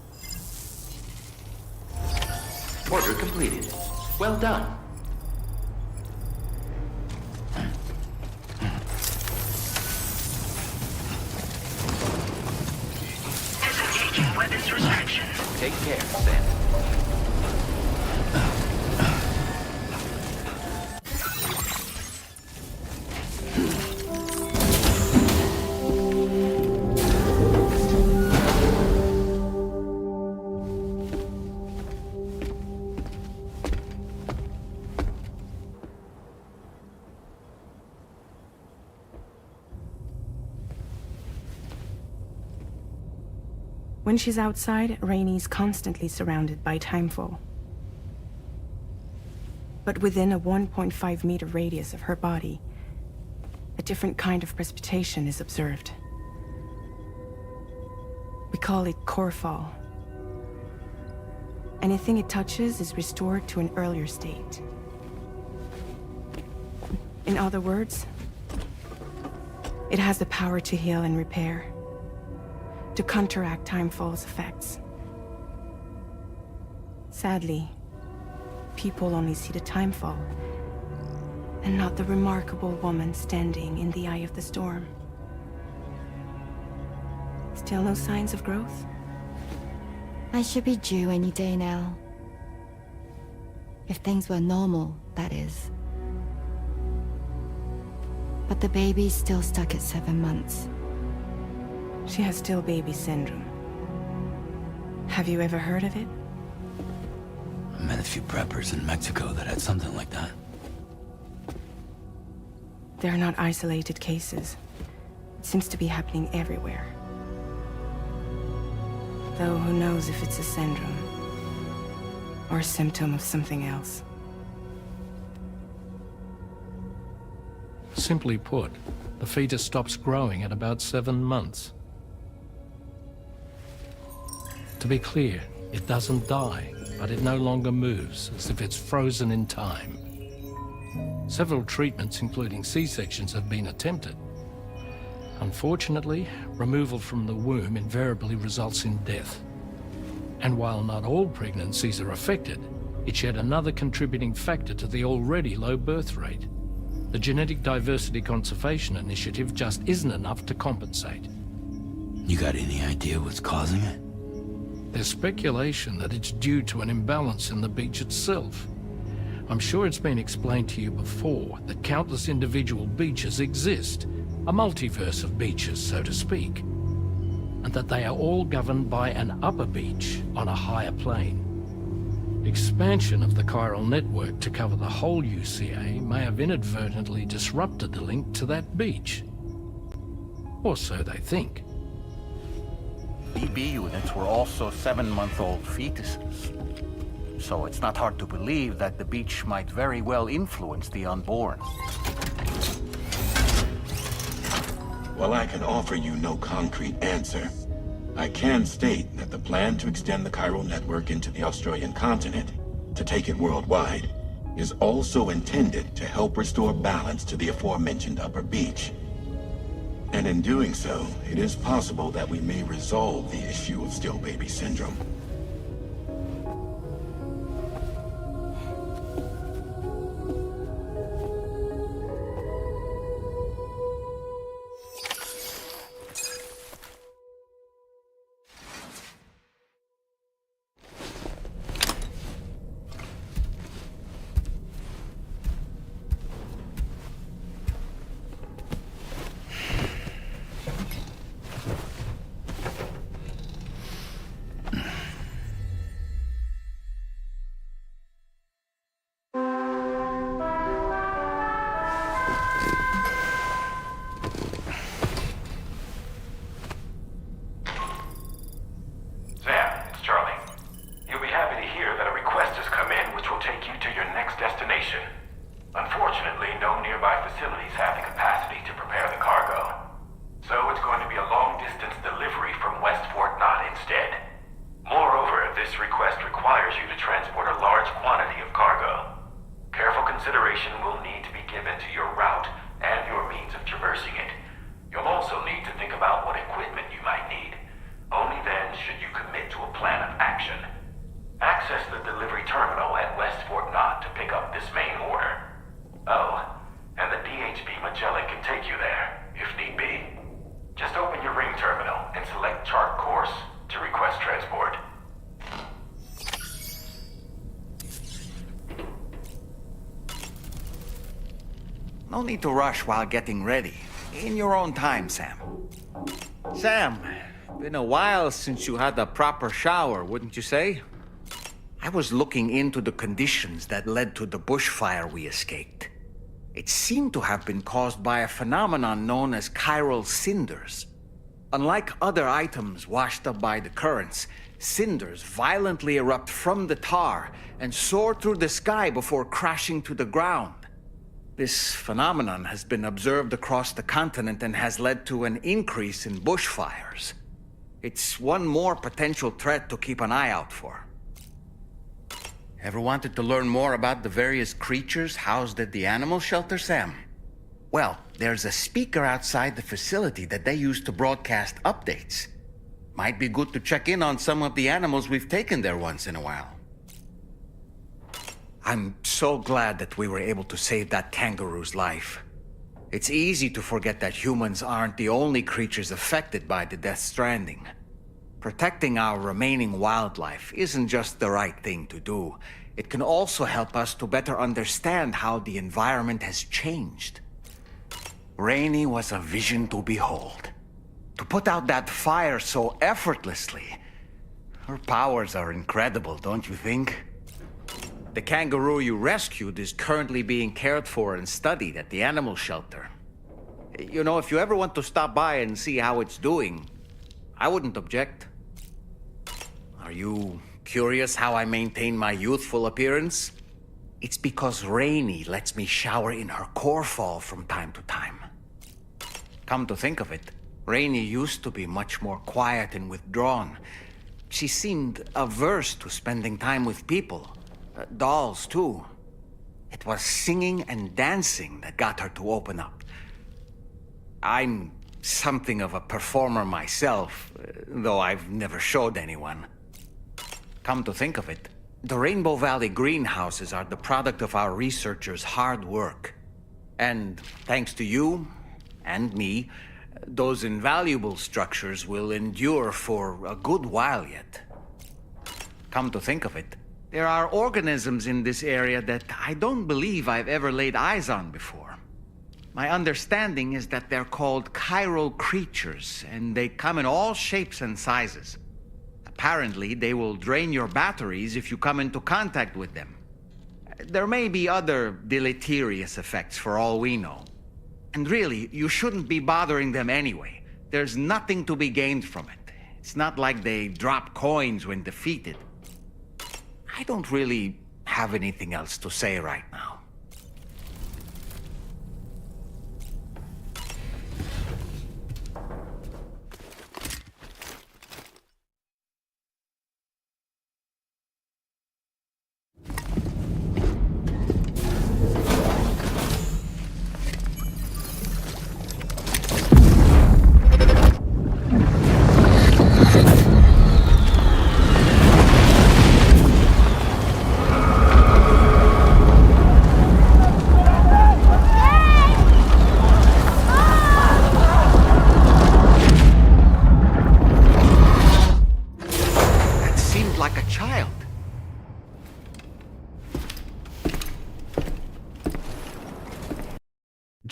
S17: Order completed. Well done.
S8: Disengaging weapons restrictions.
S17: Take care, Sam.
S19: When she's outside, Rainie's constantly surrounded by timefall. But within a 1.5-meter radius of her body, a different kind of precipitation is observed. We call it core fall. Anything it touches is restored to an earlier state. In other words, it has the power to heal and repair, to counteract timefall's effects. Sadly, people only see the timefall, and not the remarkable woman standing in the eye of the storm. Still no signs of growth?
S1: I should be due any day now. If things were normal, that is. But the baby's still stuck at 7 months.
S19: She has still baby syndrome. Have you ever heard of it?
S5: I met a few preppers in Mexico that had something like that.
S19: They're not isolated cases. It seems to be happening everywhere. Though who knows if it's a syndrome or a symptom of something else.
S13: Simply put, the fetus stops growing at about 7 months. To be clear, it doesn't die, but it no longer moves, as if it's frozen in time. Several treatments, including C-sections, have been attempted. Unfortunately, removal from the womb invariably results in death. And while not all pregnancies are affected, it's yet another contributing factor to the already low birth rate. The Genetic Diversity Conservation Initiative just isn't enough to compensate.
S5: You got any idea what's causing it?
S13: There's speculation that it's due to an imbalance in the beach itself. I'm sure it's been explained to you before that countless individual beaches exist, a multiverse of beaches, so to speak, and that they are all governed by an upper beach on a higher plane. Expansion of the chiral network to cover the whole UCA may have inadvertently disrupted the link to that beach. Or so they think.
S16: BB units were also 7-month-old fetuses. So it's not hard to believe that the beach might very well influence the unborn.
S4: While I can offer you no concrete answer, I can state that the plan to extend the chiral network into the Australian continent, to take it worldwide, is also intended to help restore balance to the aforementioned upper beach. And in doing so, it is possible that we may resolve the issue of still baby syndrome.
S16: No need to rush while getting ready. In your own time, Sam. Sam, been a while since you had a proper shower, wouldn't you say? I was looking into the conditions that led to the bushfire we escaped. It seemed to have been caused by a phenomenon known as chiral cinders.
S22: Unlike other items washed up by the currents, cinders violently erupt from the tar and soar through the sky before crashing to the ground. This phenomenon has been observed across the continent and has led to an increase in bushfires. It's one more potential threat to keep an eye out for. Ever wanted to learn more about the various creatures housed at the animal shelter, Sam? Well, there's a speaker outside the facility that they use to broadcast updates. Might be good to check in on some of the animals we've taken there once in a while. I'm so glad that we were able to save that kangaroo's life. It's easy to forget that humans aren't the only creatures affected by the Death Stranding. Protecting our remaining wildlife isn't just the right thing to do. It can also help us to better understand how the environment has changed. Rainey was a vision to behold. To put out that fire so effortlessly. Her powers are incredible, don't you think? The kangaroo you rescued is currently being cared for and studied at the animal shelter. You know, if you ever want to stop by and see how it's doing, I wouldn't object. Are you curious how I maintain my youthful appearance? It's because Rainey lets me shower in her core fall from time to time. Come to think of it, Rainey used to be much more quiet and withdrawn. She seemed averse to spending time with people. Dolls, too. It was singing and dancing that got her to open up. I'm something of a performer myself, though I've never showed anyone. Come to think of it, the Rainbow Valley greenhouses are the product of our researchers' hard work. And thanks to you and me, those invaluable structures will endure for a good while yet. Come to think of it, there are organisms in this area that I don't believe I've ever laid eyes on before. My understanding is that they're called chiral creatures, and they come in all shapes and sizes. Apparently, they will drain your batteries if you come into contact with them. There may be other deleterious effects for all we know. And really, you shouldn't be bothering them anyway. There's nothing to be gained from it. It's not like they drop coins when defeated. I don't really have anything else to say right now.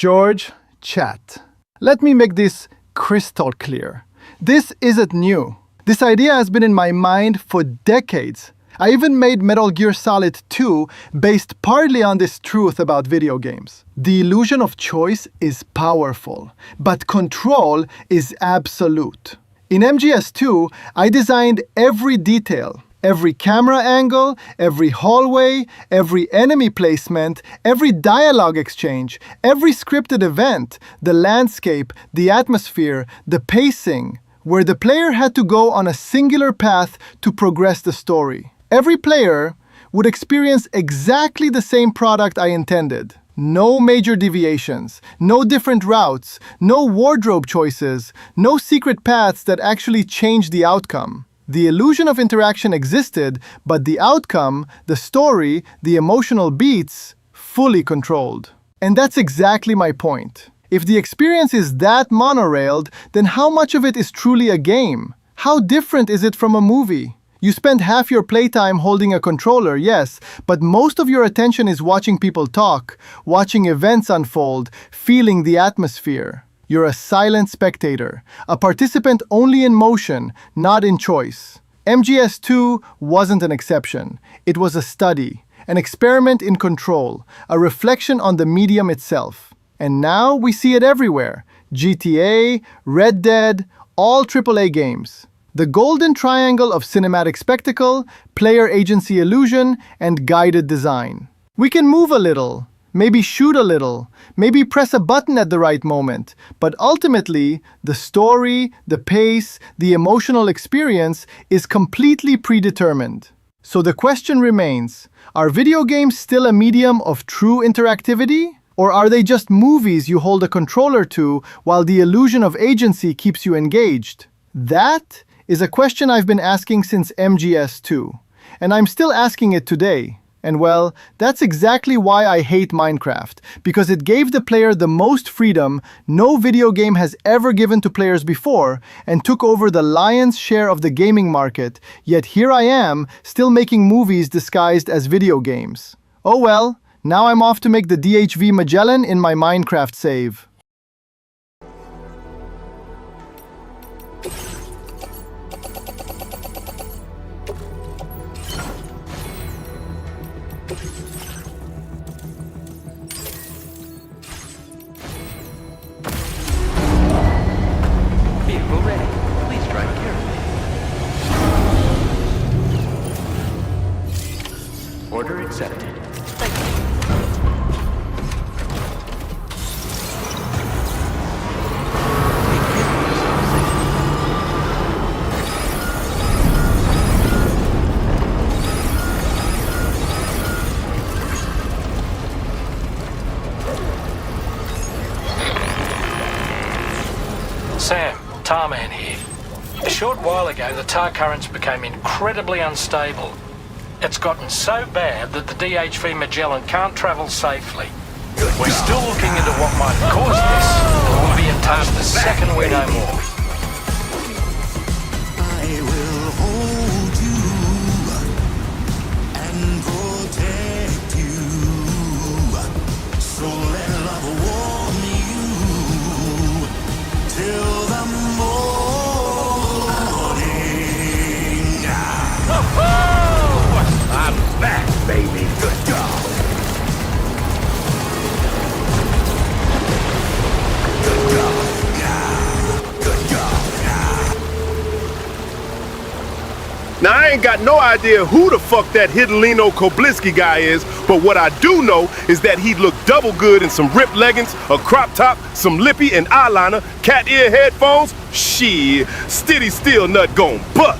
S10: George, chat. Let me make this crystal clear. This isn't new. This idea has been in my mind for decades. I even made Metal Gear Solid 2 based partly on this truth about video games. The illusion of choice is powerful, but control is absolute. In MGS2, I designed every detail. Every camera angle, every hallway, every enemy placement, every dialogue exchange, every scripted event, the landscape, the atmosphere, the pacing, where the player had to go on a singular path to progress the story. Every player would experience exactly the same product I intended. No major deviations, no different routes, no wardrobe choices, no secret paths that actually change the outcome. The illusion of interaction existed, but the outcome, the story, the emotional beats, fully controlled. And that's exactly my point. If the experience is that monorailed, then how much of it is truly a game? How different is it from a movie? You spend half your playtime holding a controller, yes, but most of your attention is watching people talk, watching events unfold, feeling the atmosphere. You're a silent spectator, a participant only in motion, not in choice. MGS2 wasn't an exception. It was a study, an experiment in control, a reflection on the medium itself. And now we see it everywhere. GTA, Red Dead, all AAA games. The golden triangle of cinematic spectacle, player agency illusion, and guided design. We can move a little, maybe shoot a little, maybe press a button at the right moment, but ultimately, the story, the pace, the emotional experience is completely predetermined. So the question remains, are video games still a medium of true interactivity? Or are they just movies you hold a controller to while the illusion of agency keeps you engaged? That is a question I've been asking since MGS2, and I'm still asking it today. And well, that's exactly why I hate Minecraft, because it gave the player the most freedom no video game has ever given to players before, and took over the lion's share of the gaming market, yet here I am, still making movies disguised as video games. Oh well, now I'm off to make the DHV Magellan in my Minecraft save.
S17: Vehicle ready. Please drive carefully. Order accepted. Thank you.
S13: Sam, Tarman here. A short while ago, the tar currents became incredibly unstable. It's gotten so bad that the DHV Magellan can't travel safely. We're still looking into what might have caused this, and we'll be in touch the second we know more.
S2: I will hold you and protect you. So let love warm you till the morning. I'm back, baby. Good job.
S11: Now, I ain't got no idea who the fuck that Hidalino Koblinski guy is, but what I do know is that he'd look double good in some ripped leggings, a crop top, some lippy and eyeliner, cat ear headphones. Shit, Stiddy still nut gon' butt.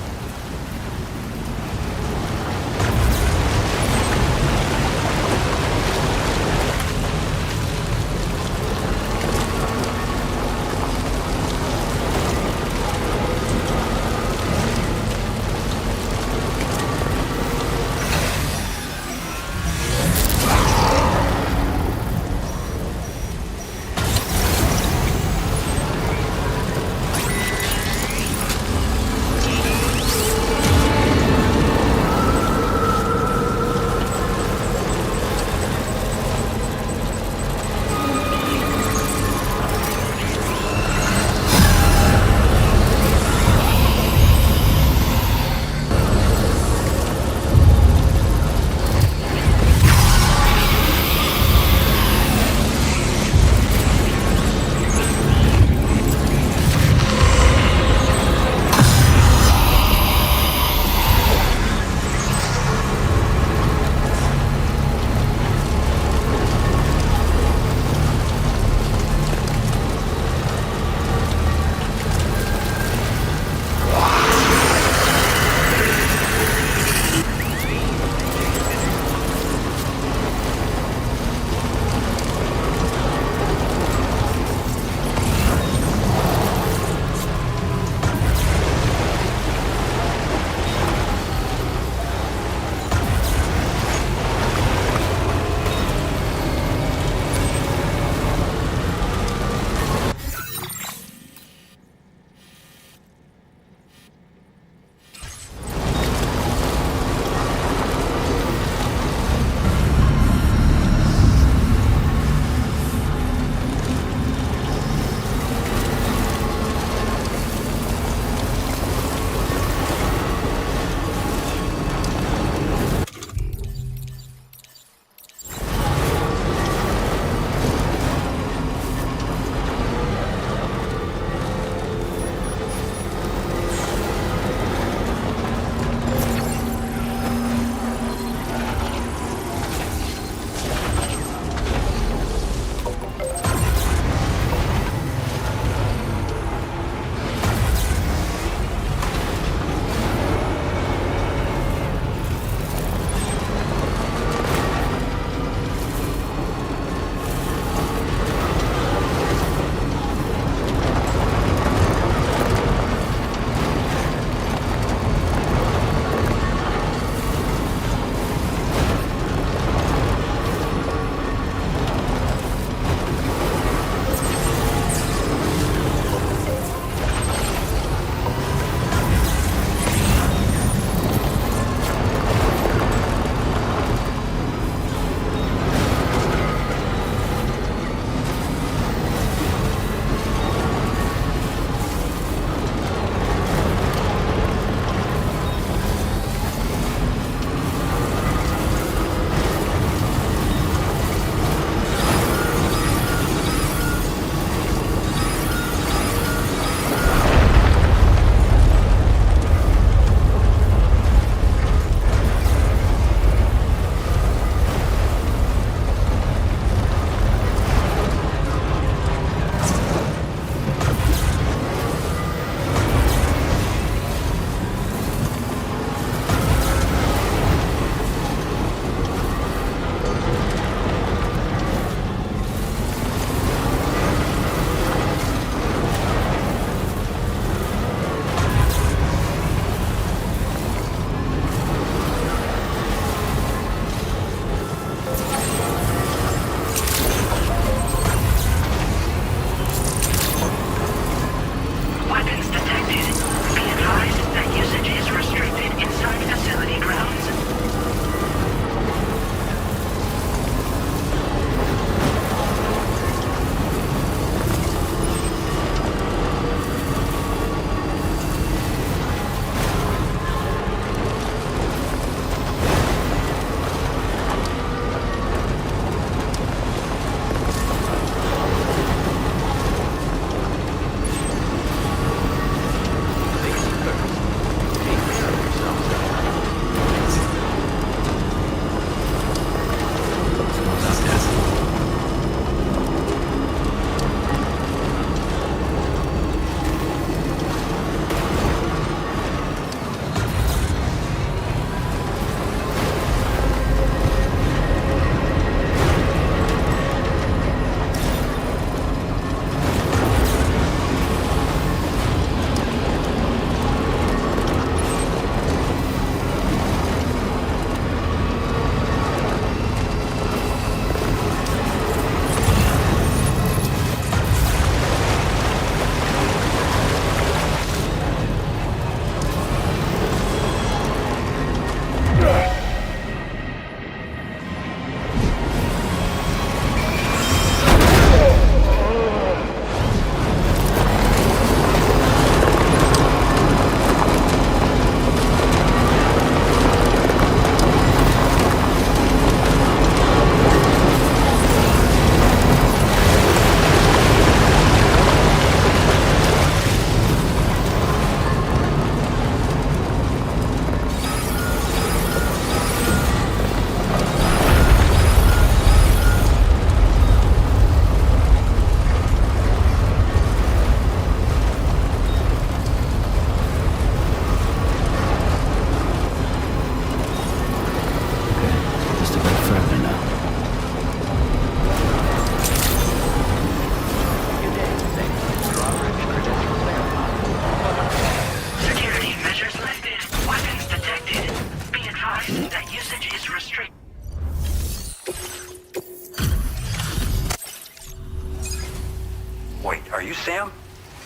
S7: you Sam?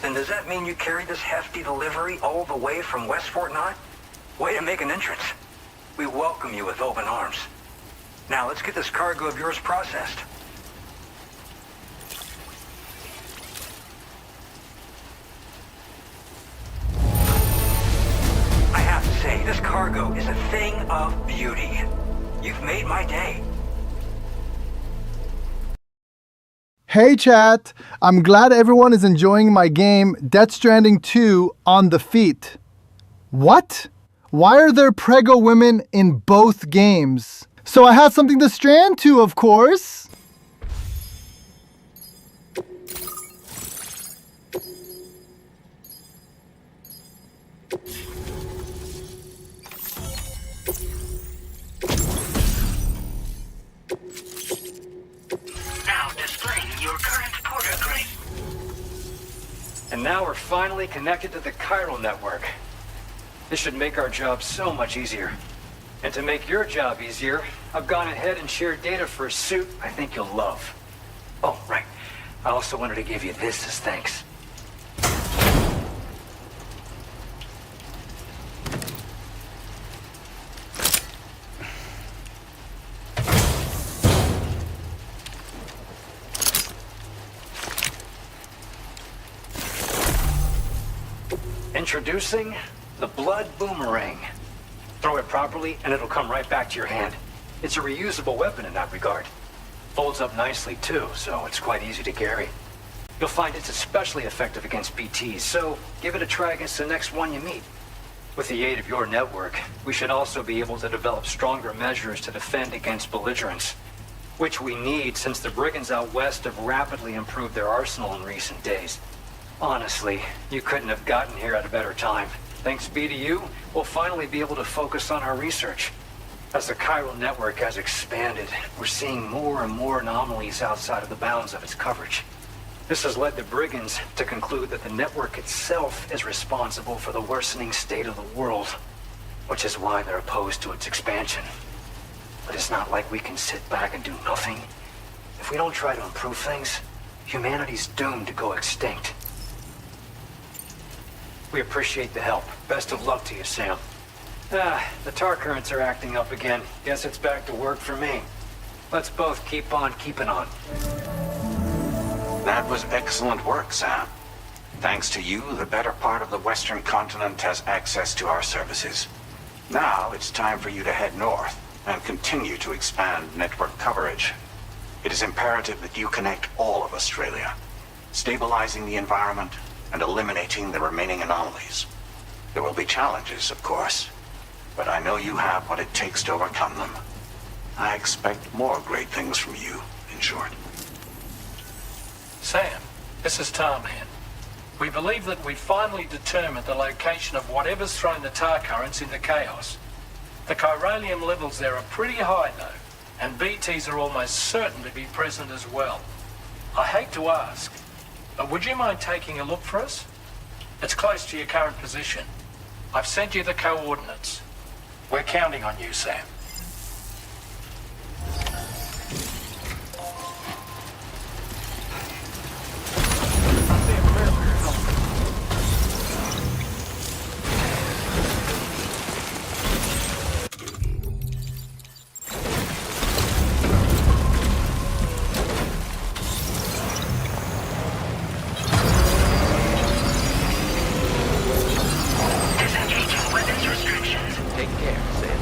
S7: Then does that mean you carried this hefty delivery all the way from West Fort Knott? Way to make an entrance. We welcome you with open arms. Now let's get this cargo of yours processed. I have to say, this cargo is a thing of beauty. You've made my day.
S10: Hey chat, I'm glad everyone is enjoying my game Death Stranding 2 on the feet. What? Why are there prego women in both games? So I have something to strand to, of course.
S8: Now displaying your current porter grade.
S7: And now we're finally connected to the chiral network. This should make our job so much easier. And to make your job easier, I've gone ahead and shared data for a suit I think you'll love. Oh, right. I also wanted to give you this as thanks. Introducing the Blood Boomerang. Throw it properly and it'll come right back to your hand. It's a reusable weapon in that regard. Folds up nicely too, so it's quite easy to carry. You'll find it's especially effective against BTs, so give it a try against the next one you meet. With the aid of your network, we should also be able to develop stronger measures to defend against belligerents, which we need since the Briggins out west have rapidly improved their arsenal in recent days. Honestly, you couldn't have gotten here at a better time. Thanks be to you, we'll finally be able to focus on our research. As the chiral network has expanded, we're seeing more and more anomalies outside of the bounds of its coverage. This has led the Briggins to conclude that the network itself is responsible for the worsening state of the world, which is why they're opposed to its expansion. But it's not like we can sit back and do nothing. If we don't try to improve things, humanity's doomed to go extinct. We appreciate the help. Best of luck to you, Sam. The tar currents are acting up again. Guess it's back to work for me. Let's both keep on keeping on.
S20: That was excellent work, Sam. Thanks to you, the better part of the Western continent has access to our services. Now it's time for you to head north and continue to expand network coverage. It is imperative that you connect all of Australia, stabilizing the environment and eliminating the remaining anomalies. There will be challenges, of course, but I know you have what it takes to overcome them. I expect more great things from you, in short.
S13: Sam, this is Tarman. We believe that we've finally determined the location of whatever's thrown the tar currents into chaos. The chiralium levels there are pretty high, though, and BTs are almost certain to be present as well. I hate to ask, but would you mind taking a look for us? It's close to your current position. I've sent you the coordinates. We're counting on you, Sam.
S8: Disengaging weapons restrictions.
S17: Take care, Sam.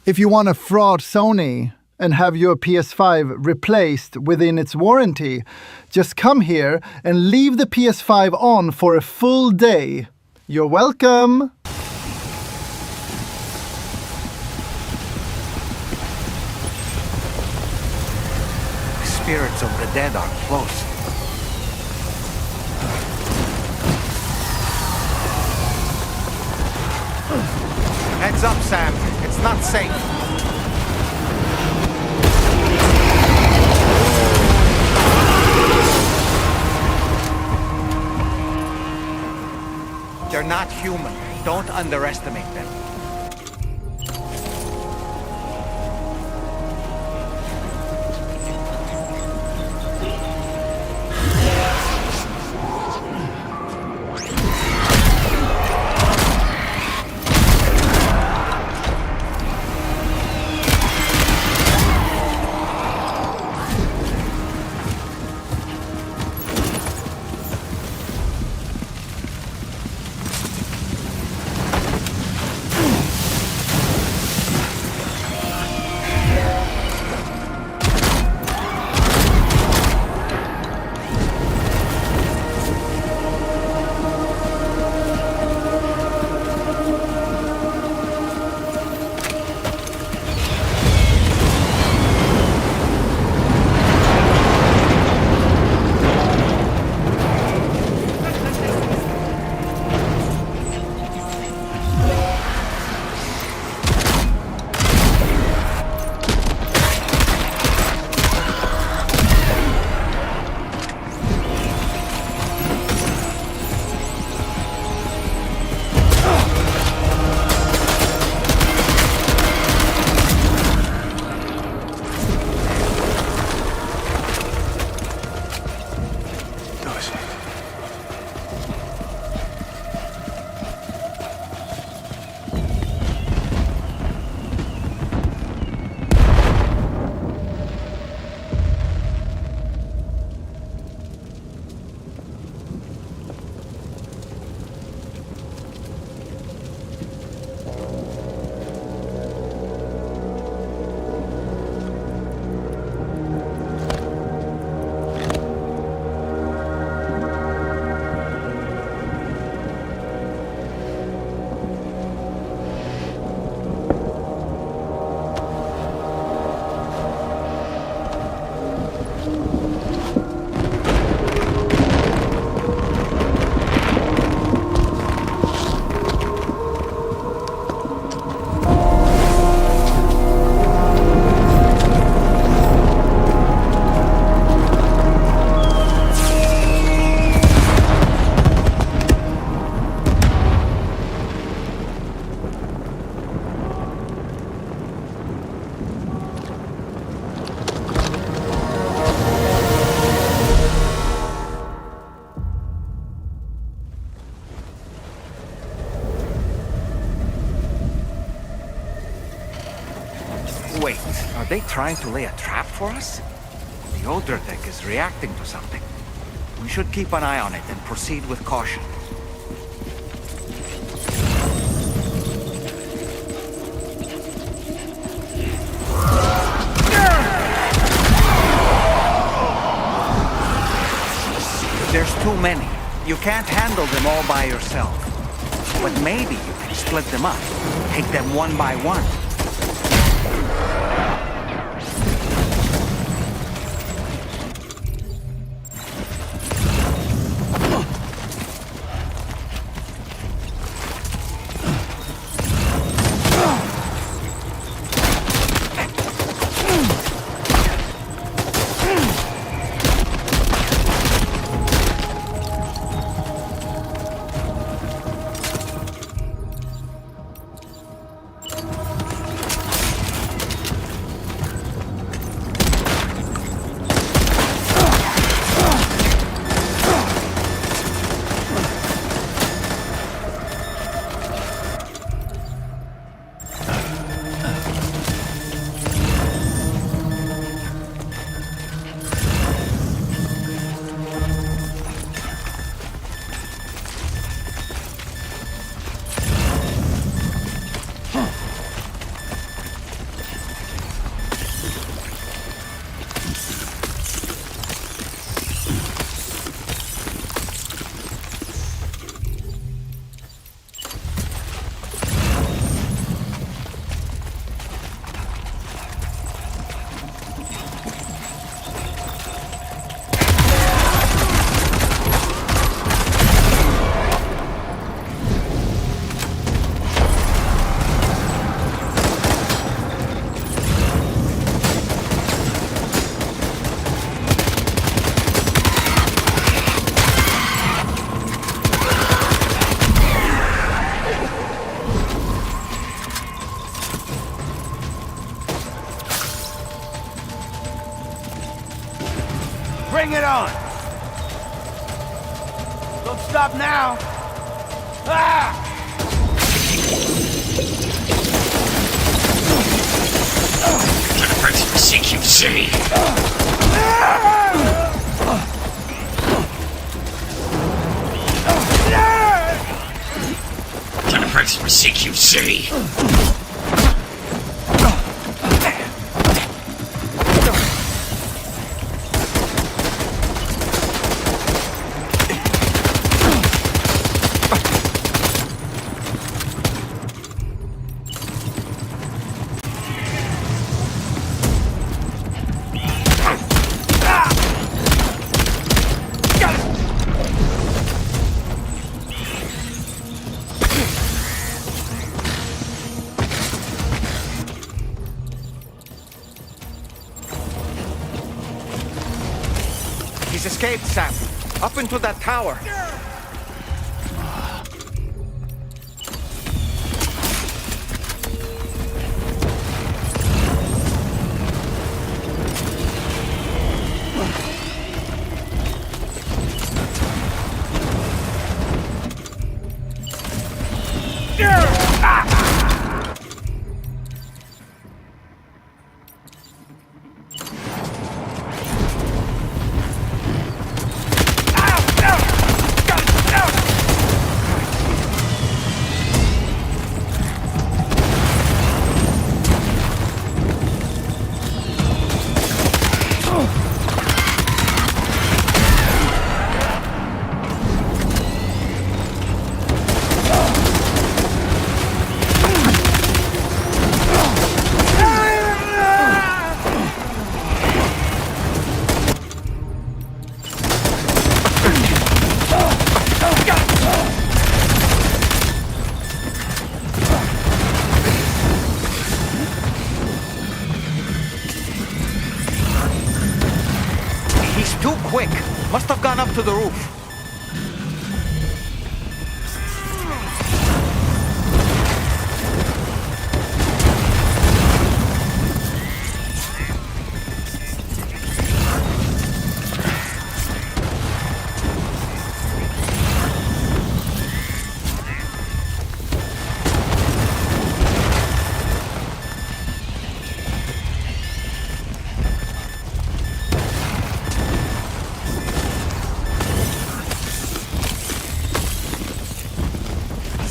S10: If you want to fraud Sony and have your PS5 replaced within its warranty, just come here and leave the PS5 on for a full day. You're welcome!
S16: The spirits of the dead are close. Heads up, Sam. It's not safe. They're not human. Don't underestimate them. Wait, are they trying to lay a trap for us? The older deck is reacting to something. We should keep an eye on it and proceed with caution. There's too many. You can't handle them all by yourself. But maybe you can split them up. Take them one by one.
S2: Bring it on! Don't stop now! Ah!
S12: Jennifer's for CQC! Jennifer's for CQC!
S16: He's escaped, Sam. Up into that tower. Too quick. Must have gone up to the roof.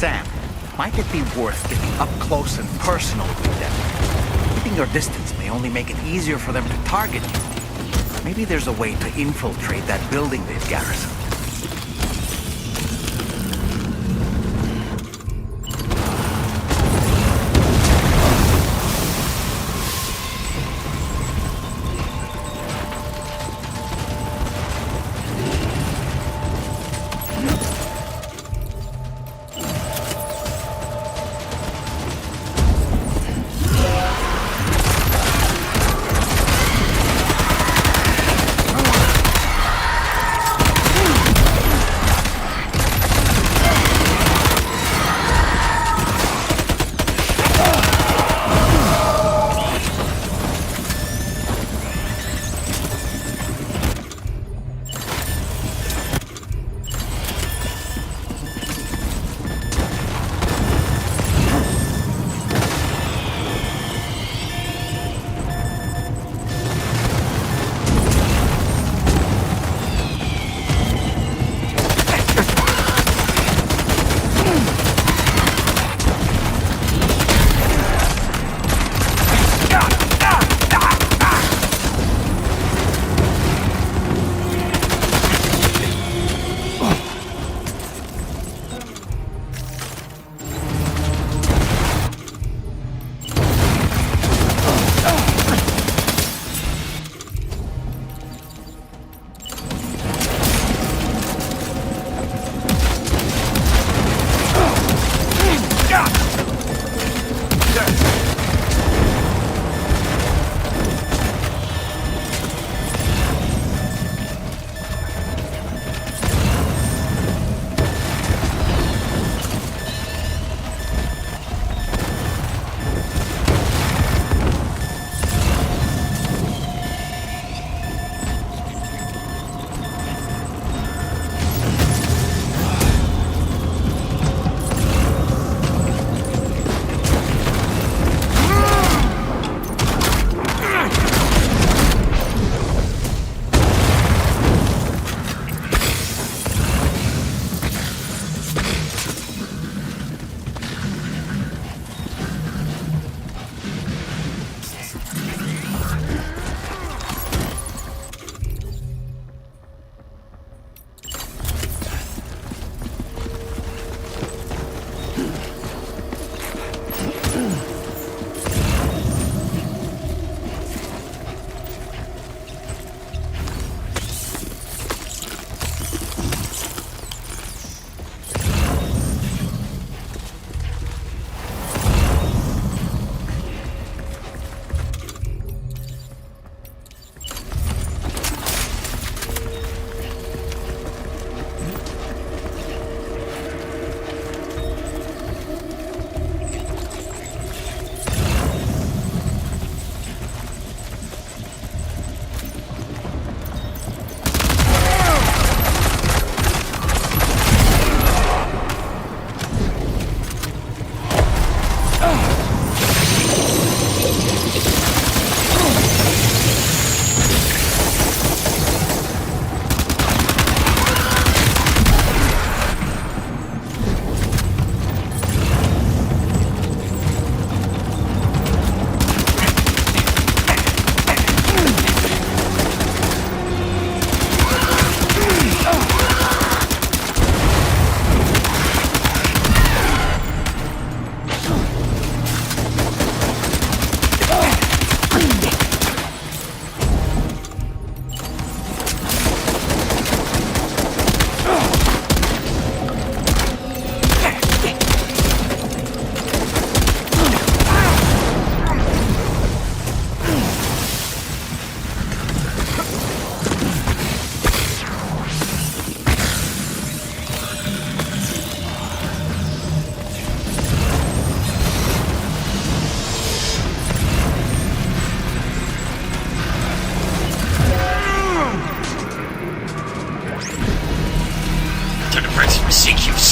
S16: Sam, might it be worth getting up close and personal with them? Keeping your distance may only make it easier for them to target you. Maybe there's a way to infiltrate that building they've garrisoned.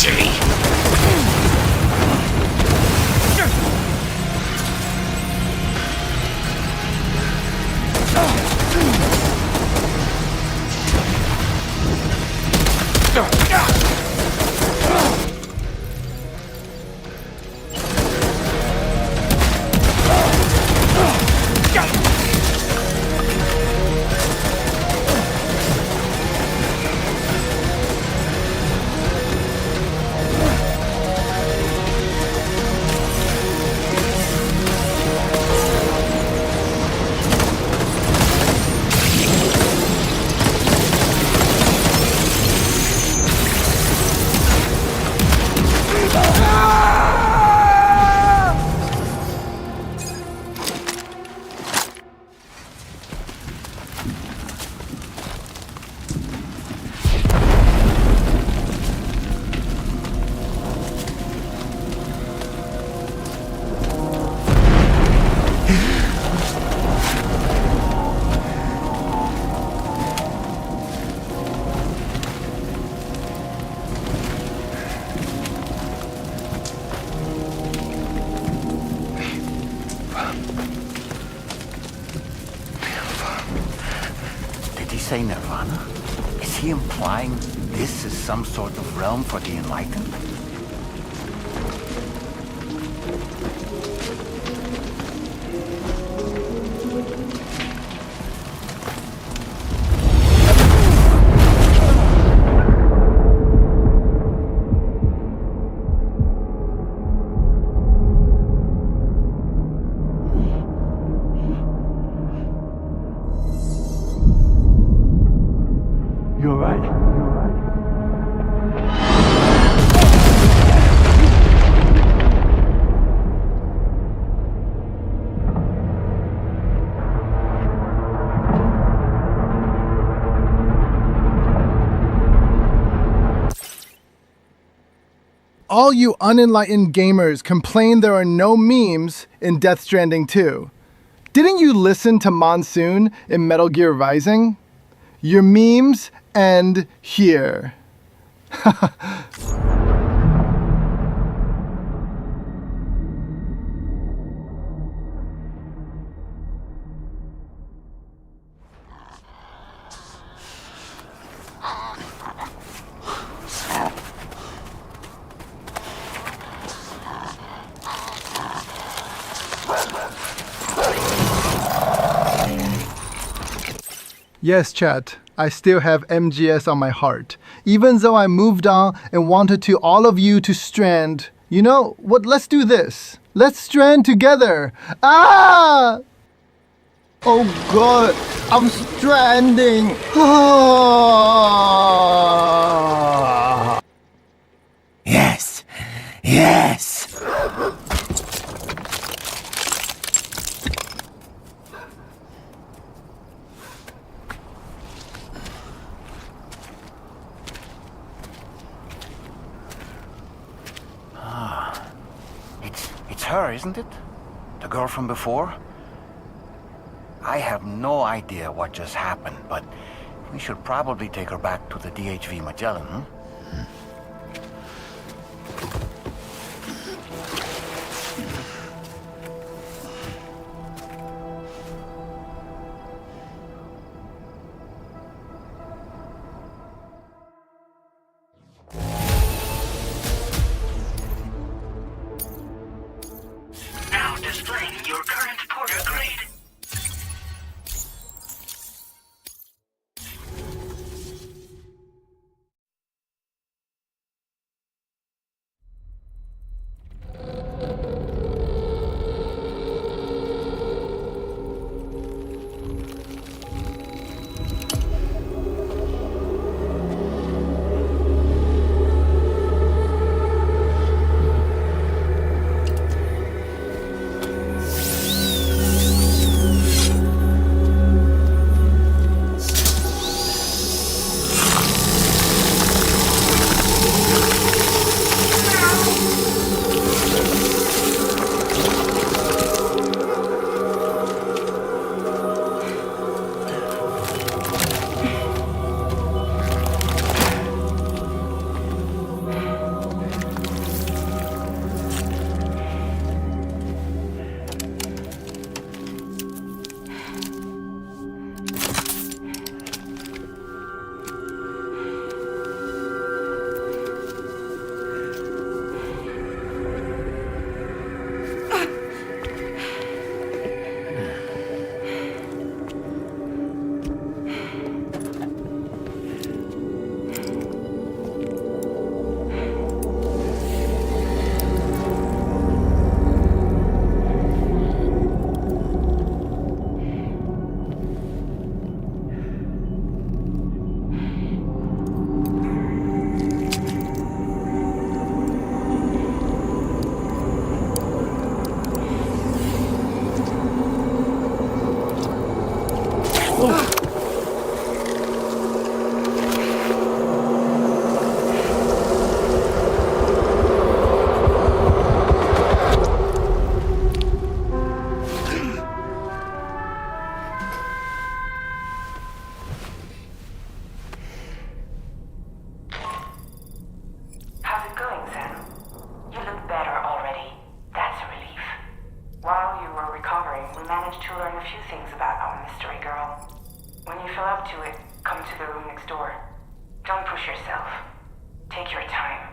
S12: see.
S16: Did he say nirvana? Is he implying this is some sort of realm for the enlightened?
S2: You're right.
S10: All you unenlightened gamers complain there are no memes in Death Stranding 2. Didn't you listen to Monsoon in Metal Gear Rising? Your memes end here. Yes, chat, I still have MGS on my heart. Even though I moved on and wanted to all of you to strand, you know what, let's do this. Let's strand together. Ah! Oh God, I'm stranding.
S12: Yes. Yes.
S16: It's her, isn't it? The girl from before? I have no idea what just happened, but we should probably take her back to the DHV Magellan, hmm?
S8: Now displaying your current porter grade.
S14: push yourself. Take your time.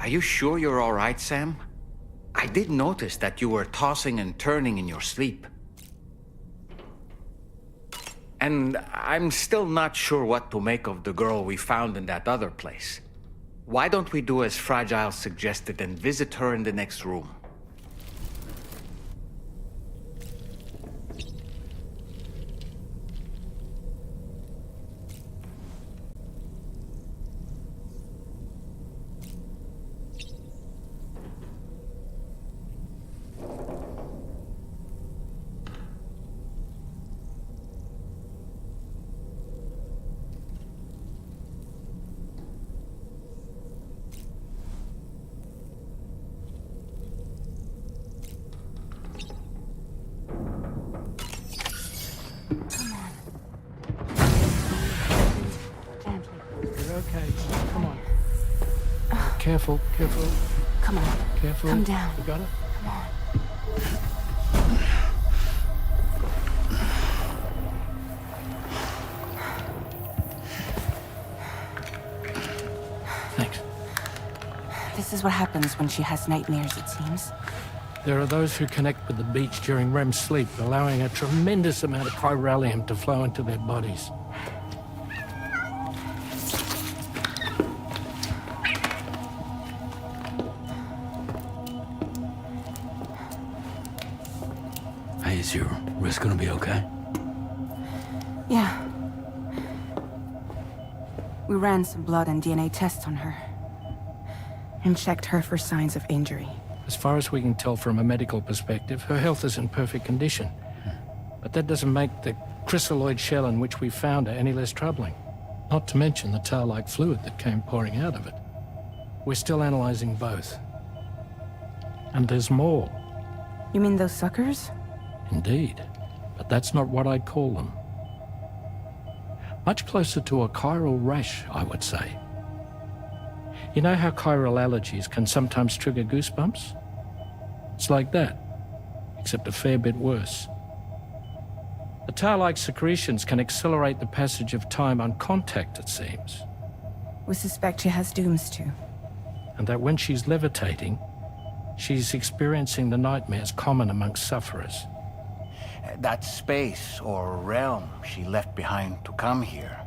S16: Are you sure you're all right, Sam? I did notice that you were tossing and turning in your sleep. And I'm still not sure what to make of the girl we found in that other place. Why don't we do as Fragile suggested and visit her in the next room?
S13: Okay, come on. Careful, careful.
S19: Come on.
S13: Careful.
S19: Come down.
S13: You got it?
S19: Come on.
S13: Thanks.
S19: This is what happens when she has nightmares, it seems.
S13: There are those who connect with the beach during REM sleep, allowing a tremendous amount of chiralium to flow into their bodies.
S5: Hey, is your wrist gonna be okay?
S19: Yeah. We ran some blood and DNA tests on her. And checked her for signs of injury.
S13: As far as we can tell from a medical perspective, her health is in perfect condition. But that doesn't make the chrysaloid shell in which we found her any less troubling. Not to mention the tar-like fluid that came pouring out of it. We're still analyzing both. And there's more.
S19: You mean those suckers?
S13: Indeed. But that's not what I'd call them. Much closer to a chiral rash, I would say. You know how chiral allergies can sometimes trigger goosebumps? It's like that, except a fair bit worse. The tar-like secretions can accelerate the passage of time on contact, it seems.
S19: We suspect she has dooms too.
S13: And that when she's levitating, she's experiencing the nightmares common amongst sufferers.
S16: That space or realm she left behind to come here.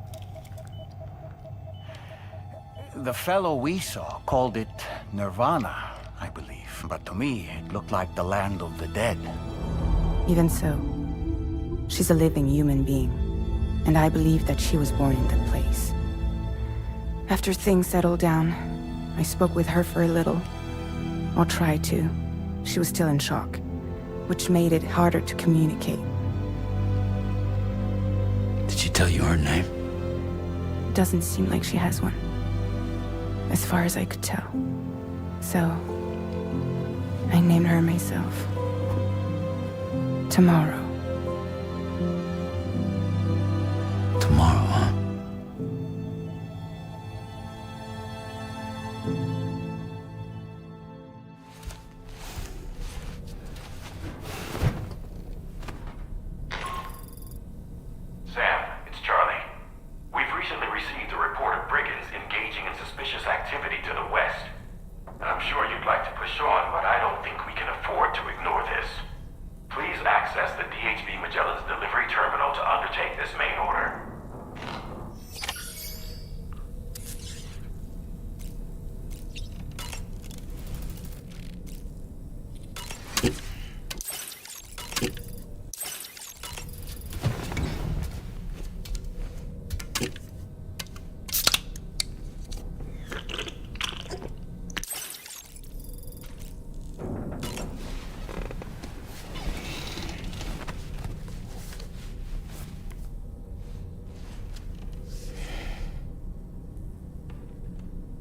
S16: The fellow we saw called it Nirvana, I believe. But to me, it looked like the land of the dead.
S19: Even so, she's a living human being. And I believe that she was born in that place. After things settled down, I spoke with her for a little. Or tried to. She was still in shock, which made it harder to communicate.
S5: Did she tell you her name?
S19: It doesn't seem like she has one. As far as I could tell. So, I named her myself. Tomorrow.
S5: Tomorrow, huh?
S20: Sam, it's Charlie. We've recently received a report of Briggins engaging in suspicious activity to the west. I'm sure you'd like to push on, but I don't think we can afford to ignore this. Please access the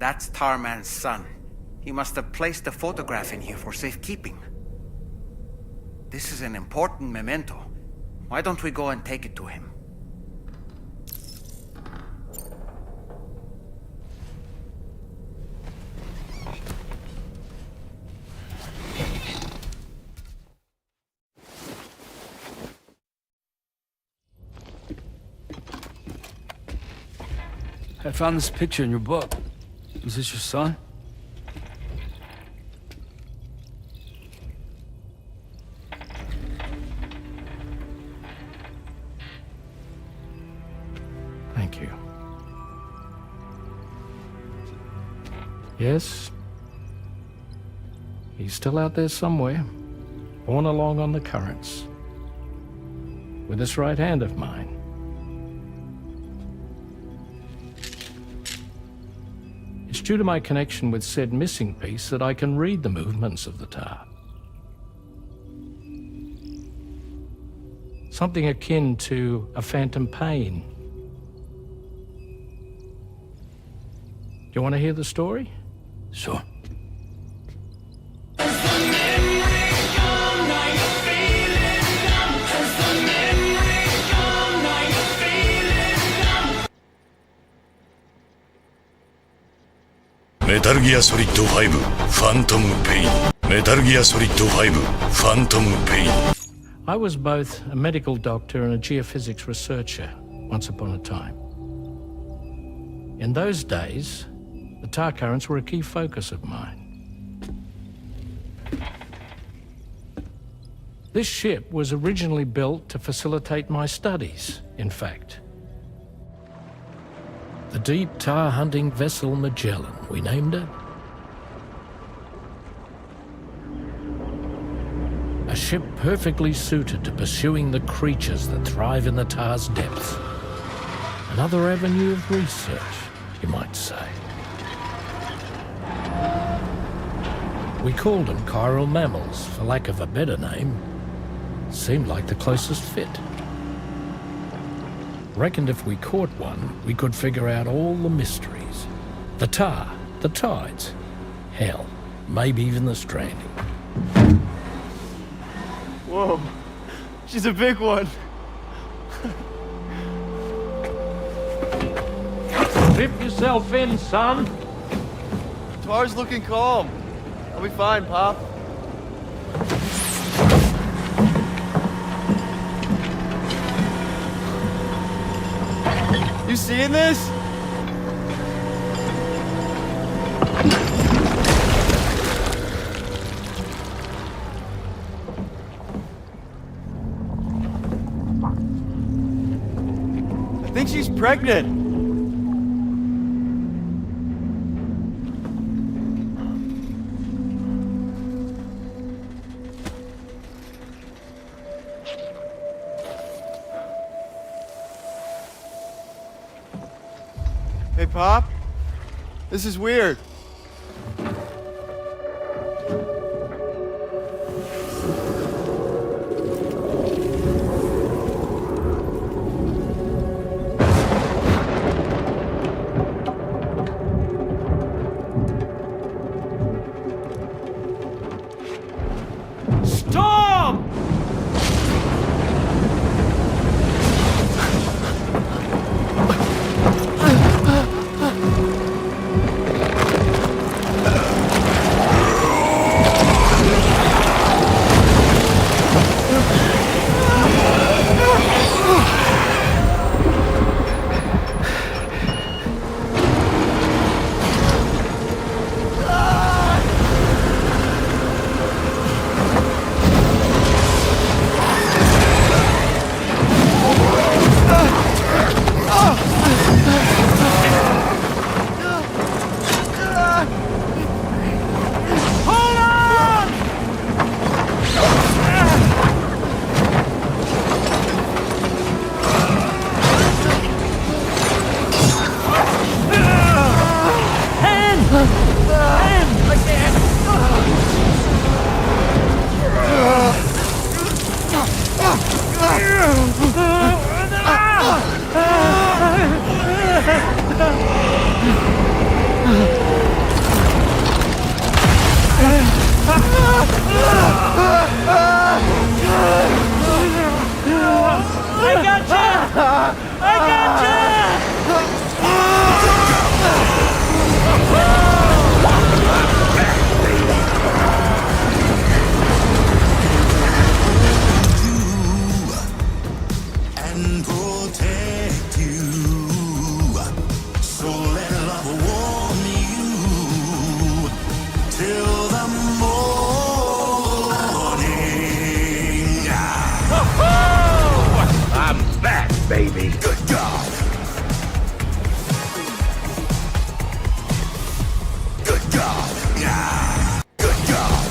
S16: That's Tarman's son. He must have placed a photograph in here for safekeeping. This is an important memento. Why don't we go and take it to him?
S5: I found this picture in your book. Is this your son?
S13: Thank you. Yes. He's still out there somewhere, borne along on the currents, with this right hand of mine. It's due to my connection with said missing piece that I can read the movements of the tar. Something akin to a phantom pain. Do you want to hear the story?
S5: Sure.
S9: Metal Gear Solid 5 Phantom Pain. Metal Gear Solid 5 Phantom Pain.
S13: I was both a medical doctor and a geophysics researcher once upon a time. In those days, the tar currents were a key focus of mine. This ship was originally built to facilitate my studies, in fact. The deep tar hunting vessel Magellan, we named it. A ship perfectly suited to pursuing the creatures that thrive in the tar's depths. Another avenue of research, you might say. We called them chiral mammals, for lack of a better name. Seemed like the closest fit. Reckoned if we caught one, we could figure out all the mysteries. The tar, the tides, hell, maybe even the stranding.
S10: Whoa, she's a big one.
S13: Strip yourself in, son.
S10: Tar's looking calm. I'll be fine, Pop. You seeing this? I think she's pregnant. Hey, Pop. This is weird.
S13: Stop!
S2: I gotcha! I gotcha!
S12: And protect you. So let love warm you till the morning.
S9: I'm back, baby.
S12: Good God. Good God. Good God.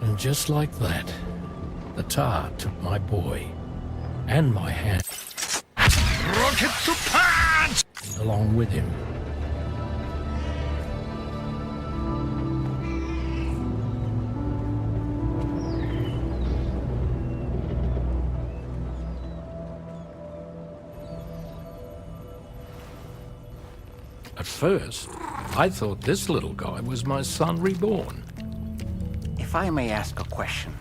S13: And just like that, the tar took my boy and my hand
S9: Rocket to punch!
S13: along with him. At first, I thought this little guy was my son reborn.
S16: If I may ask a question,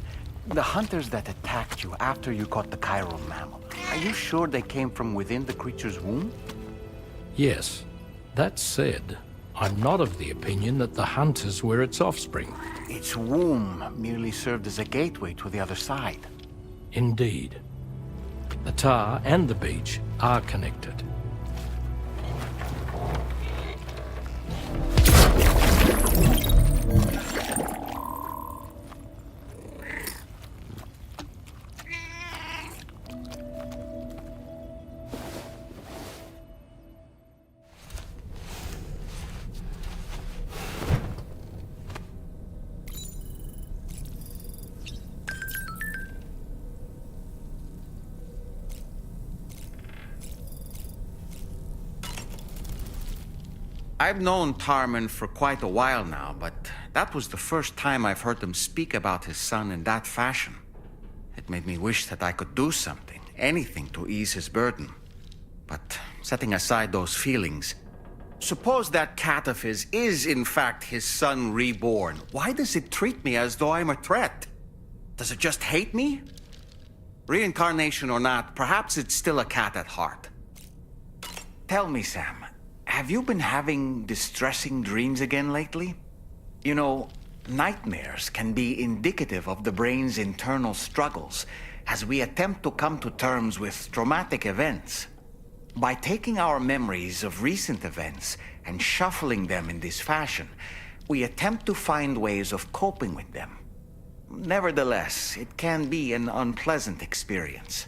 S16: the hunters that attacked you after you caught the chiral mammal, are you sure they came from within the creature's womb?
S13: Yes. That said, I'm not of the opinion that the hunters were its offspring.
S16: Its womb merely served as a gateway to the other side.
S13: Indeed. The tar and the beach are connected.
S16: I've known Tarman for quite a while now, but that was the first time I've heard him speak about his son in that fashion. It made me wish that I could do something, anything to ease his burden. But setting aside those feelings, suppose that cat of his is in fact his son reborn. Why does it treat me as though I'm a threat? Does it just hate me? Reincarnation or not, perhaps it's still a cat at heart. Tell me, Sam, have you been having distressing dreams again lately? You know, nightmares can be indicative of the brain's internal struggles as we attempt to come to terms with traumatic events. By taking our memories of recent events and shuffling them in this fashion, we attempt to find ways of coping with them. Nevertheless, it can be an unpleasant experience.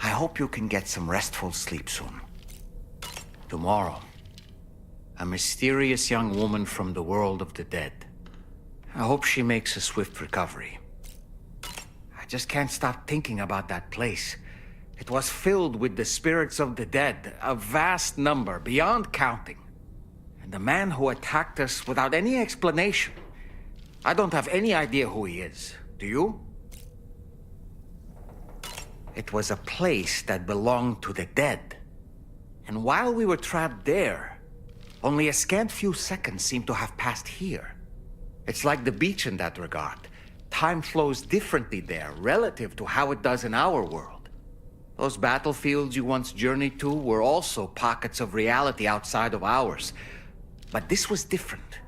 S16: I hope you can get some restful sleep soon. Tomorrow, a mysterious young woman from the world of the dead. I hope she makes a swift recovery. I just can't stop thinking about that place. It was filled with the spirits of the dead, a vast number, beyond counting. And the man who attacked us without any explanation. I don't have any idea who he is. Do you? It was a place that belonged to the dead. And while we were trapped there, only a scant few seconds seem to have passed here. It's like the beach in that regard. Time flows differently there, relative to how it does in our world. Those battlefields you once journeyed to were also pockets of reality outside of ours. But this was different.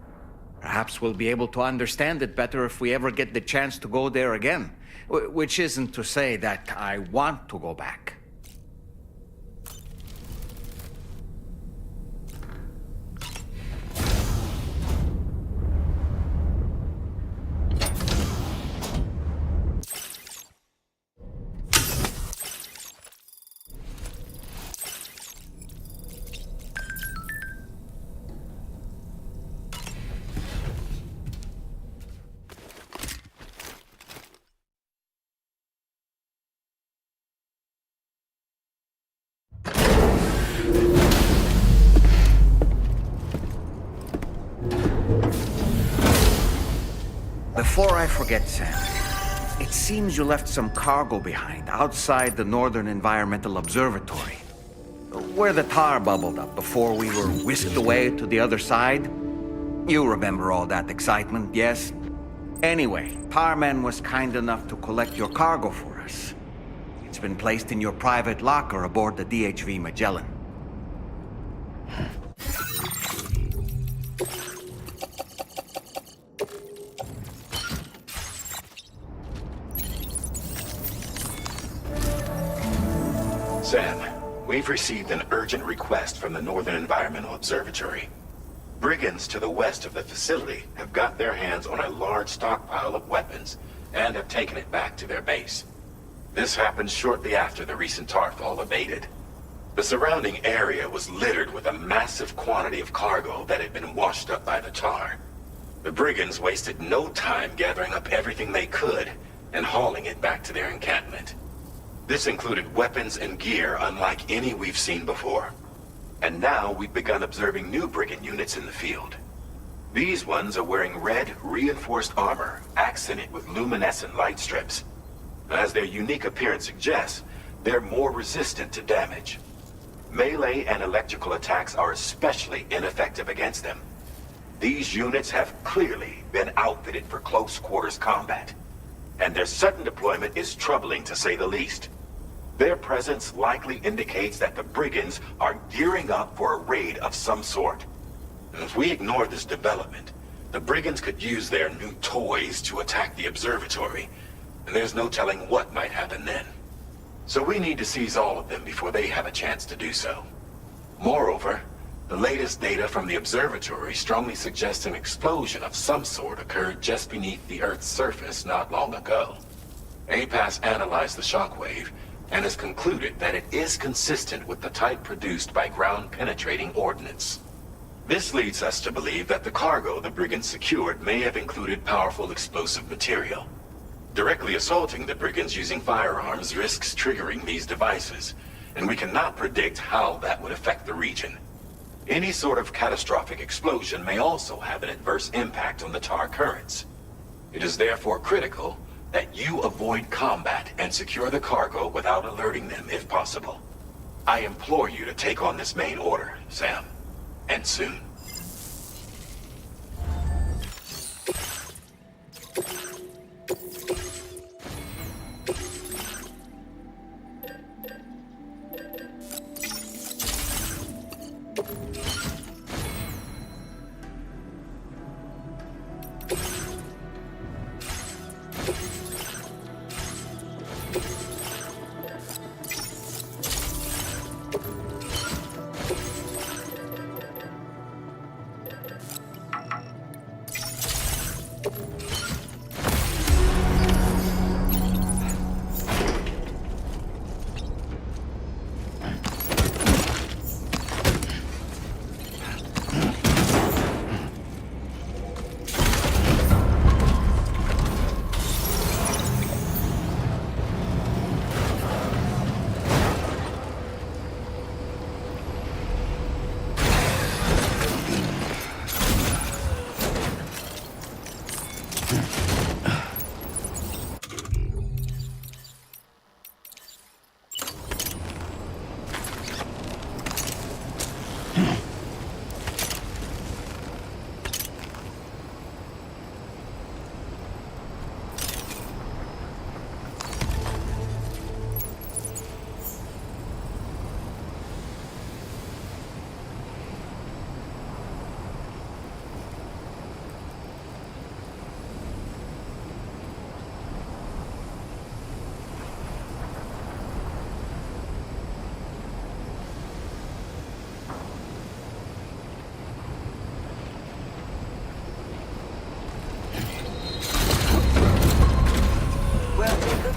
S16: Perhaps we'll be able to understand it better if we ever get the chance to go there again. Which isn't to say that I want to go back. Before I forget, Sam, it seems you left some cargo behind outside the Northern Environmental Observatory, where the tar bubbled up before we were whisked away to the other side. You remember all that excitement, yes? Anyway, Tarman was kind enough to collect your cargo for us. It's been placed in your private locker aboard the DHV Magellan.
S4: Sam, we've received an urgent request from the Northern Environmental Observatory. Briggins to the west of the facility have got their hands on a large stockpile of weapons and have taken it back to their base. This happened shortly after the recent tarfall abated. The surrounding area was littered with a massive quantity of cargo that had been washed up by the tar. The Briggins wasted no time gathering up everything they could and hauling it back to their encampment. This included weapons and gear unlike any we've seen before. And now we've begun observing new Brigand units in the field. These ones are wearing red, reinforced armor, accented with luminescent light strips. As their unique appearance suggests, they're more resistant to damage. Melee and electrical attacks are especially ineffective against them. These units have clearly been outfitted for close quarters combat, and their sudden deployment is troubling to say the least. Their presence likely indicates that the Brigands are gearing up for a raid of some sort. If we ignore this development, the Brigands could use their new toys to attack the observatory, and there's no telling what might happen then. So we need to seize all of them before they have a chance to do so. Moreover, the latest data from the observatory strongly suggests an explosion of some sort occurred just beneath the Earth's surface not long ago. APAS analyzed the shockwave and has concluded that it is consistent with the type produced by ground-penetrating ordnance. This leads us to believe that the cargo the Brigands secured may have included powerful explosive material. Directly assaulting the Brigands using firearms risks triggering these devices, and we cannot predict how that would affect the region. Any sort of catastrophic explosion may also have an adverse impact on the tar currents. It is therefore critical that you avoid combat and secure the cargo without alerting them if possible. I implore you to take on this main order, Sam. And soon.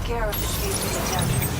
S6: Care of the species agenda.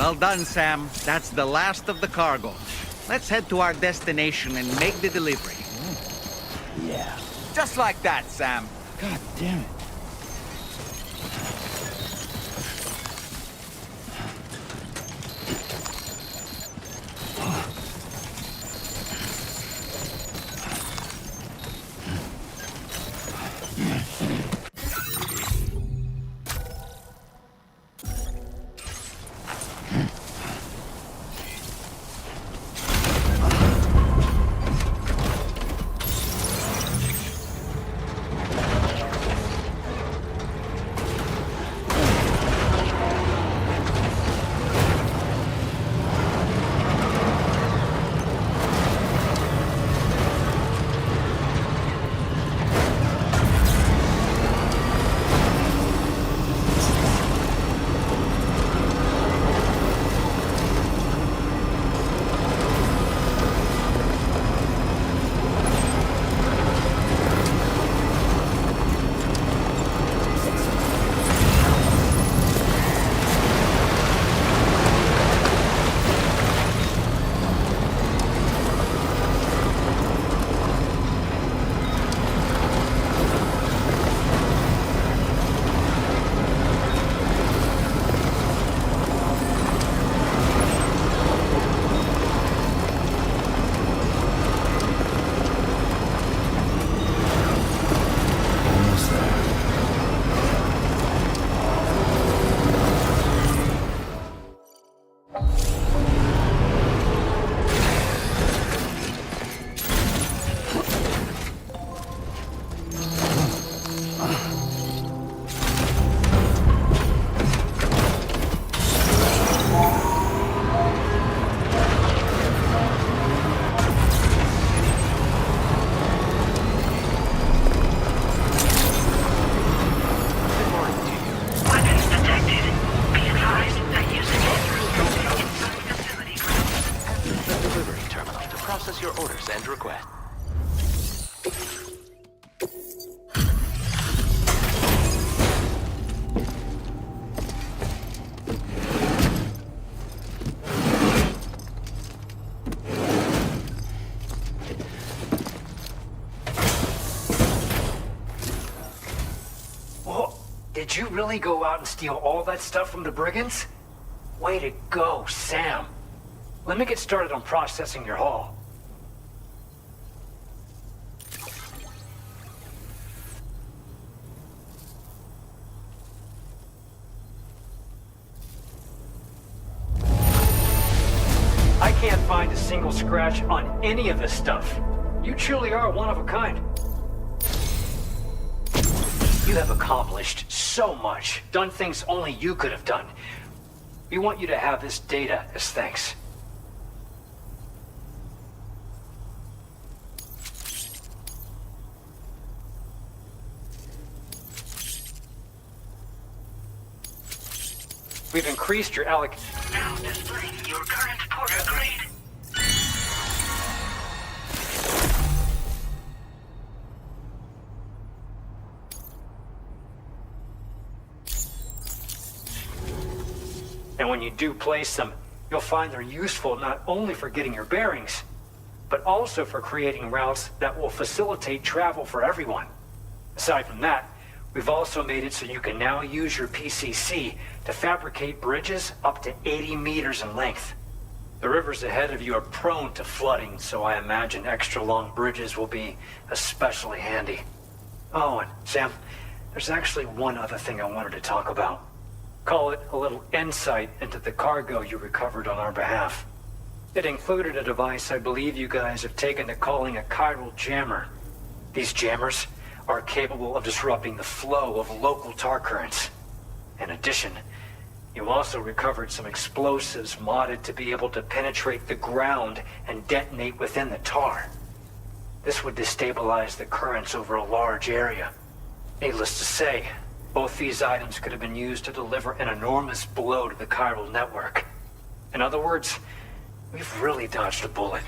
S16: Well done, Sam. That's the last of the cargo. Let's head to our destination and make the delivery.
S5: Yeah.
S16: Just like that, Sam.
S5: God damn it.
S7: Did you really go out and steal all that stuff from the Briggins? Way to go, Sam. Let me get started on processing your haul. I can't find a single scratch on any of this stuff. You truly are one of a kind. You have accomplished so much, done things only you could have done. We want you to have this data as thanks. We've increased your
S8: Now displaying your current porter grade.
S7: And when you do place them, you'll find they're useful not only for getting your bearings, but also for creating routes that will facilitate travel for everyone. Aside from that, we've also made it so you can now use your PCC to fabricate bridges up to 80 meters in length. The rivers ahead of you are prone to flooding, so I imagine extra long bridges will be especially handy. Oh, and Sam, there's actually one other thing I wanted to talk about. Call it a little insight into the cargo you recovered on our behalf. It included a device I believe you guys have taken to calling a chiral jammer. These jammers are capable of disrupting the flow of local tar currents. In addition, you also recovered some explosives modded to be able to penetrate the ground and detonate within the tar. This would destabilize the currents over a large area. Needless to say, both these items could have been used to deliver an enormous blow to the chiral network. In other words, we've really dodged a bullet.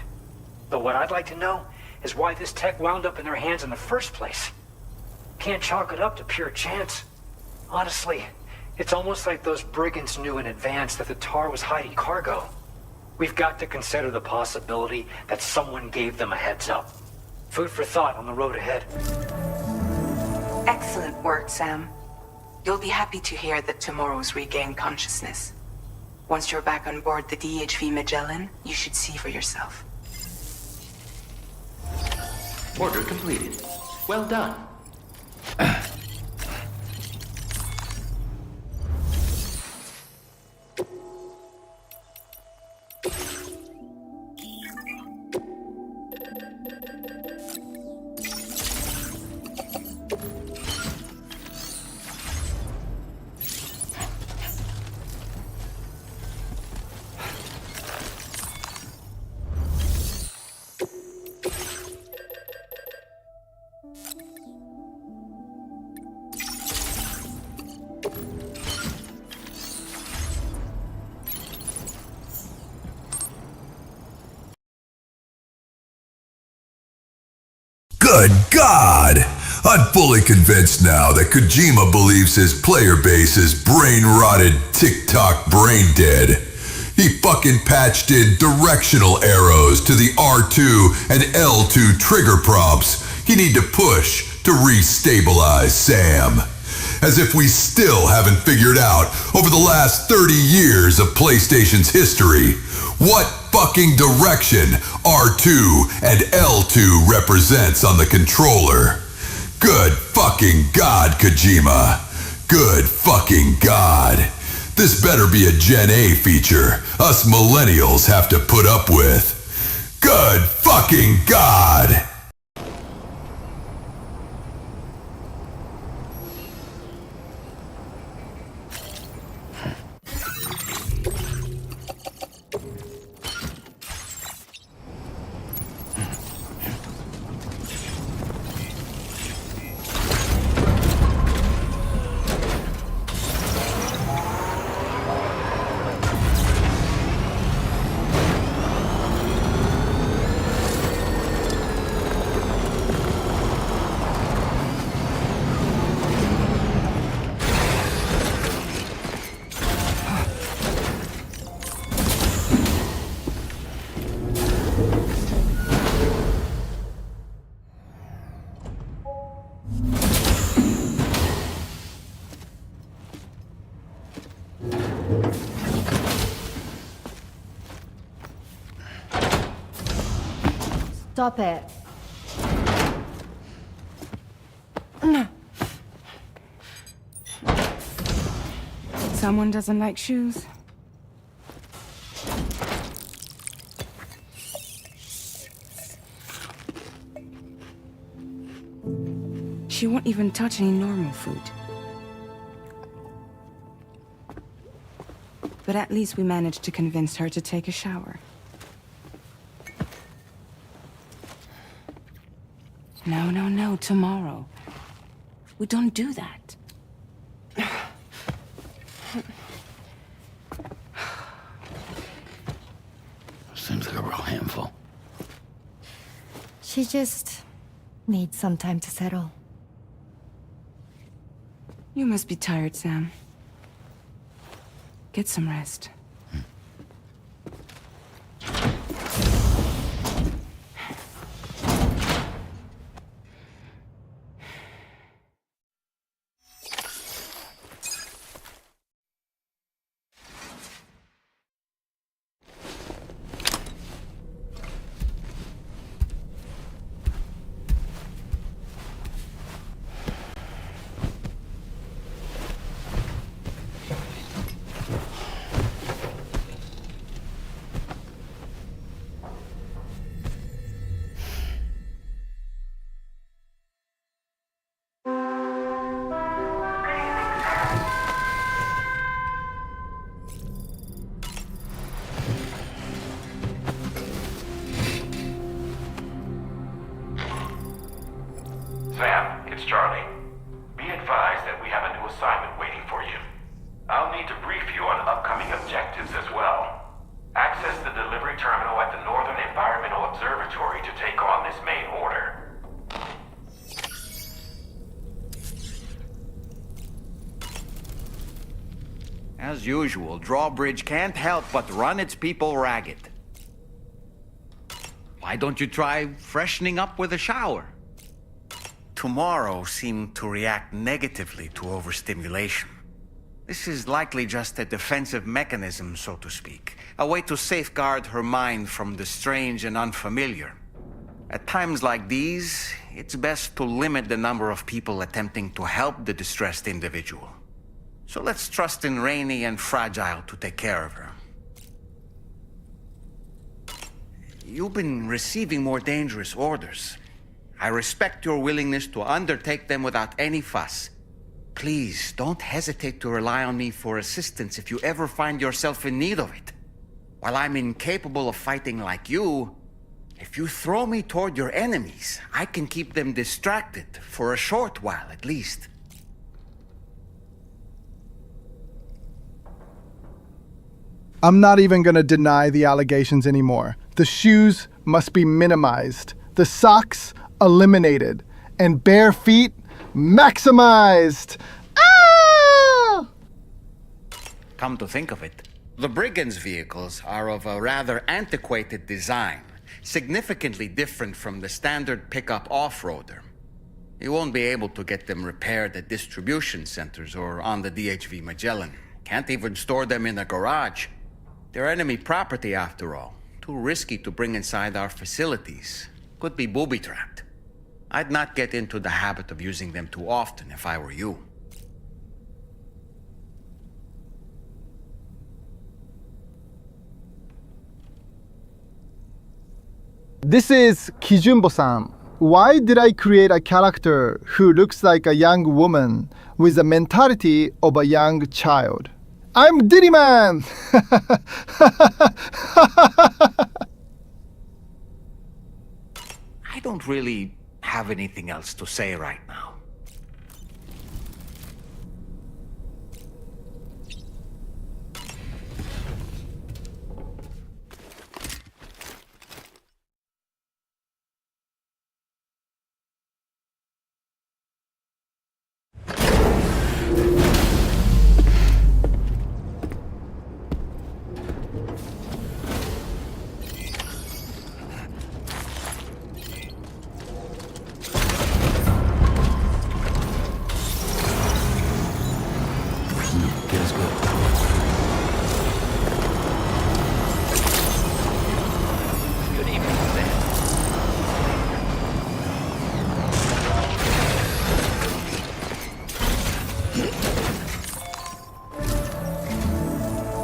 S7: But what I'd like to know is why this tech wound up in their hands in the first place. Can't chalk it up to pure chance. Honestly, it's almost like those brigands knew in advance that the tar was hiding cargo. We've got to consider the possibility that someone gave them a heads up. Food for thought on the road ahead.
S3: Excellent work, Sam. You'll be happy to hear that tomorrow's regained consciousness. Once you're back on board the DHV Magellan, you should see for yourself.
S17: Order completed. Well done.
S12: Good God! I'm fully convinced now that Kojima believes his player base is brain-rotted, tick-tock brain-dead. He fucking patched in directional arrows to the R2 and L2 trigger prompts he need to push to re-stabilize Sam. As if we still haven't figured out, over the last 30 years of PlayStation's history, what fucking direction R2 and L2 represents on the controller. Good fucking God, Kojima. Good fucking God. This better be a Gen A feature us millennials have to put up with. Good fucking God.
S1: Stop it.
S19: Someone doesn't like shoes? She won't even touch any normal food. But at least we managed to convince her to take a shower. No, tomorrow. We don't do that.
S5: Seems like a real handful.
S1: She just needs some time to settle.
S19: You must be tired, Sam. Get some rest.
S15: the objectives as well. Access the delivery terminal at the Northern Environmental Observatory to take on this main order.
S16: As usual, Drawbridge can't help but run its people ragged. Why don't you try freshening up with a shower? Tomorrow seemed to react negatively to overstimulation. This is likely just a defensive mechanism, so to speak. A way to safeguard her mind from the strange and unfamiliar. At times like these, it's best to limit the number of people attempting to help the distressed individual. So let's trust in Rainy and Fragile to take care of her. You've been receiving more dangerous orders. I respect your willingness to undertake them without any fuss. Please, don't hesitate to rely on me for assistance if you ever find yourself in need of it. While I'm incapable of fighting like you, if you throw me toward your enemies, I can keep them distracted for a short while at least.
S10: I'm not even gonna deny the allegations anymore. The shoes must be minimized, the socks eliminated, and bare feet maximized. Ah!
S16: Come to think of it, the Briggins vehicles are of a rather antiquated design, significantly different from the standard pickup off-roader. You won't be able to get them repaired at distribution centers or on the DHV Magellan. Can't even store them in a garage. They're enemy property after all. Too risky to bring inside our facilities. Could be booby-trapped. I'd not get into the habit of using them too often if I were you.
S10: This is Kijumbo-san. Why did I create a character who looks like a young woman with the mentality of a young child? I'm Diddy Man!
S16: I don't really have anything else to say right now.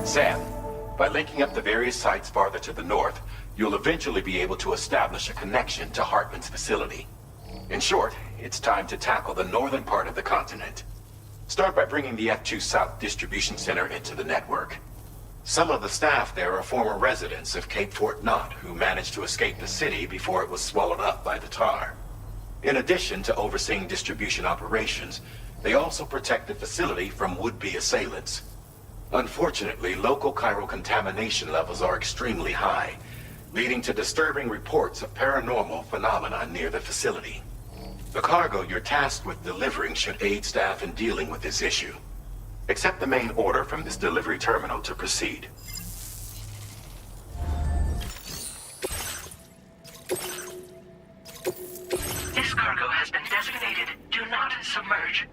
S4: Sam, by linking up the various sites farther to the north, you'll eventually be able to establish a connection to Hartman's facility. In short, it's time to tackle the northern part of the continent. Start by bringing the F2 South Distribution Center into the network. Some of the staff there are former residents of Cape Fort Knot who managed to escape the city before it was swallowed up by the tar. In addition to overseeing distribution operations, they also protect the facility from would-be assailants. Unfortunately, local chiral contamination levels are extremely high, leading to disturbing reports of paranormal phenomena near the facility. The cargo you're tasked with delivering should aid staff in dealing with this issue. Accept the main order from this delivery terminal to proceed.
S8: This cargo has been designated Do Not Submerge.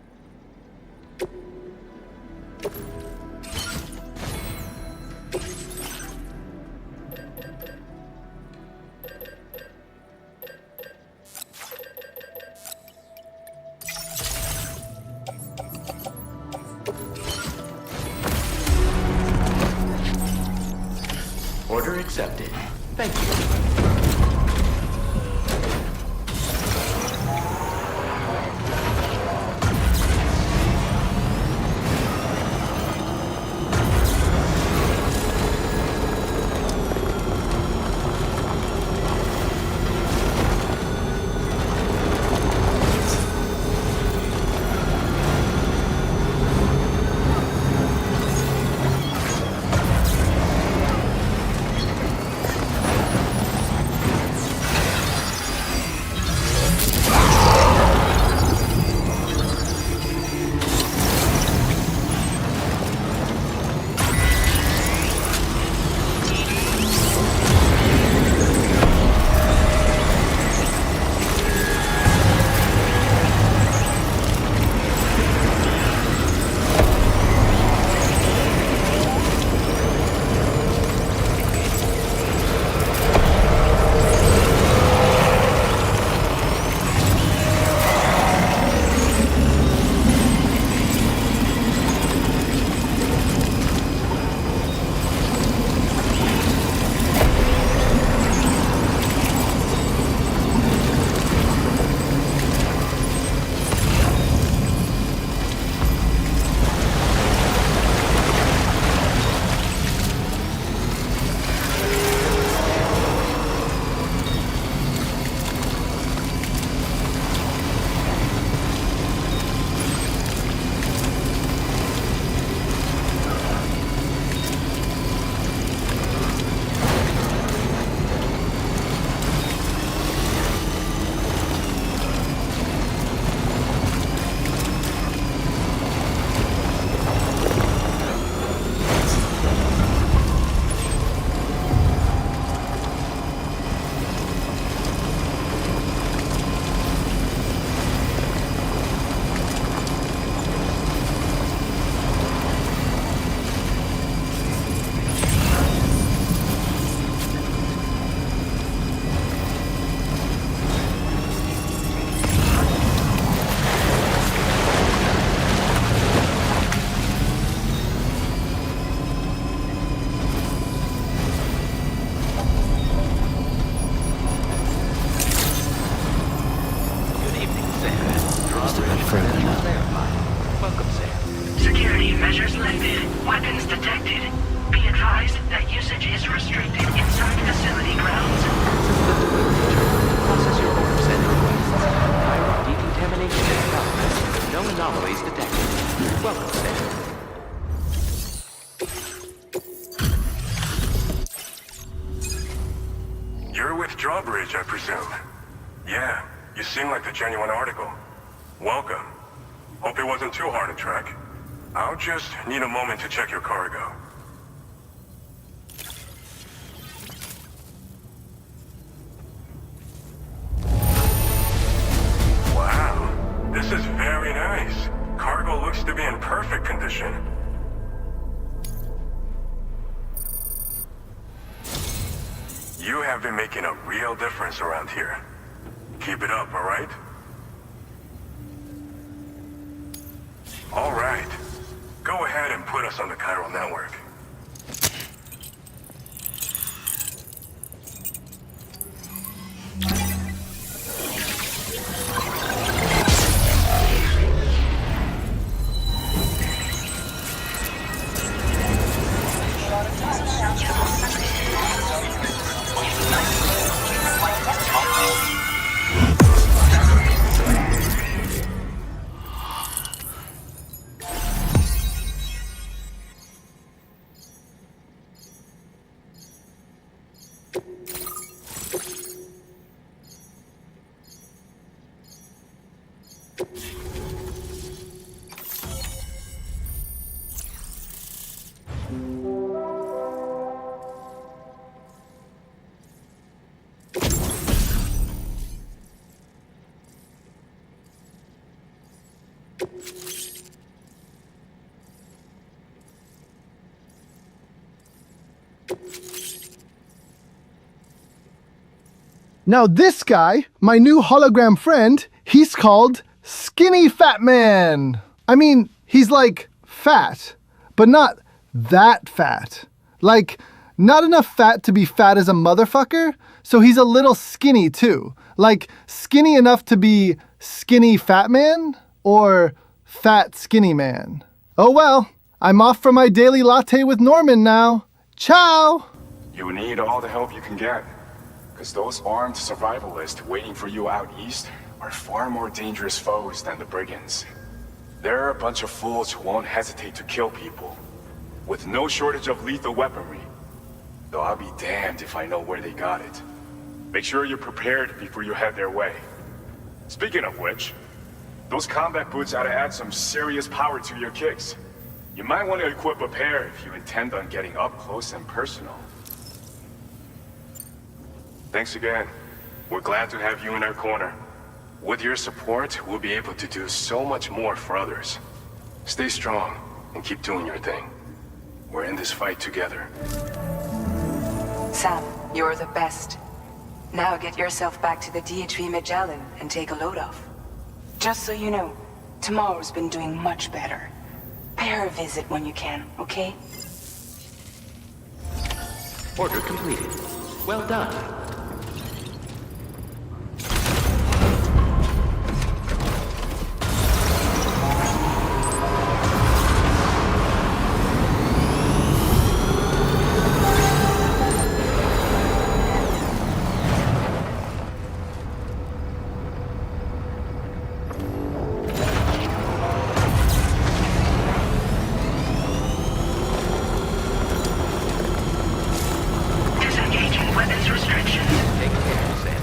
S17: Order accepted. Thank you.
S15: drawbridge, I presume. Yeah, you seem like the genuine article. Welcome. Hope it wasn't too hard to track. I'll just need a moment to check your cargo. Wow, this is very nice. Cargo looks to be in perfect condition. You have been making a real difference around here. Keep it up, all right? All right. Go ahead and put us on the chiral network.
S10: Now this guy, my new hologram friend, he's called Skinny Fat Man. I mean, he's like fat, but not that fat. Like, not enough fat to be fat as a motherfucker, so he's a little skinny too. Like, skinny enough to be Skinny Fat Man or Fat Skinny Man. Oh well, I'm off for my daily latte with Norman now. Ciao!
S15: You need all the help you can get. Because those armed survivalists waiting for you out east are far more dangerous foes than the Briggins. They're a bunch of fools who won't hesitate to kill people, with no shortage of lethal weaponry. Though I'll be damned if I know where they got it. Make sure you're prepared before you head their way. Speaking of which, those combat boots ought to add some serious power to your kicks. You might want to equip a pair if you intend on getting up close and personal. Thanks again. We're glad to have you in our corner. With your support, we'll be able to do so much more for others. Stay strong and keep doing your thing. We're in this fight together.
S3: Sam, you're the best. Now get yourself back to the DHV Magellan and take a load off. Just so you know, tomorrow's been doing much better. Pay her a visit when you can, okay?
S17: Order completed. Well done.
S8: Disengaging weapons restrictions.
S17: Take care, Sam.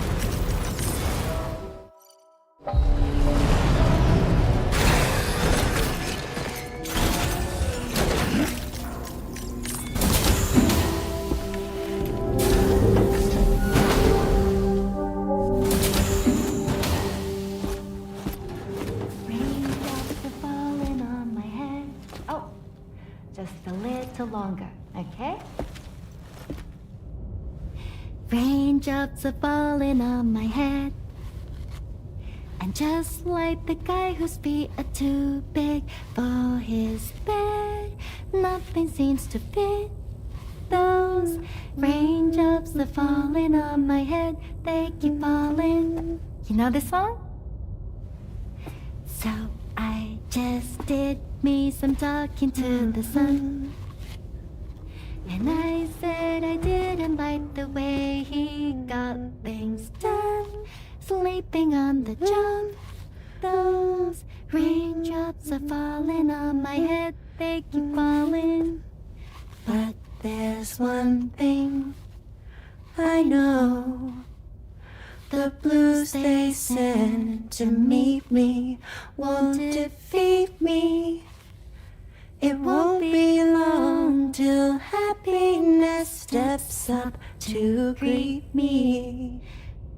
S18: Raindrops are falling on my head. Oh, just a little longer, okay? Raindrops are falling on my head. And just like the guy whose feet are too big for his bed, nothing seems to fit. Those raindrops are falling on my head, they keep falling. You know this song? So I just did me some talking to the sun. And I said I didn't like the way he got things done. Sleeping on the job. Those raindrops are falling on my head, they keep falling. But there's one thing I know. The blues they send to meet me won't defeat me. It won't be long till happiness steps up to greet me.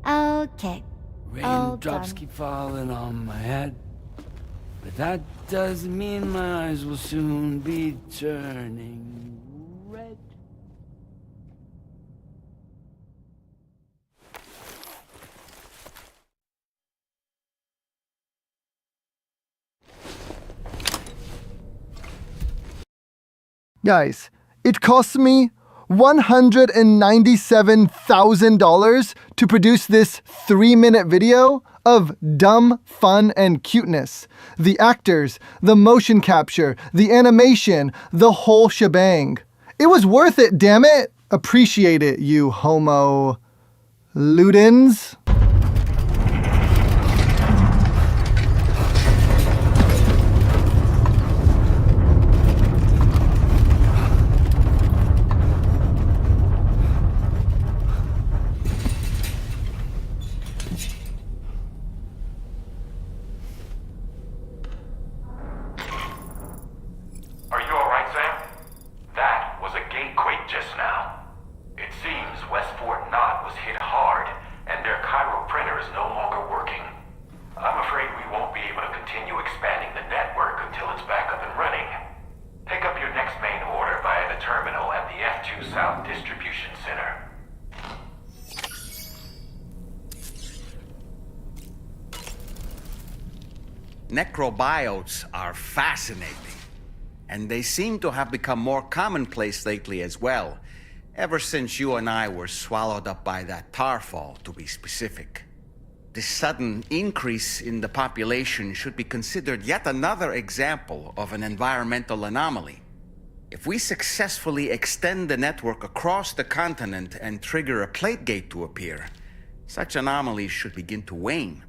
S18: Okay.
S5: Raindrops keep falling on my head, but that doesn't mean my eyes will soon be turning red.
S10: Guys, it cost me $197,000 to produce this 3-minute video of dumb fun and cuteness. The actors, the motion capture, the animation, the whole shebang. It was worth it, damn it! Appreciate it, you homo ludens.
S21: Are you alright, Sam? That was a gatequake just now. It seems West Fort Knott was hit hard, and their Cairo printer is no longer working. I'm afraid we won't be able to continue expanding the network until it's back up and running. Pick up your next main order via the terminal at the F2 South Distribution Center.
S16: Necrobiotes are fascinating, and they seem to have become more commonplace lately as well, ever since you and I were swallowed up by that tarfall, to be specific. This sudden increase in the population should be considered yet another example of an environmental anomaly. If we successfully extend the network across the continent and trigger a plate gate to appear, such anomalies should begin to wane.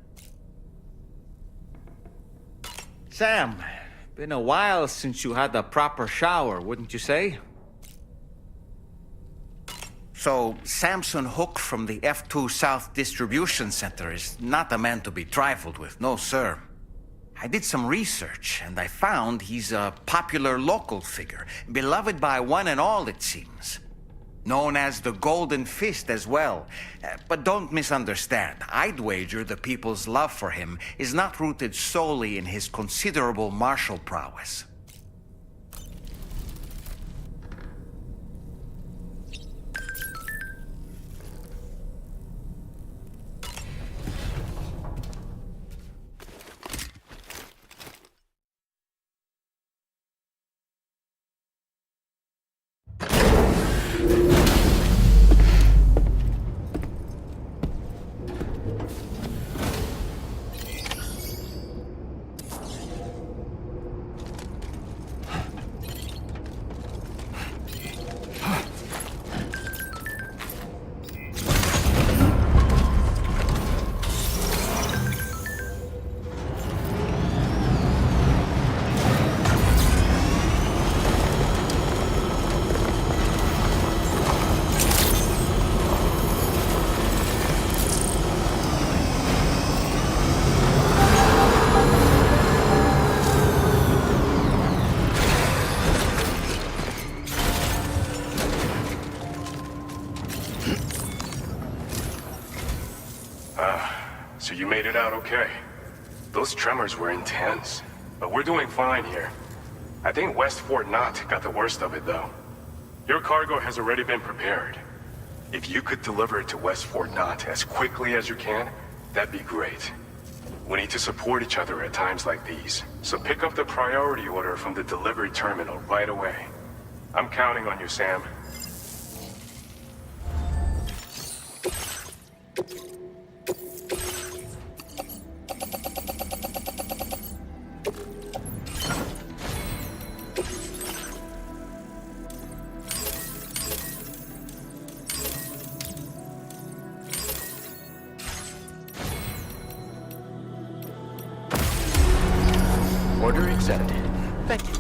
S16: Sam, been a while since you had a proper shower, wouldn't you say? So, Samson Hook from the F2 South Distribution Center is not a man to be trifled with, no sir. I did some research, and I found he's a popular local figure, beloved by one and all, it seems. Known as the Golden Fist as well. But don't misunderstand. I'd wager the people's love for him is not rooted solely in his considerable martial prowess.
S15: So you made it out okay. Those tremors were intense, but we're doing fine here. I think West Fort Knott got the worst of it, though. Your cargo has already been prepared. If you could deliver it to West Fort Knott as quickly as you can, that'd be great. We need to support each other at times like these, so pick up the priority order from the delivery terminal right away. I'm counting on you, Sam.
S17: Order accepted. Thank you.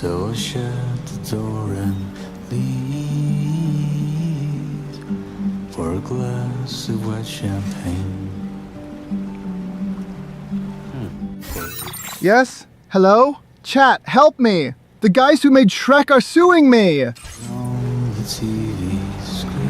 S5: So I shut the door and leave for a glass of white champagne.
S10: Yes? Hello? Chat, help me! The guys who made Shrek are suing me!
S5: On the TV screen.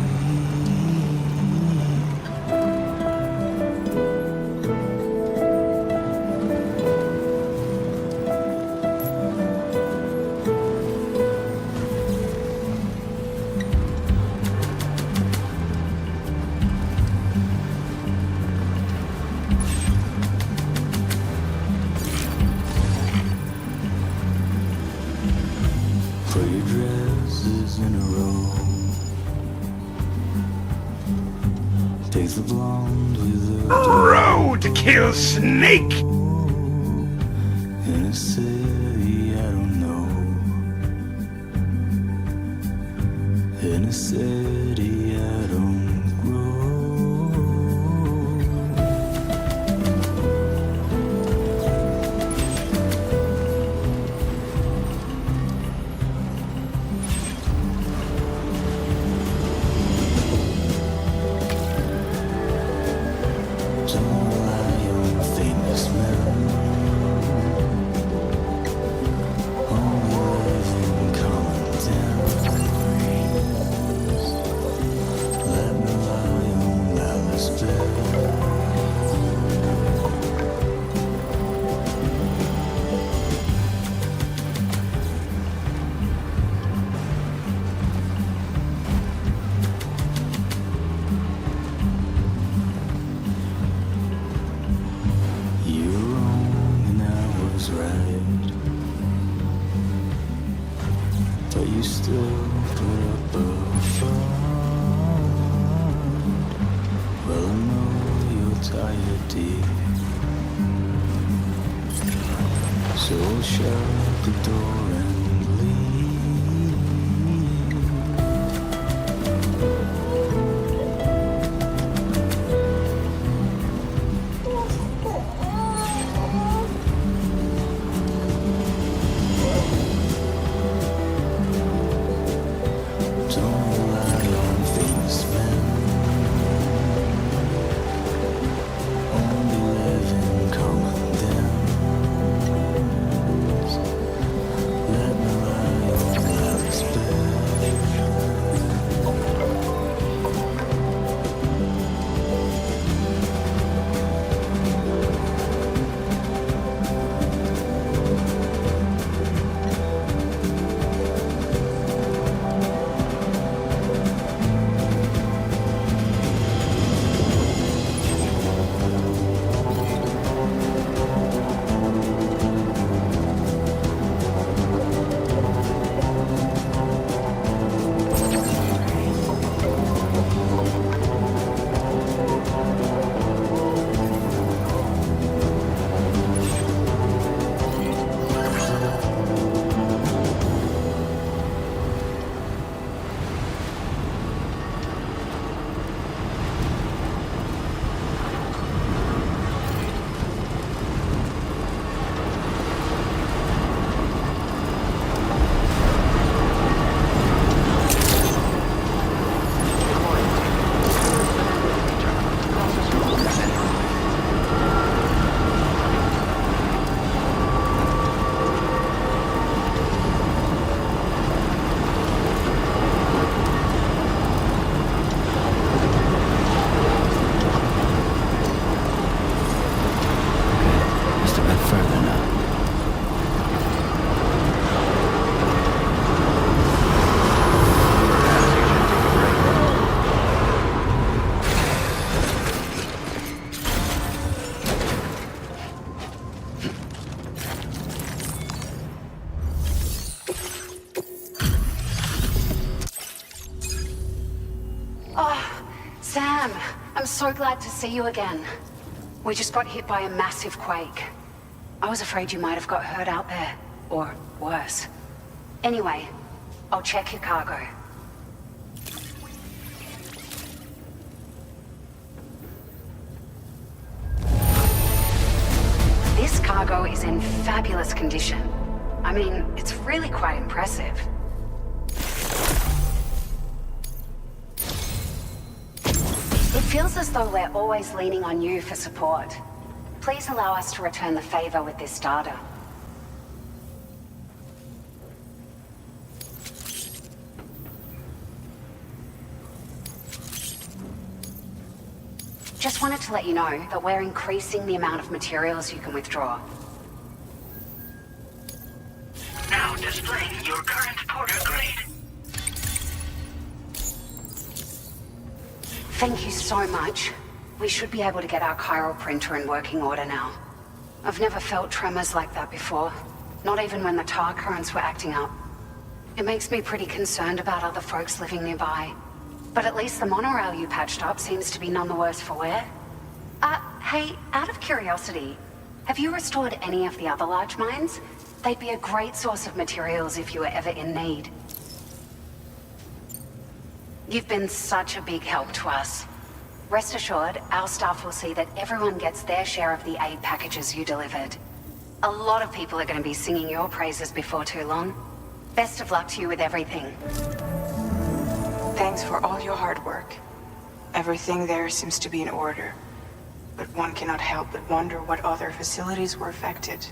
S5: Put your dresses in a row. Take the blonde with the
S11: Road to kill snake!
S5: in a city I don't know. In a city I don't grow. Don't rely on famous men. Only live in common dens. Let me lie on Alice bed. You were wrong and I was right, but you still put up a fight. Well, I know you're tired, dear, so I'll shut the door and don't rely on famous men. Only live in common dens. Let me lie on Alice bed. Just a bit further now.
S6: Oh, Sam, I'm so glad to see you again. We just got hit by a massive quake. I was afraid you might have got hurt out there, or worse. Anyway, I'll check your cargo. This cargo is in fabulous condition.
S3: I mean, it's really quite impressive. It feels as though we're always leaning on you for support. Please allow us to return the favor with this data. Just wanted to let you know that we're increasing the amount of materials you can withdraw.
S8: Now displaying your current porter grade.
S3: Thank you so much. We should be able to get our chiral printer in working order now. I've never felt tremors like that before, not even when the tar currents were acting up. It makes me pretty concerned about other folks living nearby. But at least the monorail you patched up seems to be none the worse for wear. Hey, out of curiosity, have you restored any of the other large mines? They'd be a great source of materials if you were ever in need. You've been such a big help to us. Rest assured, our staff will see that everyone gets their share of the aid packages you delivered. A lot of people are going to be singing your praises before too long. Best of luck to you with everything.
S14: Thanks for all your hard work. Everything there seems to be in order. But one cannot help but wonder what other facilities were affected.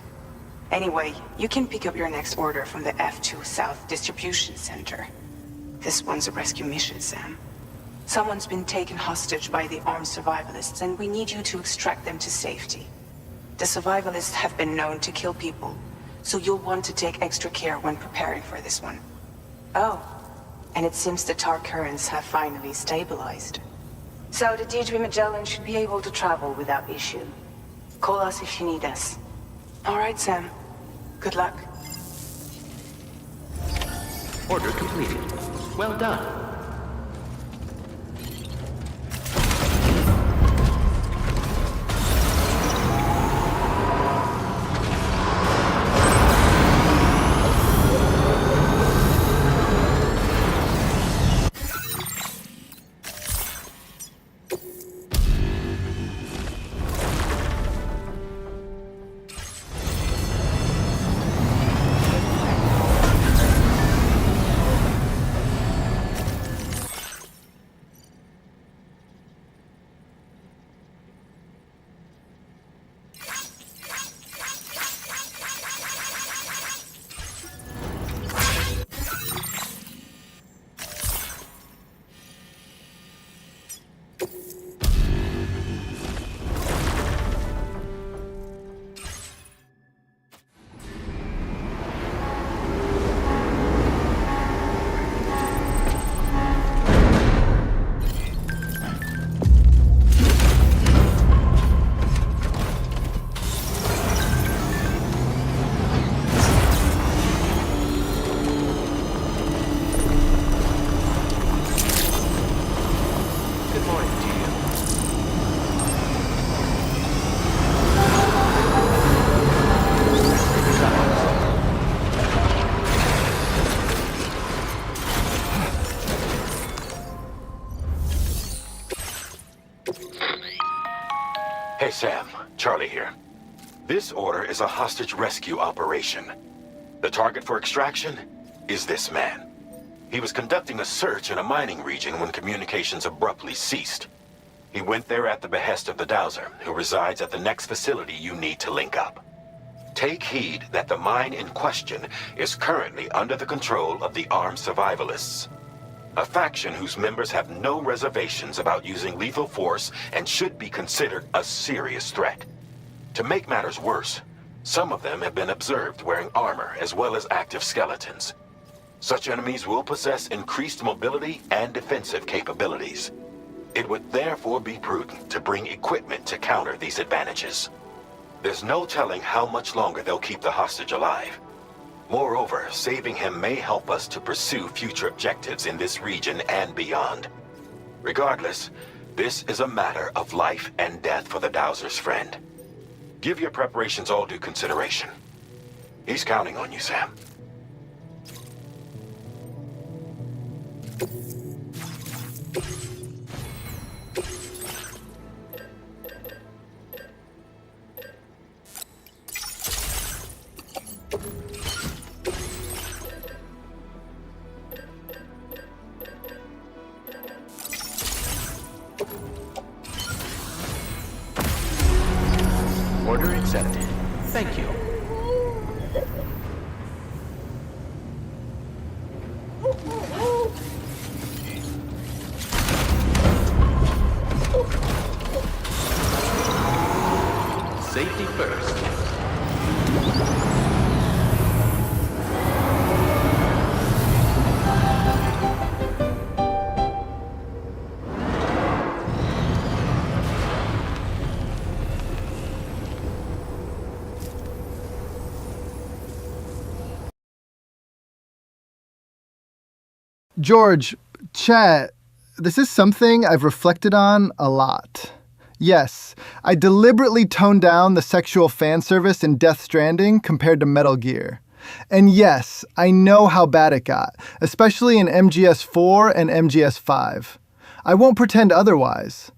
S14: Anyway, you can pick up your next order from the F2 South Distribution Center. This one's a rescue mission, Sam. Someone's been taken hostage by the armed survivalists, and we need you to extract them to safety. The survivalists have been known to kill people, so you'll want to take extra care when preparing for this one. Oh, and it seems the tar currents have finally stabilized. So the DHB Magellan should be able to travel without issue. Call us if you need us. All right, Sam. Good luck.
S17: Order completed. Well done.
S4: Hey, Sam. Charlie here. This order is a hostage rescue operation. The target for extraction is this man. He was conducting a search in a mining region when communications abruptly ceased. He went there at the behest of the Dowser, who resides at the next facility you need to link up. Take heed that the mine in question is currently under the control of the armed survivalists. A faction whose members have no reservations about using lethal force and should be considered a serious threat. To make matters worse, some of them have been observed wearing armor as well as active skeletons. Such enemies will possess increased mobility and defensive capabilities. It would therefore be prudent to bring equipment to counter these advantages. There's no telling how much longer they'll keep the hostage alive. Moreover, saving him may help us to pursue future objectives in this region and beyond. Regardless, this is a matter of life and death for the Dowser's friend. Give your preparations all due consideration. He's counting on you, Sam.
S10: George, chat, this is something I've reflected on a lot. Yes, I deliberately toned down the sexual fan service in Death Stranding compared to Metal Gear. And yes, I know how bad it got, especially in MGS4 and MGS5. I won't pretend otherwise.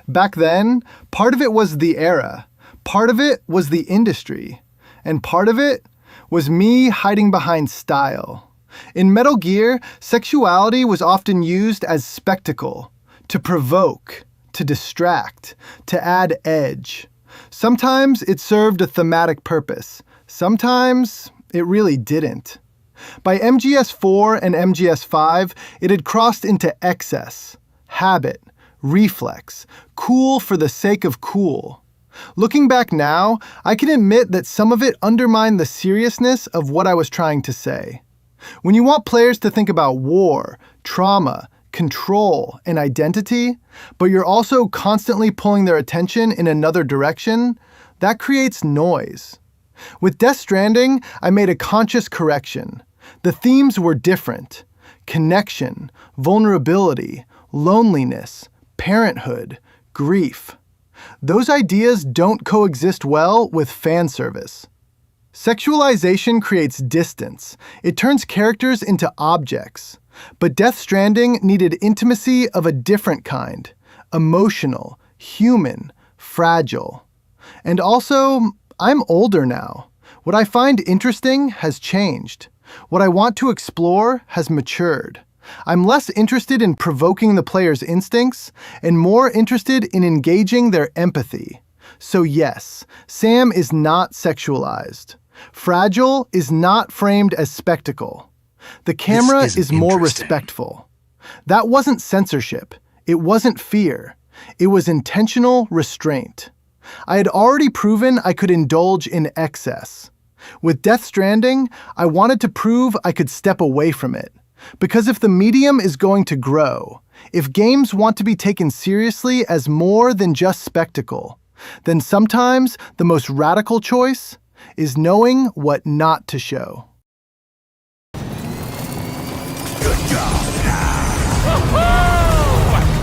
S10: Back then, part of it was the era, part of it was the industry, and part of it was me hiding behind style. In Metal Gear, sexuality was often used as spectacle, to provoke, to distract, to add edge. Sometimes it served a thematic purpose. Sometimes it really didn't. By MGS4 and MGS5, it had crossed into excess, habit, reflex, cool for the sake of cool. Looking back now, I can admit that some of it undermined the seriousness of what I was trying to say. When you want players to think about war, trauma, control, and identity, but you're also constantly pulling their attention in another direction, that creates noise. With Death Stranding, I made a conscious correction. The themes were different. Connection, vulnerability, loneliness, parenthood, grief. Those ideas don't coexist well with fan service. Sexualization creates distance. It turns characters into objects. But Death Stranding needed intimacy of a different kind. Emotional, human, fragile. And also, I'm older now. What I find interesting has changed. What I want to explore has matured. I'm less interested in provoking the player's instincts and more interested in engaging their empathy. So yes, Sam is not sexualized. Fragile is not framed as spectacle. The camera is more respectful. That wasn't censorship. It wasn't fear. It was intentional restraint. I had already proven I could indulge in excess. With Death Stranding, I wanted to prove I could step away from it. Because if the medium is going to grow, if games want to be taken seriously as more than just spectacle, then sometimes the most radical choice is knowing what not to show.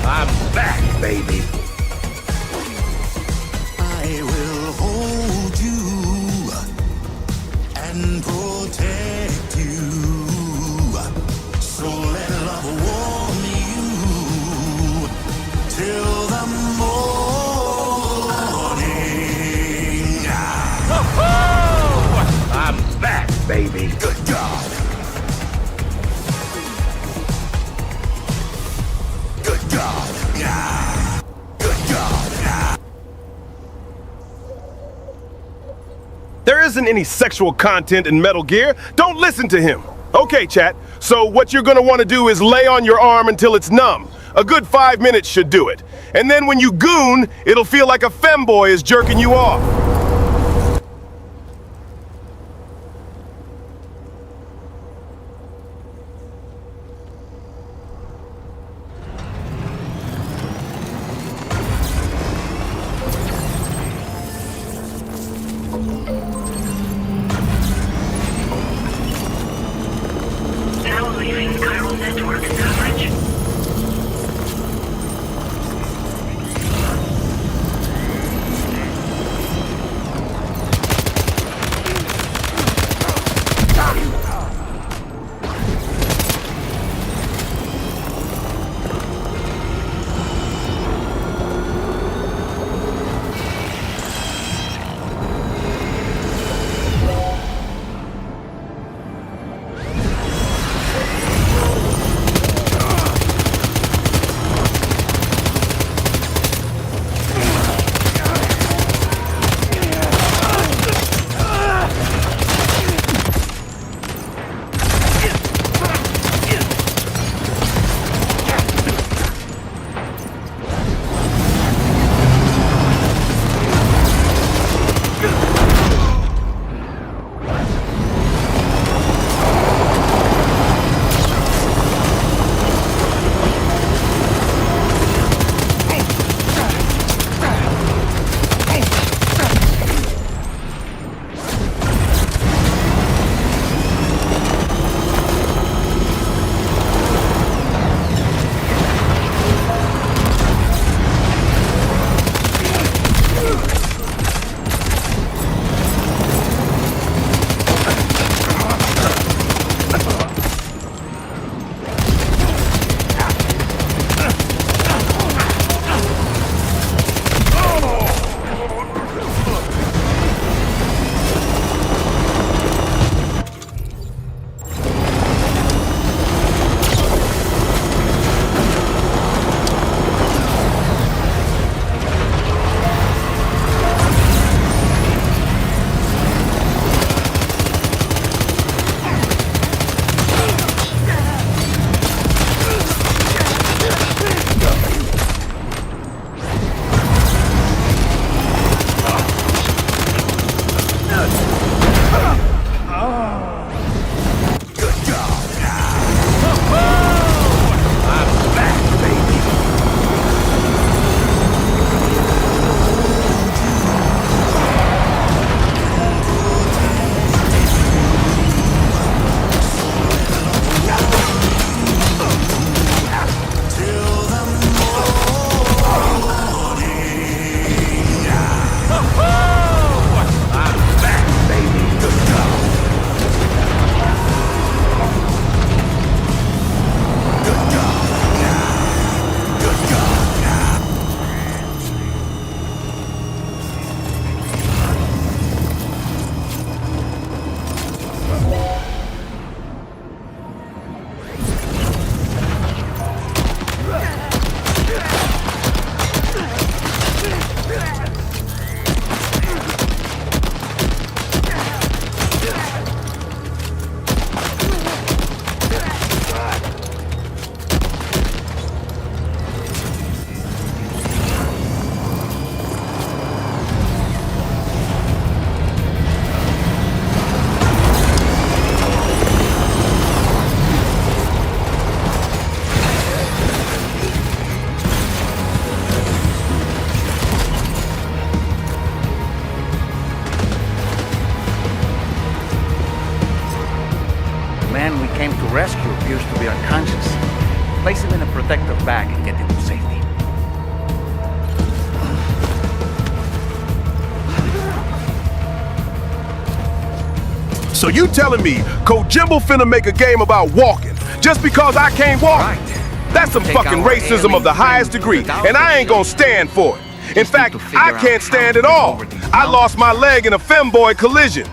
S11: I'm back, baby.
S2: I will hold you and protect you. So let love warm you till the morning.
S11: I'm back, baby.
S2: Good God. Good God. Good God.
S11: There isn't any sexual content in Metal Gear. Don't listen to him. Okay, chat. So what you're gonna want to do is lay on your arm until it's numb. A good 5 minutes should do it. And then when you goon, it'll feel like a femboy is jerking you off.
S8: Now leaving chiral network coverage.
S16: man we came to rescue appears to be unconscious. Place him in a protective bag and get him to safety.
S11: So you telling me Kojimbo finna make a game about walking just because I can't walk?
S16: Right.
S11: That's some fucking racism of the highest degree, and I ain't gonna stand for it. In fact, I can't stand at all. I lost my leg in a femboy collision.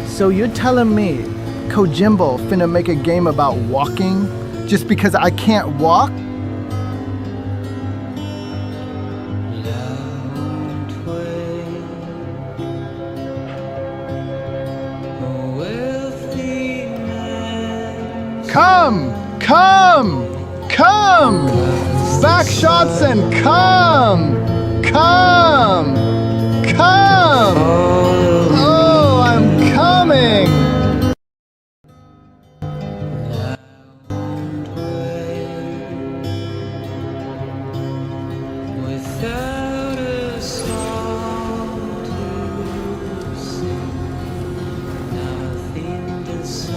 S10: So you're telling me Kojimbo finna make a game about walking just because I can't walk? Come! Come! Come! Back shots and come! Come! Come! Oh, I'm coming!
S2: Without a song to sing, nothing to say,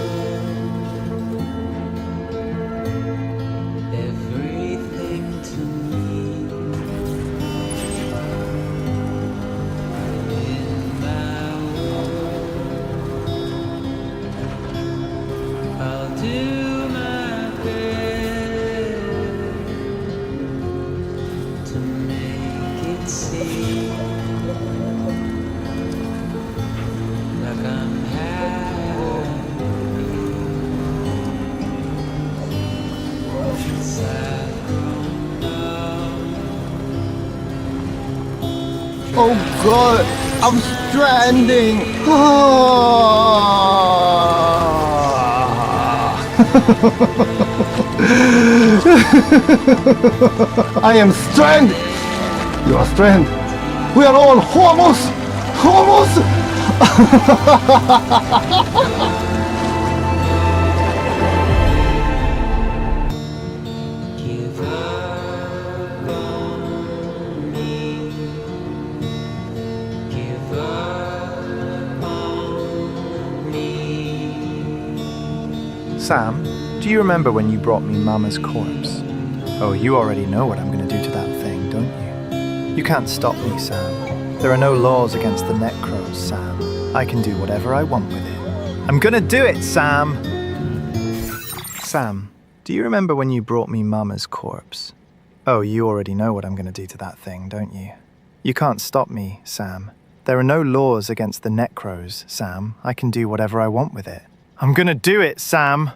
S2: everything to me. In my world, I'll do my best to make it seem like I'm happy. Since I've grown up,
S10: Oh god, I'm stranding! I am stranded! You are stranded! We are all homos! Homos!
S2: give up on me.
S20: Sam, do you remember when you brought me Mama's corpse? Oh, you already know what I'm gonna do to that thing, don't you? You can't stop me, Sam. There are no laws against the necros, Sam. I can do whatever I want with it. I'm gonna do it, Sam! Sam, do you remember when you brought me Mama's corpse? Oh, you already know what I'm gonna do to that thing, don't you? You can't stop me, Sam. There are no laws against the necros, Sam. I can do whatever I want with it. I'm gonna do it, Sam!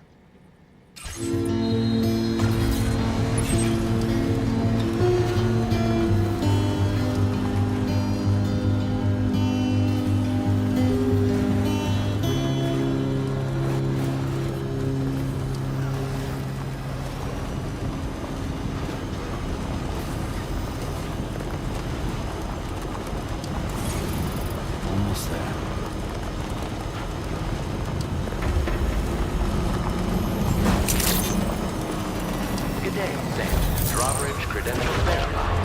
S5: Almost there.
S17: Good day, Sam. Drawbridge credentials verified.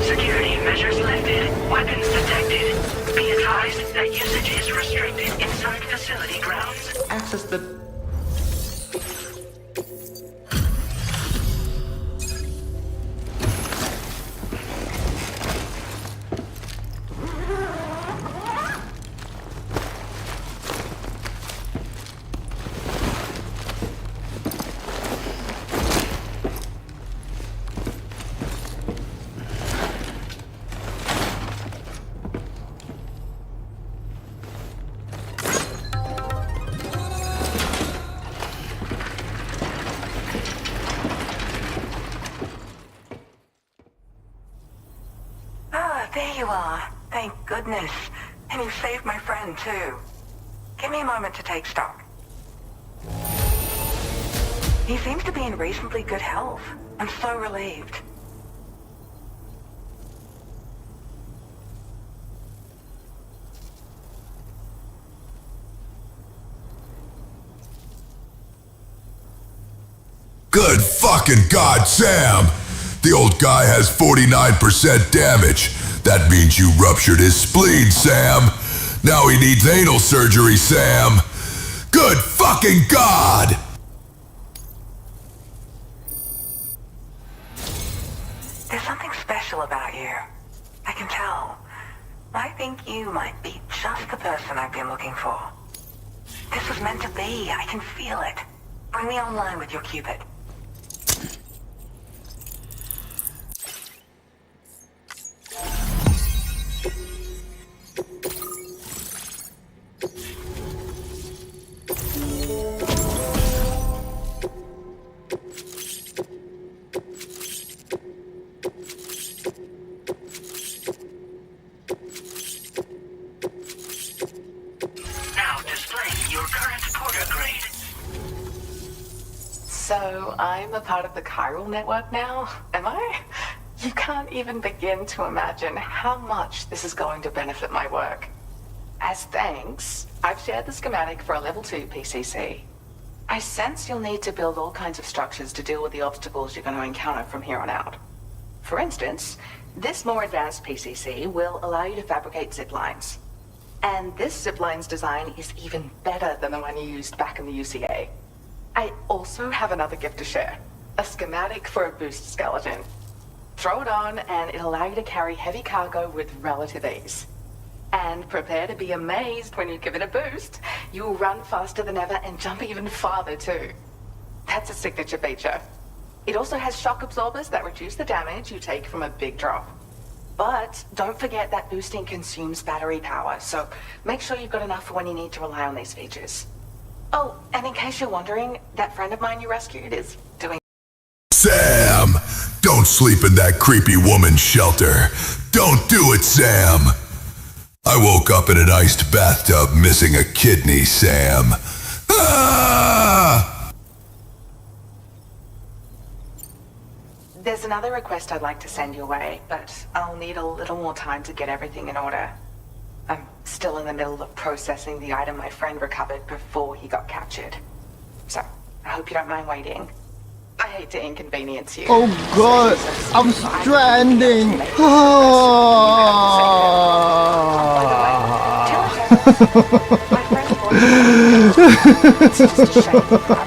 S8: Security measures lifted. Weapons detected. Be advised that usage is restricted inside facility grounds.
S17: Access the...
S3: There you are. Thank goodness. And you saved my friend, too. Give me a moment to take stock. He seems to be in reasonably good health. I'm so relieved.
S12: Good fucking God, Sam! The old guy has 49% damage. That means you ruptured his spleen, Sam. Now he needs anal surgery, Sam. Good fucking God!
S3: There's something special about you. I can tell. I think you might be just the person I've been looking for. This was meant to be. I can feel it. Bring me online with your Cupid.
S22: So, I'm a part of the chiral network now, am I? You can't even begin to imagine how much this is going to benefit my work. As thanks, I've shared the schematic for a level 2 PCC. I sense you'll need to build all kinds of structures to deal with the obstacles you're going to encounter from here on out. For instance, this more advanced PCC will allow you to fabricate zip lines. And this zip line's design is even better than the one you used back in the UCA. I also have another gift to share. A schematic for a boost skeleton. Throw it on and it'll allow you to carry heavy cargo with relative ease. And prepare to be amazed when you give it a boost. You'll run faster than ever and jump even farther too. That's a signature feature. It also has shock absorbers that reduce the damage you take from a big drop. But don't forget that boosting consumes battery power, so make sure you've got enough for when you need to rely on these features. Oh, and in case you're wondering, that friend of mine you rescued is doing...
S12: Sam! Don't sleep in that creepy woman's shelter. Don't do it, Sam! I woke up in an iced bathtub missing a kidney, Sam. Ah!
S22: There's another request I'd like to send your way, but I'll need a little more time to get everything in order. I'm still in the middle of processing the item my friend recovered before he got captured. So, I hope you don't mind waiting. I hate to inconvenience you.
S10: Oh god, I'm stranding!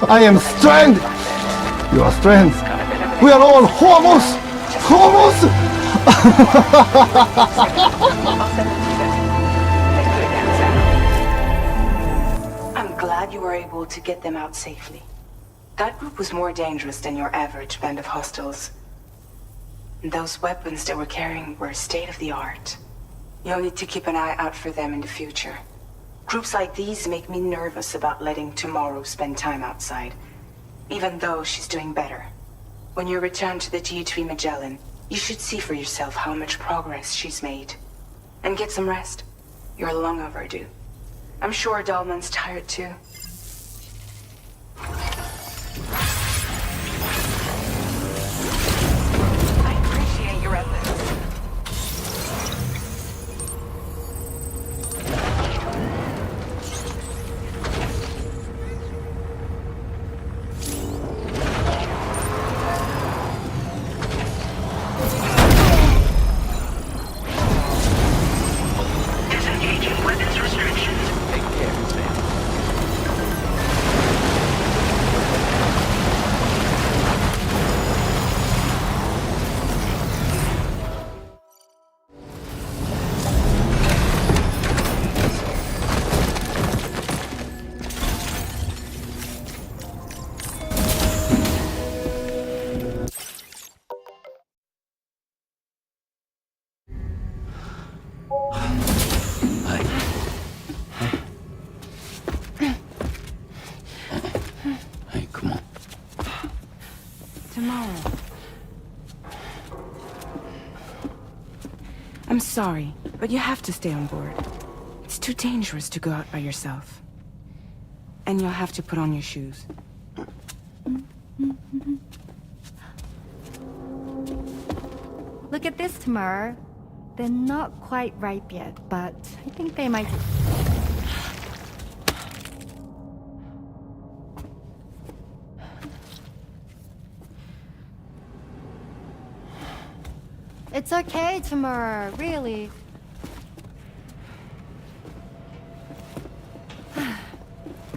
S10: I am Strand! You are Strand. We are all homos! Homos!
S3: I'm glad you were able to get them out safely. That group was more dangerous than your average band of hostiles. Those weapons they were carrying were state-of-the-art. You'll need to keep an eye out for them in the future. Groups like these make me nervous about letting Tomorrow spend time outside, even though she's doing better. When you return to the DHV Magellan, you should see for yourself how much progress she's made. And get some rest. You're long overdue. I'm sure Dahlman's tired too.
S22: I appreciate your efforts.
S8: Disengaging weapons restrictions.
S17: Take care, Sam.
S5: Hey, come on.
S19: Tomorrow. I'm sorry, but you have to stay on board. It's too dangerous to go out by yourself. And you'll have to put on your shoes.
S1: Look at this, Tomorrow. They're not quite ripe yet, but I think they might... It's okay, Tomorrow, really.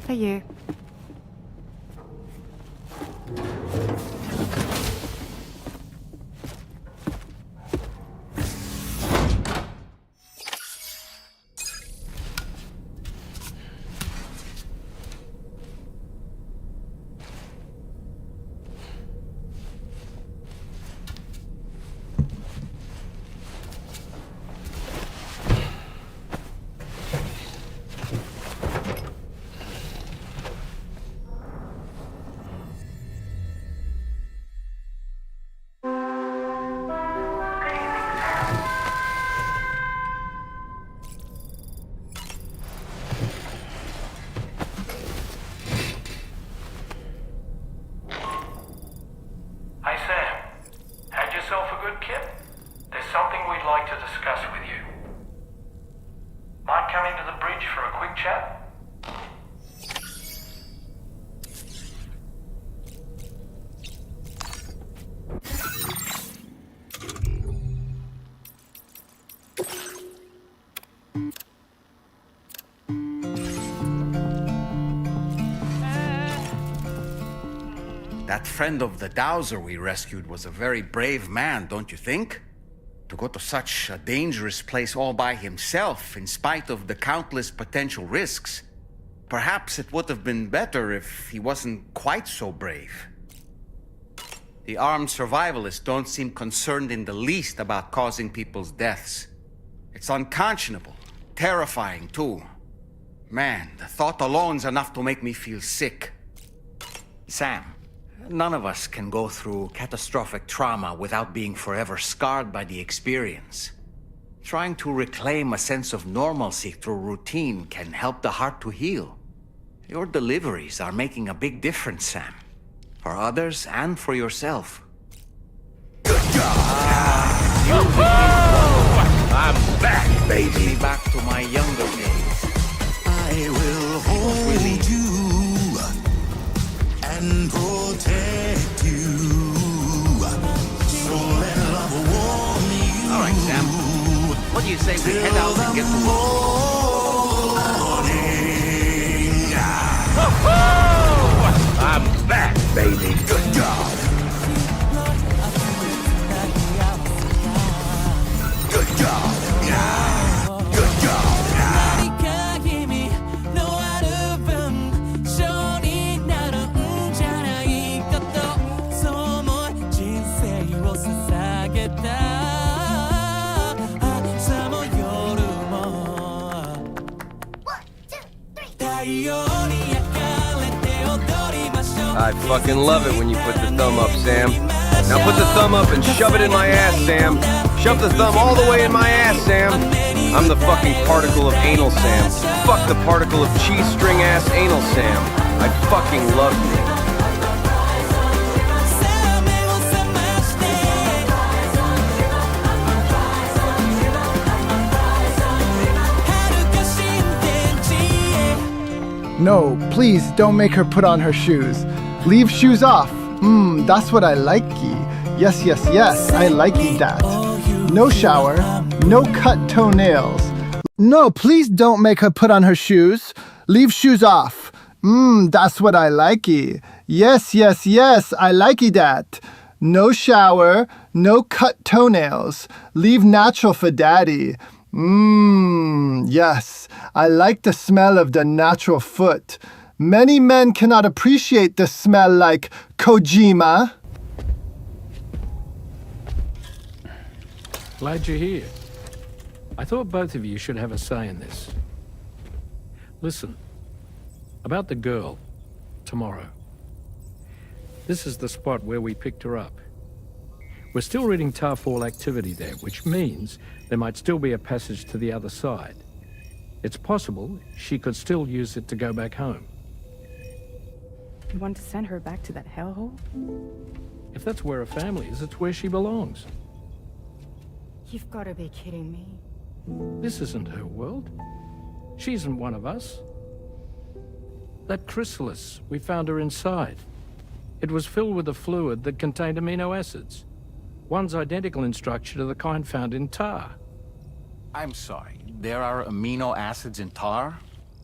S1: For you.
S21: Hey Sam, had yourself a good kip? There's something we'd like to discuss with you. Might come into the bridge for a quick chat?
S16: That friend of the dowser we rescued was a very brave man, don't you think? To go to such a dangerous place all by himself, in spite of the countless potential risks. Perhaps it would have been better if he wasn't quite so brave. The armed survivalists don't seem concerned in the least about causing people's deaths. It's unconscionable, terrifying too. Man, the thought alone's enough to make me feel sick.
S7: Sam, none of us can go through catastrophic trauma without being forever scarred by the experience. Trying to reclaim a sense of normalcy through routine can help the heart to heal. Your deliveries are making a big difference, Sam. For others and for yourself.
S11: I'm back, baby.
S7: Back to my younger days.
S2: I will hold you and protect you. So let love warm you.
S16: All right, Sam. What do you say we head out and get to work?
S2: Morning.
S9: baby.
S12: Good God. Good God. Good God.
S9: I fucking love it when you put the thumb up, Sam. Now put the thumb up and shove it in my ass, Sam. Shove the thumb all the way in my ass, Sam. I'm the fucking particle of anal, Sam. Fuck the particle of cheese string ass anal, Sam. I fucking love you.
S10: No, please don't make her put on her shoes. Leave shoes off. That's what I likey. Yes, yes, yes, I likey that. No shower, no cut toenails. No, please don't make her put on her shoes. Leave shoes off. That's what I likey. Yes, yes, yes, I likey that. No shower, no cut toenails. Leave natural for daddy. Yes, I like the smell of the natural foot. Many men cannot appreciate the smell like Kojima.
S13: Glad you're here. I thought both of you should have a say in this. Listen, about the girl, tomorrow. This is the spot where we picked her up. We're still reading Tarfall activity there, which means there might still be a passage to the other side. It's possible she could still use it to go back home.
S19: You want to send her back to that hellhole?
S13: If that's where her family is, it's where she belongs.
S1: You've got to be kidding me.
S13: This isn't her world. She isn't one of us. That chrysalis, we found her inside. It was filled with a fluid that contained amino acids. One's identical in structure to the kind found in tar.
S16: I'm sorry, there are amino acids in tar?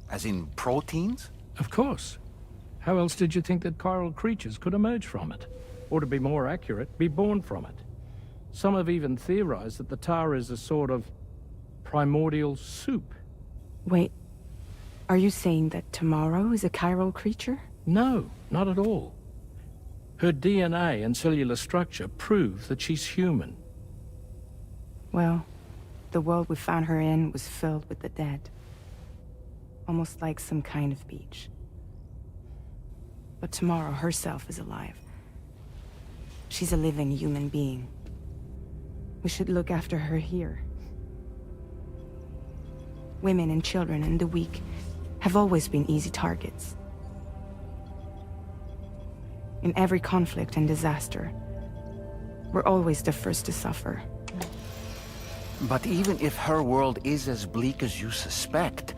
S16: As in proteins?
S13: Of course. How else did you think that chiral creatures could emerge from it? Or to be more accurate, be born from it? Some have even theorized that the tar is a sort of primordial soup.
S19: Wait, are you saying that tomorrow is a chiral creature?
S13: No, not at all. Her DNA and cellular structure prove that she's human.
S19: Well, the world we found her in was filled with the dead. Almost like some kind of beach. But tomorrow herself is alive. She's a living human being. We should look after her here. Women and children and the weak have always been easy targets. In every conflict and disaster, we're always the first to suffer.
S16: But even if her world is as bleak as you suspect,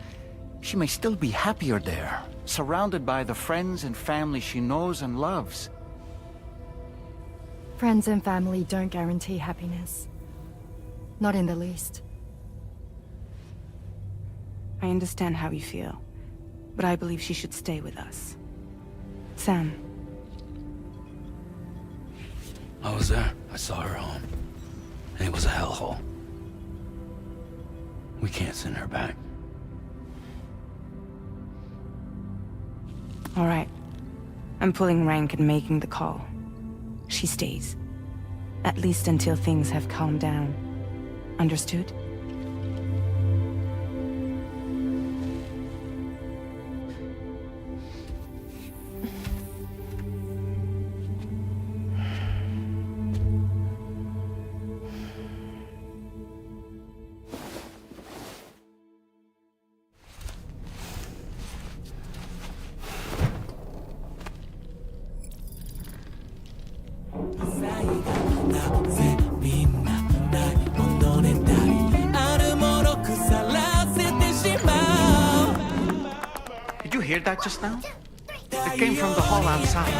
S16: she may still be happier there, surrounded by the friends and family she knows and loves.
S1: Friends and family don't guarantee happiness. Not in the least.
S19: I understand how you feel, but I believe she should stay with us. Sam.
S5: I was there. I saw her home. And it was a hellhole. We can't send her back.
S19: All right. I'm pulling rank and making the call. She stays. At least until things have calmed down. Understood?
S16: Did you hear that just now? It came from the hall outside.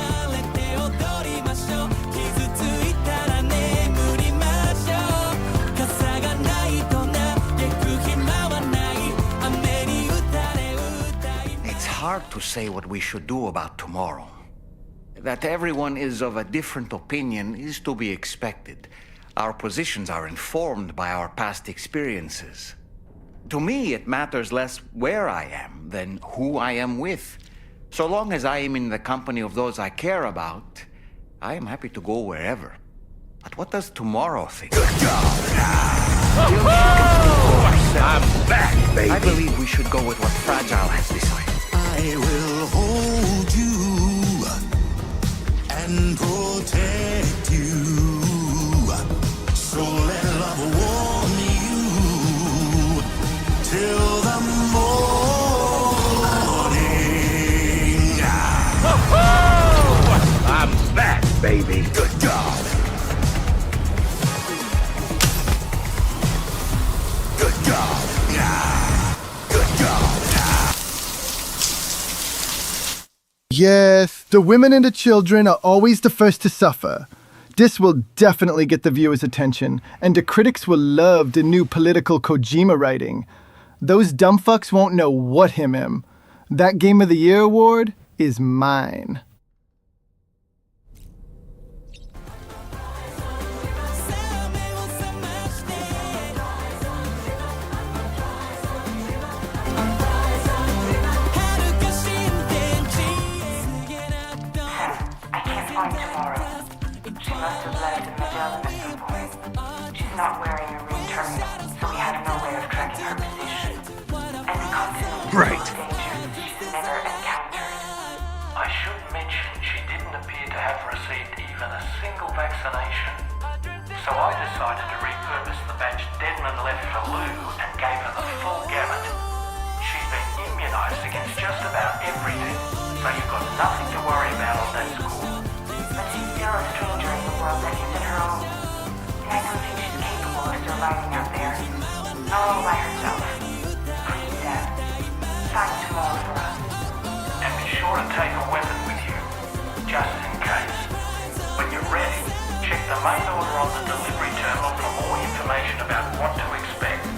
S16: It's hard to say what we should do about tomorrow. That everyone is of a different opinion is to be expected. Our positions are informed by our past experiences. To me, it matters less where I am than who I am with. So long as I am in the company of those I care about, I am happy to go wherever. But what does tomorrow think? Good God! I'm back, baby! I believe we should go with what Fragile has decided.
S2: I will hold you and protect you. So let love warm you till the morning.
S16: I'm back, baby!
S2: Good God! Good God! Good God!
S10: Yes, the women and the children are always the first to suffer. This will definitely get the viewers' attention, and the critics will love the new political Kojima writing. Those dumbfucks won't know what him. That Game of the Year award is mine.
S3: She must have left in Magellan at some point. She's not wearing a ring terminal, so we have no way of tracking her position. And
S16: Right.
S3: danger she's never encountered.
S21: I should mention she didn't appear to have received even a single vaccination. So I decided to repurpose the batch Deadman left for Lou and gave her the full gamut. She's been immunized against just about everything, so you've got nothing to worry about on that score.
S3: But she's still a stranger in the world that isn't her own. And I don't think she's capable of surviving out there. All by herself. Please, find some more for us.
S21: And be sure to take a weapon with you, just in case. When you're ready, check the main order on the delivery terminal for more information about what to expect.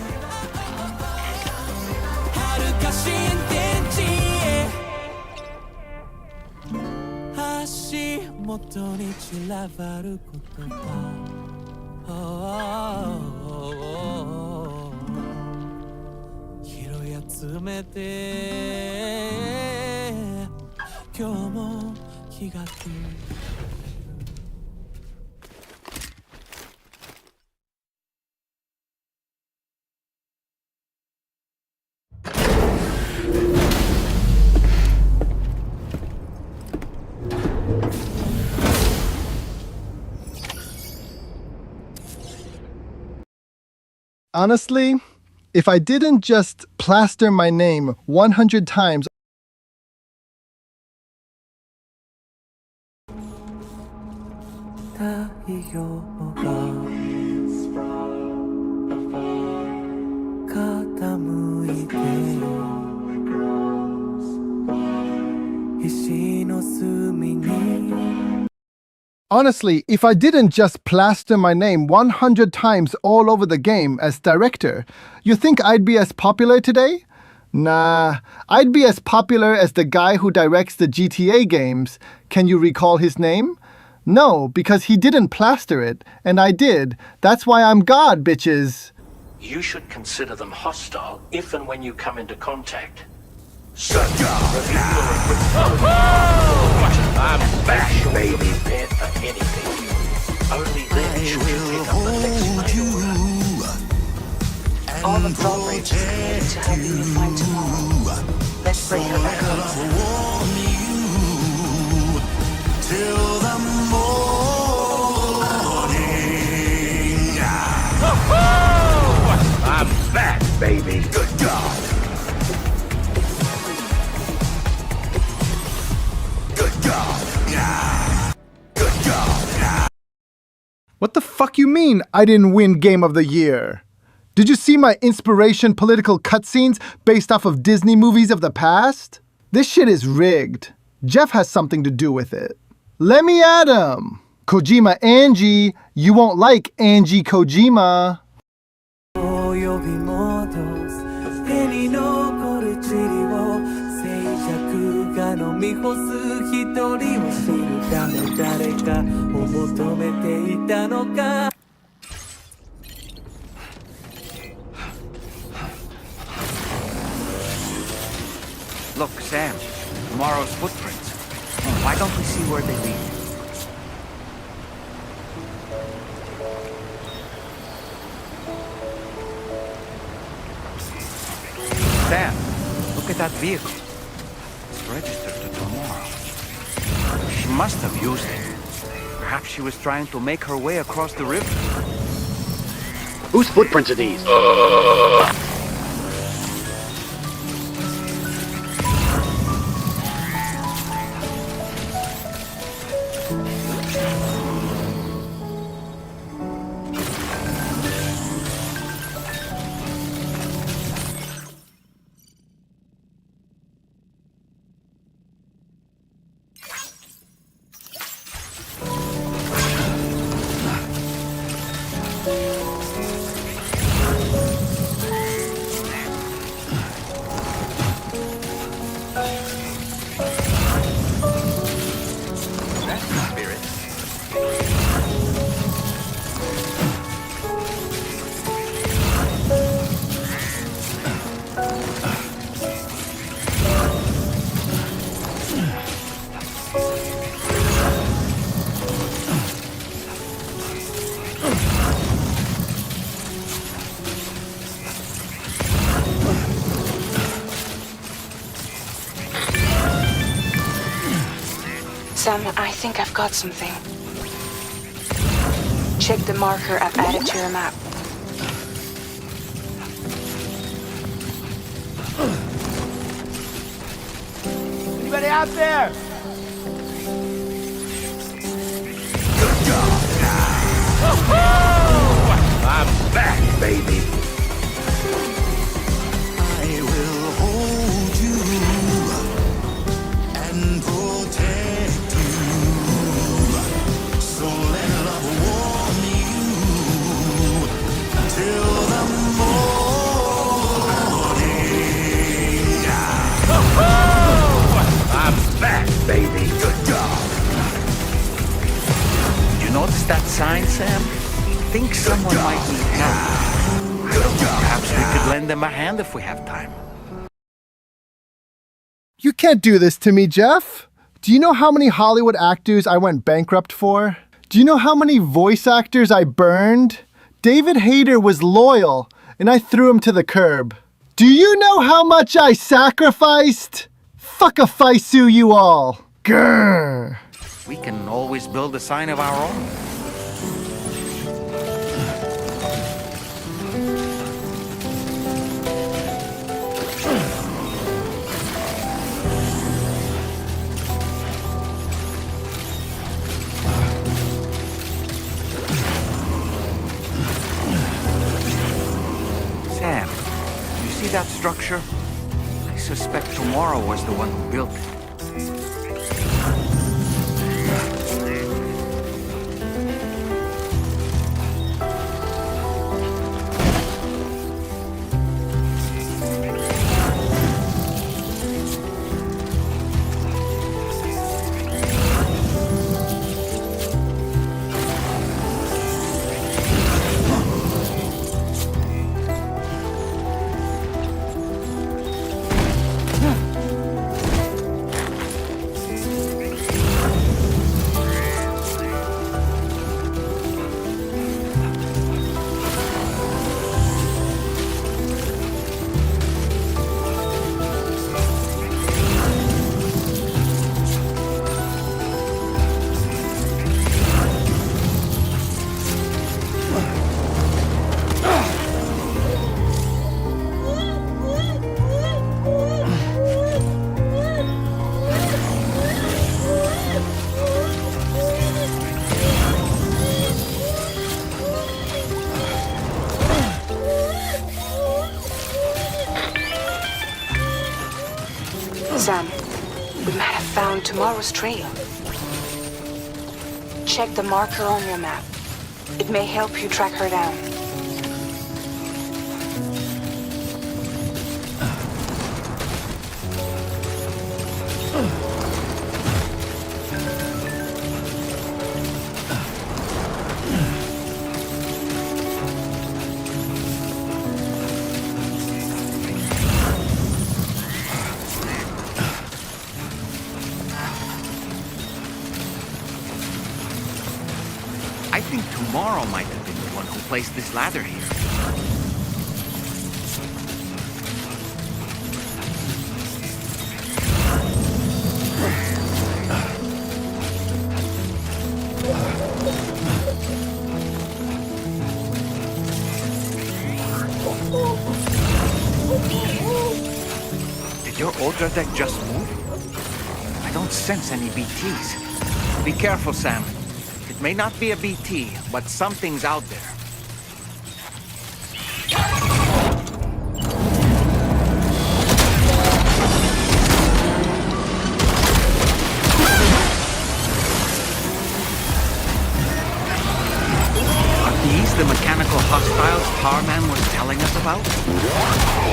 S10: Honestly, if I didn't just plaster my name 100 times Honestly, if I didn't just plaster my name 100 times all over the game as director, you think I'd be as popular today? Nah, I'd be as popular as the guy who directs the GTA games. Can you recall his name? No, because he didn't plaster it, and I did. That's why I'm God, bitches.
S13: You should consider them hostile if and when you come into contact.
S2: So, review your
S13: equipment. I'm back, baby. Prepared for anything. Only then should you pick up the next mail order.
S3: All the blood rages committed to helping you find tomorrow. Let's bring her back home.
S2: Till the morning.
S16: I'm back, baby!
S2: Good God! Good God! Good God!
S10: What the fuck you mean I didn't win Game of the Year? Did you see my inspiration political cutscenes based off of Disney movies of the past? This shit is rigged. Jeff has something to do with it. Let me at him! Kojima Angie, you won't like Angie Kojima.
S2: かを求めていたのか
S16: Look, Sam, tomorrow's footprints. Why don't we see where they lead? Sam, look at that vehicle. It's registered to tomorrow. She must have used it. Perhaps she was trying to make her way across the river.
S15: Whose footprints are these?
S14: Sam, I think I've got something. Check the marker I've added to your map.
S2: Anybody out there?
S21: I'm back, baby.
S2: I will hold you and protect you. So let love warm you till the morning.
S21: I'm back, baby. Good job.
S16: You notice that sign, Sam? Think someone might need help. Perhaps we could lend them a hand if we have time.
S10: You can't do this to me, Jeff. Do you know how many Hollywood actors I went bankrupt for? Do you know how many voice actors I burned? David Hayter was loyal, and I threw him to the curb. Do you know how much I sacrificed? Fuck a Faisu, you all. Grr.
S16: We can always build a sign of our own. Sam, you see that structure? I suspect Tomorrow was the one who built it.
S14: Sam, we might have found Tomorrow's trail. Check the marker on your map. It may help you track her down.
S16: Tomorrow might have been the one who placed this ladder here. Did your Ultra deck just move? I don't sense any BTs. Be careful, Sam. It may not be a BT, but something's out there. Are these the mechanical hostiles Tarman was telling us about?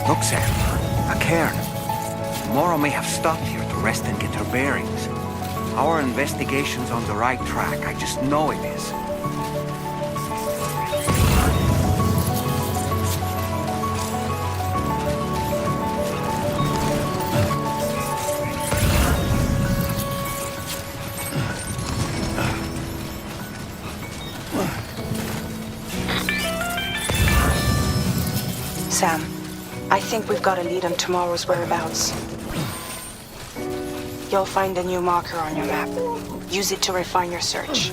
S16: Look, Sam. A cairn. Moro may have stopped here to rest and get her bearings. Our investigation's on the right track. I just know it is.
S14: Sam, I think we've got a lead on tomorrow's whereabouts. You'll find a new marker on your map. Use it to refine your search.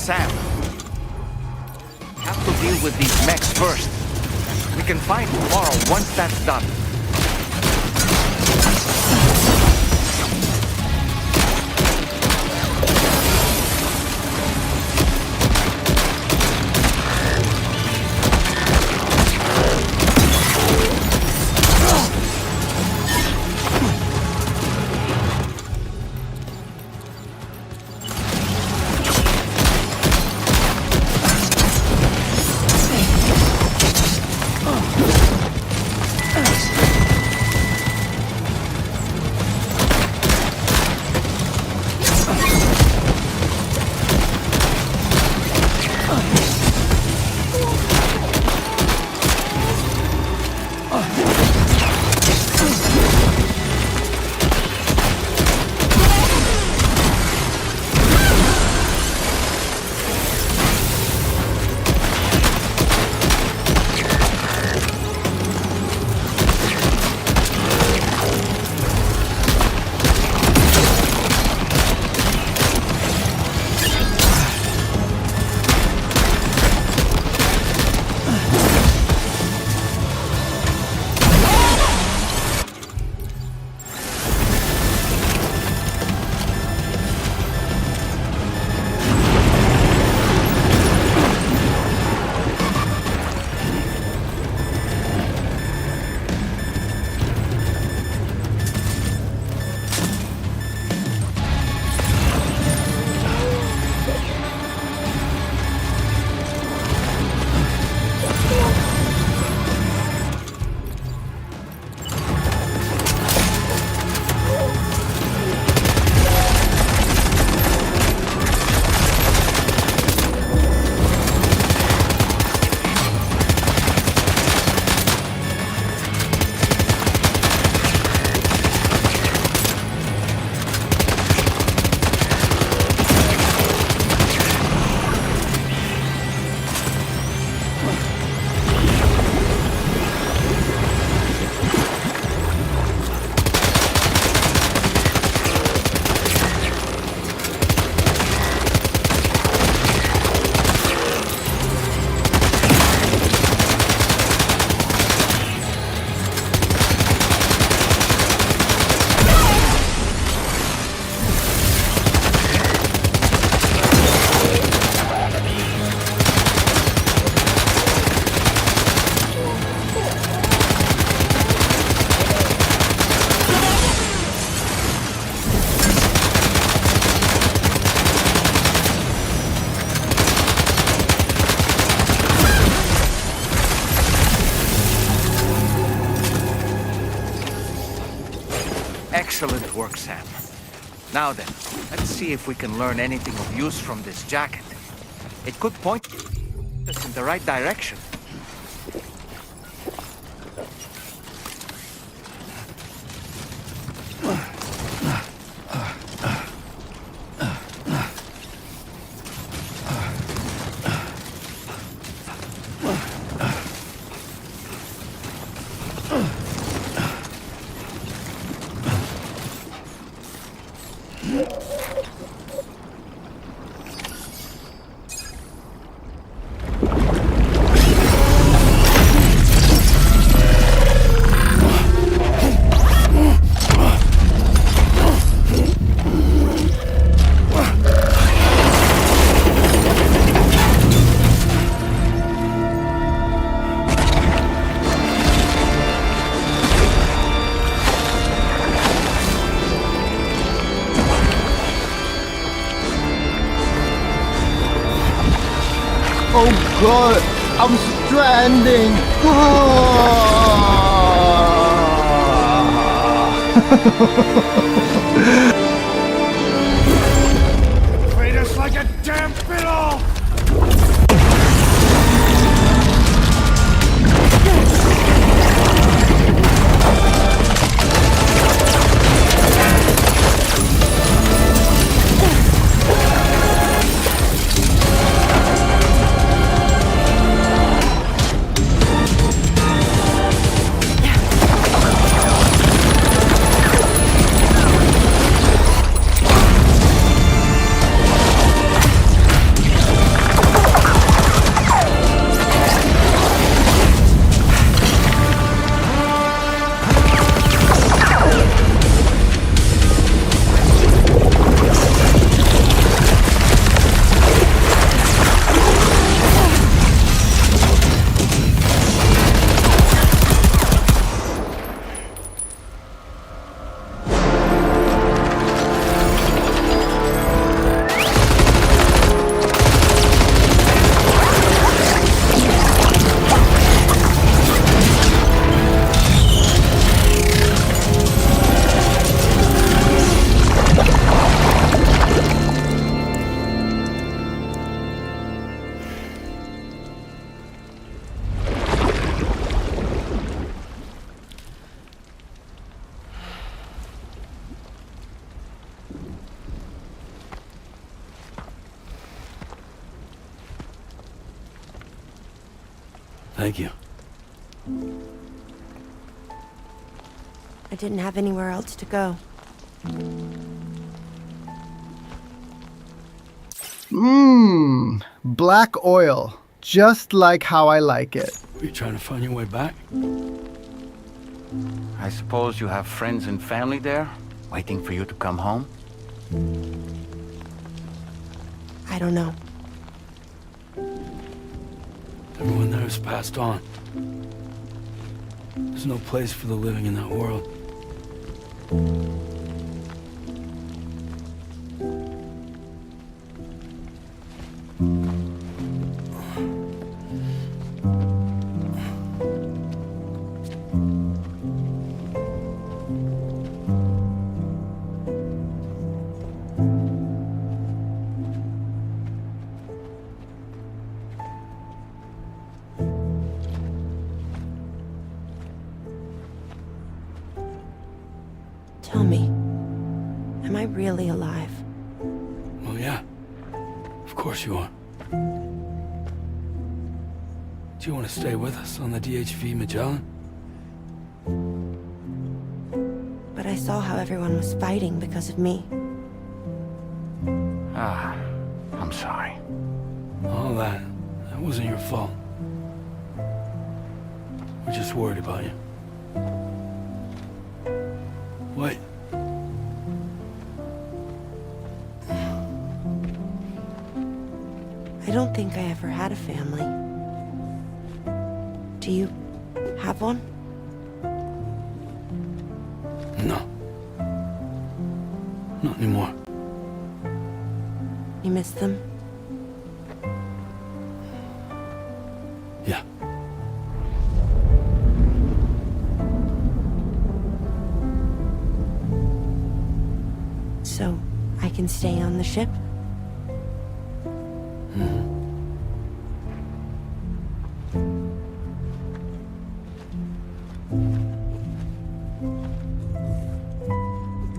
S16: Sam, we have to deal with these mechs first. We can find tomorrow once that's done. Sam. Now then, let's see if we can learn anything of use from this jacket. It could point us in the right direction.
S10: Oh god, I'm stranding!
S2: Treat us like a damn fiddle!
S5: Thank you.
S6: I didn't have anywhere else to go.
S10: Mmm, black oil. Just like how I like it.
S5: Were you trying to find your way back?
S16: I suppose you have friends and family there, waiting for you to come home?
S6: I don't know.
S5: Everyone there has passed on. There's no place for the living in that world.
S6: Tell me, am I really alive?
S5: Well, yeah. Of course you are. Do you want to stay with us on the DHV Magellan?
S6: But I saw how everyone was fighting because of me.
S16: Ah, I'm sorry.
S5: All that wasn't your fault. We're just worried about you. What?
S6: I don't think I ever had a family. Do you have one?
S5: No. Not anymore.
S6: You miss them?
S5: Yeah.
S6: I can stay on the ship?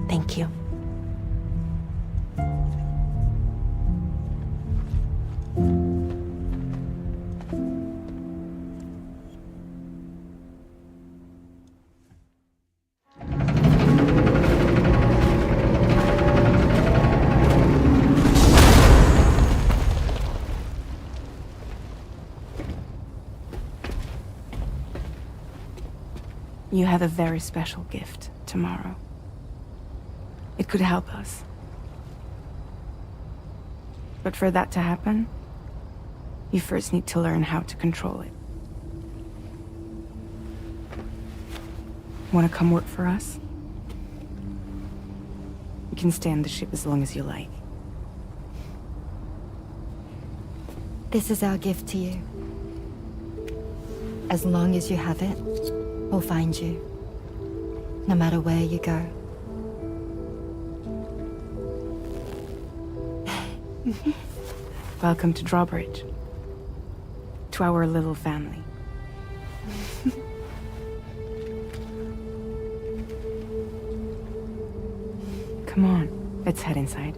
S6: Thank you. You have a very special gift tomorrow. It could help us. But for that to happen, you first need to learn how to control it. Want to come work for us? You can stay on the ship as long as you like.
S1: This is our gift to you. As long as you have it, we'll find you. No matter where you go.
S19: Welcome to Drawbridge. To our little family. Come on, let's head inside.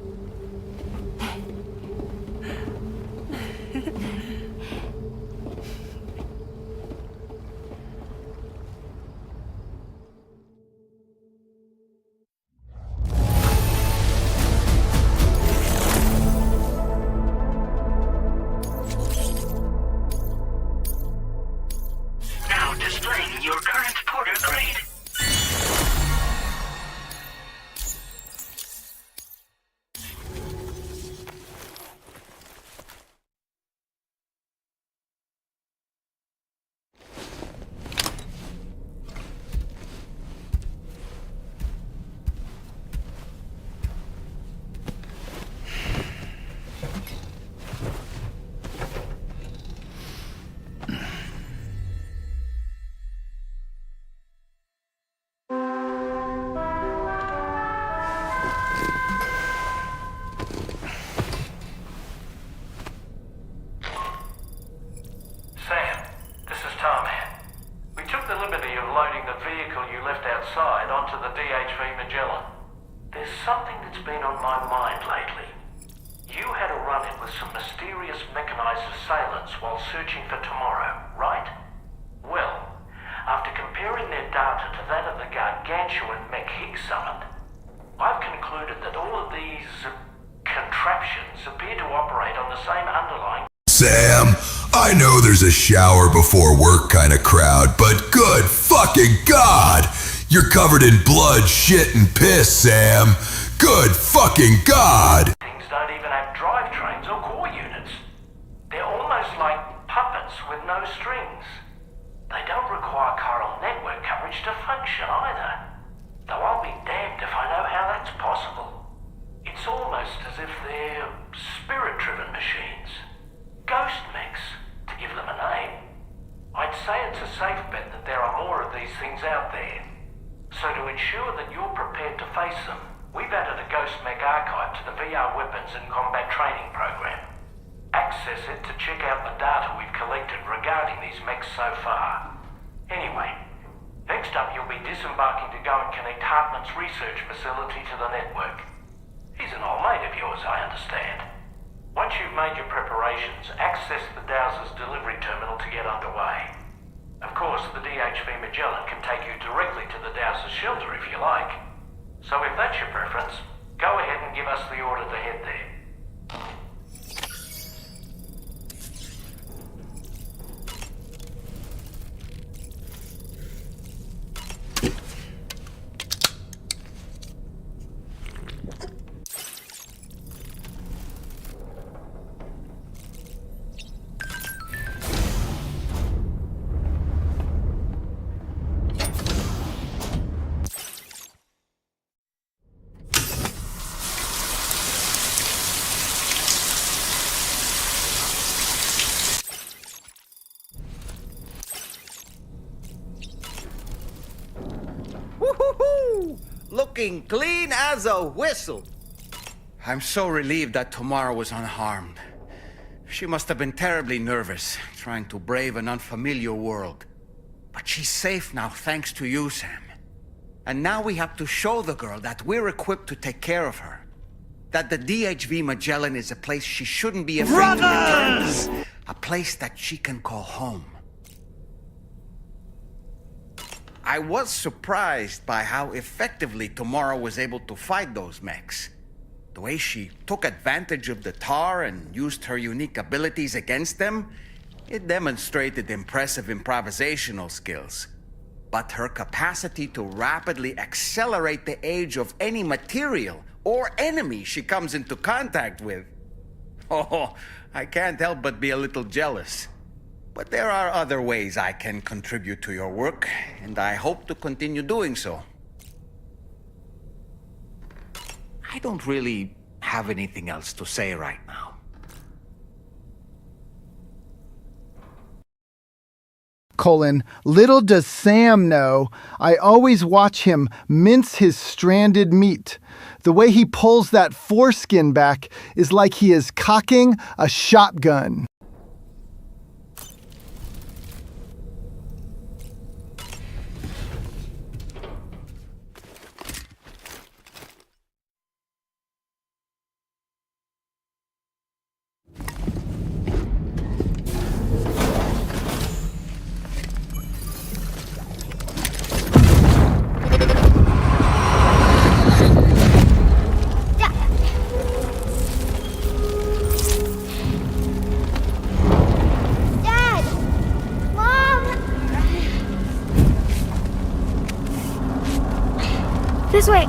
S8: Now displaying your current porter grade.
S21: Sam, this is Tarman. We took the liberty of loading the vehicle you left outside onto the DHV Magellan. There's something that's been on my mind lately. You had a run-in with some mysterious mechanized assailants while searching for Tomorrow, right? Well, after comparing their data to that of the gargantuan mech Higs summoned, I've concluded that all of these contraptions appear to operate on the same underlying...
S12: Sam, I know there's a shower before work kind of crowd, but good fucking God! You're covered in blood, shit, and piss, Sam. Good fucking God!
S21: Things don't even have drivetrains or core units. They're almost like puppets with no strings. They don't require chiral network coverage to function either. Though I'll be damned if I know how that's possible. It's almost as if they're spirit-driven machines. Ghost mechs, to give them a name. I'd say it's a safe bet that there are more of these things out there. So to ensure that you're prepared to face them, we've added a Ghost Mech archive to the VR weapons and combat training program. Access it to check out the data we've collected regarding these mechs so far. Anyway, next up you'll be disembarking to go and connect Hartman's research facility to the network. He's an old mate of yours, I understand. Once you've made your preparations, access the Dowser's delivery terminal to get underway. Of course, the DHV Magellan can take you directly to the Dowser's shelter if you like. So if that's your preference, go ahead and give us the order to head there.
S4: Woo-hoo-hoo! Looking clean as a whistle.
S16: I'm so relieved that Tomorrow was unharmed. She must have been terribly nervous, trying to brave an unfamiliar world. But she's safe now, thanks to you, Sam. And now we have to show the girl that we're equipped to take care of her. That the DHV Magellan is a place she shouldn't be afraid to return to. A place that she can call home. I was surprised by how effectively Tomorrow was able to fight those mechs. The way she took advantage of the tar and used her unique abilities against them, it demonstrated impressive improvisational skills. But her capacity to rapidly accelerate the age of any material or enemy she comes into contact with. Oh, I can't help but be a little jealous. But there are other ways I can contribute to your work, and I hope to continue doing so. I don't really have anything else to say right now.
S10: Little does Sam know, I always watch him mince his stranded meat. The way he pulls that foreskin back is like he is cocking a shotgun.
S4: This way.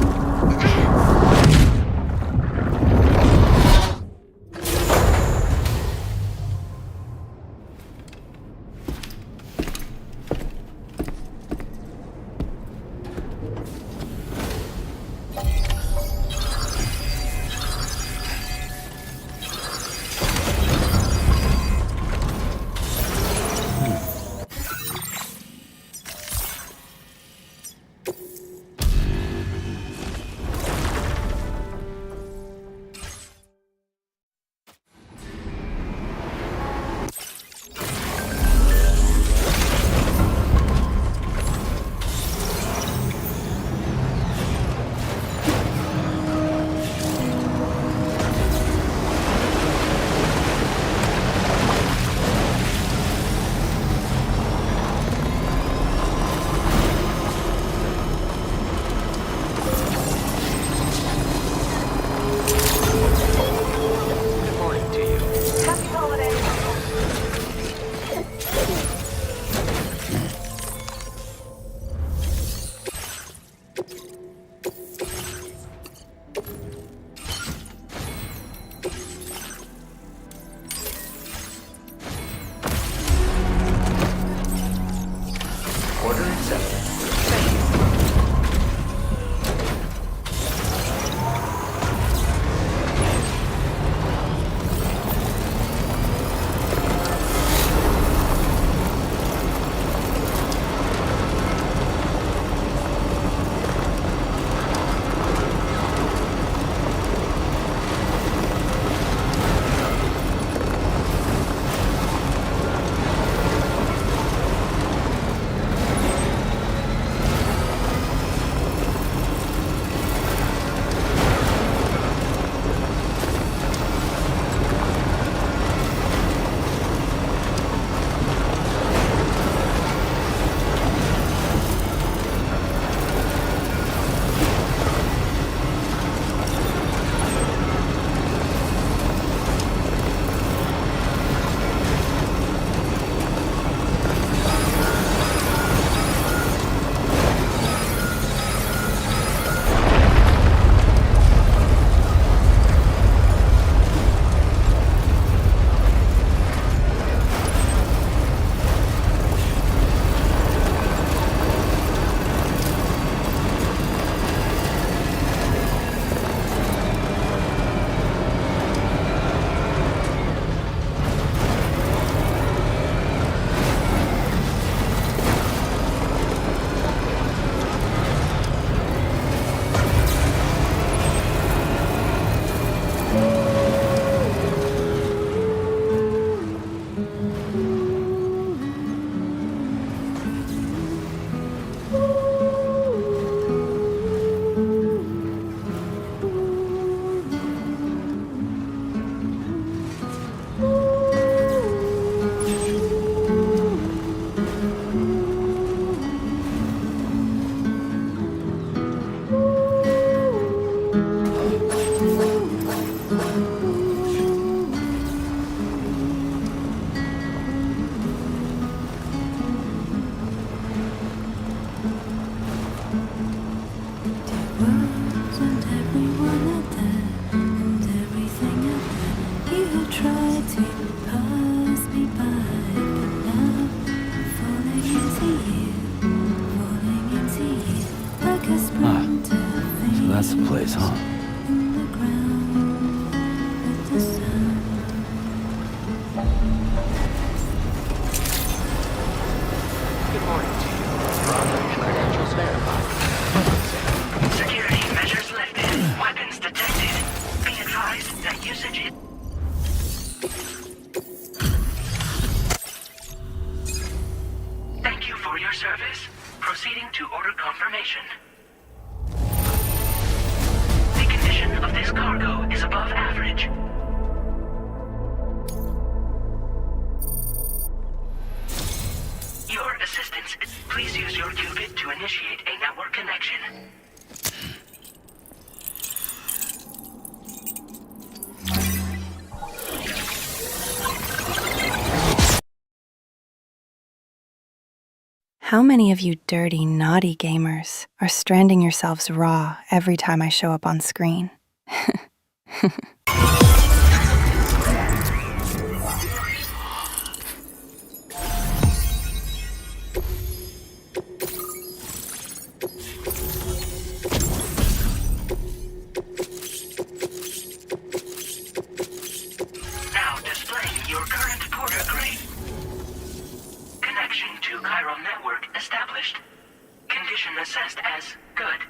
S5: So that's the place, huh?
S17: Good morning to you. Drawbridge credentials verified.
S8: Security measures lifted. Weapons detected. Be advised that usage is... Thank you for your service. Proceeding to order confirmation. The condition of this cargo is above average. Your assistance. Please use your qubit to initiate a network connection.
S4: How many of you dirty, naughty gamers are stranding yourselves raw every time I show up on screen?
S8: Now displaying your current porter grade. Connection to chiral network established. Condition assessed as good.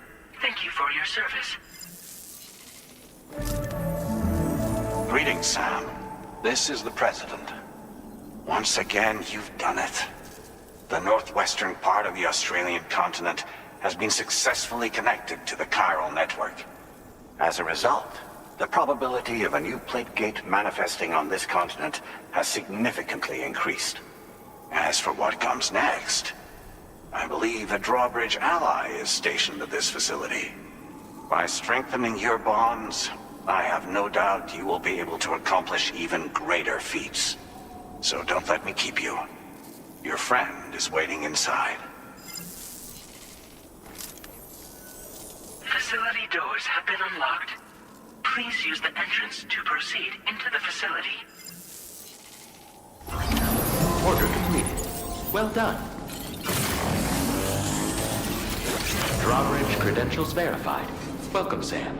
S8: Thank you for your service.
S18: Greetings, Sam. This is the President. Once again, you've done it. The northwestern part of the Australian continent has been successfully connected to the chiral network. As a result, the probability of a new plate gate manifesting on this continent has significantly increased. As for what comes next, I believe a drawbridge ally is stationed at this facility. By strengthening your bonds, I have no doubt you will be able to accomplish even greater feats. So don't let me keep you. Your friend is waiting inside.
S8: Facility doors have been unlocked. Please use the entrance to proceed into the facility.
S17: Order completed. Well done. Drawbridge credentials verified. Welcome, Sam.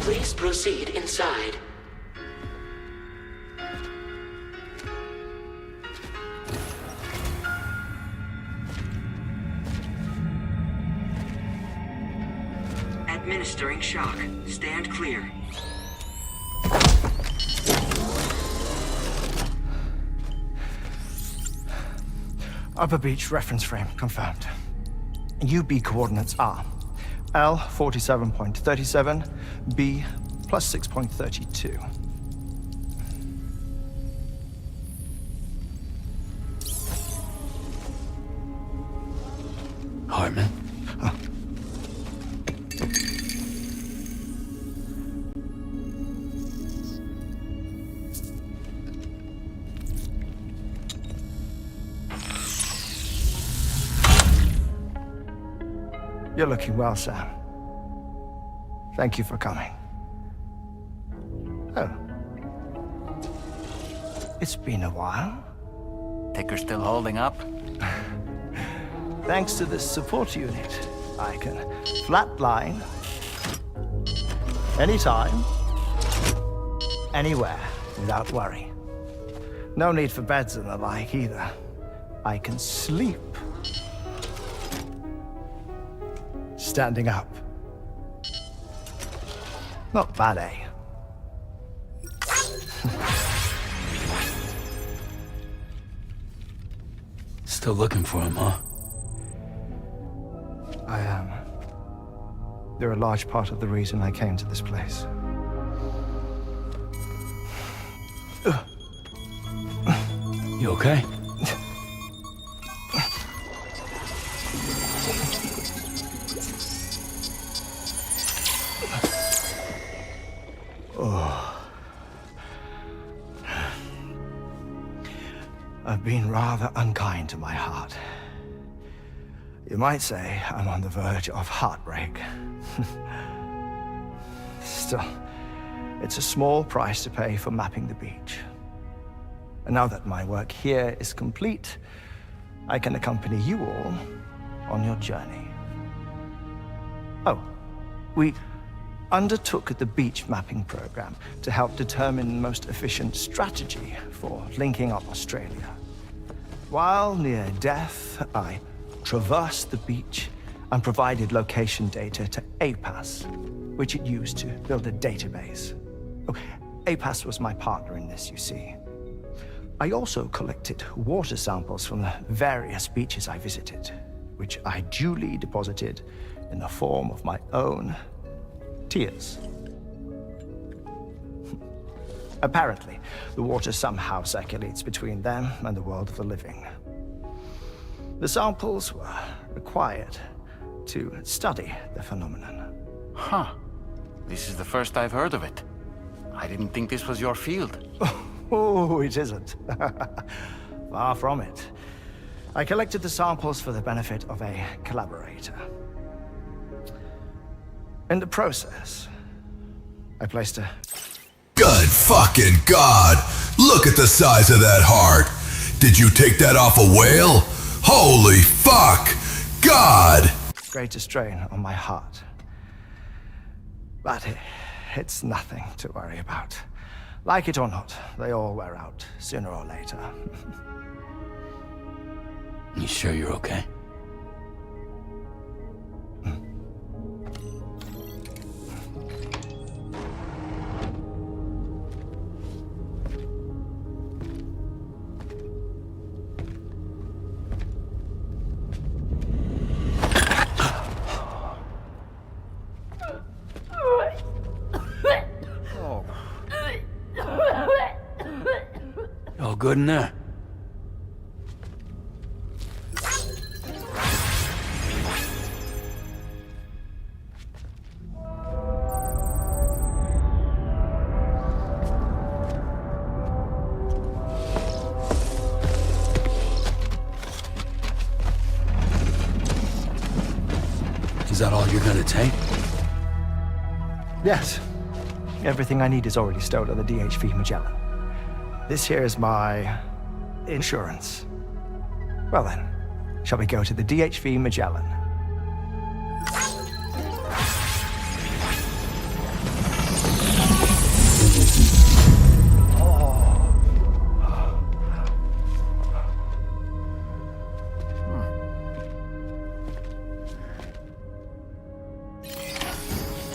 S8: Please proceed inside. Administering shock. Stand clear.
S20: Upper Beach reference frame confirmed. UB coordinates are L 47.37, B plus 6.32.
S5: Hartman?
S20: You're looking well, Sam. Thank you for coming. Oh. It's been a while.
S16: Ticker's still holding up?
S20: Thanks to this support unit, I can flatline anytime, anywhere, without worry. No need for beds and the like either. I can sleep standing up. Not bad, eh?
S5: Still looking for him, huh?
S20: I am. They're a large part of the reason I came to this place.
S5: You okay?
S2: been rather unkind to my heart. You might say I'm on the verge of heartbreak. Still, it's a small price to pay for mapping the beach. And now that my work here is complete, I can accompany you all on your journey. Oh, we undertook the beach mapping program to help determine the most efficient strategy for linking up Australia. While near death, I traversed the beach and provided location data to APAS, which it used to build a database. Oh, APAS was my partner in this, you see. I also collected water samples from the various beaches I visited, which I duly deposited in the form of my own tears. Apparently, the water somehow circulates between them and the world of the living. The samples were required to study the phenomenon.
S15: Huh. This is the first I've heard of it. I didn't think this was your field.
S2: Oh, it isn't. Far from it. I collected the samples for the benefit of a collaborator. In the process, I placed a...
S12: Good fucking God! Look at the size of that heart! Did you take that off a whale? Holy fuck! God!
S2: greater strain on my heart. But it's nothing to worry about. Like it or not, they all wear out, sooner or later.
S5: You sure you're okay? All good in there? Is that all you're gonna take?
S2: Yes. Everything I need is already stowed on the DHV Magellan. This here is my insurance. Well then, shall we go to the DHV Magellan?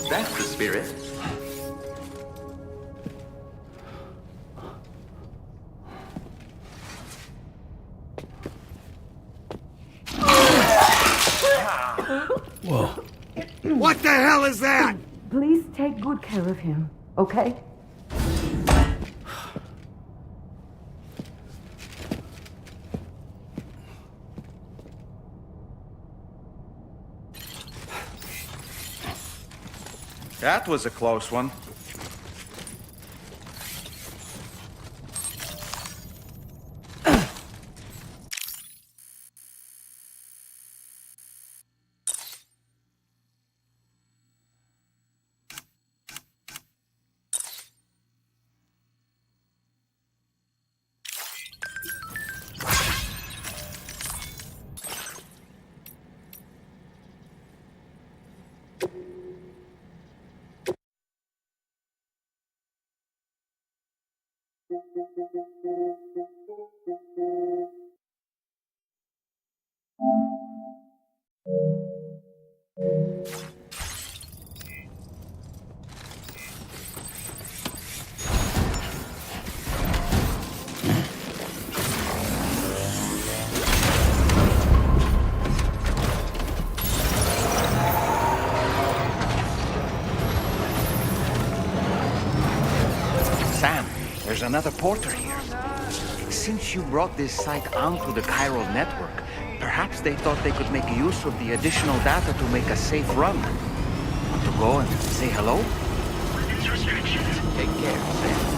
S17: That's the spirit.
S5: Whoa.
S11: What the hell is that?
S22: Please take good care of him, okay?
S16: That was a close one. Sam, there's another porter here. Since you brought this site onto the chiral network, perhaps they thought they could make use of the additional data to make a safe run. Want to go and say hello?
S8: Weapons restrictions.
S16: Take care, Sam.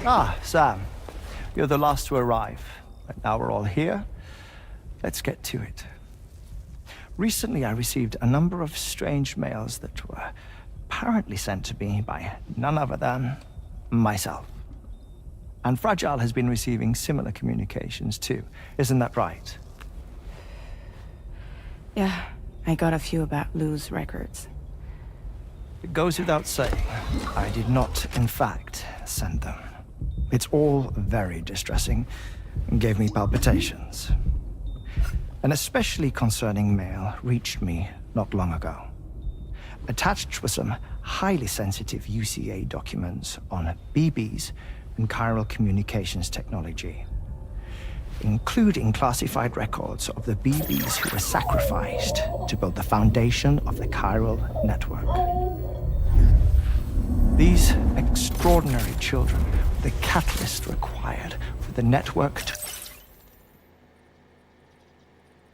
S20: Ah, Sam. You're the last to arrive. But now we're all here. Let's get to it. Recently, I received a number of strange mails that were apparently sent to me by none other than myself. And Fragile has been receiving similar communications too. Isn't that right?
S19: Yeah, I got a few about Lou's records.
S20: It goes without saying, I did not, in fact, send them. It's all very distressing and gave me palpitations. An especially concerning mail reached me not long ago. Attached were some highly sensitive UCA documents on BBs and chiral communications technology, including classified records of the BBs who were sacrificed to build the foundation of the chiral network. These extraordinary children were the catalyst required for the network to...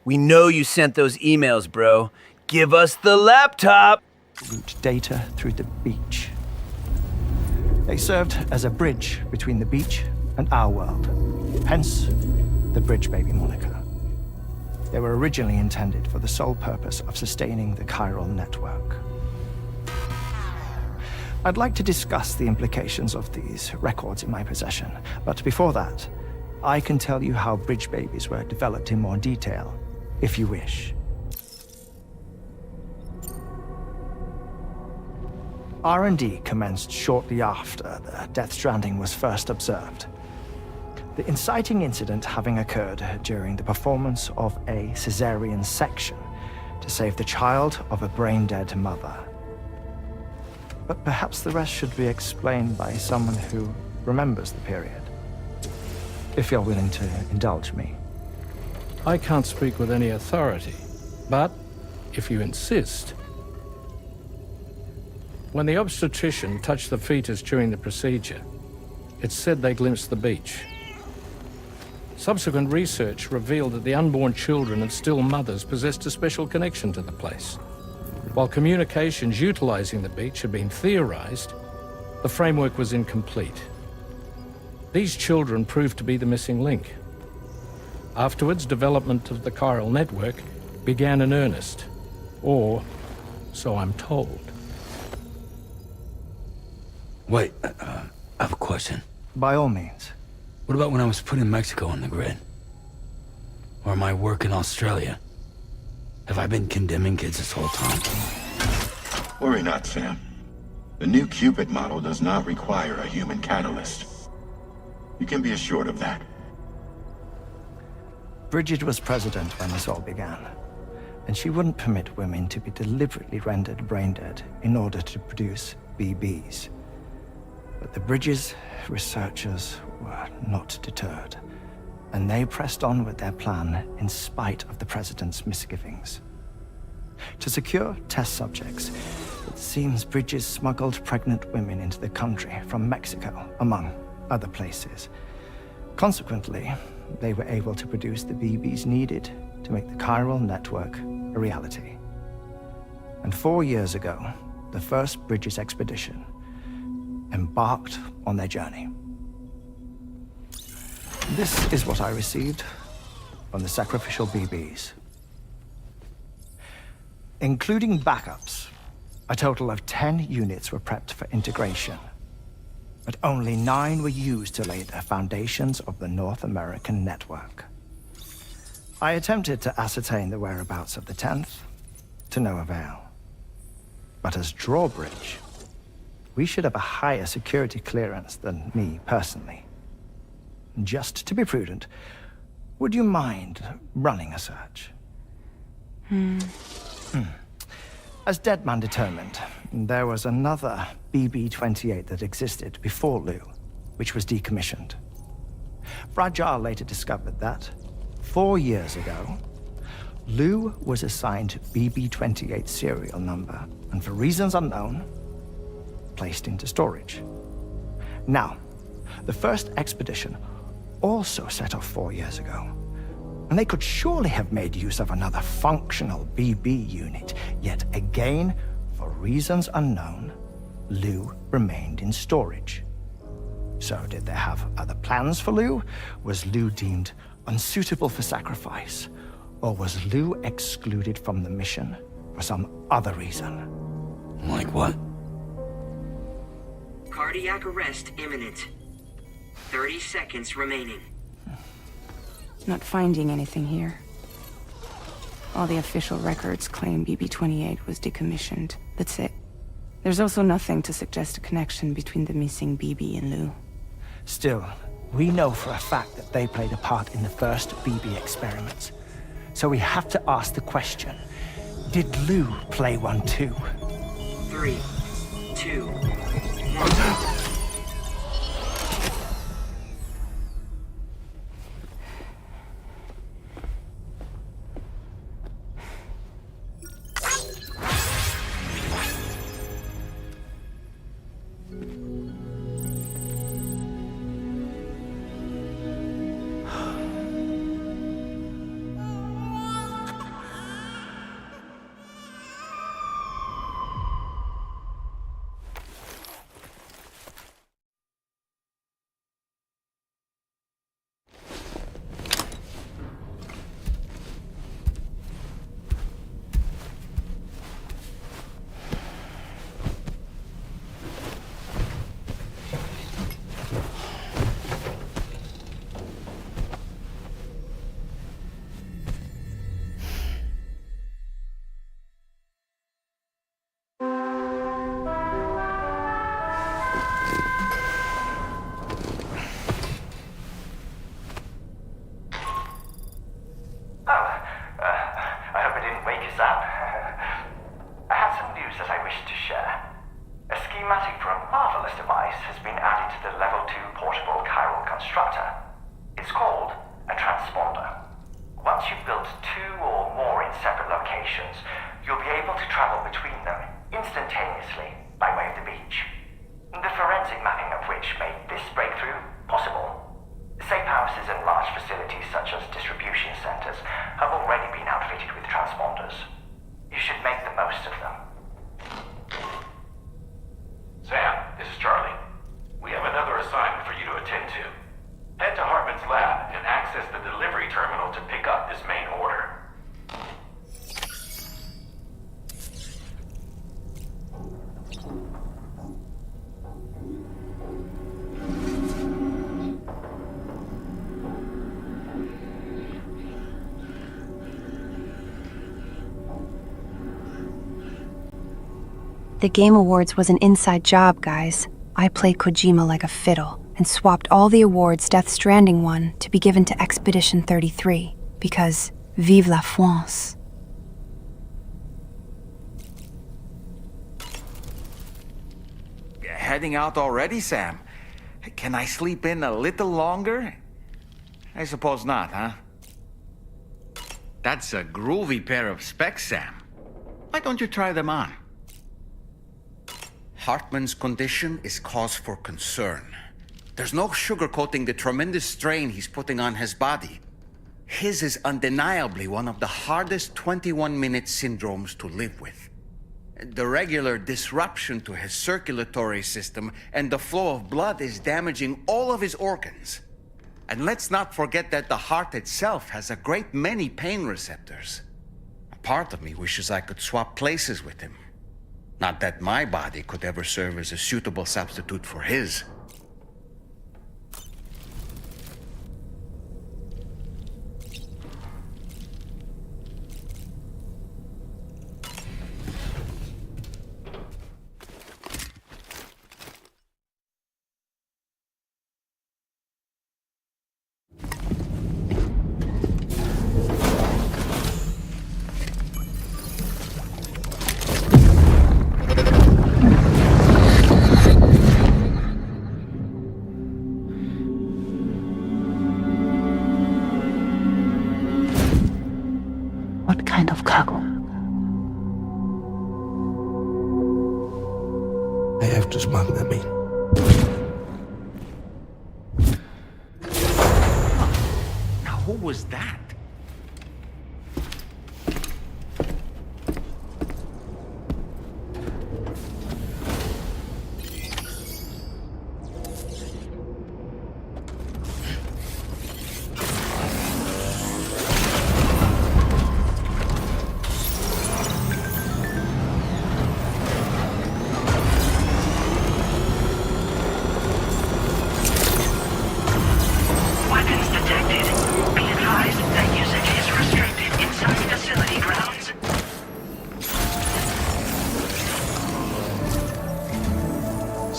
S7: We know you sent those emails, bro. Give us the laptop!
S20: Route data through the beach. They served as a bridge between the beach and our world, hence the Bridge Baby moniker. They were originally intended for the sole purpose of sustaining the chiral network. I'd like to discuss the implications of these records in my possession, but before that, I can tell you how Bridge Babies were developed in more detail, if you wish. R&D commenced shortly after the Death Stranding was first observed. The inciting incident having occurred during the performance of a cesarean section to save the child of a brain-dead mother. But perhaps the rest should be explained by someone who remembers the period. If you're willing to indulge me.
S13: I can't speak with any authority, but if you insist... When the obstetrician touched the fetus during the procedure, it's said they glimpsed the beach. Subsequent research revealed that the unborn children of still mothers possessed a special connection to the place. While communications utilizing the beach had been theorized, the framework was incomplete. These children proved to be the missing link. Afterwards, development of the chiral network began in earnest, or so I'm told.
S5: Wait, I have a question.
S20: By all means.
S5: What about when I was putting Mexico on the grid? Or my work in Australia? Have I been condemning kids this whole time?
S9: Worry not, Sam. The new Cupid model does not require a human catalyst. You can be assured of that.
S20: Bridget was president when this all began, and she wouldn't permit women to be deliberately rendered brain-dead in order to produce BBs. But the Bridges researchers were not deterred, and they pressed on with their plan in spite of the president's misgivings. To secure test subjects, it seems Bridges smuggled pregnant women into the country from Mexico, among other places. Consequently, they were able to produce the BBs needed to make the chiral network a reality. And 4 years ago, the first Bridges expedition embarked on their journey. This is what I received from the sacrificial BBs. Including backups, a total of 10 units were prepped for integration, but only 9 were used to lay the foundations of the North American network. I attempted to ascertain the whereabouts of the 10th, to no avail. But as drawbridge, we should have a higher security clearance than me personally. Just to be prudent, would you mind running a search? As Deadman determined, there was another BB-28 that existed before Lou, which was decommissioned. Fragile later discovered that, 4 years ago, Lou was assigned BB-28 serial number, and for reasons unknown, placed into storage. Now, the first expedition also set off 4 years ago, and they could surely have made use of another functional BB unit, yet again, for reasons unknown, Lou remained in storage.
S3: So did they have other plans for Lou? Was Lou deemed unsuitable for sacrifice? Or was Lou excluded from the mission for some other reason?
S5: Like what?
S14: Cardiac arrest imminent. 30 seconds remaining.
S19: Not finding anything here. All the official records claim BB-28 was decommissioned. That's it. There's also nothing to suggest a connection between the missing BB and Lou.
S3: Still, we know for a fact that they played a part in the first BB experiments. So we have to ask the question, did Lou play one too?
S14: 3, 2, 1.
S4: The Game Awards was an inside job, guys. I played Kojima like a fiddle and swapped all the awards Death Stranding won to be given to Expedition 33, because vive la France.
S16: Heading out already, Sam? Can I sleep in a little longer? I suppose not, huh? That's a groovy pair of specs, Sam. Why don't you try them on? Hartman's condition is cause for concern. There's no sugarcoating the tremendous strain he's putting on his body. His is undeniably one of the hardest 21-minute syndromes to live with. The regular disruption to his circulatory system and the flow of blood is damaging all of his organs. And let's not forget that the heart itself has a great many pain receptors. A part of me wishes I could swap places with him. Not that my body could ever serve as a suitable substitute for his.
S22: What kind of cargo?
S11: I have to smuggle them in.
S16: Now, who was that?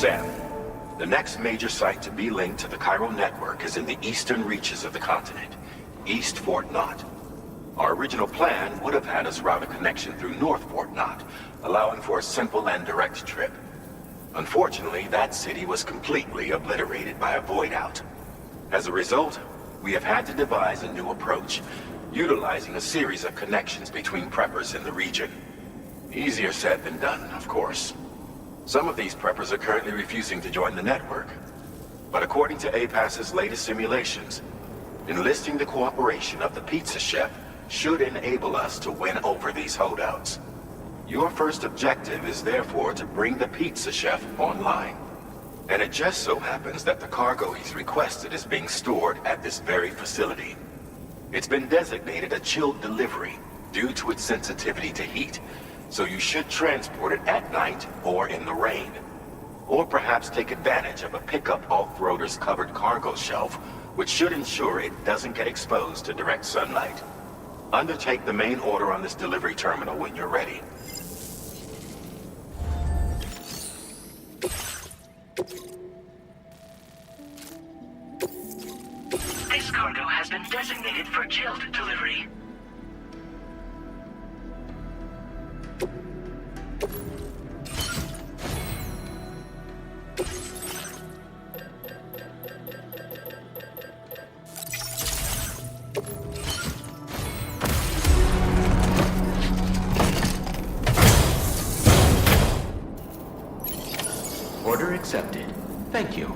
S9: Sam, the next major site to be linked to the chiral network is in the eastern reaches of the continent, East Fort Knot. Our original plan would have had us route a connection through North Fort Knot, allowing for a simple and direct trip. Unfortunately, that city was completely obliterated by a void out. As a result, we have had to devise a new approach, utilizing a series of connections between preppers in the region. Easier said than done, of course. Some of these preppers are currently refusing to join the network. But according to APAS's latest simulations, enlisting the cooperation of the pizza chef should enable us to win over these holdouts. Your first objective is therefore to bring the pizza chef online. And it just so happens that the cargo he's requested is being stored at this very facility. It's been designated a chilled delivery due to its sensitivity to heat, so you should transport it at night or in the rain. Or perhaps take advantage of a pickup off-roader's covered cargo shelf, which should ensure it doesn't get exposed to direct sunlight. Undertake the main order on this delivery terminal when you're ready.
S8: This cargo has been designated for chilled delivery.
S17: Order accepted. Thank you.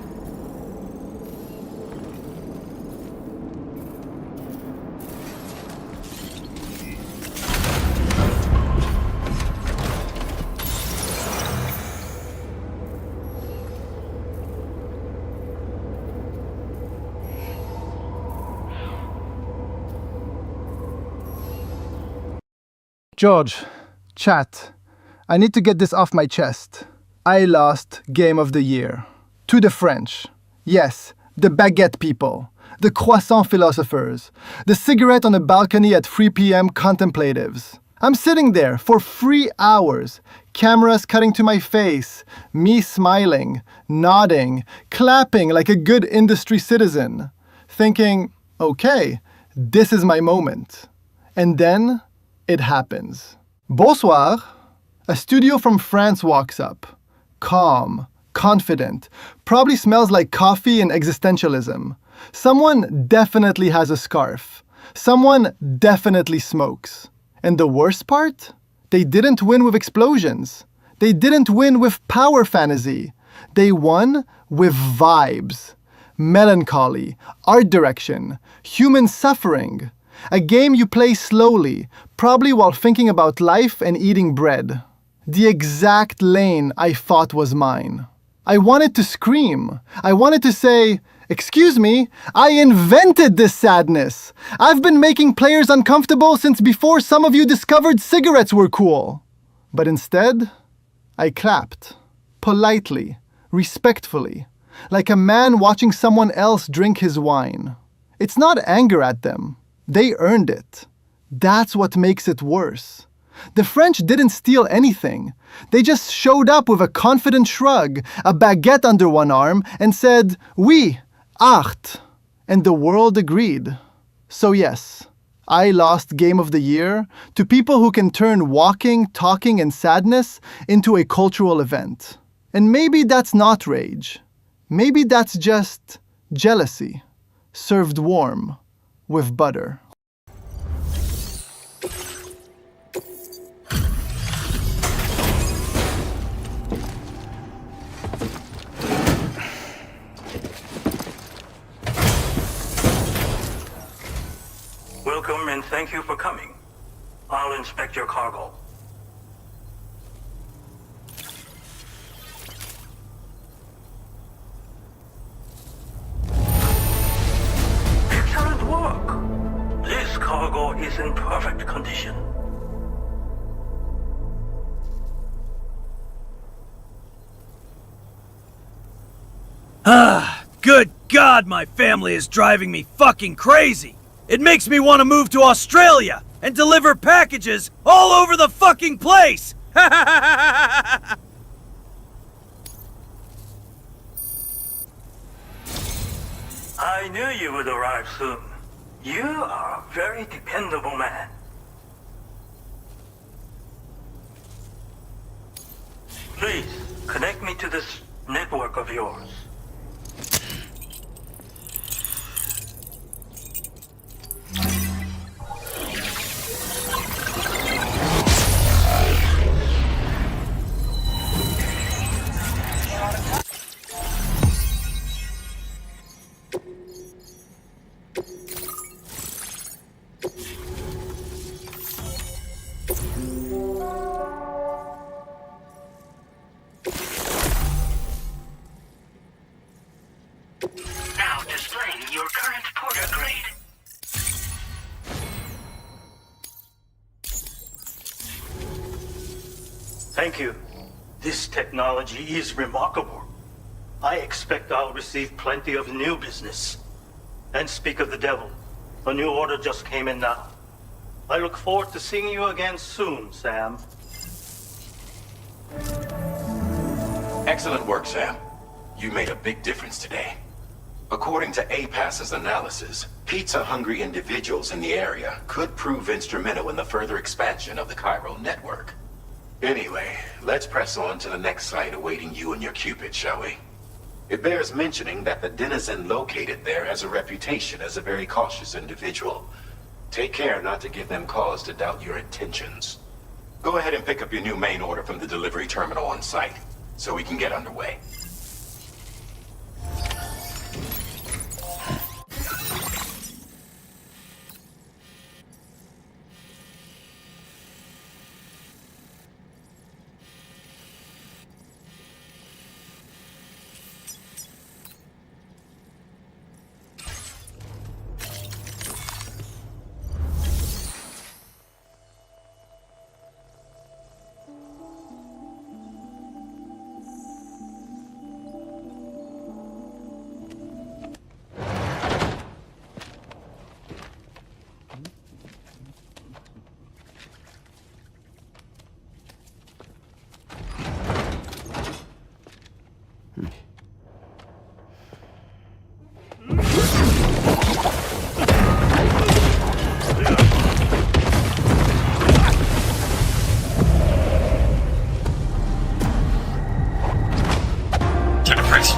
S10: George, chat. I need to get this off my chest. I lost Game of the Year. To the French. Yes, the baguette people. The croissant philosophers. The cigarette on a balcony at 3 p.m. contemplatives. I'm sitting there for 3 hours. Cameras cutting to my face. Me smiling, nodding, clapping like a good industry citizen. Thinking, okay, this is my moment. And then it happens. Bonsoir. A studio from France walks up. Calm, confident, probably smells like coffee and existentialism. Someone definitely has a scarf. Someone definitely smokes. And the worst part? They didn't win with explosions. They didn't win with power fantasy. They won with vibes. Melancholy, art direction, human suffering. A game you play slowly, probably while thinking about life and eating bread. The exact lane I thought was mine. I wanted to scream. I wanted to say, excuse me, I invented this sadness. I've been making players uncomfortable since before some of you discovered cigarettes were cool. But instead, I clapped. Politely, respectfully, like a man watching someone else drink his wine. It's not anger at them. They earned it. That's what makes it worse. The French didn't steal anything. They just showed up with a confident shrug, a baguette under one arm, and said, oui, art. And the world agreed. So yes, I lost Game of the Year to people who can turn walking, talking, and sadness into a cultural event. And maybe that's not rage. Maybe that's just jealousy, served warm, with butter.
S1: Welcome and thank you for coming. I'll inspect your cargo. Excellent work. This cargo is in perfect condition.
S7: Good God, my family is driving me fucking crazy! It makes me want to move to Australia and deliver packages all over the fucking place!
S1: I knew you would arrive soon. You are a very dependable man. Please, connect me to this network of yours.
S8: Now displaying your current porter grade.
S1: Thank you. This technology is remarkable. I expect I'll receive plenty of new business. And speak of the devil, a new order just came in now. I look forward to seeing you again soon, Sam.
S9: Excellent work, Sam. You made a big difference today. According to APAS's analysis, pizza-hungry individuals in the area could prove instrumental in the further expansion of the Cairo network. Anyway, let's press on to the next site awaiting you and your Cupid, shall we? It bears mentioning that the denizen located there has a reputation as a very cautious individual. Take care not to give them cause to doubt your intentions. Go ahead and pick up your new main order from the delivery terminal on site, so we can get underway.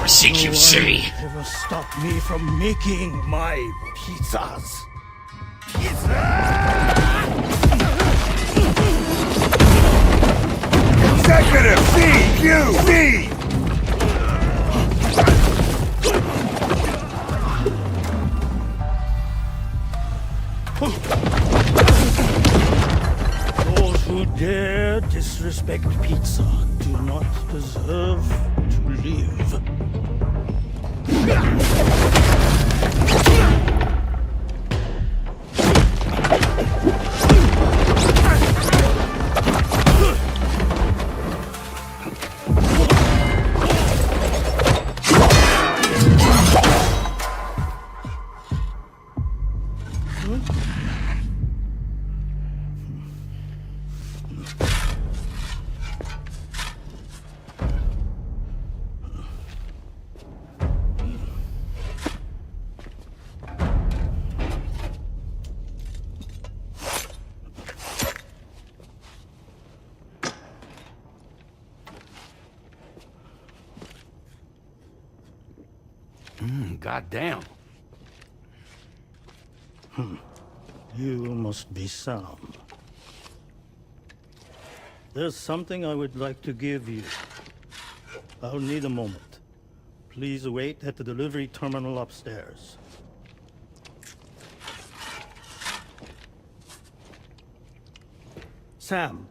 S2: CQC. Never stop me from making my pizzas.
S12: Executive CQC!
S2: Those who dare disrespect pizza do not deserve to live.
S5: Goddamn.
S2: You must be Sam. There's something I would like to give you. I'll need a moment. Please wait at the delivery terminal upstairs. Sam.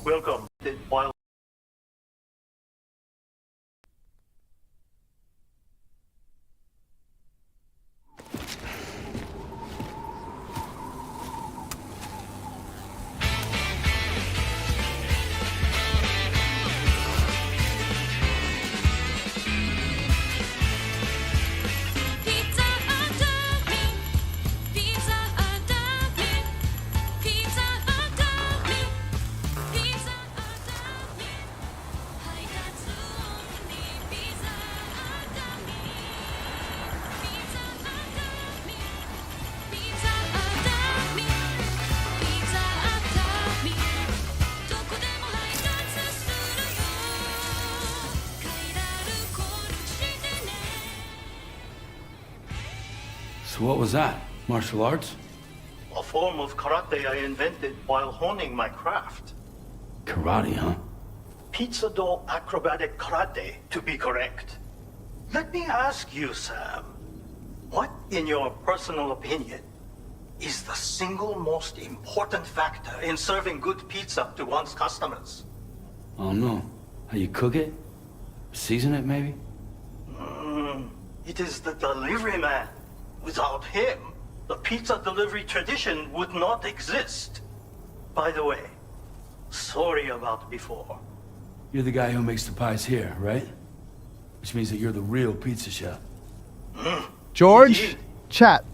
S1: Welcome. While
S5: So what was that? Martial arts?
S1: a form of karate I invented while honing my craft.
S5: Karate, huh?
S1: Pizza dough acrobatic karate, to be correct. Let me ask you, Sam. What, in your personal opinion, is the single most important factor in serving good pizza to one's customers?
S5: Oh no. How you cook it? Season it, maybe?
S1: It is the delivery man. Without him, the pizza delivery tradition would not exist. By the way, sorry about before.
S5: You're the guy who makes the pies here, right? Which means that you're the real pizza chef.
S10: George, chat.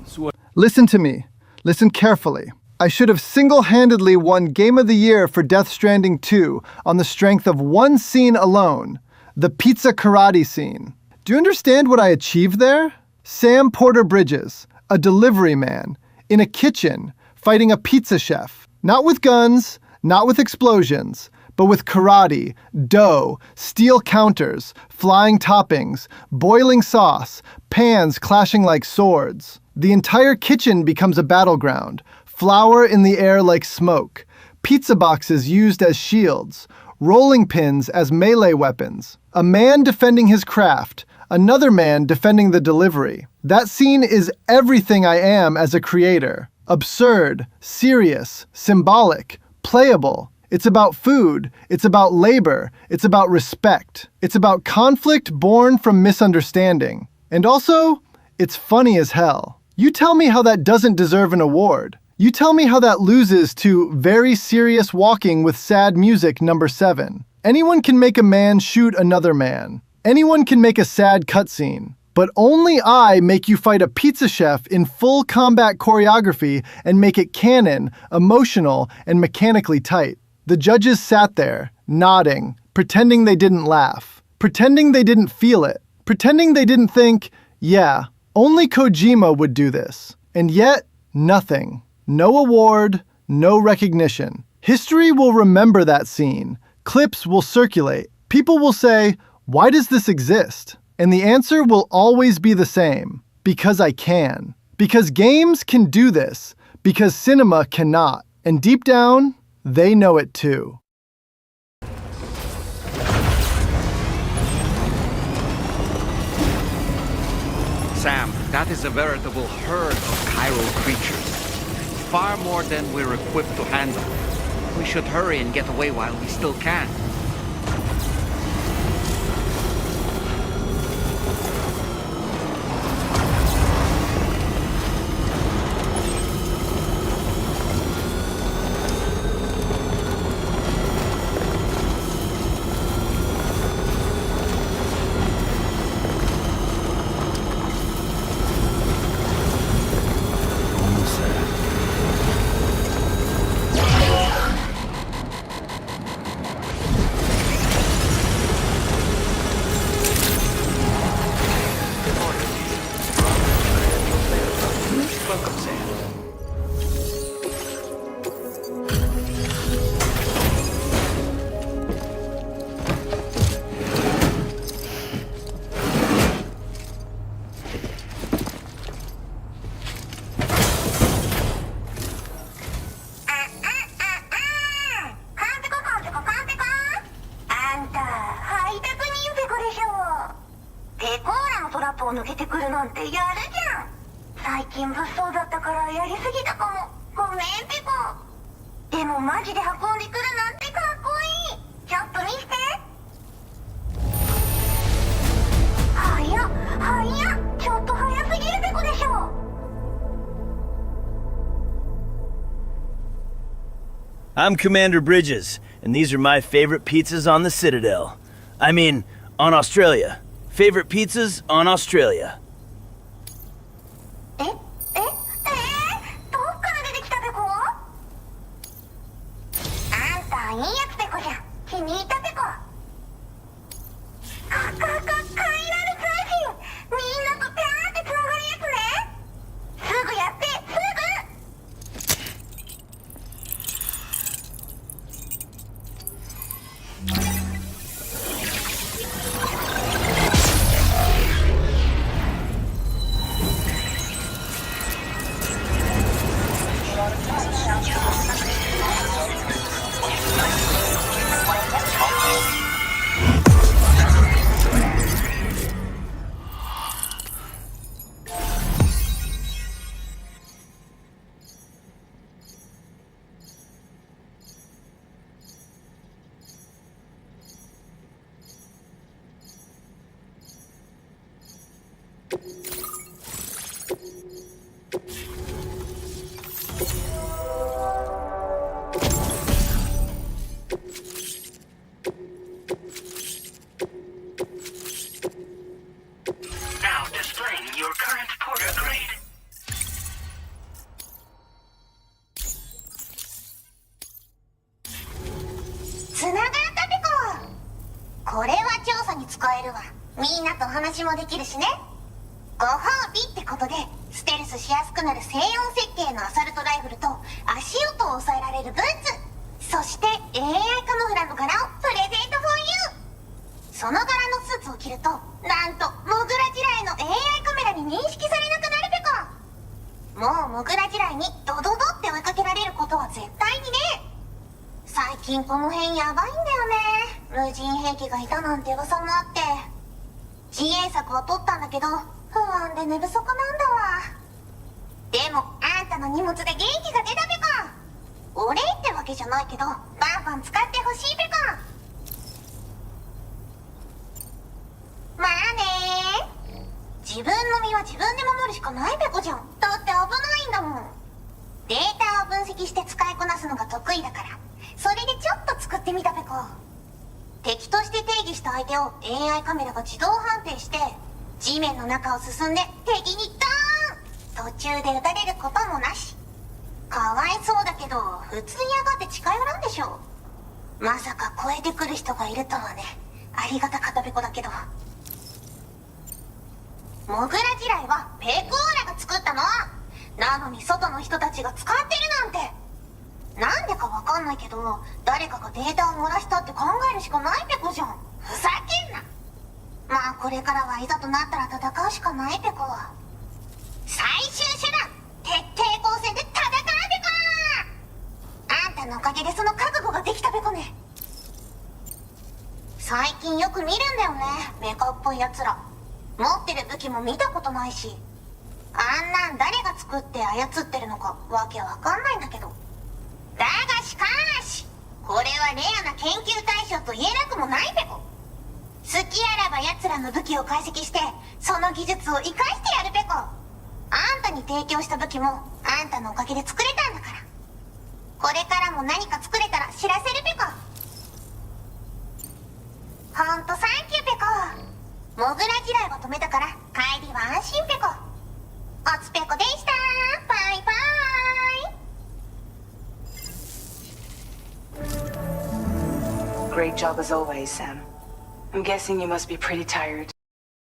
S10: Listen to me. Listen carefully. I should have single-handedly won Game of the Year for Death Stranding 2 on the strength of one scene alone, the pizza karate scene. Do you understand what I achieved there? Sam Porter Bridges, a delivery man, in a kitchen, fighting a pizza chef. Not with guns, not with explosions, but with karate, dough, steel counters, flying toppings, boiling sauce, pans clashing like swords. The entire kitchen becomes a battleground, flour in the air like smoke, pizza boxes used as shields, rolling pins as melee weapons, a man defending his craft, another man defending the delivery. That scene is everything I am as a creator. Absurd, serious, symbolic, playable. It's about food, it's about labor, it's about respect. It's about conflict born from misunderstanding. And also, it's funny as hell. You tell me how that doesn't deserve an award. You tell me how that loses to Very Serious Walking with Sad Music number 7. Anyone can make a man shoot another man. Anyone can make a sad cutscene. But only I make you fight a pizza chef in full combat choreography and make it canon, emotional, and mechanically tight. The judges sat there, nodding, pretending they didn't laugh, pretending they didn't feel it, pretending they didn't think, yeah, only Kojima would do this. And yet, nothing. No award, no recognition. History will remember that scene. Clips will circulate. People will say, why does this exist? And the answer will always be the same. Because I can. Because games can do this. Because cinema cannot. And deep down, they know it too.
S16: Sam, that is a veritable herd of chiral creatures. Far more than we're equipped to handle. We should hurry and get away while we still can.
S7: I'm Commander Bridges, and these are my favorite pizzas on the Citadel. I mean, on Australia. Favorite pizzas on Australia.
S6: どっから出てきたペコ？あんたいいやつペコじゃん。気に入ったペコ。快楽通信。みんなとピャーってつながるやつね。すぐやって、すぐ。
S8: Now displaying your current porter grade.
S6: つながったペコ。これは調査に使えるわ。みんなと話もできるしね。ご褒美ってことでステルスしやすくなる静音設計のアサルトライフルと足音を抑えられるブーツ、そして AI カモフラの柄をプレゼント for you。 その柄のスーツを着るとなんとモグラ地雷の AI カメラに認識されなくなるペコ。もうモグラ地雷にドドドって追いかけられることは絶対にね。最近この辺やばいんだよね。無人兵器がいたなんて噂もあって自衛策は取ったんだけど不安で寝不足なんだわ。でもあんたの荷物で元気が出たペコ。お礼ってわけじゃないけどバンバン使ってほしいペコ。まあねー。自分の身は自分で守るしかないペコじゃん。だって危ないんだもん。データを分析して使いこなすのが得意だからそれでちょっと作ってみたペコ。敵として定義した相手を AI カメラが自動判定して地面の中を進んで敵にドーン。途中で撃たれることもなし。かわいそうだけど普通に上がって近寄らんでしょ。まさか超えてくる人がいるとはね。ありがたかったペコだけど。モグラ地雷はペコーラが作ったの。なのに外の人たちが使ってるなんて。なんでかわかんないけど誰かがデータを漏らしたって考えるしかないペコじゃん。ふざけんな。まあこれからはいざとなったら戦うしかないペコ。最終手段徹底抗戦で戦うペコ。あんたのおかげでその覚悟ができたペコね。最近よく見るんだよねメカっぽいやつら。持ってる武器も見たことないしあんなん誰が作って操ってるのかわけわかんないんだけど。だがしかしこれはレアな研究対象と言えなくもないペコ。好きあらば奴らの武器を解析してその技術を生かしてやるペコ。あんたに提供した武器もあんたのおかげで作れたんだから。これからも何か作れたら知らせるペコ。ほんとサンキューペコ。モグラ地雷を止めたから帰りは安心ペコ。おつペコでした。バイバイ。
S19: Great job as always, Sam. I'm guessing you must be pretty tired.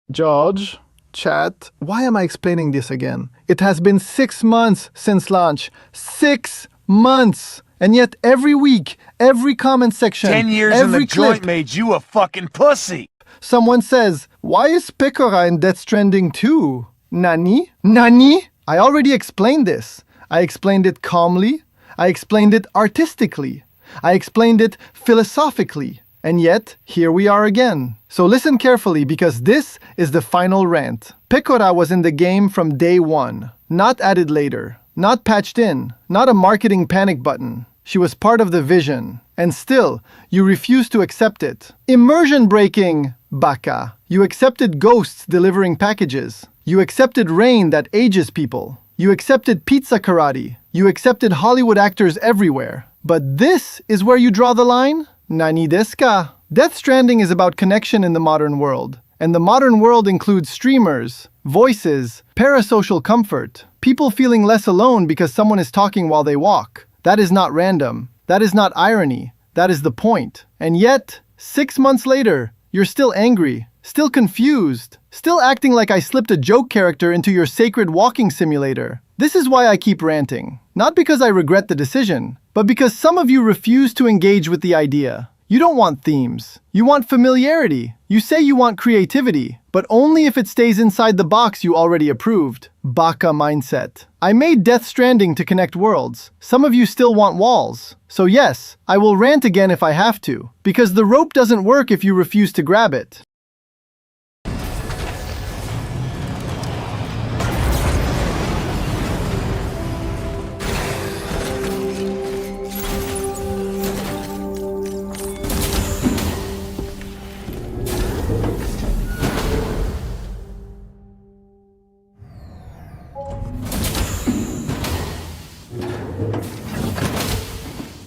S10: George, chat, why am I explaining this again? It has been 6 months since launch. 6 months! And yet every week, every comment section,
S21: 10 years in
S10: every
S21: the joint
S10: clip,
S21: made you a fucking pussy!
S10: someone says, why is Pecora in Death Stranding 2? Nani? Nani? I already explained this. I explained it calmly. I explained it artistically. I explained it philosophically. And yet, here we are again. So listen carefully because this is the final rant. Pecora was in the game from day one. Not added later. Not patched in. Not a marketing panic button. She was part of the vision. And still, you refuse to accept it. Immersion breaking, baka. You accepted ghosts delivering packages. You accepted rain that ages people. You accepted pizza karate. You accepted Hollywood actors everywhere. But this is where you draw the line? Nani desu ka? Death Stranding is about connection in the modern world. And the modern world includes streamers, voices, parasocial comfort, people feeling less alone because someone is talking while they walk. That is not random. That is not irony. That is the point. And yet, 6 months later, you're still angry, still confused, still acting like I slipped a joke character into your sacred walking simulator. This is why I keep ranting. Not because I regret the decision, but because some of you refuse to engage with the idea. You don't want themes. You want familiarity. You say you want creativity, but only if it stays inside the box you already approved. Baka mindset. I made Death Stranding to connect worlds. Some of you still want walls. So yes, I will rant again if I have to, because the rope doesn't work if you refuse to grab it.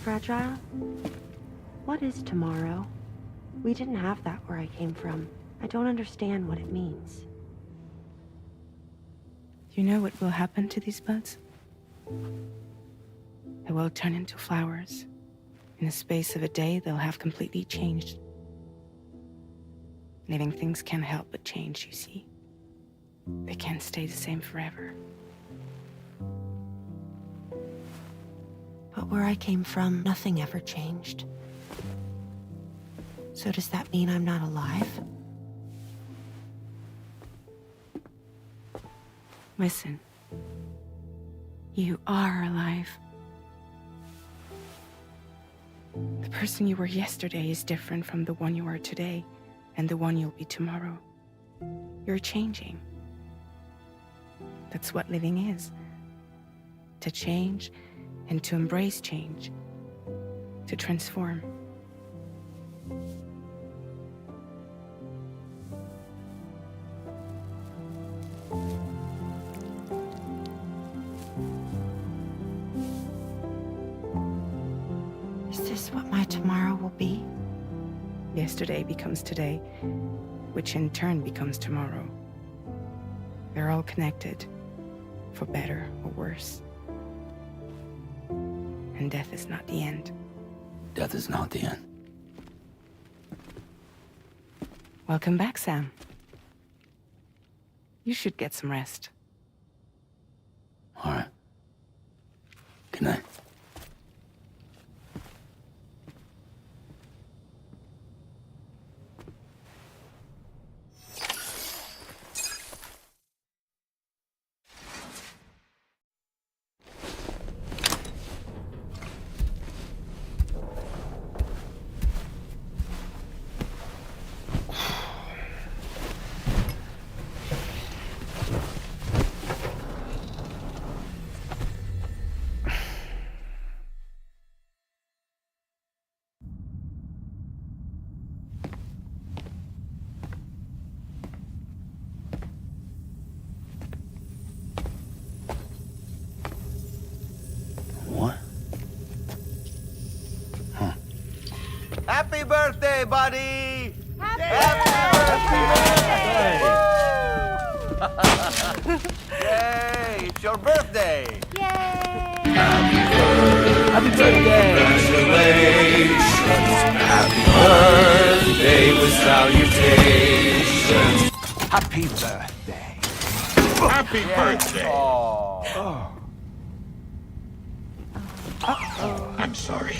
S15: Fragile? What is tomorrow? We didn't have that where I came from. I don't understand what it means.
S19: You know what will happen to these buds? They will turn into flowers. In the space of a day, they'll have completely changed. Living things can't help but change, you see. They can't stay the same forever.
S15: But where I came from, nothing ever changed. So does that mean I'm not alive?
S19: Listen. You are alive. The person you were yesterday is different from the one you are today, and the one you'll be tomorrow. You're changing. That's what living is. To change, and to embrace change. To transform.
S15: Is this what my tomorrow will be?
S19: Yesterday becomes today, which in turn becomes tomorrow. They're all connected, for better or worse. And death is not the end.
S5: Death is not the end.
S19: Welcome back, Sam. You should get some rest.
S5: All right. Good night.
S18: Happy birthday, buddy! Happy birthday! Yay! It's your birthday!
S15: Yay!
S18: Happy birthday! Congratulations! Happy birthday with salutations!
S3: Happy birthday.
S18: Happy birthday! Oh.
S9: I'm sorry.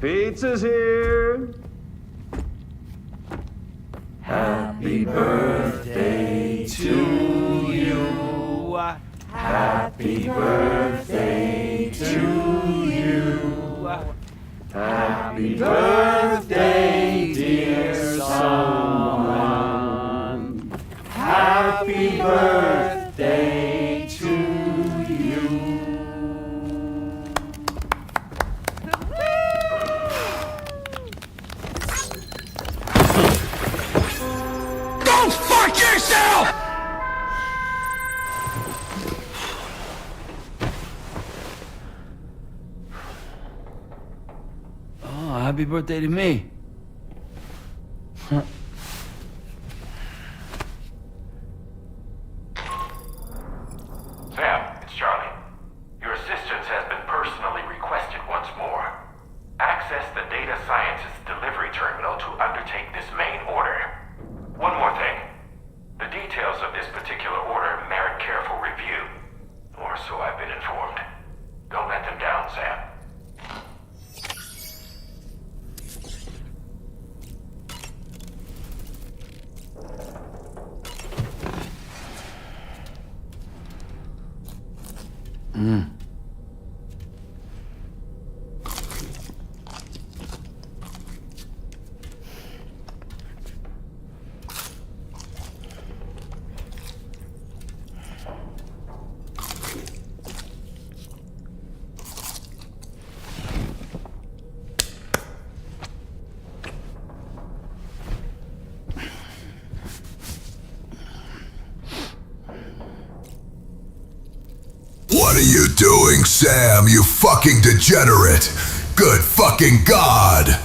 S2: Pizza's here.
S18: Happy birthday to you. Happy birthday to you. Happy birthday, dear someone. Happy birthday to you.
S12: Go fuck yourself!
S5: happy birthday to me. Huh.
S9: Sam, it's Charlie. Your assistance has been personally requested once more. Access the data scientist delivery terminal to undertake this main order. One more thing. The details of this particular order merit careful review. Or so I've been informed. Don't let them down, Sam.
S12: What are you doing, Sam, you fucking degenerate? Good fucking God!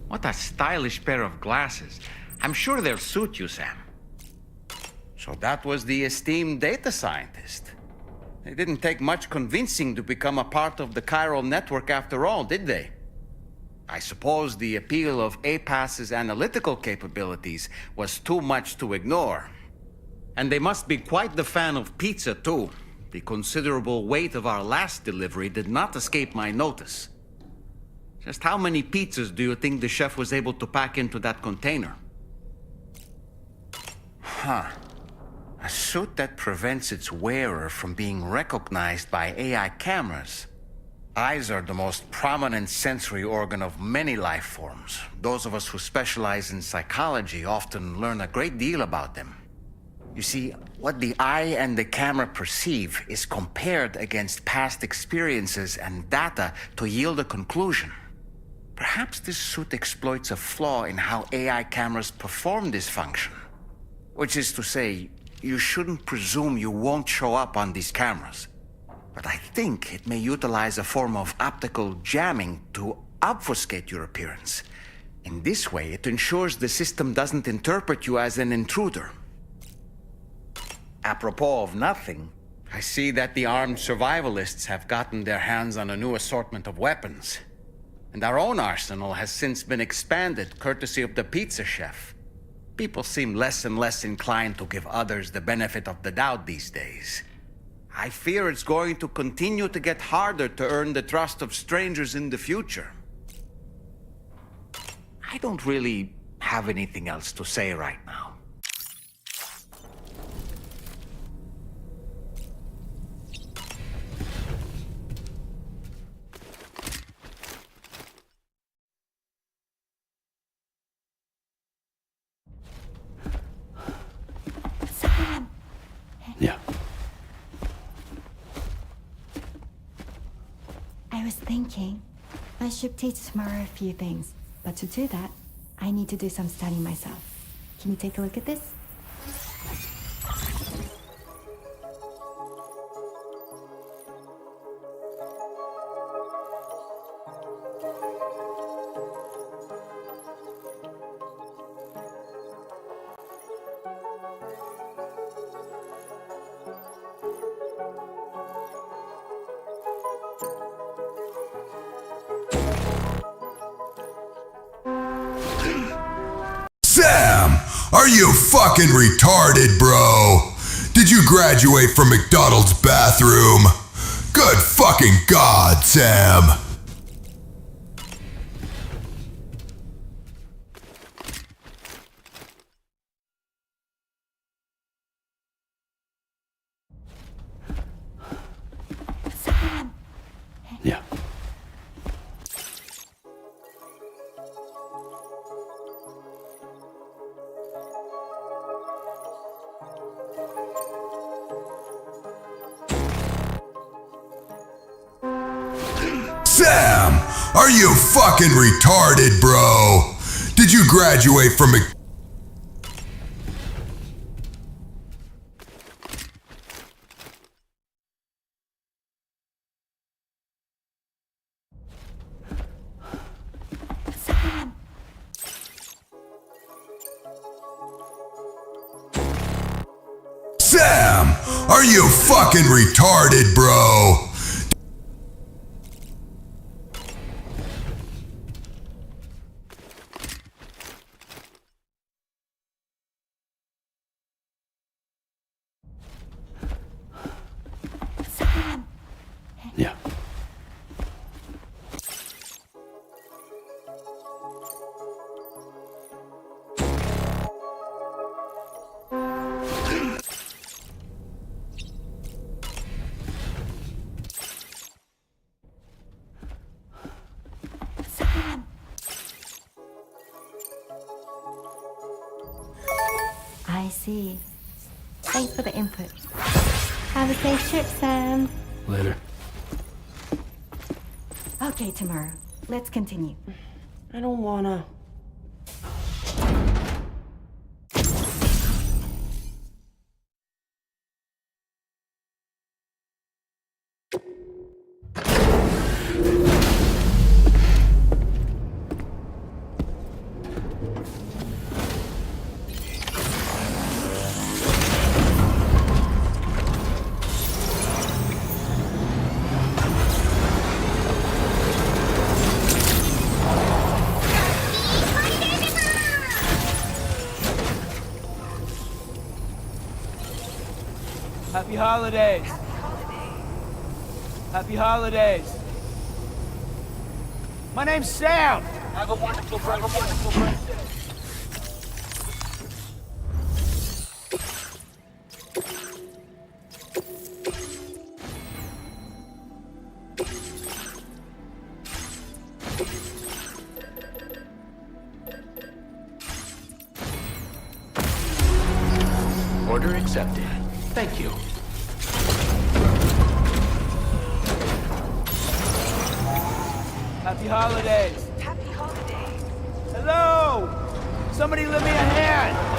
S16: What a stylish pair of glasses. I'm sure they'll suit you, Sam. So that was the esteemed data scientist. It didn't take much convincing to become a part of the chiral network after all, did they? I suppose the appeal of APAS's analytical capabilities was too much to ignore. And they must be quite the fan of pizza, too. The considerable weight of our last delivery did not escape my notice. Just how many pizzas do you think the chef was able to pack into that container? Huh. A suit that prevents its wearer from being recognized by AI cameras. Eyes are the most prominent sensory organ of many life forms. Those of us who specialize in psychology often learn a great deal about them. You see, what the eye and the camera perceive is compared against past experiences and data to yield a conclusion. Perhaps this suit exploits a flaw in how AI cameras perform this function. Which is to say, you shouldn't presume you won't show up on these cameras. But I think it may utilize a form of optical jamming to obfuscate your appearance. In this way, it ensures the system doesn't interpret you as an intruder. Apropos of nothing, I see that the armed survivalists have gotten their hands on a new assortment of weapons. And our own arsenal has since been expanded, courtesy of the pizza chef. People seem less and less inclined to give others the benefit of the doubt these days. I fear it's going to continue to get harder to earn the trust of strangers in the future. I don't really have anything else to say right now.
S13: Yeah. I was thinking I should teach Samara a few things, but to do that, I need to do some studying myself. Can you take a look at this?
S12: Sam, are you fucking retarded, bro? Did you graduate from McDonald's bathroom? Good fucking God, Sam.
S13: Sam!
S5: Yeah.
S12: Sam, are you fucking retarded, bro? Did you graduate from a... Sam, are you fucking retarded, bro?
S5: Yeah.
S13: I see. Thanks for the input. Have a safe trip, Sam.
S5: Later.
S13: Okay, tomorrow. Let's continue.
S15: I don't wanna.
S7: Happy holidays. Happy holidays. My name's Sam. Have a wonderful birthday.
S17: Order accepted. Thank you.
S7: Happy holidays.
S15: Happy holidays.
S7: Hello! Somebody lend me a hand!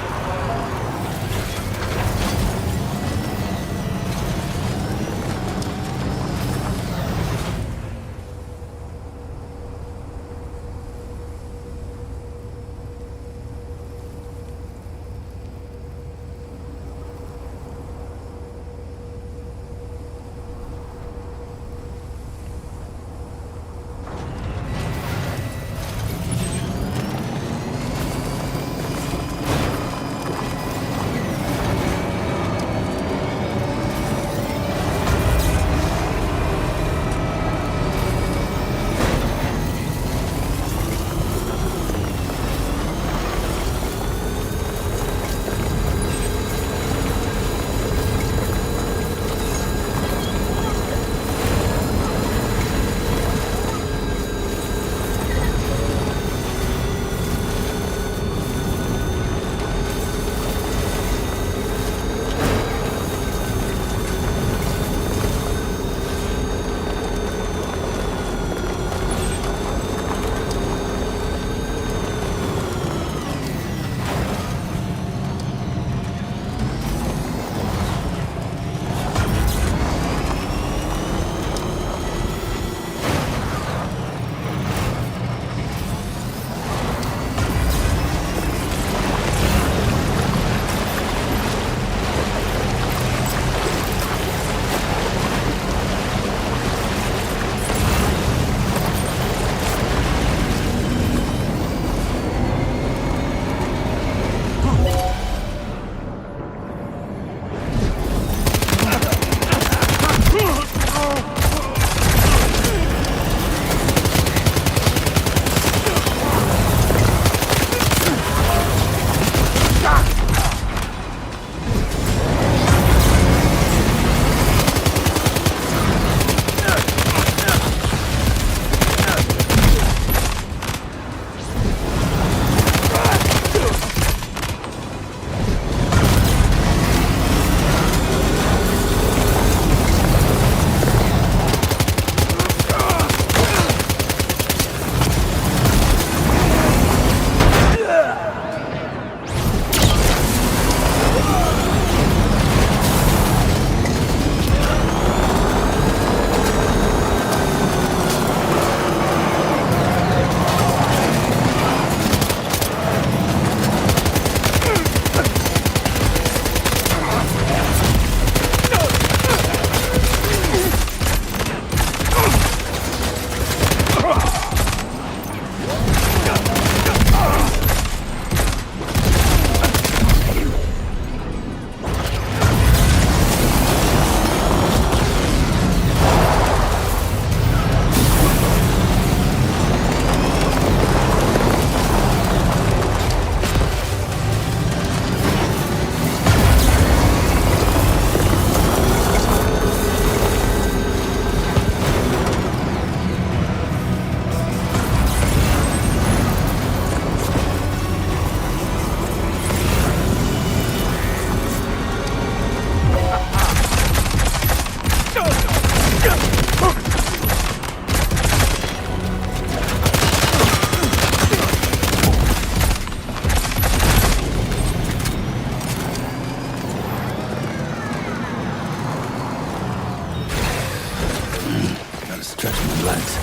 S5: Gotta stretch my legs.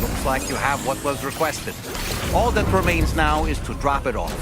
S16: Looks like you have what was requested. All that remains now is to drop it off.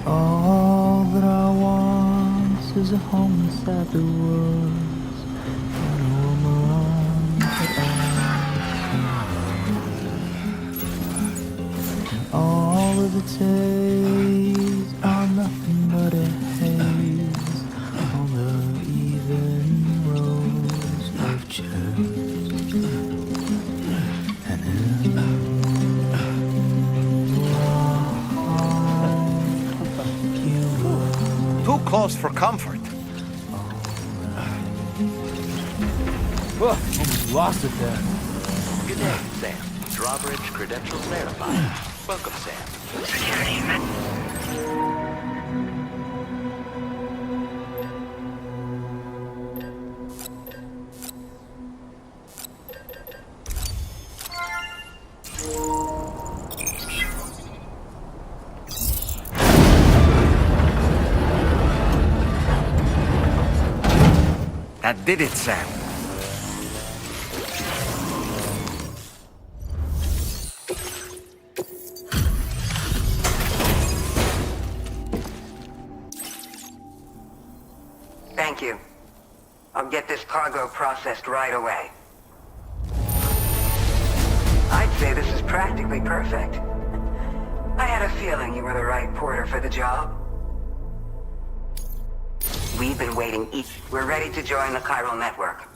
S2: All that I want is a home inside the woods and a woman that I all of the days are nothing but a haze on the even rows of chairs. And
S16: Too close for comfort.
S2: almost lost it there.
S17: Good day, Sam. Drawbridge credentials verified. Welcome, Sam.
S8: Security.
S16: That did it, Sam.
S14: Thank you. I'll get this cargo processed right away. I'd say this is practically perfect. I had a feeling you were the right porter for the job. We've been waiting. We're ready to join the chiral network.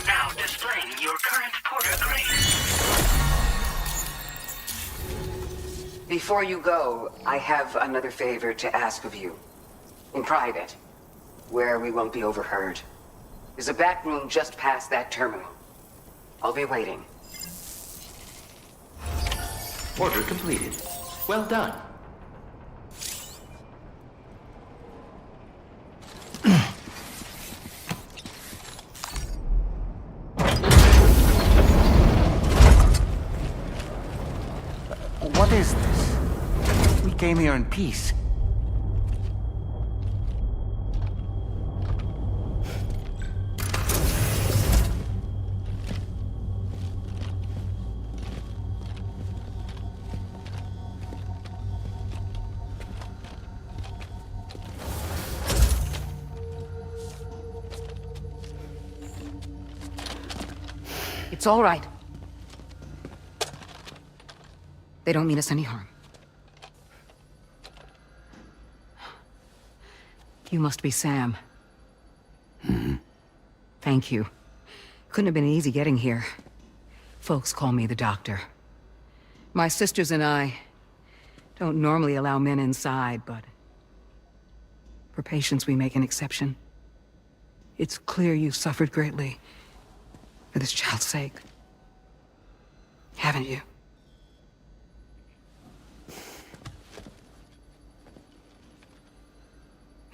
S8: Now displaying your current porter grade.
S14: Before you go, I have another favor to ask of you. In private, where we won't be overheard. There's a back room just past that terminal. I'll be waiting.
S17: Order completed. Well done.
S16: What is this? We came here in peace.
S14: It's all right. They don't mean us any harm. You must be Sam.
S5: Mm-hmm.
S14: Thank you. Couldn't have been easy getting here. Folks call me the doctor. My sisters and I don't normally allow men inside, but for patients we make an exception. It's clear you've suffered greatly for this child's sake. Haven't you?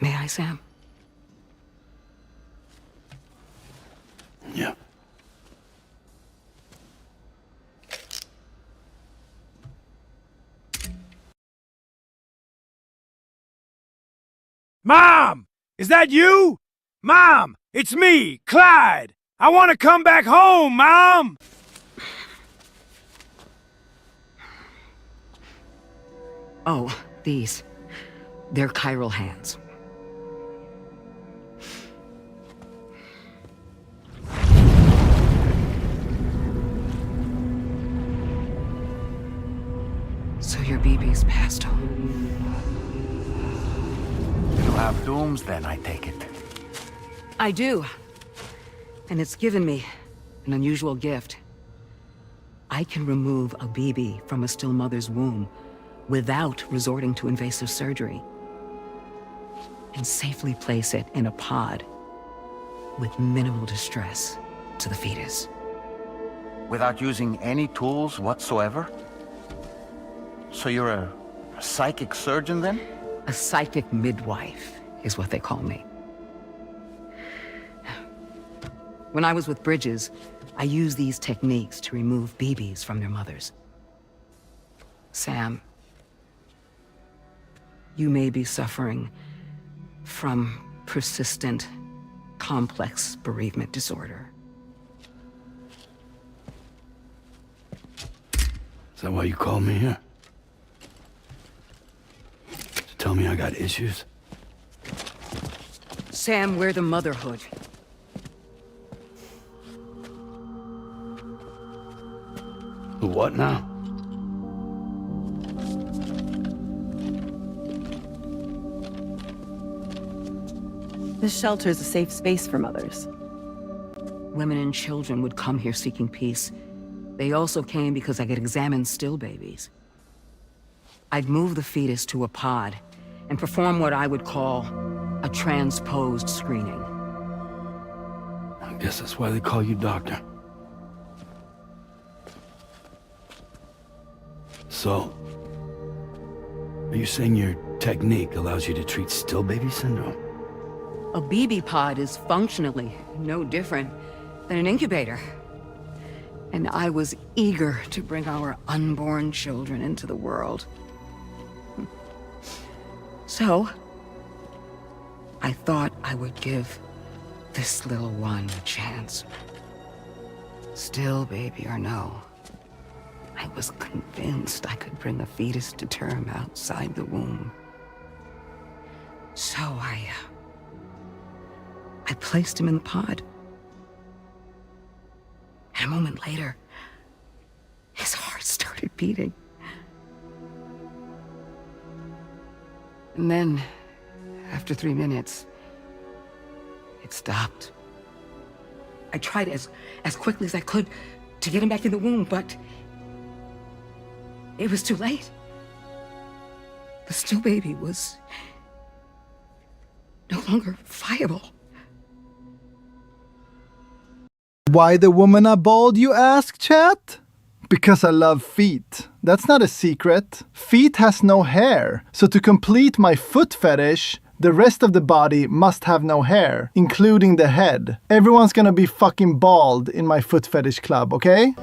S14: May I, Sam?
S5: Yeah.
S7: Mom! Is that you? Mom! It's me, Clyde! I want to come back home, Mom!
S14: Oh, these. They're chiral hands. So your BB's passed on.
S16: You have dooms then, I take it.
S14: I do. And it's given me an unusual gift. I can remove a BB from a still mother's womb without resorting to invasive surgery, and safely place it in a pod with minimal distress to the fetus.
S16: Without using any tools whatsoever? So you're a psychic surgeon then?
S14: A psychic midwife is what they call me. When I was with Bridges, I used these techniques to remove BBs from their mothers. Sam, you may be suffering from persistent, complex bereavement disorder.
S5: Is that why you called me here? To tell me I got issues?
S14: Sam, we're the motherhood.
S5: The what now?
S4: This shelter is a safe space for mothers.
S14: Women and children would come here seeking peace. They also came because I could examine still babies. I'd move the fetus to a pod and perform what I would call a transposed screening.
S5: I guess that's why they call you doctor. So, are you saying your technique allows you to treat still baby syndrome?
S14: A BB pod is functionally no different than an incubator. And I was eager to bring our unborn children into the world. So, I thought I would give this little one a chance. Still baby or no, I was convinced I could bring a fetus to term outside the womb. So I placed him in the pod. And a moment later, his heart started beating. And then, after 3 minutes, it stopped. I tried as quickly as I could to get him back in the womb, but it was too late. The still baby was no longer viable.
S10: Why the woman are bald, you ask, chat? Because I love feet. That's not a secret. Feet has no hair. So to complete my foot fetish, the rest of the body must have no hair, including the head. Everyone's gonna be fucking bald in my foot fetish club, okay?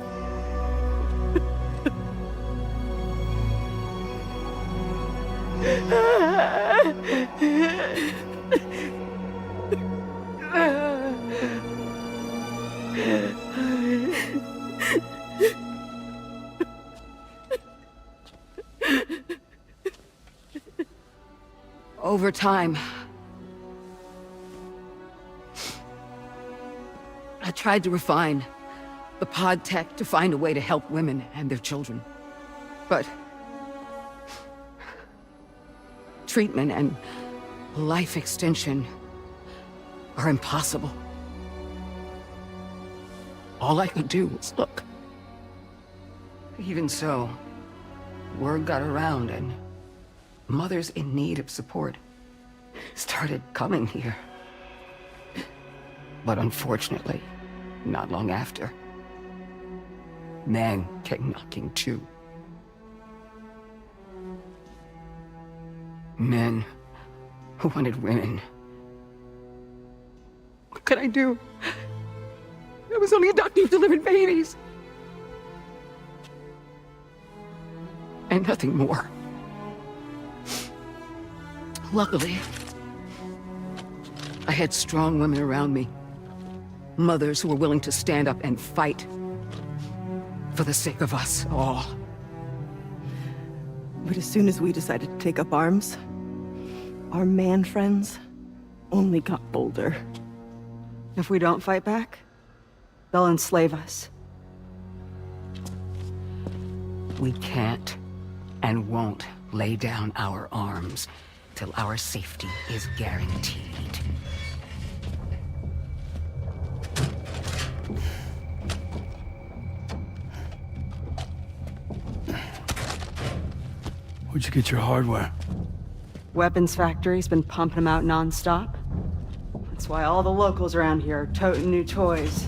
S14: Over time, I tried to refine the pod tech to find a way to help women and their children. But treatment and life extension are impossible. All I could do was look. Even so, word got around and mothers in need of support started coming here. But unfortunately, not long after, men came knocking too. Men who wanted women. What could I do? I was only a doctor who delivered babies. And nothing more. Luckily, I had strong women around me. Mothers who were willing to stand up and fight for the sake of us all.
S4: But as soon as we decided to take up arms, our man friends only got bolder.
S20: If we don't fight back, they'll enslave us.
S14: We can't and won't lay down our arms till our safety is guaranteed.
S5: Where'd you get your hardware?
S20: Weapons factory's been pumping them out non-stop. That's why all the locals around here are toting new toys.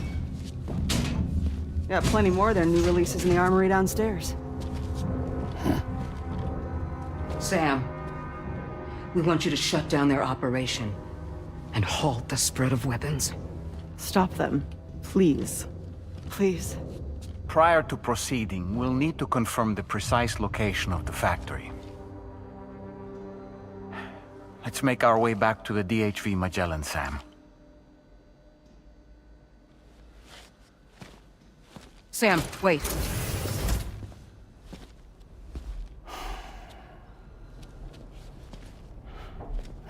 S20: Got plenty more of their new releases in the armory downstairs.
S14: Sam, we want you to shut down their operation and halt the spread of weapons.
S4: Stop them, please. Please.
S16: Prior to proceeding, we'll need to confirm the precise location of the factory. Let's make our way back to the DHV Magellan, Sam.
S14: Sam, wait.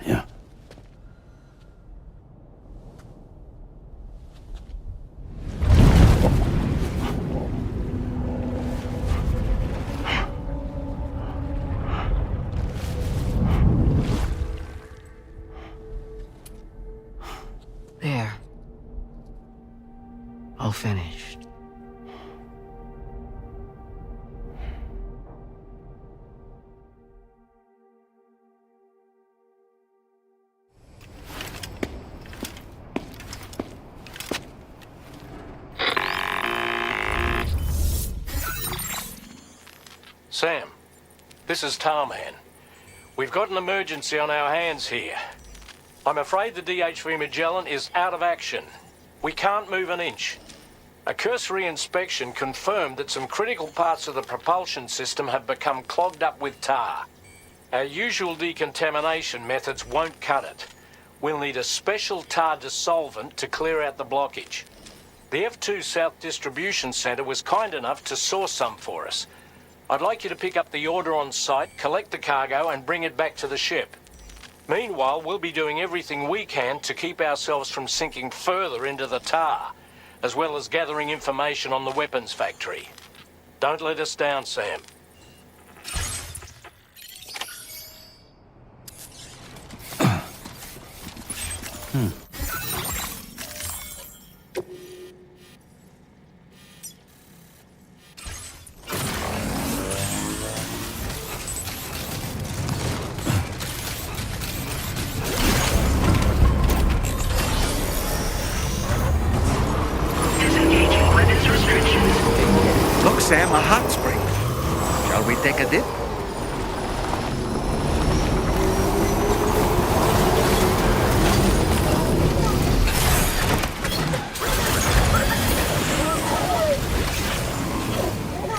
S5: Yeah.
S14: There. All finished.
S22: Sam, this is Tarman. We've got an emergency on our hands here. I'm afraid the DHV Magellan is out of action. We can't move an inch. A cursory inspection confirmed that some critical parts of the propulsion system have become clogged up with tar. Our usual decontamination methods won't cut it. We'll need a special tar dissolvent to clear out the blockage. The F2 South Distribution Center was kind enough to source some for us. I'd like you to pick up the order on site, collect the cargo, and bring it back to the ship. Meanwhile, we'll be doing everything we can to keep ourselves from sinking further into the tar, as well as gathering information on the weapons factory. Don't let us down, Sam.
S16: Look, Sam, a hot spring. Shall we take a dip?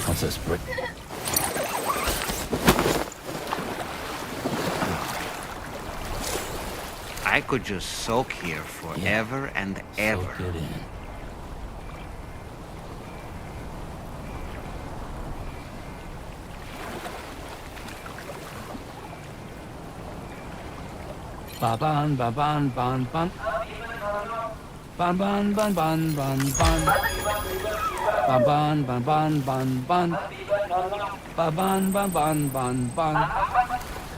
S5: What's this, Brick?
S16: I could just soak here forever and ever.
S5: Soak it in. Ba-ban, ba-ban, ban, ban. Ban, ban, ban, ban, ban, ban. Ba-ban, ban, ban, ban, ban. Ba-ban, ban, ban, ban, ban.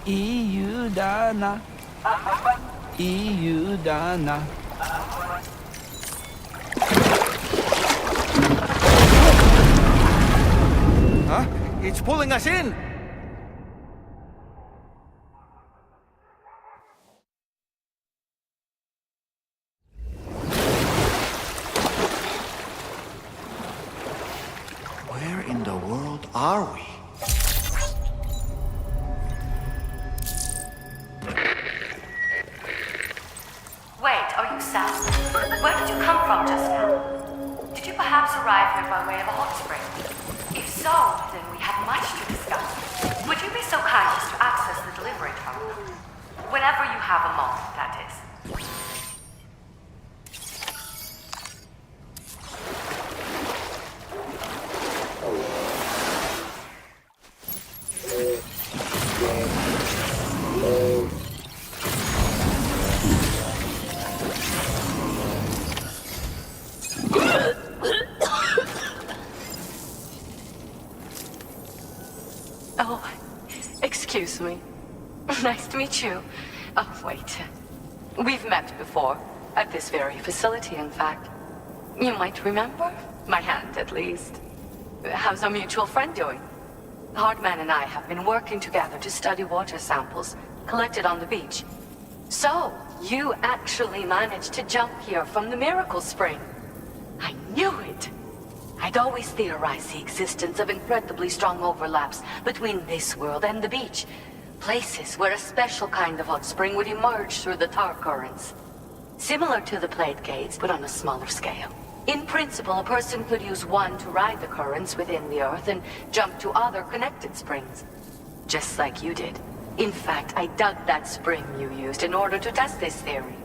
S5: EU Dana. EU Dana.
S16: It's pulling us in! Where in the world are we?
S1: Wait, are you Sam? Where did you come from just now? Did you perhaps arrive here by way of a hot spring? If so, then we have much to discuss. Would you be so kind as to access the delivery terminal? Whenever you have a moment, that is. Oh, excuse me. Nice to meet you. Oh, wait. We've met before. At this very facility, in fact. You might remember? My hand, at least. How's our mutual friend doing? Hardman and I have been working together to study water samples collected on the beach. So, you actually managed to jump here from the Miracle Spring. I knew it! I'd always theorized the existence of incredibly strong overlaps between this world and the beach. Places where a special kind of hot spring would emerge through the tar currents. Similar to the plate gates, but on a smaller scale. In principle, a person could use one to ride the currents within the Earth and jump to other connected springs. Just like you did. In fact, I dug that spring you used in order to test this theory.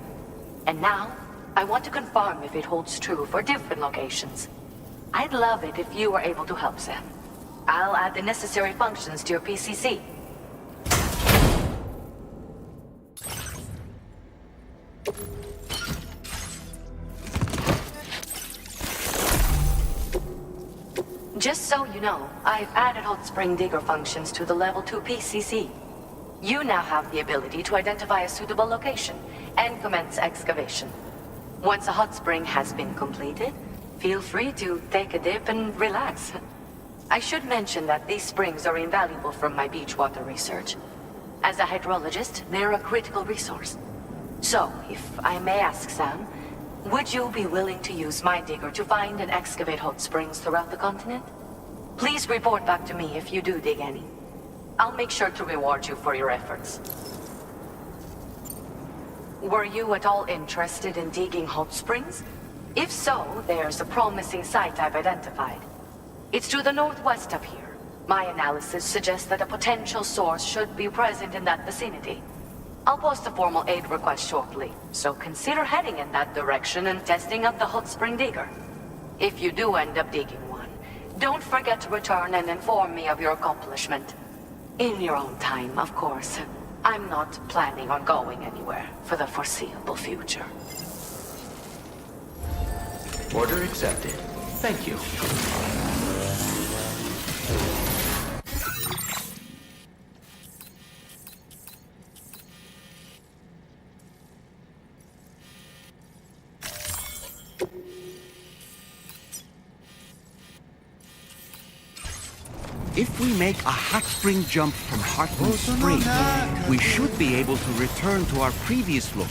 S1: And now, I want to confirm if it holds true for different locations. I'd love it if you were able to help, Sam. I'll add the necessary functions to your PCC. Just so you know, I've added hot spring digger functions to the level 2 PCC. You now have the ability to identify a suitable location and commence excavation. Once a hot spring has been completed, feel free to take a dip and relax. I should mention that these springs are invaluable from my beach water research. As a hydrologist, they're a critical resource. So, if I may ask, Sam, would you be willing to use my digger to find and excavate hot springs throughout the continent? Please report back to me if you do dig any. I'll make sure to reward you for your efforts. Were you at all interested in digging hot springs? If so, there's a promising site I've identified. It's to the northwest of here. My analysis suggests that a potential source should be present in that vicinity. I'll post a formal aid request shortly, so consider heading in that direction and testing out the hot spring digger. If you do end up digging one, don't forget to return and inform me of your accomplishment. In your own time, of course. I'm not planning on going anywhere for the foreseeable future.
S17: Order accepted. Thank you.
S16: If we make a hot spring jump from Hartman Spring, we should be able to return to our previous look.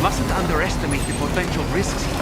S16: mustn't underestimate the potential risks here.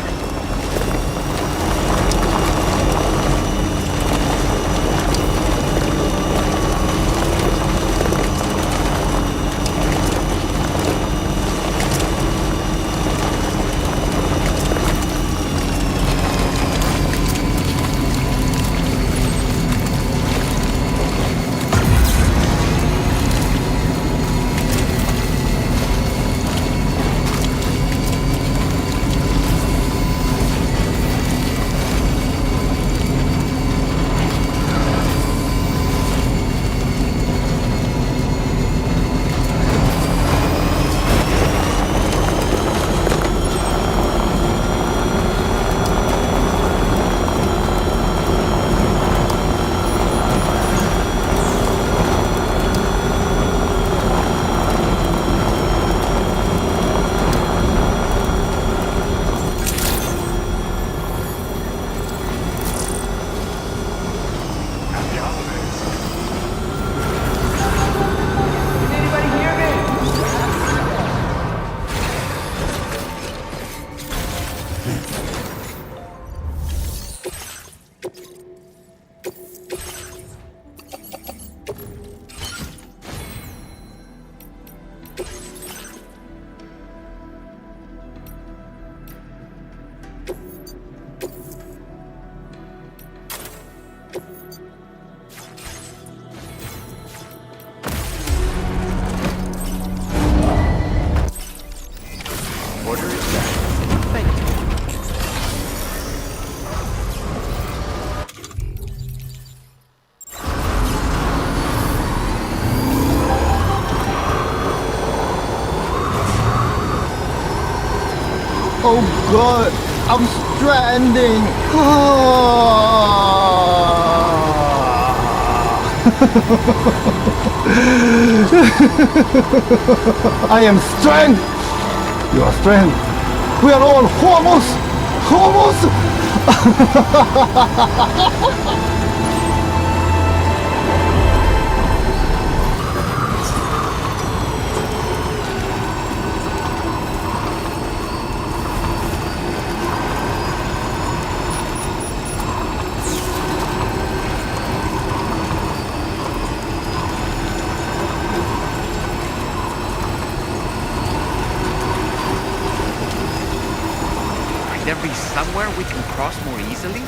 S10: Oh god, I'm stranding. I am stranded. You are stranded. We are all homos.
S16: Might there be somewhere we can cross more easily?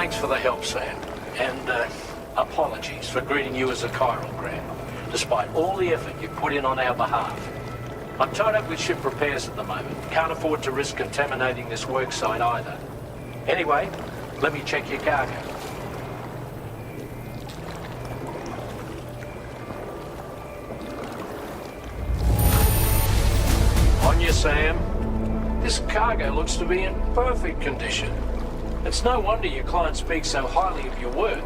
S22: Thanks for the help, Sam. And, apologies for greeting you as a chiral grab, despite all the effort you put in on our behalf. I'm tied up with ship repairs at the moment. Can't afford to risk contaminating this work site either. Anyway, let me check your cargo. On you, Sam. This cargo looks to be in perfect condition. It's no wonder your client speaks so highly of your work.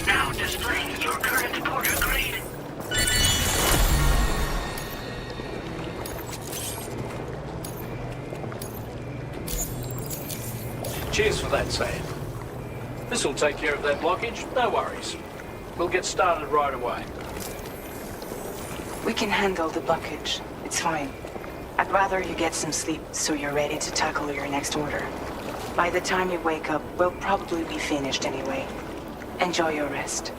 S8: Now displaying your current porter grade.
S22: Cheers for that, Sam. This'll take care of that blockage, no worries. We'll get started right away.
S19: We can handle the blockage. It's fine. I'd rather you get some sleep so you're ready to tackle your next order. By the time you wake up, we'll probably be finished anyway. Enjoy your rest.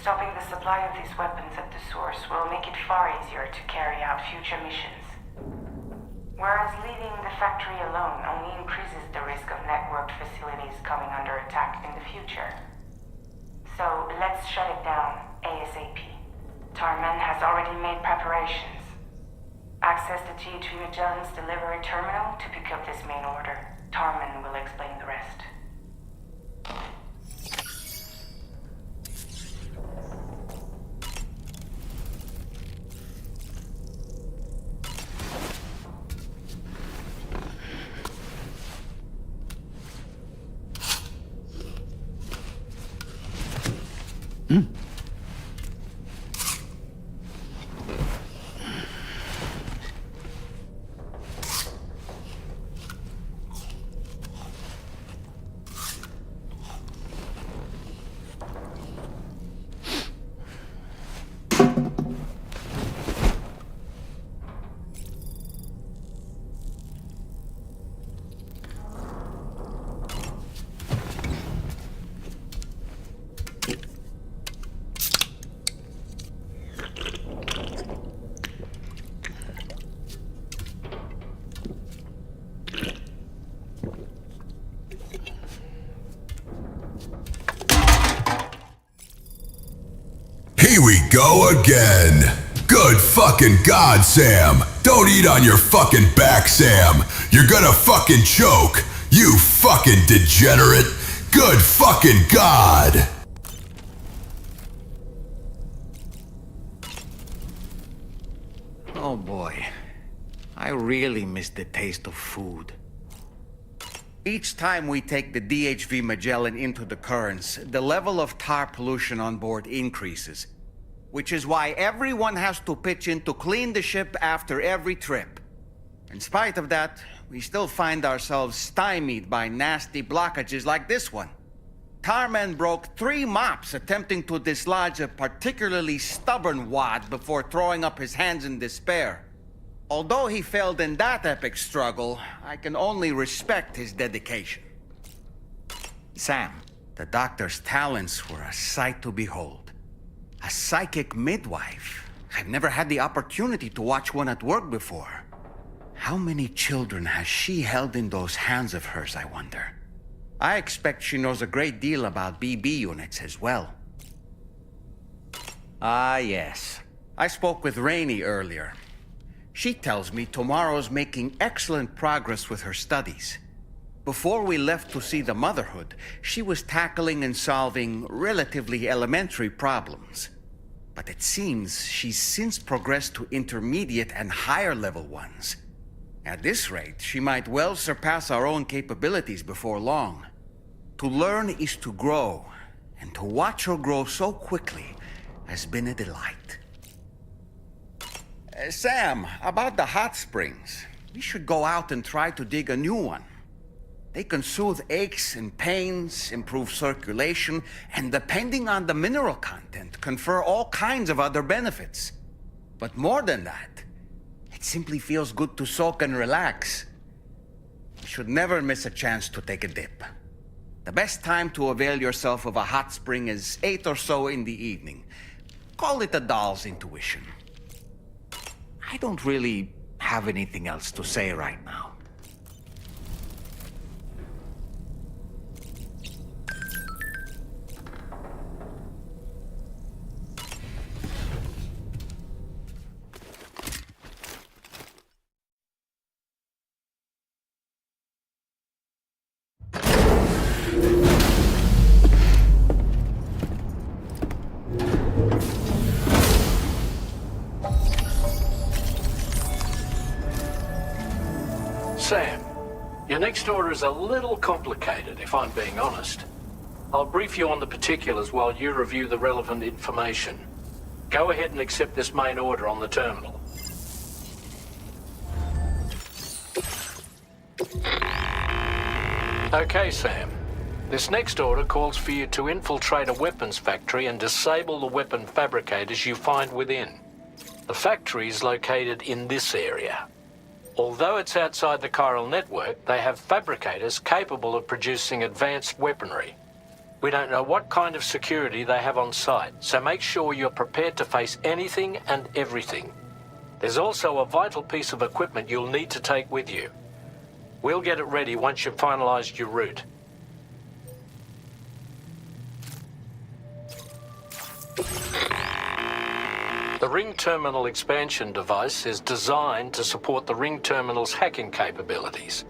S6: Stopping the supply of these weapons at the source will make it far easier to carry out future missions. Whereas leaving the factory alone only increases the risk of networked facilities coming under attack in the future. So let's shut it down ASAP. Tarman has already made preparations. Access the THV Magellan's delivery terminal to pick up this main order. Tarman will explain the rest.
S12: Here we go again. Good fucking God, Sam. Don't eat on your fucking back, Sam. You're gonna fucking choke. You fucking degenerate. Good fucking God.
S16: Oh boy. I really miss the taste of food. Each time we take the DHV Magellan into the currents, the level of tar pollution on board increases. Which is why everyone has to pitch in to clean the ship after every trip. In spite of that, we still find ourselves stymied by nasty blockages like this one. Tarman broke 3 mops attempting to dislodge a particularly stubborn wad before throwing up his hands in despair. Although he failed in that epic struggle, I can only respect his dedication. Sam, the doctor's talents were a sight to behold. A psychic midwife. I've never had the opportunity to watch one at work before. How many children has she held in those hands of hers, I wonder? I expect she knows a great deal about BB units as well. Ah, yes. I spoke with Rainey earlier. She tells me Tomorrow's making excellent progress with her studies. Before we left to see the Motherhood, she was tackling and solving relatively elementary problems. But it seems she's since progressed to intermediate and higher level ones. At this rate, she might well surpass our own capabilities before long. To learn is to grow, and to watch her grow so quickly has been a delight. Sam, about the hot springs. We should go out and try to dig a new one. They can soothe aches and pains, improve circulation, and depending on the mineral content, confer all kinds of other benefits. But more than that, it simply feels good to soak and relax. You should never miss a chance to take a dip. The best time to avail yourself of a hot spring is 8 or so in the evening. Call it a doll's intuition. I don't really have anything else to say right now.
S22: Sam, your next order is a little complicated, if I'm being honest. I'll brief you on the particulars while you review the relevant information. Go ahead and accept this main order on the terminal. Okay, Sam. This next order calls for you to infiltrate a weapons factory and disable the weapon fabricators you find within. The factory is located in this area. Although it's outside the chiral network, they have fabricators capable of producing advanced weaponry. We don't know what kind of security they have on site, so make sure you're prepared to face anything and everything. There's also a vital piece of equipment you'll need to take with you. We'll get it ready once you've finalized your route. The Ring Terminal expansion device is designed to support the Ring Terminal's hacking capabilities.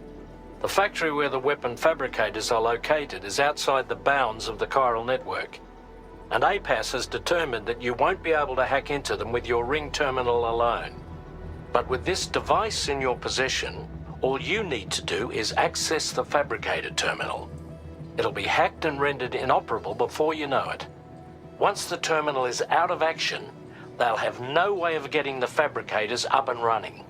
S22: The factory where the weapon fabricators are located is outside the bounds of the chiral network, and APAS has determined that you won't be able to hack into them with your Ring Terminal alone. But with this device in your possession, all you need to do is access the fabricator terminal. It'll be hacked and rendered inoperable before you know it. Once the terminal is out of action, they'll have no way of getting the fabricators up and running.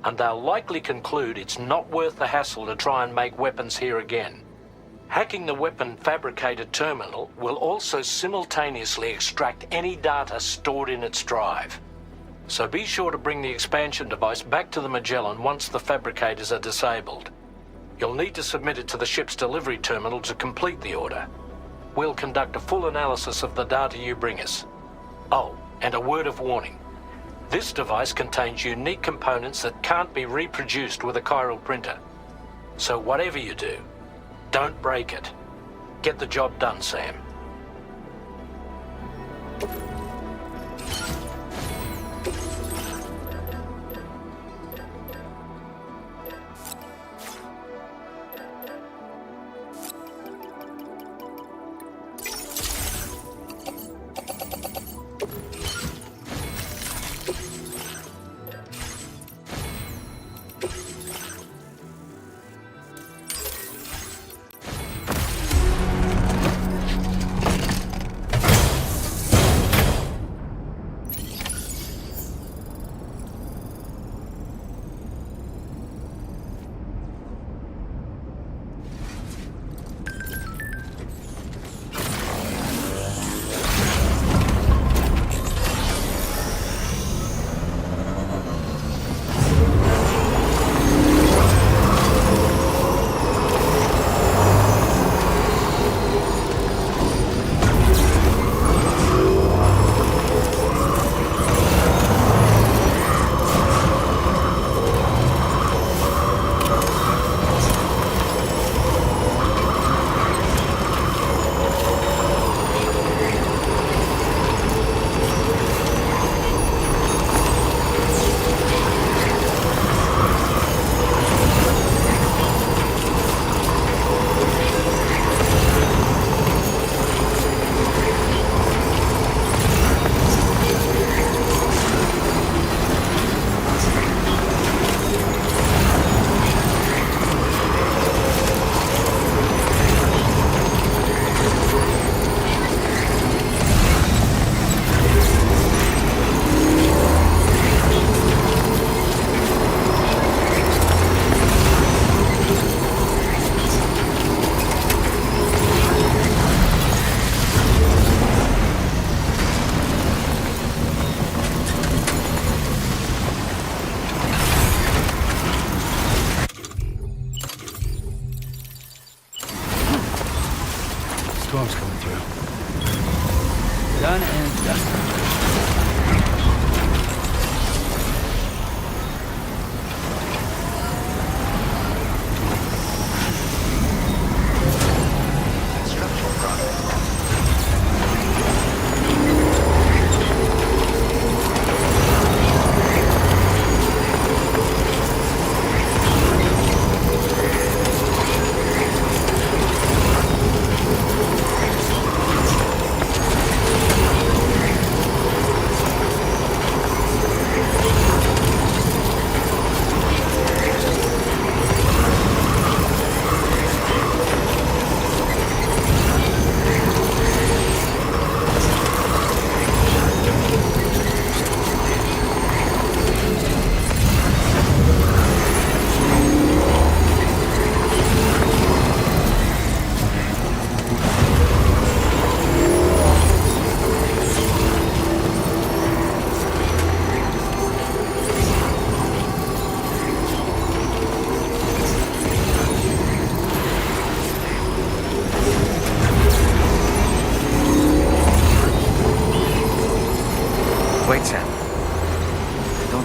S22: And they'll likely conclude it's not worth the hassle to try and make weapons here again. Hacking the weapon fabricator terminal will also simultaneously extract any data stored in its drive. So be sure to bring the expansion device back to the Magellan once the fabricators are disabled. You'll need to submit it to the ship's delivery terminal to complete the order. We'll conduct a full analysis of the data you bring us. Oh, and a word of warning. This device contains unique components that can't be reproduced with a chiral printer. So whatever you do, don't break it. Get the job done, Sam.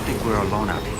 S16: think we're alone out here.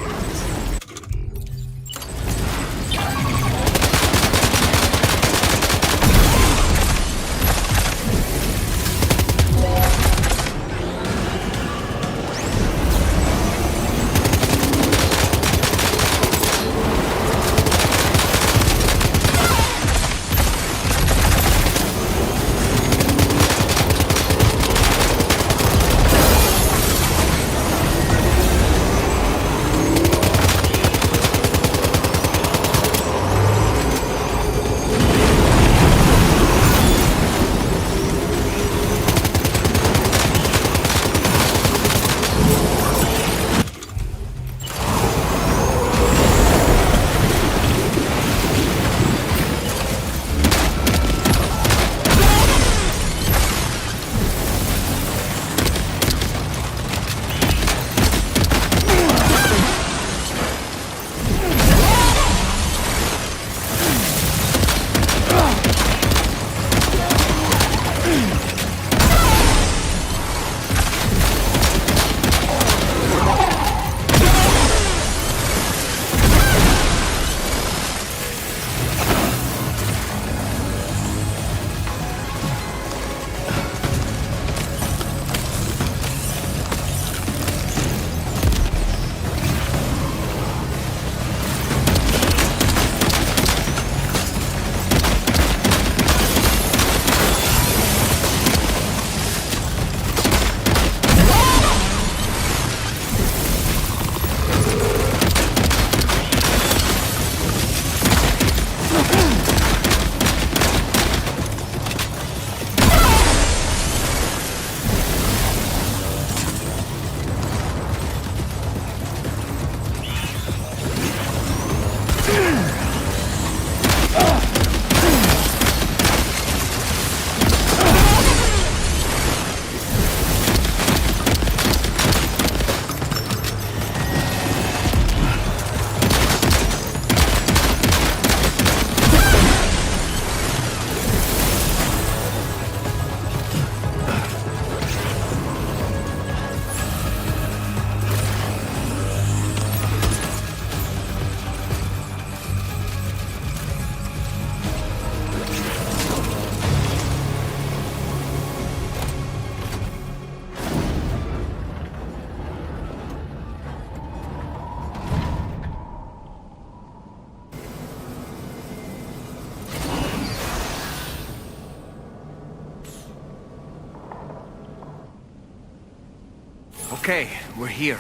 S16: Okay, we're here.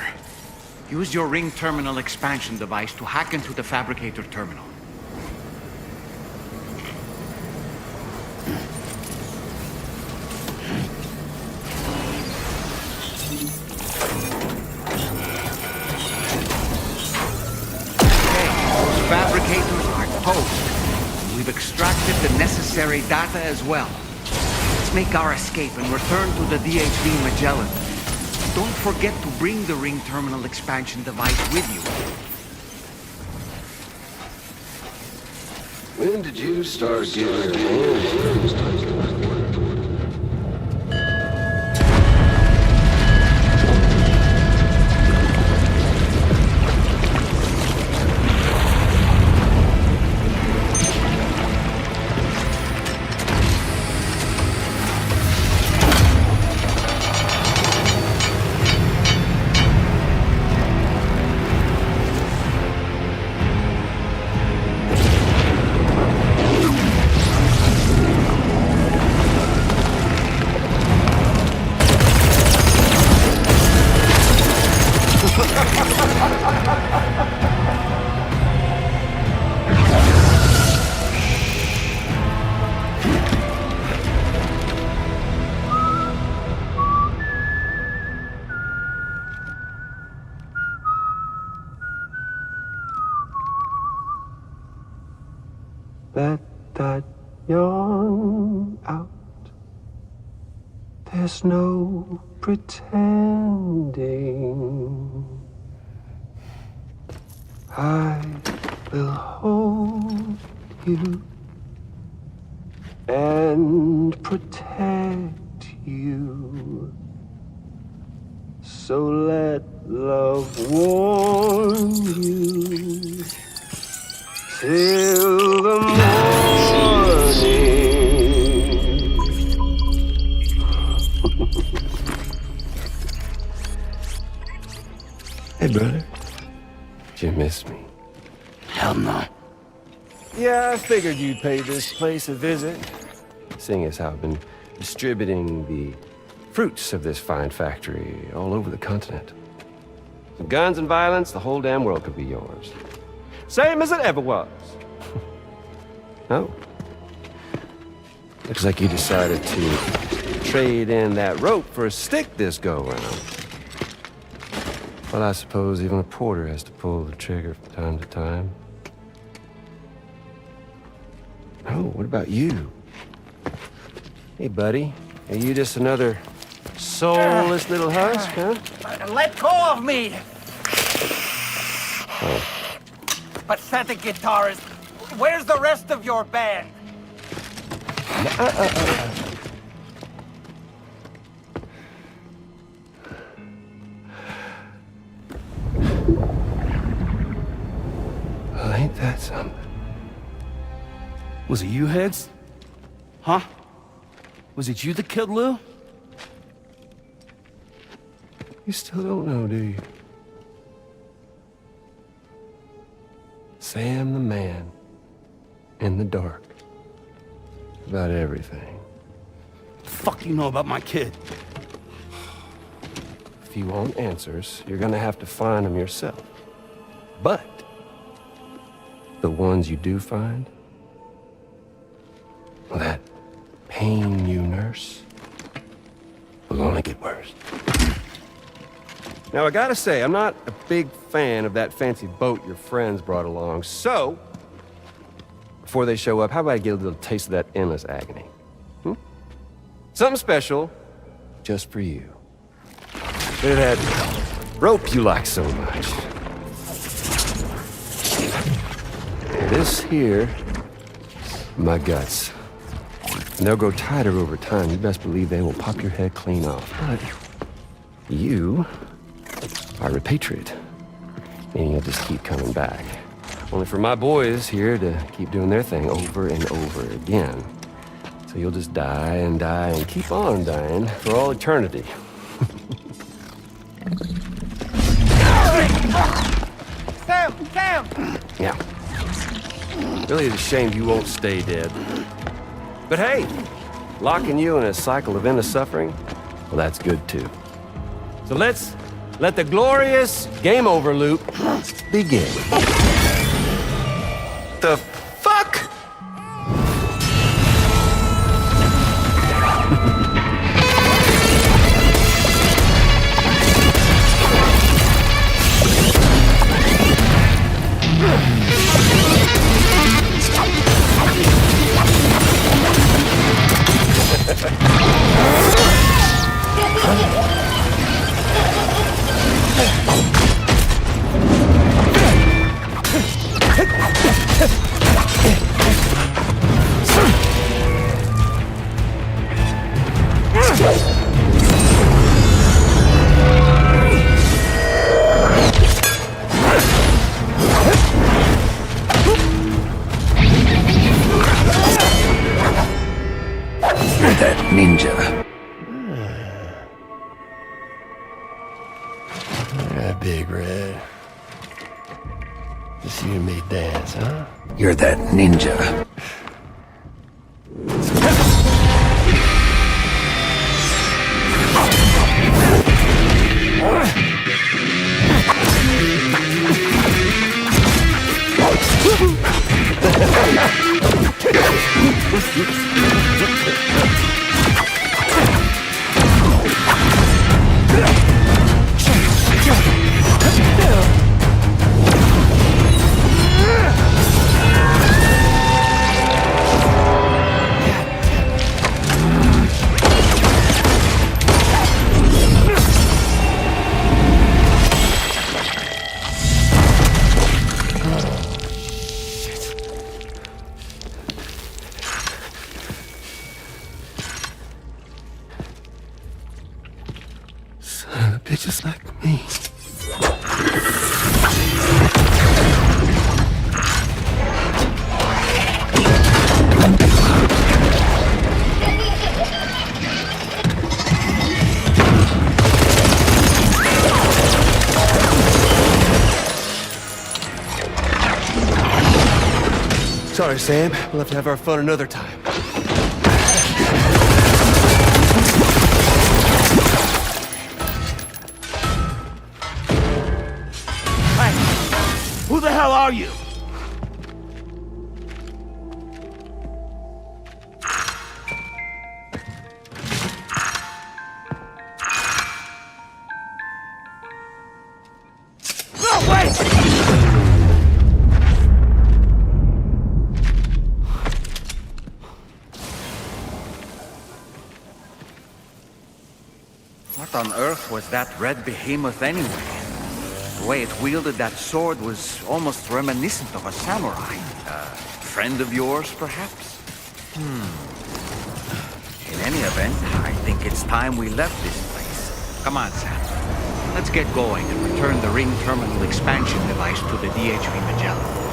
S16: Use your ring terminal expansion device to hack into the fabricator terminal. Okay, those fabricators are toast. We've extracted the necessary data as well. Let's make our escape and return to the DHV Magellan. Don't forget to bring the ring terminal expansion device with you.
S11: When did you start getting your
S2: Let that yawn out. There's no pretending. I will hold you and protect you. So let
S11: Love warm you till the morning. Hey, brother. Did you miss me?
S5: Hell no.
S11: Yeah, I figured you'd pay this place a visit, seeing as how I've been distributing the fruits of this fine factory all over the continent. With guns and violence, the whole damn world could be yours. Same as it ever was. Oh. Looks like you decided to trade in that rope for a stick this go-round. Well, I suppose even a porter has to pull the trigger from time to time. Oh, what about you? Hey, buddy. Are you just another soulless little husk, huh?
S16: Let go of me!
S11: Oh.
S16: Pathetic guitarist. Where's the rest of your band?
S11: Well, ain't that something?
S5: Was it you, Higs? Huh? Was it you that killed Lou?
S11: You still don't know, do you? Sam the man. In the dark. About everything.
S5: The fuck do you know about my kid?
S11: If you want answers, you're gonna have to find them yourself. But the ones you do find, well, that pain you nurse will only get worse. Now, I gotta say, I'm not a big fan of that fancy boat your friends brought along, so before they show up, how about I get a little taste of that endless agony? Something special, just for you. Bit of that rope you like so much. This here, my guts. And they'll grow tighter over time. You best believe they will pop your head clean off. But you are a patriot, meaning you'll just keep coming back. Only for my boys here to keep doing their thing over and over again. So you'll just die and die and keep on dying for all eternity.
S16: Sam! Sam!
S11: Yeah. Really, it's a shame you won't stay dead. But hey, locking you in a cycle of endless suffering, well, that's good too. So let's let the glorious game over loop begin. The fuck?
S5: That ninja.
S11: Yeah, Big Red. Just you and me dance, huh?
S5: You're that ninja.
S11: Sorry, Sam. We'll have to have our fun another time.
S18: Who the hell are you? No, wait!
S16: What on earth was that red behemoth anyway? The way it wielded that sword was almost reminiscent of a samurai. A friend of yours, perhaps? In any event, I think it's time we left this place. Come on, Sam. Let's get going and return the ring terminal expansion device to the DHV Magellan.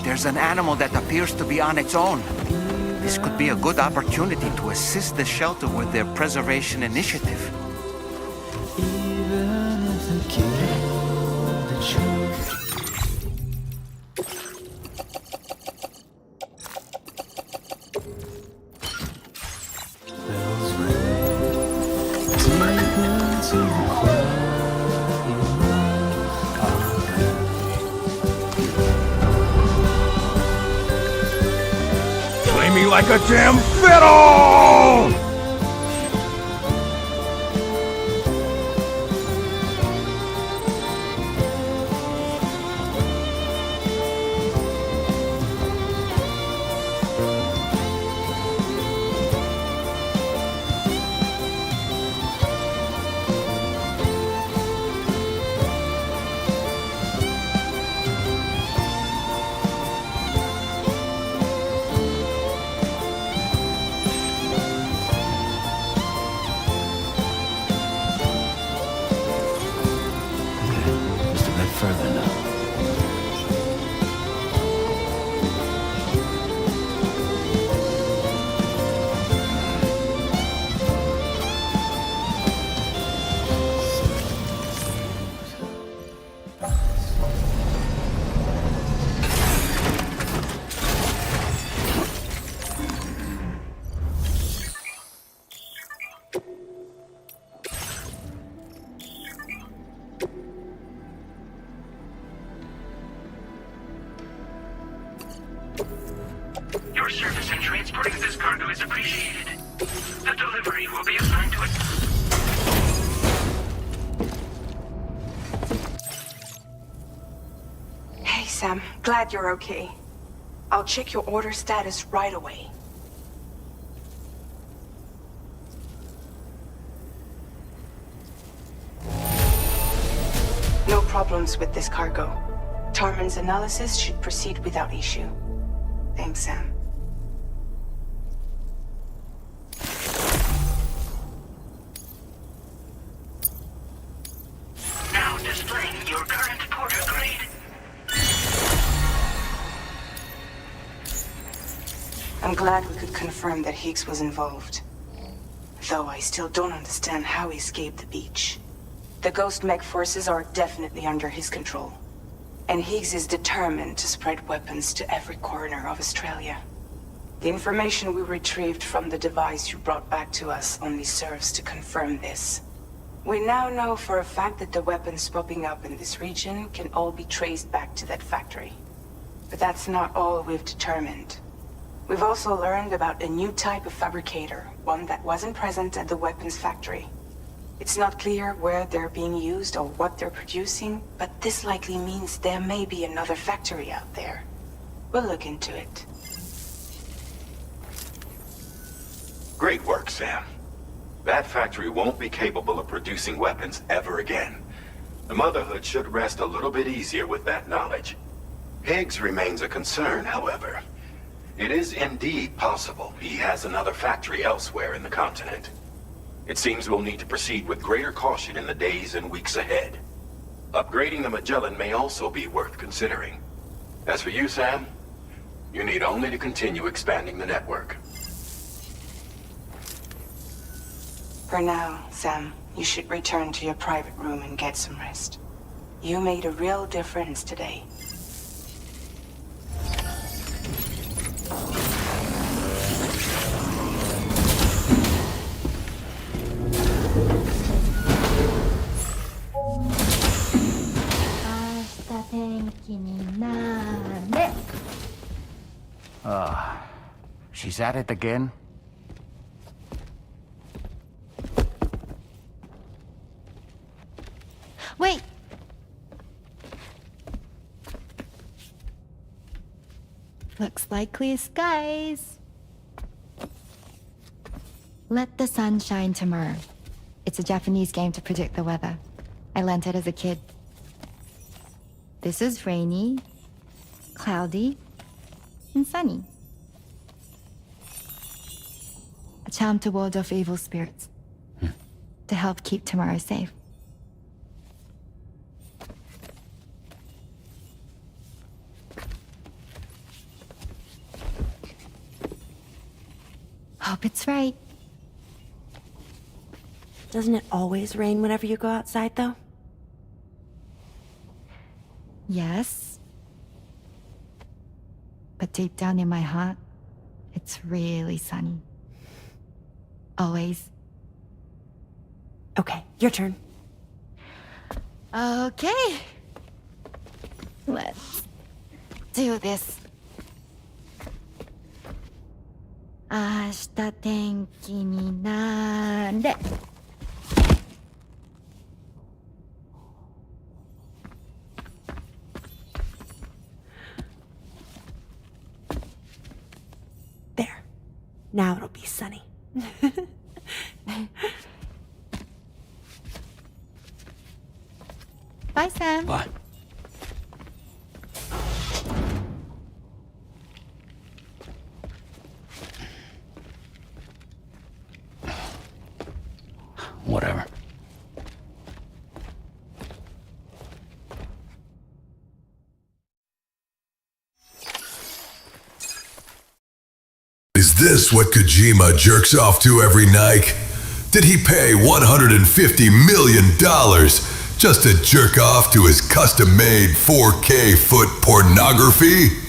S16: There's an animal that appears to be on its own. This could be a good opportunity to assist the shelter with their preservation initiative.
S18: Like a damn fiddle!
S8: Your service in transporting this cargo is appreciated. The delivery will be assigned to it.
S1: Sam. Glad you're okay. I'll check your order status right away. No problems with this cargo. Tarman's analysis should proceed without issue. Thanks, Sam.
S8: Now displaying your current porter grade.
S1: I'm glad we could confirm that Higgs was involved. Though I still don't understand how he escaped the beach. The Ghost Mech forces are definitely under his control. And Higgs is determined to spread weapons to every corner of Australia. The information we retrieved from the device you brought back to us only serves to confirm this. We now know for a fact that the weapons popping up in this region can all be traced back to that factory. But that's not all we've determined. We've also learned about a new type of fabricator, one that wasn't present at the weapons factory. It's not clear where they're being used or what they're producing, but this likely means there may be another factory out there. We'll look into it.
S9: Great work, Sam. That factory won't be capable of producing weapons ever again. The Motherhood should rest a little bit easier with that knowledge. Higgs remains a concern, however. It is indeed possible he has another factory elsewhere in the continent. It seems we'll need to proceed with greater caution in the days and weeks ahead. Upgrading the Magellan may also be worth considering. As for you, Sam, you need only to continue expanding the network.
S1: For now, Sam, you should return to your private room and get some rest. You made a real difference today.
S16: She's at it again?
S13: Wait! Looks like clear skies. Let the sun shine tomorrow. It's a Japanese game to predict the weather. I learned it as a kid. This is rainy, cloudy, and sunny. A charm to ward off evil spirits. To help keep tomorrow safe. Hope it's right.
S15: Doesn't it always rain whenever you go outside, though?
S13: Yes. But deep down in my heart, it's really sunny. Always.
S15: Okay, your turn.
S13: Okay. Let's do this. 明日天気になれ。
S15: There. Now it'll be sunny.
S13: Bye, Sam.
S5: Bye. Whatever.
S12: Is this what Kojima jerks off to every night? Did he pay $150 million just to jerk off to his custom-made 4K foot pornography?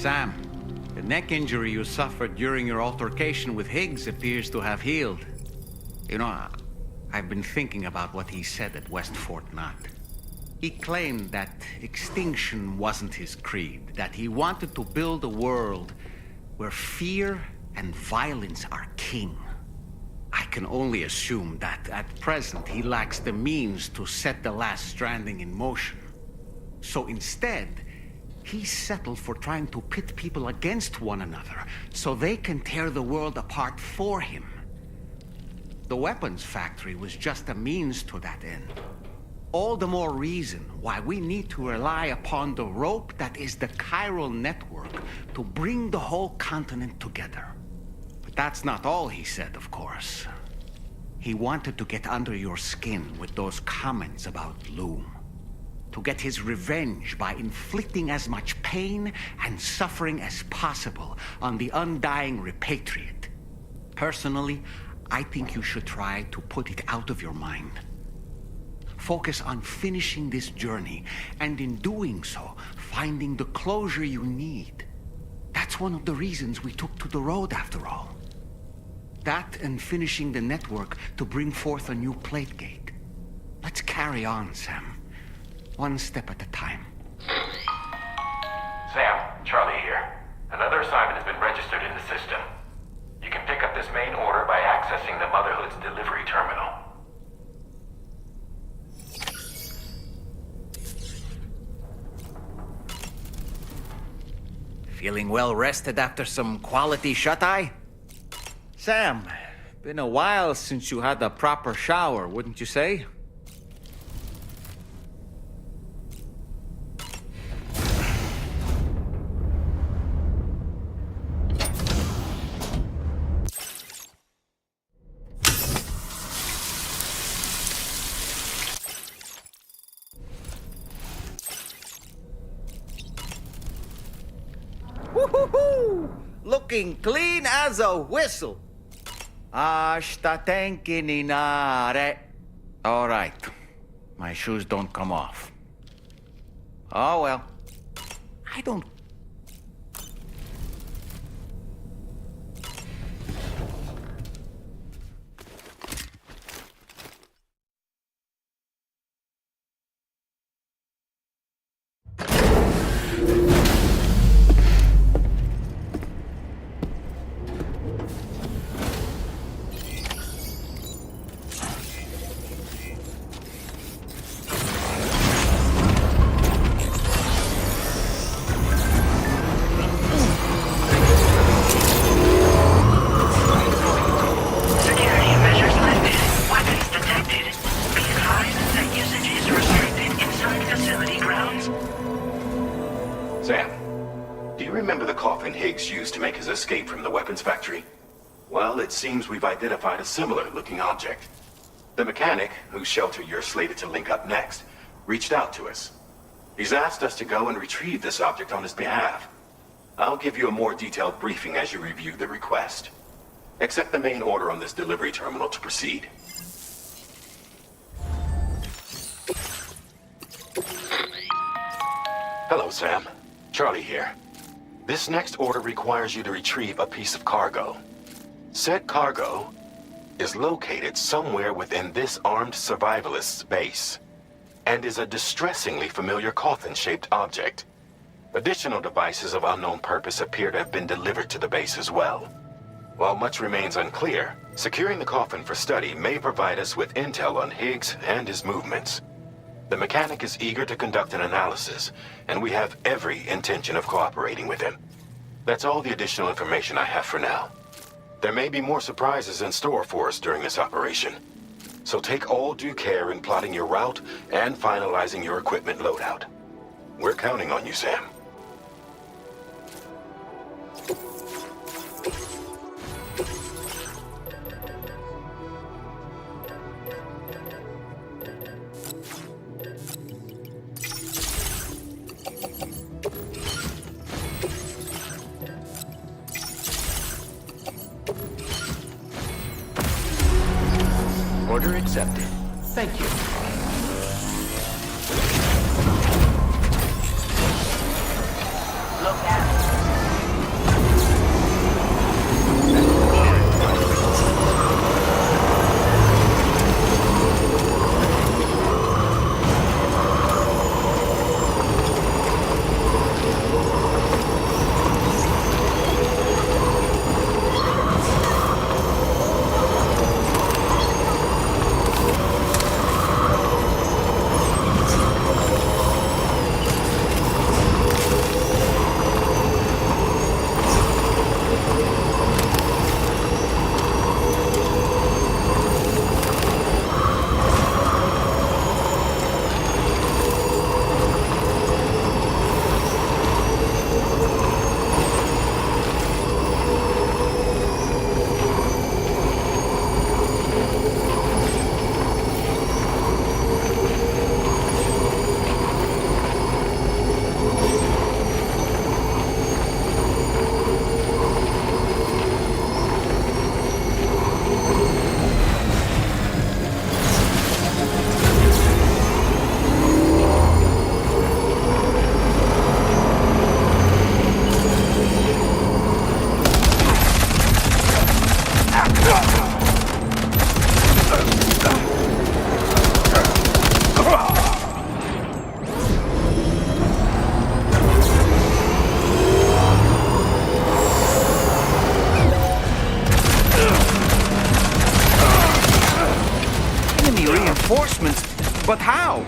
S16: Sam, neck injury you suffered during your altercation with Higs appears to have healed. You know, I've been thinking about what he said at West Fort Knot. He claimed that extinction wasn't his creed, that he wanted to build a world where fear and violence are king. I can only assume that at present he lacks the means to set the last Stranding in motion. So instead, he settled for trying to pit people against one another so they can tear the world apart for him. The weapons factory was just a means to that end. All the more reason why we need to rely upon the rope that is the chiral network to bring the whole continent together. But that's not all he said, of course. He wanted to get under your skin with those comments about Loom. To get his revenge by inflicting as much pain and suffering as possible on the undying repatriate. Personally, I think you should try to put it out of your mind. Focus on finishing this journey, and in doing so, finding the closure you need. That's one of the reasons we took to the road, after all. That and finishing the network to bring forth a new plate gate. Let's carry on, Sam. One step at a time.
S9: Sam, Charlie here. Another assignment has been registered in the system. You can pick up this main order by accessing the Motherhood's delivery terminal.
S16: Feeling well rested after some quality shut-eye? Sam, been a while since you had a proper shower, wouldn't you say? Woo-hoo-hoo! Looking clean as a whistle. Ashta tenki ni nare. All right. My shoes don't come off. Oh well. I don't...
S9: Higs used to make his escape from the weapons factory? Well, it seems we've identified a similar-looking object. The mechanic, whose shelter you're slated to link up next, reached out to us. He's asked us to go and retrieve this object on his behalf. I'll give you a more detailed briefing as you review the request. Accept the main order on this delivery terminal to proceed. Hello, Sam. Charlie here. This next order requires you to retrieve a piece of cargo. Said cargo is located somewhere within this armed survivalist's base, and is a distressingly familiar coffin-shaped object. Additional devices of unknown purpose appear to have been delivered to the base as well. While much remains unclear, securing the coffin for study may provide us with intel on Higgs and his movements. The mechanic is eager to conduct an analysis, and we have every intention of cooperating with him. That's all the additional information I have for now. There may be more surprises in store for us during this operation, so take all due care in plotting your route and finalizing your equipment loadout. We're counting on you, Sam.
S17: Order accepted. Thank you.
S8: Look out.
S16: But how?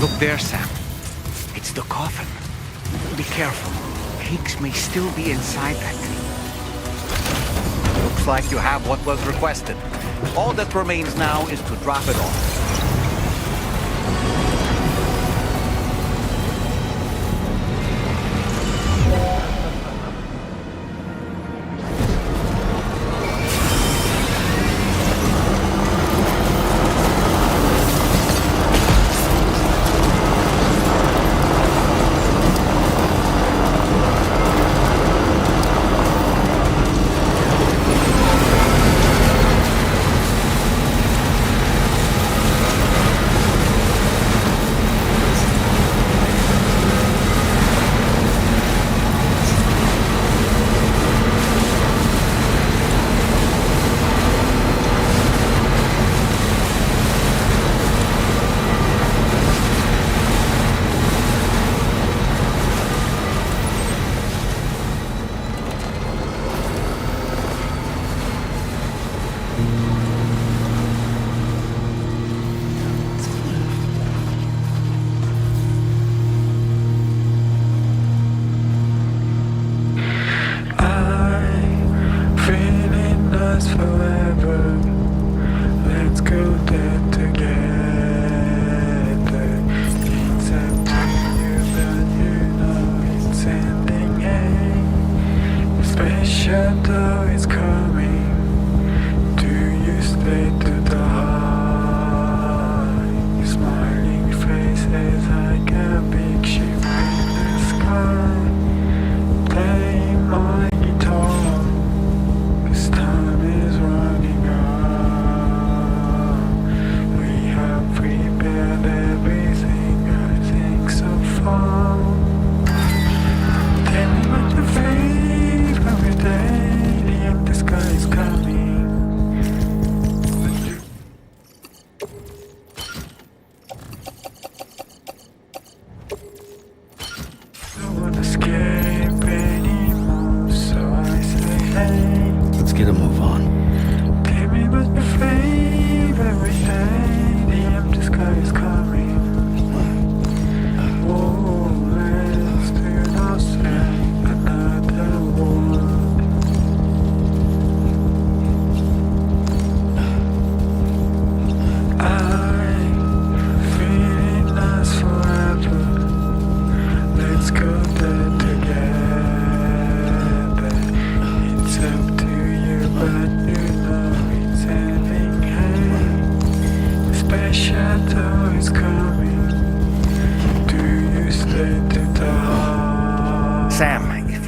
S16: Look there, Sam. It's the coffin. Be careful. Higgs may still be inside that thing. Looks like you have what was requested. All that remains now is to drop it off.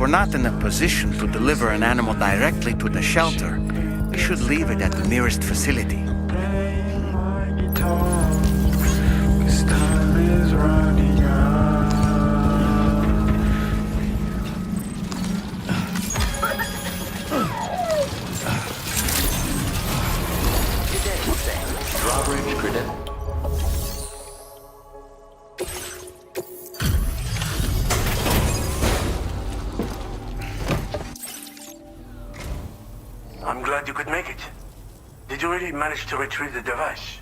S16: Not in a position to deliver an animal directly to the shelter, we should leave it at the nearest facility.
S17: Drawbridge credential.
S3: I'm glad you could make it. Did you really manage to retrieve the device?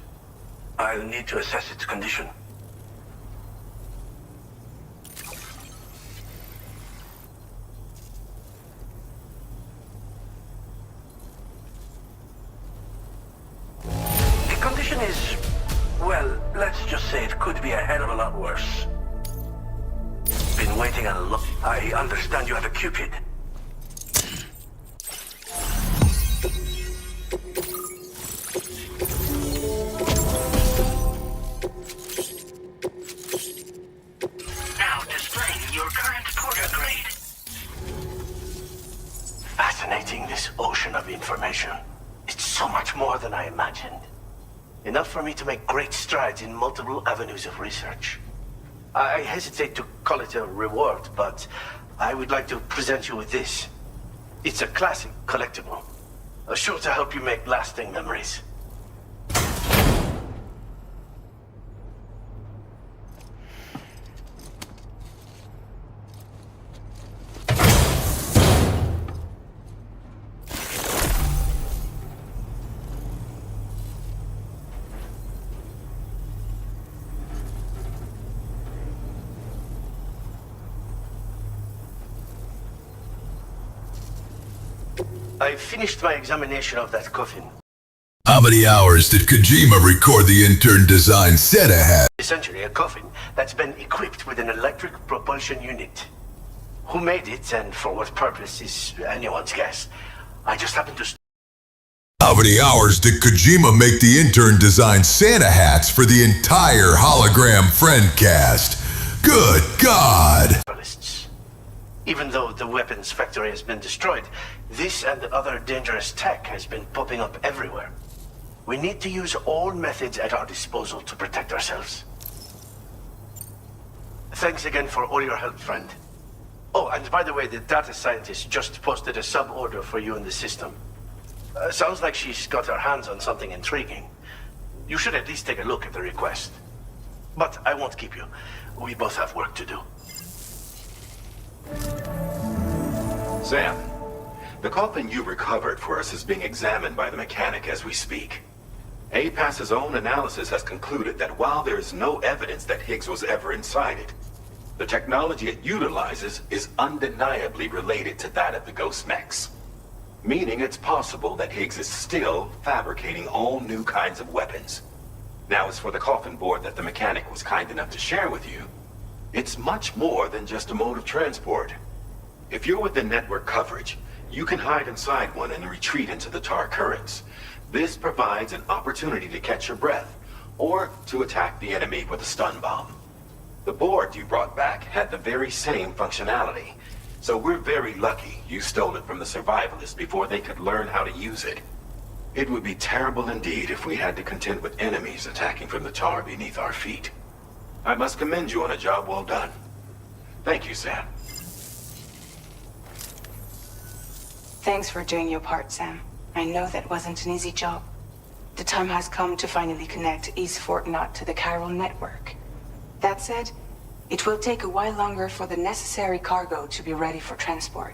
S3: I'll need to assess its condition. The condition is, well, let's just say it could be a hell of a lot worse. Been waiting a lot. I understand you have a Cupid.
S8: Now displaying your current porter grade.
S3: Fascinating, this ocean of information. It's so much more than I imagined. Enough for me to make great strides in multiple avenues of research. I hesitate to call it a reward, but I would like to present you with this. It's a classic collectible, sure to help you make lasting memories. I finished my examination of that coffin.
S12: How many hours did Kojima record the intern design Santa hat?
S3: Essentially a coffin that's been equipped with an electric propulsion unit. Who made it and for what purpose is anyone's guess. I just happened to...
S12: How many hours did Kojima make the intern design Santa hats for the entire hologram friend cast? Good God!
S3: Even though the weapons factory has been destroyed, this and other dangerous tech has been popping up everywhere. We need to use all methods at our disposal to protect ourselves. Thanks again for all your help, friend. Oh, and by the way, the data scientist just posted a sub-order for you in the system. Sounds like she's got her hands on something intriguing. You should at least take a look at the request. But I won't keep you. We both have work to do.
S9: Sam, the coffin you recovered for us is being examined by the mechanic as we speak. APAS's own analysis has concluded that while there is no evidence that Higgs was ever inside it, the technology it utilizes is undeniably related to that of the Ghost mechs. Meaning it's possible that Higgs is still fabricating all new kinds of weapons. Now, as for the coffin board that the mechanic was kind enough to share with you, it's much more than just a mode of transport. If you're within network coverage, you can hide inside one and retreat into the tar currents. This provides an opportunity to catch your breath, or to attack the enemy with a stun bomb. The board you brought back had the very same functionality, so we're very lucky you stole it from the survivalists before they could learn how to use it. It would be terrible indeed if we had to contend with enemies attacking from the tar beneath our feet. I must commend you on a job well done. Thank you, Sam.
S6: Thanks for doing your part, Sam. I know that wasn't an easy job. The time has come to finally connect East Fort Knot to the chiral network. That said, it will take a while longer for the necessary cargo to be ready for transport.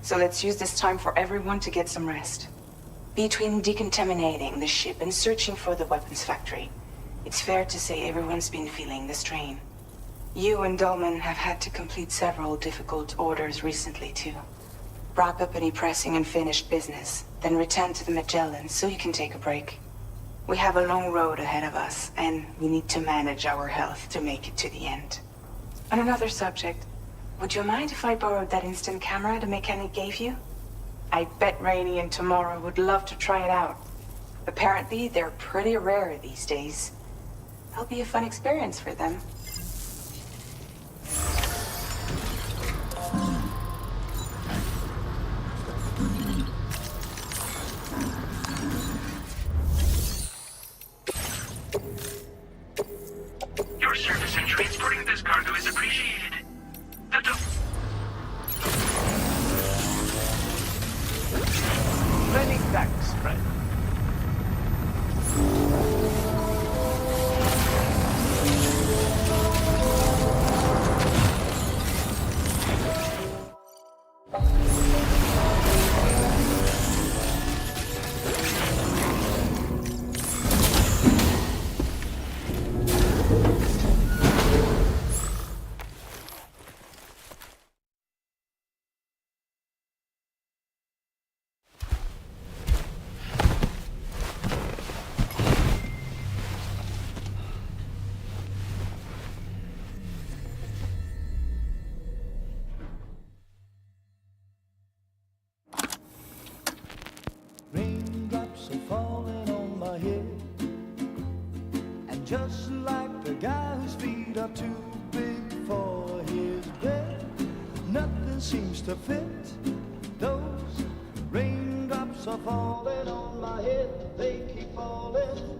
S6: So let's use this time for everyone to get some rest. Between decontaminating the ship and searching for the weapons factory, it's fair to say everyone's been feeling the strain. You and Dolman have had to complete several difficult orders recently, too. Wrap up any pressing and finished business, then return to the Magellan so you can take a break. We have a long road ahead of us, and we need to manage our health to make it to the end. On another subject, would you mind if I borrowed that instant camera the mechanic gave you? I bet Rainey and Tamara would love to try it out. Apparently, they're pretty rare these days. It'll be a fun experience for them.
S8: Your service in transporting this cargo is appreciated.
S3: Many thanks, friend.
S2: just like the guy whose feet are too big for his bed. Nothing seems to fit. Those raindrops are falling on my head, they keep falling.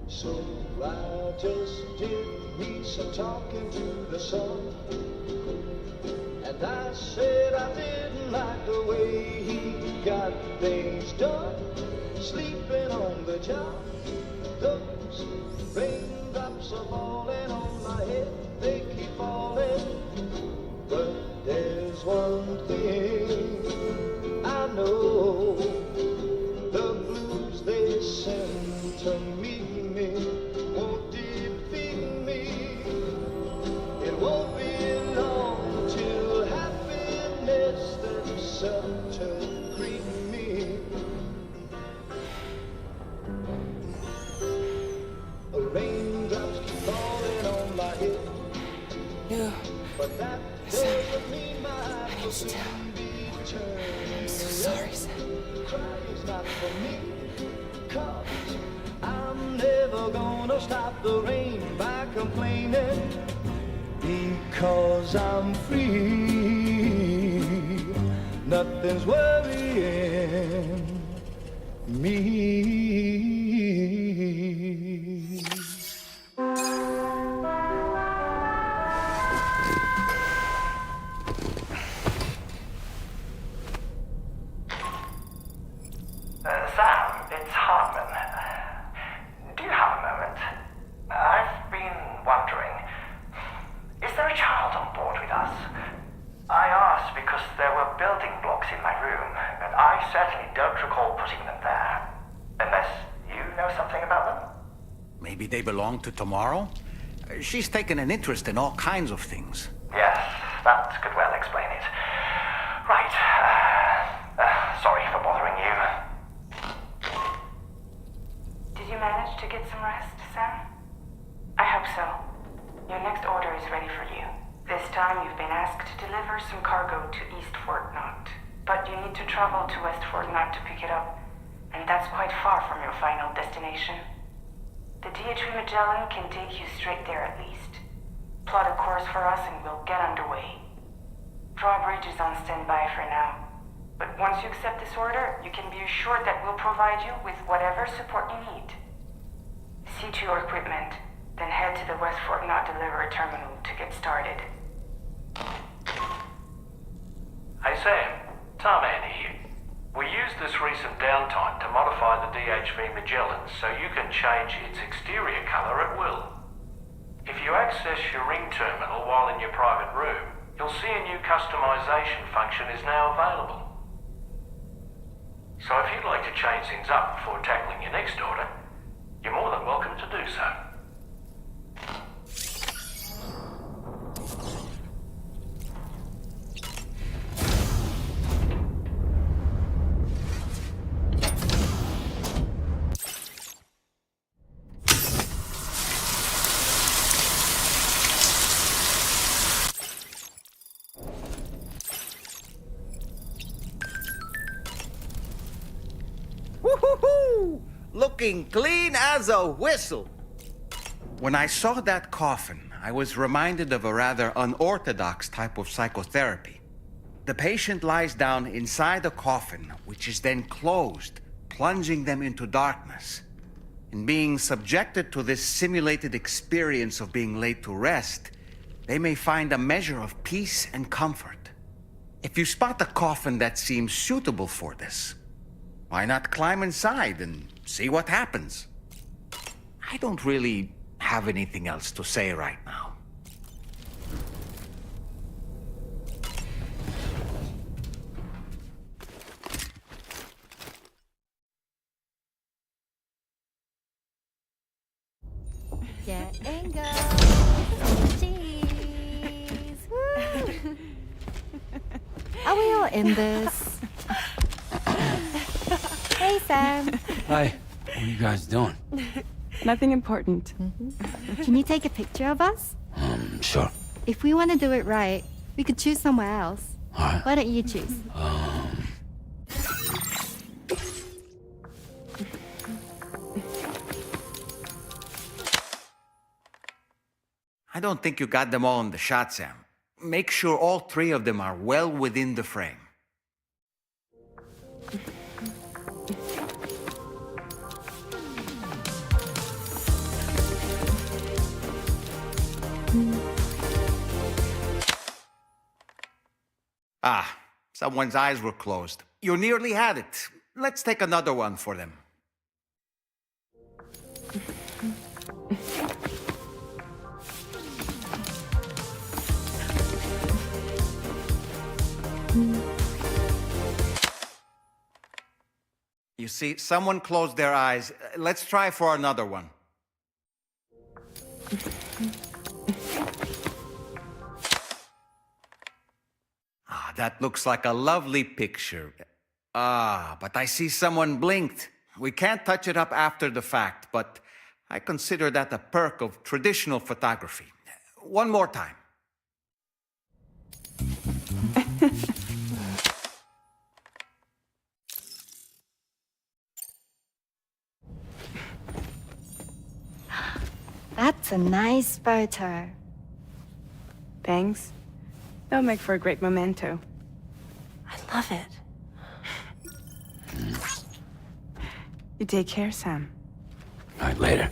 S2: So I just did me some talking to the sun. And I said I didn't like the way he got things done. Sleeping on the job, those raindrops are falling on my head, they keep falling. But there's one thing I know, the blues they send to meet me won't defeat me. It won't be long till happiness themselves to greet me. Raindrops keep falling on my head.
S19: No.
S2: But that doesn't mean my heart will soon be turning.
S19: I'm so sorry, Sam.
S2: Crying's not for me, 'cause I'm never gonna stop the rain by complaining. Because I'm free, nothing's worrying me.
S8: Sam, it's Hartman. Do you have a moment? I've been wondering, is there a child on board with us? I asked because there were building blocks in my room, and I certainly don't recall putting them there. Unless you know something about them?
S16: Maybe they belong to Tomorrow? She's taken an interest in all kinds of things.
S8: Yes, that could well explain it. Right. Sorry for bothering you. Did you manage to get some rest, Sam? I hope so. Your next order is ready for you. This time you've been asked to deliver some cargo to East Fort Knot. But you need to travel to West Fort Knot to pick it up. And that's quite far from your final destination. The DHV Magellan can take you straight there at least. Plot a course for us and we'll get underway. Drawbridge is on standby for now. But once you accept this order, you can be assured that we'll provide you with whatever support you need. See to your equipment, then head to the West Fort Knot delivery terminal to get started.
S22: Hey Sam, Tarman here. We used this recent downtime to modify the DHV Magellan so you can change its exterior color at will. If you access your ring terminal while in your private room, you'll see a new customization function is now available. So if you'd like to change things up before tackling your next order, you're more than welcome to do so.
S16: Woo-hoo-hoo! Looking clean as a whistle. When I saw that coffin, I was reminded of a rather unorthodox type of psychotherapy. The patient lies down inside the coffin, which is then closed, plunging them into darkness. In being subjected to this simulated experience of being laid to rest, they may find a measure of peace and comfort. If you spot a coffin that seems suitable for this, why not climb inside and see what happens? I don't really have anything else to say right now.
S13: Get and go. Cheese. Woo. Are we all in this? Hey, Sam.
S5: Hi. What are you guys doing?
S19: Nothing important.
S13: Can you take a picture of us?
S5: Sure.
S13: If we want to do it right, we could choose somewhere else.
S5: All right.
S13: Why don't you choose?
S16: I don't think you got them all in the shot, Sam. Make sure all 3 of them are well within the frame. Ah, someone's eyes were closed. You nearly had it. Let's take another one for them. You see, someone closed their eyes. Let's try for another one. Ah, that looks like a lovely picture. Ah, but I see someone blinked. We can't touch it up after the fact, but I consider that a perk of traditional photography. One more time.
S13: That's a nice photo.
S19: Thanks. They'll make for a great memento.
S15: I love it.
S19: You take care, Sam.
S5: All right, later.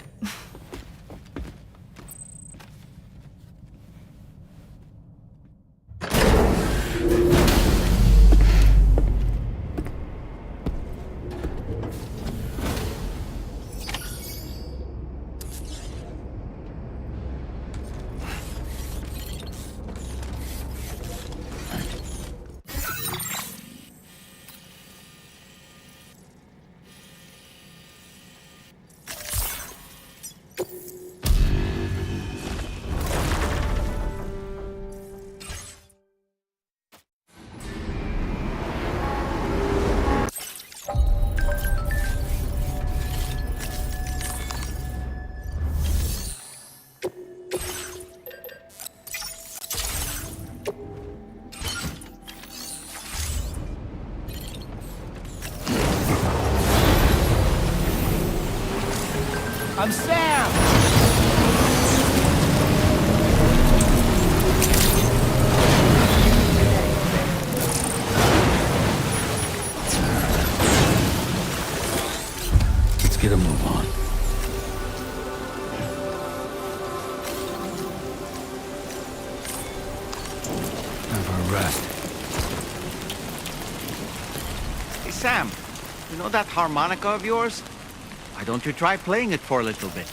S18: I'm Sam!
S5: Let's get a move on. Time for a rest.
S16: Hey, Sam, you know that harmonica of yours? Why don't you try playing it for a little bit?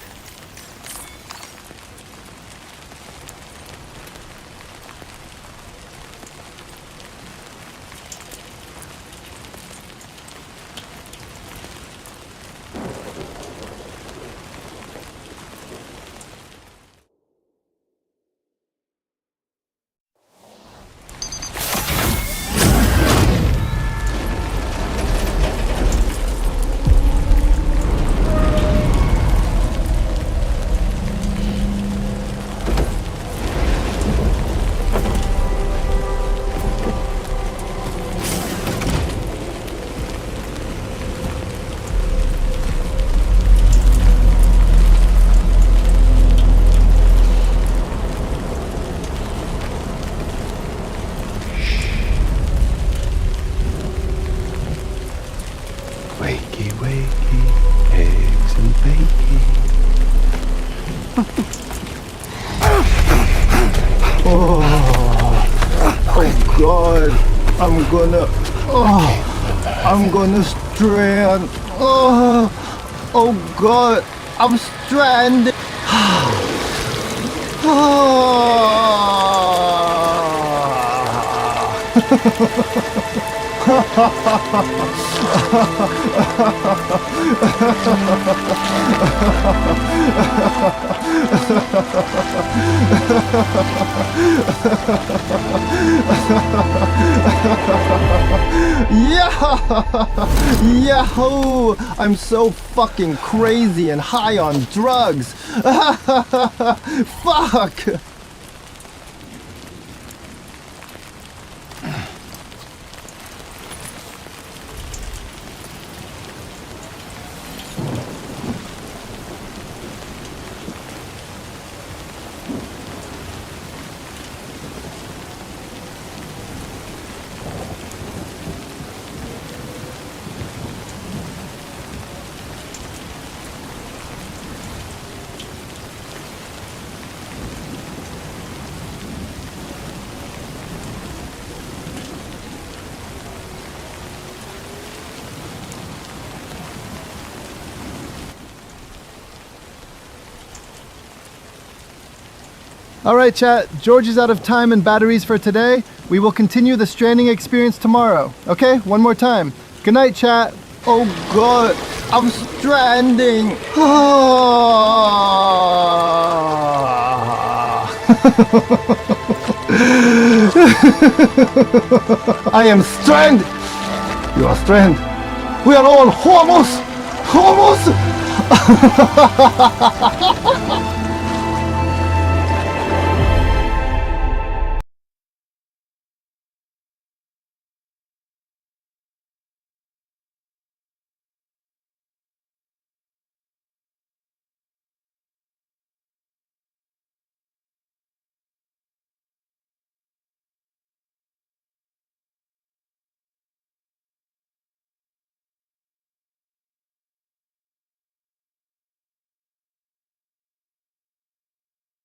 S11: Wakey, wakey, eggs and bacon.
S2: Oh God, I'm gonna strand. Oh God, I'm stranded. Yahoo! I'm so fucking crazy and high on drugs. Fuck!
S10: All right, chat. George is out of time and batteries for today. We will continue the Stranding experience tomorrow. Okay? One more time. Good night, chat.
S2: Oh God, I'm stranding. I am stranded. You are stranded. We are all homos. Homos.